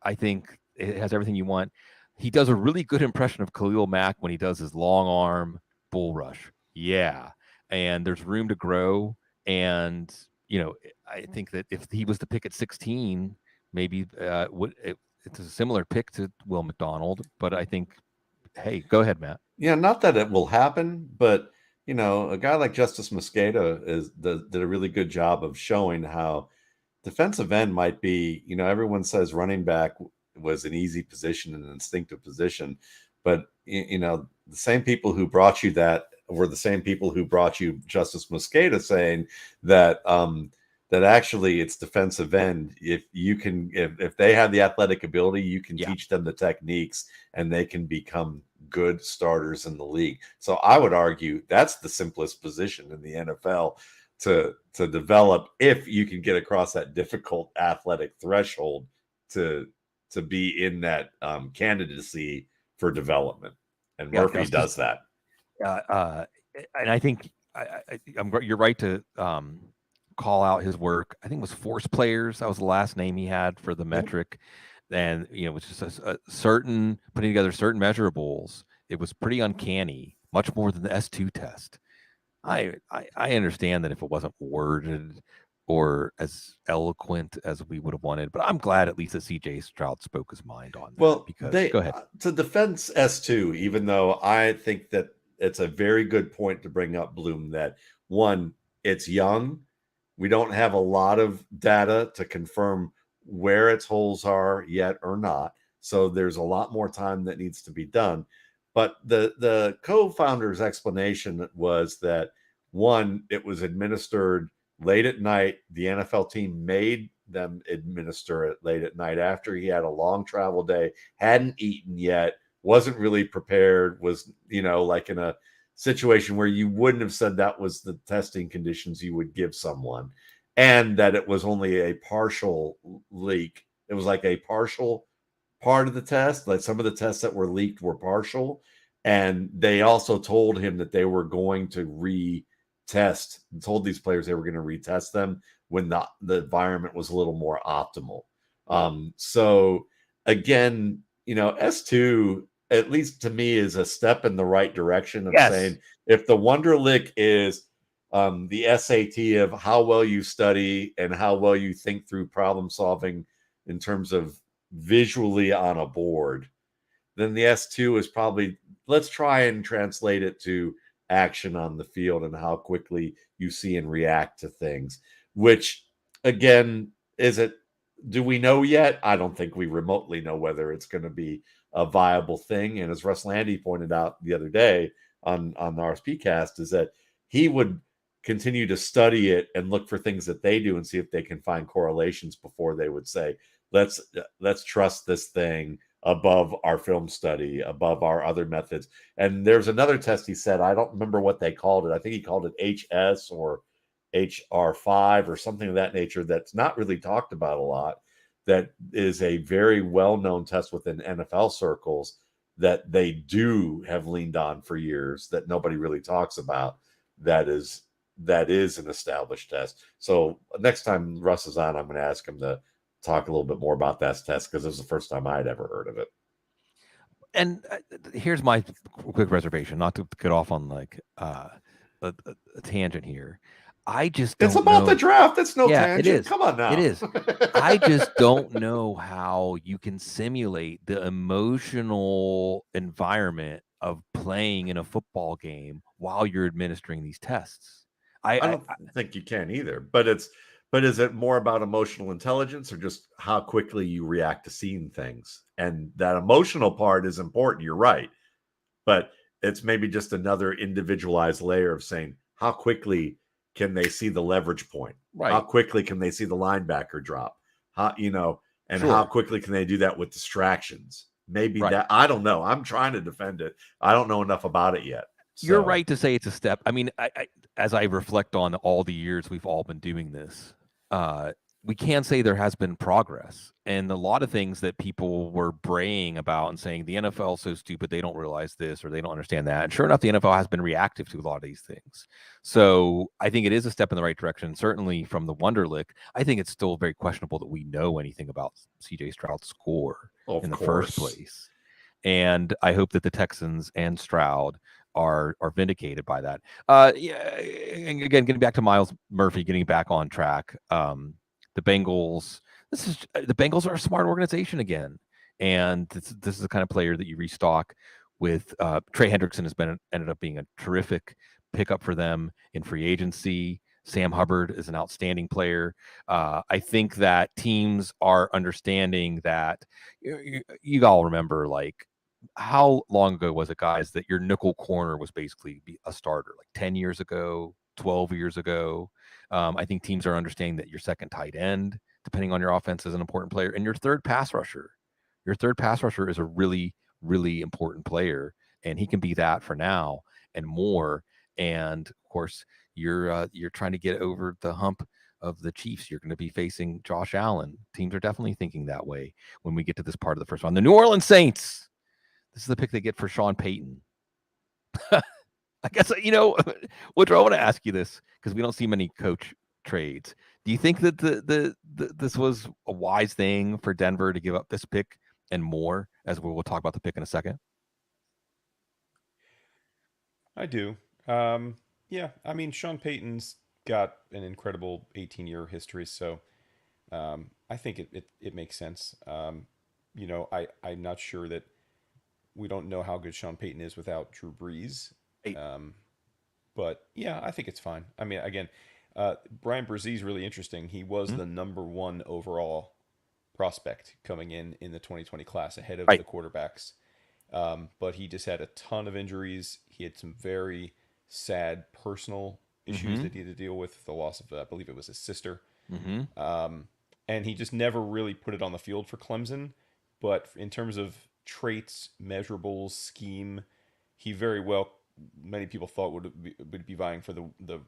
Speaker 1: I think it has everything you want. He does a really good impression of Khalil Mack when he does his long arm bull rush. Yeah. And there's room to grow. And, I think that if he was to pick at 16, maybe it's a similar pick to Will McDonald. But I think, hey, go ahead, Matt.
Speaker 2: Yeah, not that it will happen, but, a guy like Justice Mosqueda did a really good job of showing how defensive end might be, everyone says running back was an easy position, an instinctive position, but the same people who brought you that were the same people who brought you Justice Mosqueda, saying that that actually it's defensive end. If they have the athletic ability, you can teach them the techniques and they can become good starters in the league. So I would argue that's the simplest position in the NFL to develop if you can get across that difficult athletic threshold to be in that candidacy for development. And Murphy does that.
Speaker 1: And I think you're right to call out his work. I think it was Force Players. That was the last name he had for the metric. And, which is a certain putting together certain measurables. It was pretty uncanny, much more than the S2 test. I understand that if it wasn't worded or as eloquent as we would have wanted, but I'm glad at least that CJ Stroud spoke his mind on that.
Speaker 2: Well,
Speaker 1: because go ahead.
Speaker 2: To defense S2, even though I think that it's a very good point to bring up, Bloom, that one, it's young. We don't have a lot of data to confirm where its holes are yet or not. So there's a lot more time that needs to be done. But the co-founder's explanation was that, one, it was administered late at night. The NFL team made them administer it late at night after he had a long travel day, hadn't eaten yet, wasn't really prepared, was, like in a situation where you wouldn't have said that was the testing conditions you would give someone, and that it was only a partial leak. It was like a partial part of the test. Like some of the tests that were leaked were partial. And they also told him that they were going to retest, told these players they were going to retest them when the environment was a little more optimal. So again, S2, at least to me, is a step in the right direction of saying, if the Wonderlic is the SAT of how well you study and how well you think through problem solving in terms of visually on a board, then the S2 is probably, let's try and translate it to action on the field and how quickly you see and react to things, which again, do we know yet? I don't think we remotely know whether it's going to be a viable thing. And as Russ Landy pointed out the other day on the RSP cast, is that he would continue to study it and look for things that they do and see if they can find correlations before they would say, let's trust this thing above our film study, above our other methods. And there's another test he said, I don't remember what they called it. I think he called it HS or HR5 or something of that nature that's not really talked about a lot. That is a very well-known test within NFL circles that they do have leaned on for years that nobody really talks about. That is an established test. So next time Russ is on, I'm going to ask him to talk a little bit more about that test because it was the first time I'd ever heard of it.
Speaker 1: And here's my quick reservation, not to get off on like a tangent here. I just don't
Speaker 2: it's about
Speaker 1: know.
Speaker 2: The draft. It's no tangent.
Speaker 1: It is.
Speaker 2: Come on now.
Speaker 1: It is. I just don't know how you can simulate the emotional environment of playing in a football game while you're administering these tests.
Speaker 2: I don't think you can either. But is it more about emotional intelligence or just how quickly you react to seeing things? And that emotional part is important. You're right. But it's maybe just another individualized layer of saying, how quickly can they see the leverage point?
Speaker 1: Right.
Speaker 2: How quickly can they see the linebacker drop? How quickly can they do that with distractions? Maybe that, I don't know. I'm trying to defend it. I don't know enough about it yet. So.
Speaker 1: You're right to say it's a step. I mean, I as I reflect on all the years we've all been doing this, we can say there has been progress. And a lot of things that people were braying about and saying the NFL is so stupid, they don't realize this or they don't understand that. And sure enough, the NFL has been reactive to a lot of these things. So I think it is a step in the right direction. Certainly from the Wonderlic, I think it's still very questionable that we know anything about CJ Stroud's score in the first place. And I hope that the Texans and Stroud are vindicated by that. And again, getting back to Myles Murphy, getting back on track. The Bengals are a smart organization again, and this is the kind of player that you restock with. Trey Hendrickson ended up being a terrific pickup for them in free agency. Sam Hubbard is an outstanding player. I think that teams are understanding that. You all remember, like, how long ago was it, guys, that your nickel corner was basically a starter? Like 10 years ago, 12 years ago. I think teams are understanding that your second tight end, depending on your offense, is an important player. And your third pass rusher is a really, really important player. And he can be that for now and more. And of course, you're trying to get over the hump of the Chiefs. You're going to be facing Josh Allen. Teams are definitely thinking that way when we get to this part of the first round. The New Orleans Saints. This is the pick they get for Sean Payton. I guess, Woodrow, I want to ask you this because we don't see many coach trades. Do you think that this was a wise thing for Denver to give up this pick and more, as we'll talk about the pick in a second?
Speaker 8: I do. Yeah, I mean, Sean Payton's got an incredible 18-year history, so I think it makes sense. I'm not sure that we don't know how good Sean Payton is without Drew Brees. But yeah, I think it's fine. I mean, again, Brian Brzee is really interesting. He was the number one overall prospect coming in the 2020 class ahead of the quarterbacks. But he just had a ton of injuries. He had some very sad personal issues that he had to deal with, the loss of, I believe it was his sister. And he just never really put it on the field for Clemson. But in terms of traits, measurables, scheme, he very well, many people thought would be vying for the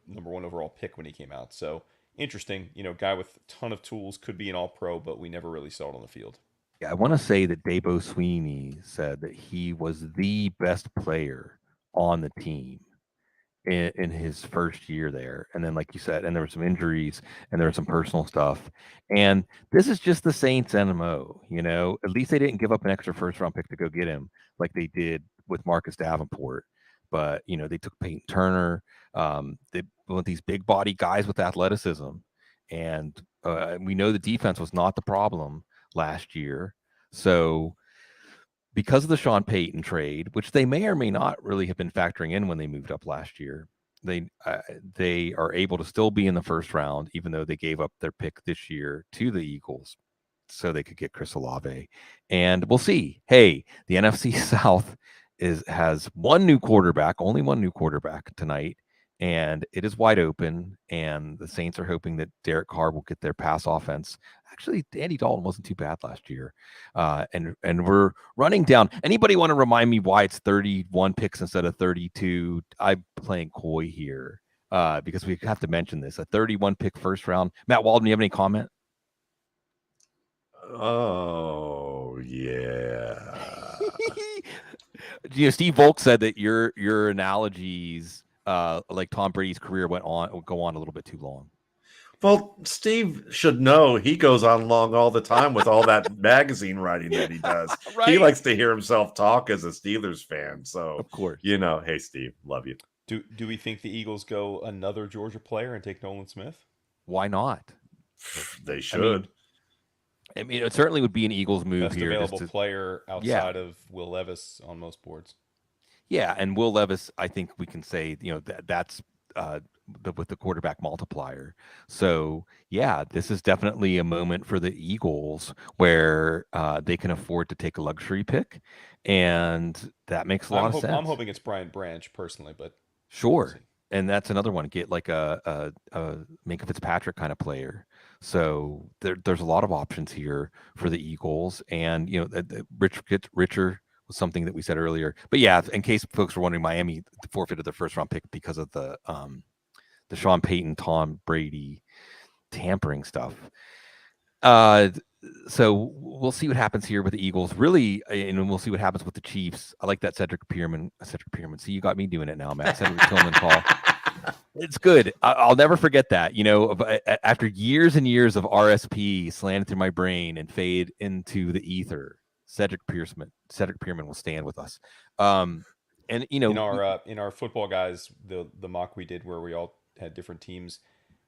Speaker 8: number one overall pick when he came out. So interesting, guy with a ton of tools, could be an all-pro, but we never really saw it on the field.
Speaker 1: Yeah, I want to say that Dabo Sweeney said that he was the best player on the team in his first year there. And then, like you said, and there were some injuries and there was some personal stuff. And this is just the Saints NMO, you know. At least they didn't give up an extra first round pick to go get him like they did with Marcus Davenport. But you know, they took Peyton Turner. They want these big body guys with athleticism, and we know the defense was not the problem last year. So because of the Sean Payton trade, which they may or may not really have been factoring in when they moved up last year, they are able to still be in the first round, even though they gave up their pick this year to the Eagles, so they could get Chris Olave. And we'll see. Hey, the NFC South has only one new quarterback tonight, and it is wide open. And the Saints are hoping that Derek Carr will get their pass offense. Actually, Andy Dalton wasn't too bad last year. And we're running down. Anybody want to remind me why it's 31 picks instead of 32? I'm playing coy here because we have to mention this. A 31 pick first round. Matt Waldman, do you have any comment?
Speaker 2: Oh, yeah.
Speaker 1: You know, Steve Volk said that your analogies, like Tom Brady's career, go on a little bit too long.
Speaker 2: Well, Steve should know he goes on long all the time with all that magazine writing that he does.
Speaker 1: Right?
Speaker 2: He likes to hear himself talk as a Steelers fan. So,
Speaker 1: Of course.
Speaker 2: you know, hey, Steve, love you.
Speaker 8: Do we think the Eagles go another Georgia player and take Nolan Smith?
Speaker 1: Why not?
Speaker 2: They should.
Speaker 1: I mean, it certainly would be an Eagles move
Speaker 8: Best
Speaker 1: here.
Speaker 8: available player outside of Will Levis on most boards.
Speaker 1: Yeah, and Will Levis, I think we can say, you know, that's with the quarterback multiplier. So yeah, this is definitely a moment for the Eagles where they can afford to take a luxury pick, and that makes a lot of sense.
Speaker 8: I'm hoping it's Brian Branch personally, but
Speaker 1: sure. We'll, and that's another one. Get like a Minka Fitzpatrick kind of player. So there's a lot of options here for the Eagles, and you know, the richer was something that we said earlier. But yeah, in case folks were wondering, Miami forfeited their first round pick because of the Sean Payton, Tom Brady tampering stuff. So we'll see what happens here with the Eagles, really, and we'll see what happens with the Chiefs. I like that Cedric Pierman. See, you got me doing it now, Matt. Cedric Tillman call. It's good. I'll never forget that. You know, after years and years of RSP slanted through my brain and fade into the ether, Cedric Pierman will stand with us. And you know,
Speaker 8: in our football guys, the mock we did where we all had different teams,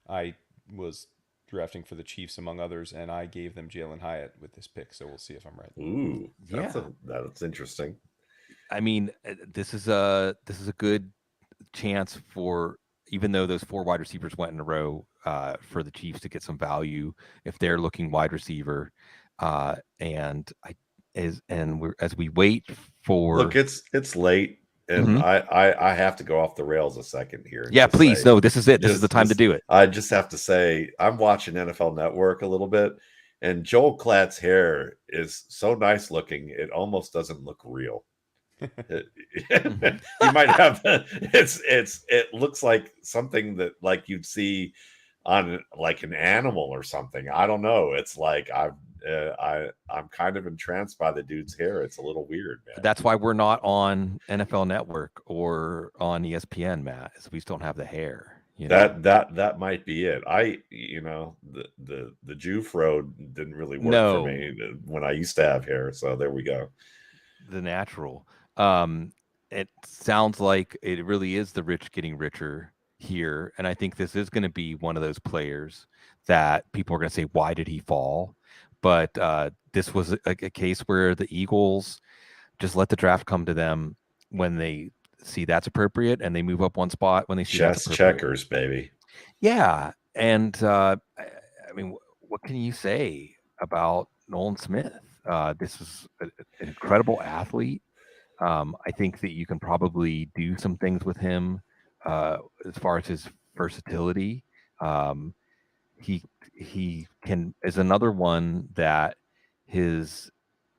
Speaker 8: I was drafting for the Chiefs among others, and I gave them Jalen Hyatt with this pick. So we'll see if I'm right.
Speaker 2: Ooh, that's interesting.
Speaker 1: I mean, this is a good chance for, even though those 4 wide receivers went in a row, for the Chiefs to get some value if they're looking wide receiver. And as we wait for,
Speaker 2: look, it's late. And I have to go off the rails a second here.
Speaker 1: Yeah, please. No, this is it. This is the time to do it.
Speaker 2: I just have to say, I'm watching NFL Network a little bit, and Joel Klatt's hair is so nice looking, it almost doesn't look real. You might have it looks like something that like you'd see on like an animal or something. I don't know. It's like I'm kind of entranced by the dude's hair. It's a little weird, man.
Speaker 1: That's why we're not on NFL Network or on ESPN, Matt, is we just don't have the hair. You know?
Speaker 2: That might be it. The Jufro didn't really work for me when I used to have hair. So there we go.
Speaker 1: The natural. It sounds like it really is the rich getting richer here, and I think this is going to be one of those players that people are going to say, why did he fall? But this was a case where the Eagles just let the draft come to them when they see that's appropriate, and they move up one spot when they see that's appropriate.
Speaker 2: Checkers, baby.
Speaker 1: Yeah, and I mean, what can you say about Nolan Smith? This is an incredible athlete. I think that you can probably do some things with him as far as his versatility. He is another one that his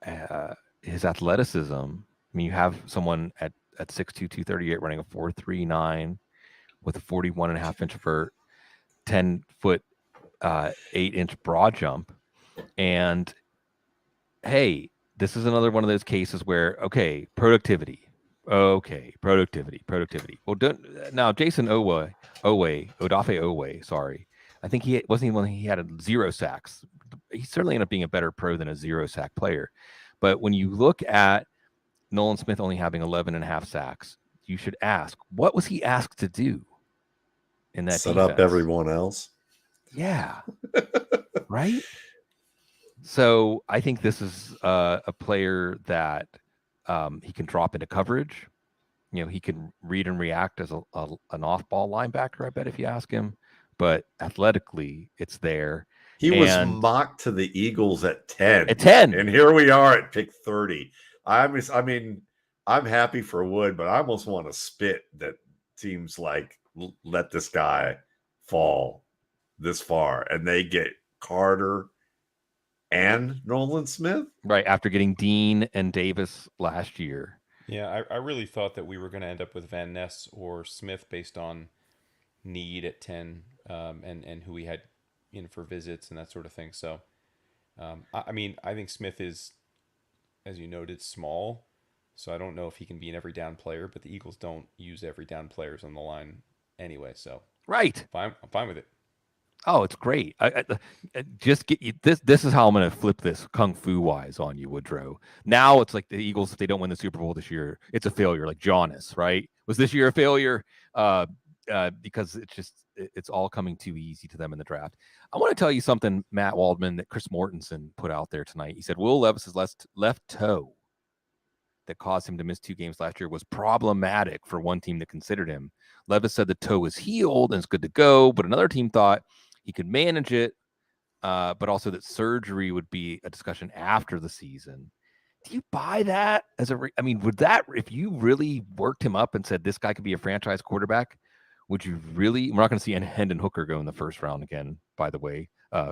Speaker 1: athleticism. I mean, you have someone at 6'2", 238 running a 4.39 with a 41.5-inch vert, 10-foot 8-inch broad jump, and hey, this is another one of those cases where, okay, productivity. Okay, productivity. Well, now Jason Odafe Owe, sorry. I think he wasn't even he had 0 sacks. He certainly ended up being a better pro than a 0 sack player. But when you look at Nolan Smith only having 11.5 sacks, you should ask, what was he asked to do in that
Speaker 2: Set
Speaker 1: defense?
Speaker 2: up everyone else.
Speaker 1: Yeah. Right? So I think this is a player that he can drop into coverage. You know, he can read and react as an off-ball linebacker, I bet, if you ask him. But athletically, it's there.
Speaker 2: He was mocked to the Eagles at 10.
Speaker 1: At 10.
Speaker 2: And here we are at pick 30. I mean, I'm happy for Wood, but I almost want to spit that teams like let this guy fall this far. And they get Carter and Nolan Smith.
Speaker 1: Right, after getting Dean and Davis last year.
Speaker 8: Yeah, I really thought that we were going to end up with Van Ness or Smith based on need at 10 and who we had in for visits and that sort of thing. So, I mean, I think Smith is, as you noted, small. So I don't know if he can be an every down player, but the Eagles don't use every down players on the line anyway. So
Speaker 1: right,
Speaker 8: I'm fine with it.
Speaker 1: Oh, it's great. I just get you this. This is how I'm going to flip this kung fu wise on you, Woodrow. Now it's like the Eagles, if they don't win the Super Bowl this year, it's a failure. Like Jonas, right? Was this year a failure? Because it's all coming too easy to them in the draft. I want to tell you something, Matt Waldman, that Chris Mortensen put out there tonight. He said Will Levis's left toe that caused him to miss 2 games last year was problematic for one team that considered him. Levis said the toe is healed and it's good to go, but another team thought he could manage it, but also that surgery would be a discussion after the season. Do you buy that I mean, would that, if you really worked him up and said this guy could be a franchise quarterback, would you really? We're not going to see Hendon Hooker go in the first round again, by the way,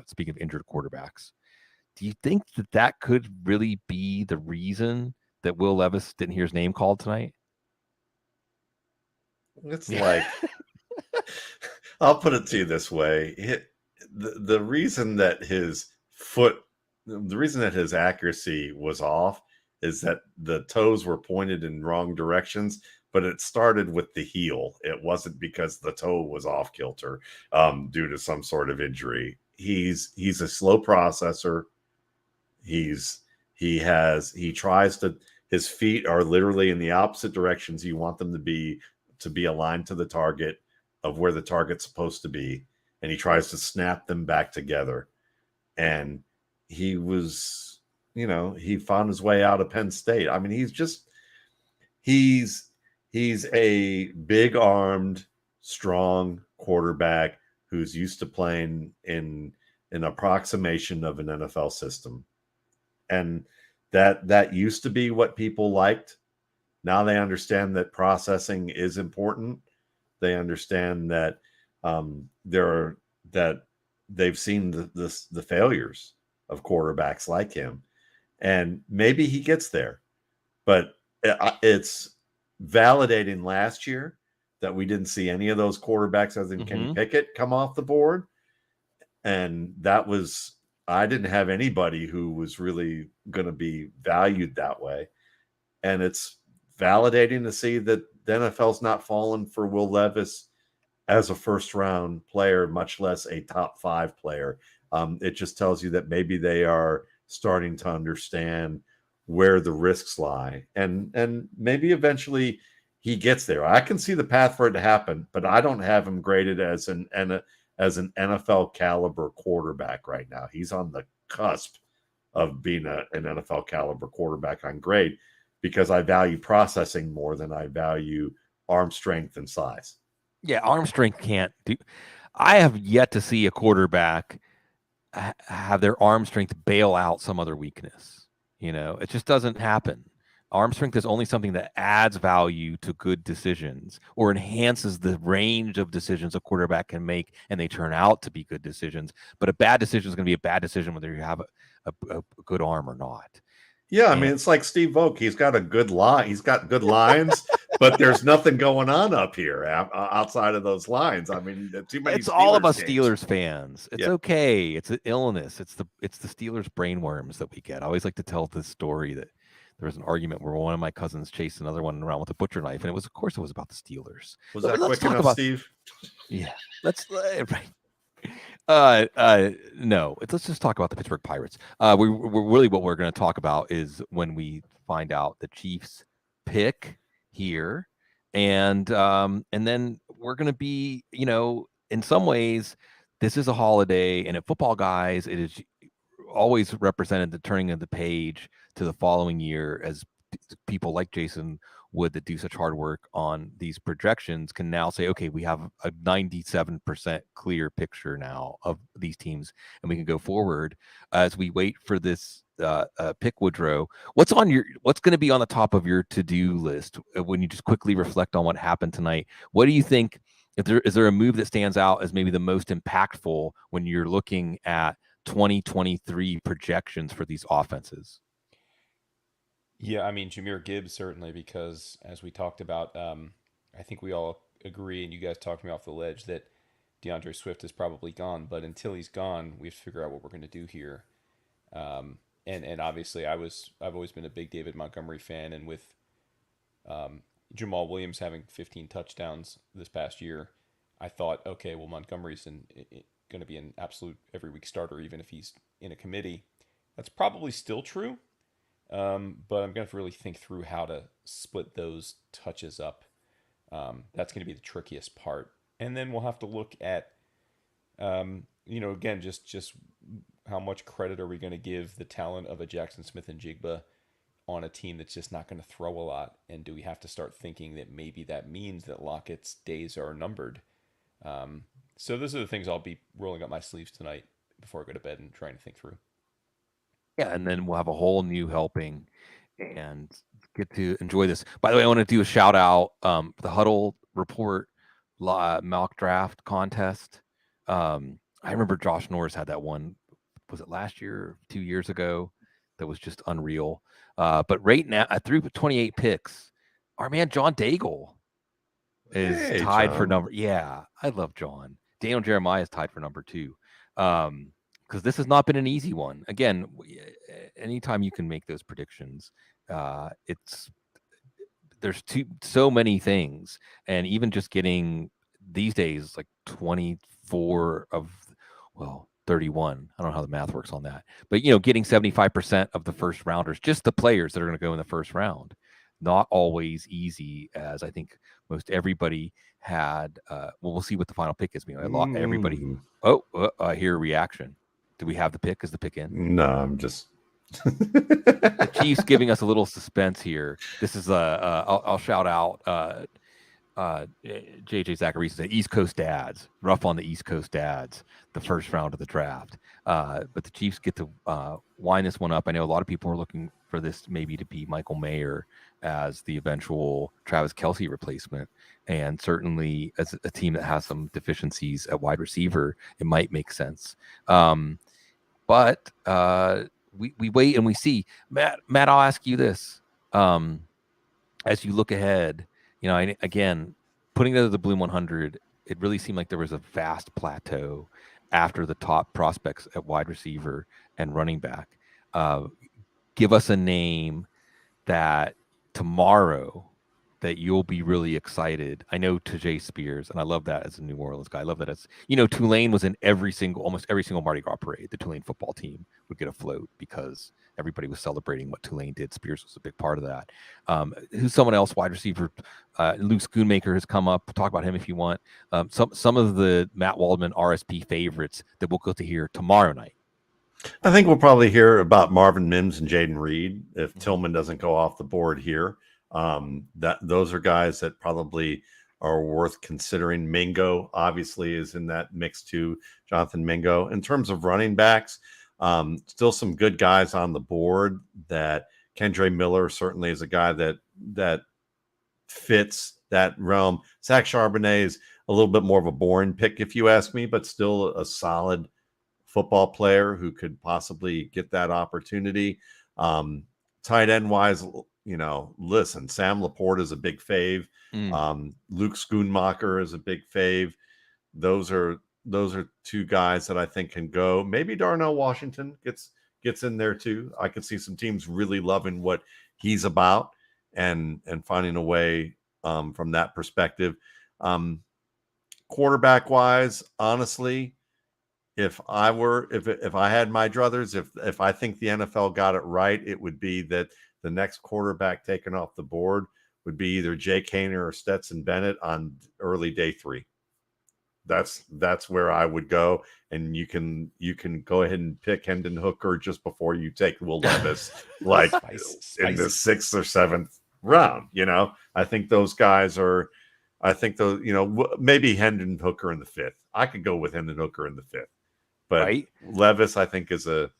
Speaker 1: speaking of injured quarterbacks. Do you think that could really be the reason that Will Levis didn't hear his name called tonight?
Speaker 2: It's like, I'll put it to you this way. The reason that his accuracy was off is that the toes were pointed in wrong directions, but it started with the heel. It wasn't because the toe was off kilter due to some sort of injury. He's a slow processor. His feet are literally in the opposite directions you want them to be aligned to the target of where the target's supposed to be, and he tries to snap them back together. And he was, he found his way out of Penn State. I mean, he's a big-armed, strong quarterback who's used to playing in an approximation of an NFL system. And that used to be what people liked. Now they understand that processing is important. They understand that that they've seen the failures of quarterbacks like him, and maybe he gets there. But it's validating last year that we didn't see any of those quarterbacks, as in Kenny Pickett, come off the board, and I didn't have anybody who was really going to be valued that way. And it's validating to see that the NFL's not fallen for Will Levis as a first-round player, much less a top 5 player. It just tells you that maybe they are starting to understand where the risks lie. And maybe eventually he gets there. I can see the path for it to happen, but I don't have him graded as an NFL caliber quarterback right now. He's on the cusp of being an NFL caliber quarterback on grade, because I value processing more than I value arm strength and size.
Speaker 1: Yeah, arm strength can't do. I have yet to see a quarterback have their arm strength bail out some other weakness. It just doesn't happen. Arm strength is only something that adds value to good decisions or enhances the range of decisions a quarterback can make, and they turn out to be good decisions. But a bad decision is going to be a bad decision whether you have a good arm or not.
Speaker 2: Yeah, I mean, it's like Steve Vogt. He's got a good line. He's got good lines, but there's nothing going on up here outside of those lines. I mean, too many.
Speaker 1: It's all of us
Speaker 2: games.
Speaker 1: Steelers fans. It's okay. It's an illness. It's the Steelers brainworms that we get. I always like to tell this story that there was an argument where one of my cousins chased another one around with a butcher knife, and of course it was about the Steelers.
Speaker 2: Was that quick enough, Steve?
Speaker 1: Yeah, let's right. No, let's just talk about the Pittsburgh Pirates. We're really what we're going to talk about is when we find out the Chiefs pick here, and then we're going to be, in some ways, this is a holiday, and at Football Guys, it is always represented the turning of the page to the following year, as people like Jason Wood that do such hard work on these projections can now say, okay, we have a 97% clear picture now of these teams, and we can go forward as we wait for this pick. Woodrow, what's going to be on the top of your to-do list when you just quickly reflect on what happened tonight? What do you think, is there a move that stands out as maybe the most impactful when you're looking at 2023 projections for these offenses?
Speaker 8: Yeah, I mean, Jahmyr Gibbs, certainly, because as we talked about, I think we all agree, and you guys talked me off the ledge, that DeAndre Swift is probably gone. But until he's gone, we have to figure out what we're going to do here. And obviously, I've always been a big David Montgomery fan, and with Jamal Williams having 15 touchdowns this past year, I thought, okay, well, Montgomery's going to be an absolute every week starter, even if he's in a committee. That's probably still true. But I'm going to have to really think through how to split those touches up. That's going to be the trickiest part. And then we'll have to look at, again, just how much credit are we going to give the talent of a Jaxon Smith-Njigba on a team that's just not going to throw a lot? And do we have to start thinking that maybe that means that Lockett's days are numbered? So those are the things I'll be rolling up my sleeves tonight before I go to bed and trying to think through.
Speaker 1: Yeah, and then we'll have a whole new helping and get to enjoy this. By the way, I want to do a shout out, the Huddle Report mock draft contest. I remember Josh Norris had that one. Was it last year or 2 years ago? That was just unreal. But right now, I threw 28 picks. Our man John Daigle is tied for number. Yeah, I love John. Daniel Jeremiah is tied for number 2. Because this has not been an easy one. Again, anytime you can make those predictions, there's so many things, and even just getting these days like 24 of 31. I don't know how the math works on that, but getting 75% of the first rounders, just the players that are going to go in the first round, not always easy. As I think most everybody had. We'll see what the final pick is. Everybody. I hear a reaction. Do we have the pick? Is the pick in?
Speaker 2: No, I'm just
Speaker 1: the Chiefs giving us a little suspense here. This is I'll shout out JJ Zacharias said East Coast dads, rough on the East Coast dads, the first round of the draft. But the Chiefs get to wind this one up. I know a lot of people are looking for this maybe to be Michael Mayer as the eventual Travis Kelce replacement. And certainly as a team that has some deficiencies at wide receiver, it might make sense. But we wait and we see. Matt, I'll ask you this. As you look ahead, again, putting together the Bloom 100, it really seemed like there was a vast plateau after the top prospects at wide receiver and running back. Give us a name that tomorrow that you'll be really excited. I know Tajay Spears, and I love that as a New Orleans guy. I love that it's, Tulane was in almost every single Mardi Gras parade. The Tulane football team would get a float because everybody was celebrating what Tulane did. Spears was a big part of that. Who's someone else, wide receiver? Luke Schoonmaker has come up. Talk about him if you want. Some of the Matt Waldman RSP favorites that we'll go to hear tomorrow night.
Speaker 2: I think we'll probably hear about Marvin Mims and Jaden Reed if Tillman doesn't go off the board here. Those are guys that probably are worth considering. Mingo obviously is in that mix too. Jonathan Mingo. In terms of running backs, still some good guys on the board. That Kendre Miller certainly is a guy that fits that realm. Zach Charbonnet is a little bit more of a boring pick, if you ask me, but still a solid football player who could possibly get that opportunity. Tight end wise, listen, Sam Laporte is a big fave. Luke Schoonmaker is a big fave. Those are two guys that I think can go. Maybe Darnell Washington gets in there too. I could see some teams really loving what he's about and finding a way from that perspective. Quarterback wise, honestly, if I had my druthers, if I think the NFL got it right, it would be that the next quarterback taken off the board would be either Jake Haener or Stetson Bennett on early day 3. That's where I would go, and you can go ahead and pick Hendon Hooker just before you take Will Levis, like in the 6th or 7th round. I think those guys are. I think those, maybe Hendon Hooker in the 5th. I could go with Hendon Hooker in the 5th, but Levis I think is a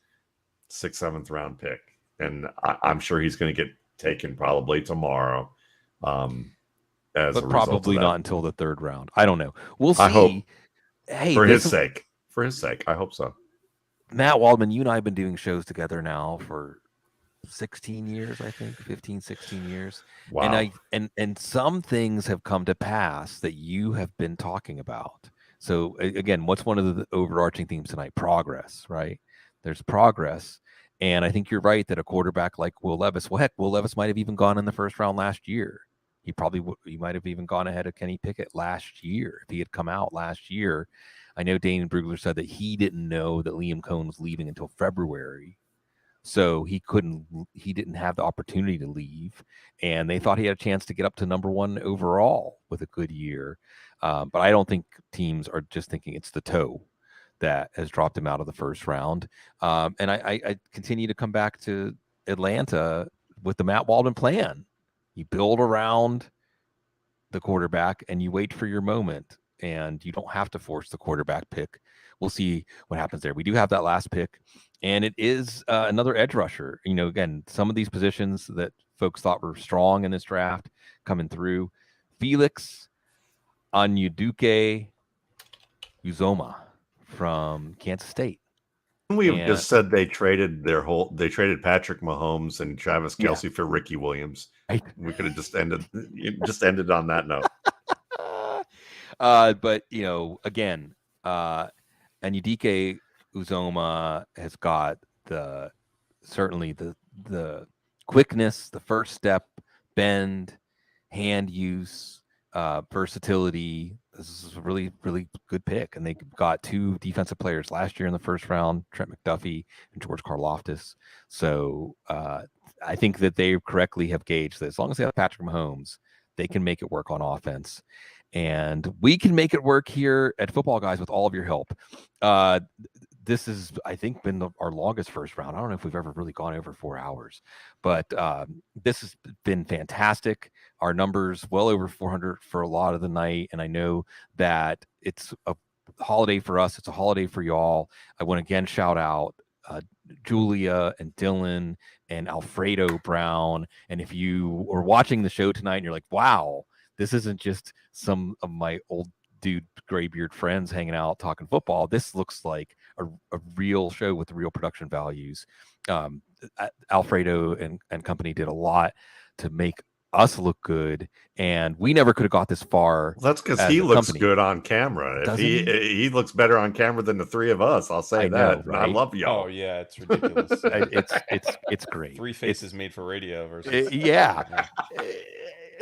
Speaker 2: 6th, 7th round pick, and I'm sure he's going to get taken probably tomorrow.
Speaker 1: But probably not until the 3rd round. I don't know. We'll see.
Speaker 2: I hope.
Speaker 1: Hey,
Speaker 2: for his sake, I hope so.
Speaker 1: Matt Waldman, you and I have been doing shows together now for 16 years, I think, 15, 16 years.
Speaker 2: Wow.
Speaker 1: And some things have come to pass that you have been talking about. So again, what's one of the overarching themes tonight? Progress, right? There's progress. And I think you're right that a quarterback like Will Levis, well, heck, Will Levis might have even gone in the 1st round last year. He might have even gone ahead of Kenny Pickett last year if he had come out last year. I know Dane Brugler said that he didn't know that Liam Cohn was leaving until February. So he didn't have the opportunity to leave, and they thought he had a chance to get up to number 1 overall with a good year. But I don't think teams are just thinking it's the toe that has dropped him out of the 1st round. And I continue to come back to Atlanta with the Matt Waldman plan. You build around the quarterback and you wait for your moment, and you don't have to force the quarterback pick. We'll see what happens there. We do have that last pick, and it is another edge rusher. Again, some of these positions that folks thought were strong in this draft coming through. Felix Anyuduke Uzoma from Kansas State.
Speaker 2: We just said they traded Patrick Mahomes and Travis Kelce for Ricky Williams. We could have just ended on that note.
Speaker 1: But again, Anyuduke Uzoma has got certainly the quickness, the first step, bend, hand use, versatility. This is a really, really good pick. And they got 2 defensive players last year in the 1st round, Trent McDuffie and George Karlaftis. So I think that they correctly have gauged that as long as they have Patrick Mahomes, they can make it work on offense. And we can make it work here at Football Guys with all of your help. This has, I think, been our longest 1st round. I don't know if we've ever really gone over 4 hours, but this has been fantastic. Our numbers well over 400 for a lot of the night. And I know that it's a holiday for us. It's a holiday for y'all. I want to again shout out Julia and Dylan and Alfredo Brown. And if you are watching the show tonight and you're like, wow, this isn't just some of my old dude graybeard friends hanging out talking football. This looks like a real show with real production values. Alfredo and company did a lot to make us look good, and we never could have got this far.
Speaker 2: Well, that's because he looks good on camera. He looks better on camera than the 3 of us. I'll say that. Right? I love y'all.
Speaker 8: Oh yeah, it's ridiculous.
Speaker 1: it's great.
Speaker 8: 3 faces made for radio versus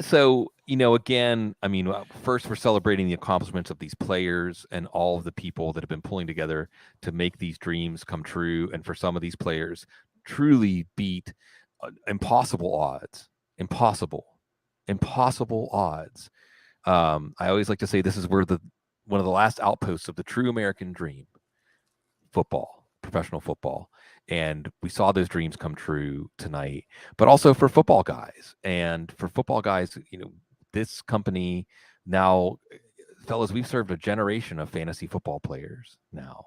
Speaker 1: So, again, I mean, first we're celebrating the accomplishments of these players and all of the people that have been pulling together to make these dreams come true. And for some of these players truly beat impossible odds. Impossible odds. I always like to say this is where one of the last outposts of the true American dream, football, professional football. And we saw those dreams come true tonight, but also for Football Guys. And for Football Guys, this company now, fellas, we've served a generation of fantasy football players now.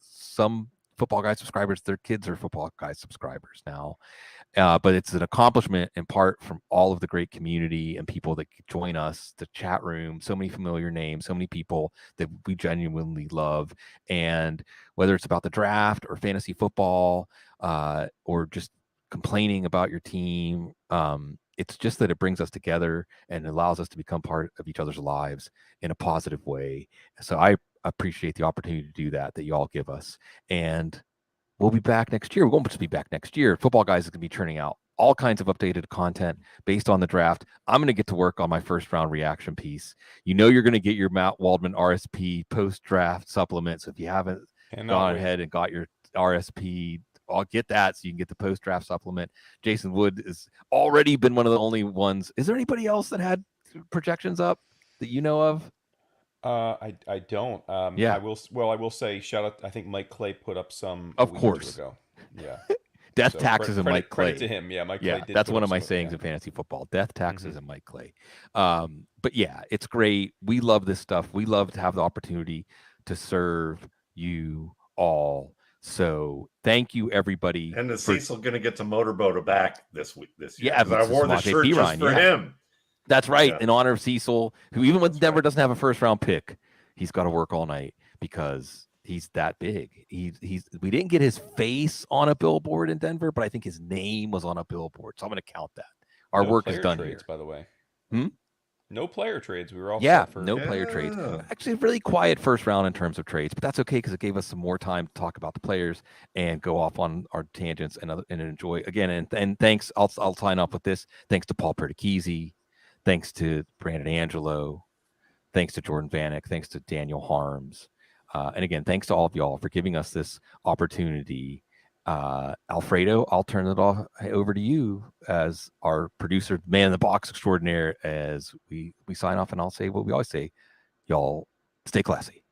Speaker 1: Some Football Guys subscribers, their kids are Football Guys subscribers now. But it's an accomplishment in part from all of the great community and people that join us, the chat room, so many familiar names, so many people that we genuinely love. And whether it's about the draft or fantasy football, or just complaining about your team. It's just that it brings us together and allows us to become part of each other's lives in a positive way. So I appreciate the opportunity to do that you all give us. And we'll be back next year. We won't just be back next year. Football Guys is going to be churning out all kinds of updated content based on the draft. I'm going to get to work on my first round reaction piece. You're going to get your Matt Waldman RSP post-draft supplement. So if you haven't gone ahead and got your RSP, I'll get that so you can get the post-draft supplement. Jason Wood has already been one of the only ones. Is there anybody else that had projections up that you know of?
Speaker 8: I don't.
Speaker 1: Yeah.
Speaker 8: I will say shout out. I think Mike Clay put up some
Speaker 1: Of
Speaker 8: a week or
Speaker 1: course.
Speaker 8: two ago. Yeah.
Speaker 1: Death,
Speaker 8: So
Speaker 1: taxes, and Mike Clay.
Speaker 8: Credit to him. Yeah, Mike Clay
Speaker 1: Yeah,
Speaker 8: did
Speaker 1: that's
Speaker 8: put
Speaker 1: one
Speaker 8: up
Speaker 1: of my
Speaker 8: some-
Speaker 1: sayings
Speaker 8: yeah.
Speaker 1: in fantasy football. Death, taxes, and Mike Clay. But yeah, it's great. We love this stuff. We love to have the opportunity to serve you all. So thank you, everybody.
Speaker 2: And the Cecil going to get to motorboat back this year.
Speaker 1: Yeah,
Speaker 2: because I wore the
Speaker 1: Samaj
Speaker 2: shirt just
Speaker 1: Piran,
Speaker 2: for
Speaker 1: yeah.
Speaker 2: him.
Speaker 1: That's right.
Speaker 2: Yeah.
Speaker 1: In honor of Cecil, who even when Denver doesn't have a first round pick, he's got to work all night because he's that big. We didn't get his face on a billboard in Denver, but I think his name was on a billboard. So I'm going to count that. Our
Speaker 8: No
Speaker 1: work is
Speaker 8: player
Speaker 1: done
Speaker 8: trades,
Speaker 1: here.
Speaker 8: by the way.
Speaker 1: Hmm?
Speaker 8: No player trades. We were all
Speaker 1: Yeah,
Speaker 8: set for
Speaker 1: no player trades.
Speaker 2: Yeah.
Speaker 1: Actually, really quiet first round in terms of trades, but that's okay because it gave us some more time to talk about the players and go off on our tangents and enjoy again. And thanks. I'll sign off with this. Thanks to Paul Perticchese. Thanks to Brandon Angelo. Thanks to Jordan Vanek. Thanks to Daniel Harms. And again, thanks to all of y'all for giving us this opportunity. Alfredo, I'll turn it over to you as our producer, man in the box extraordinaire, as we sign off, and I'll say what we always say, y'all stay classy.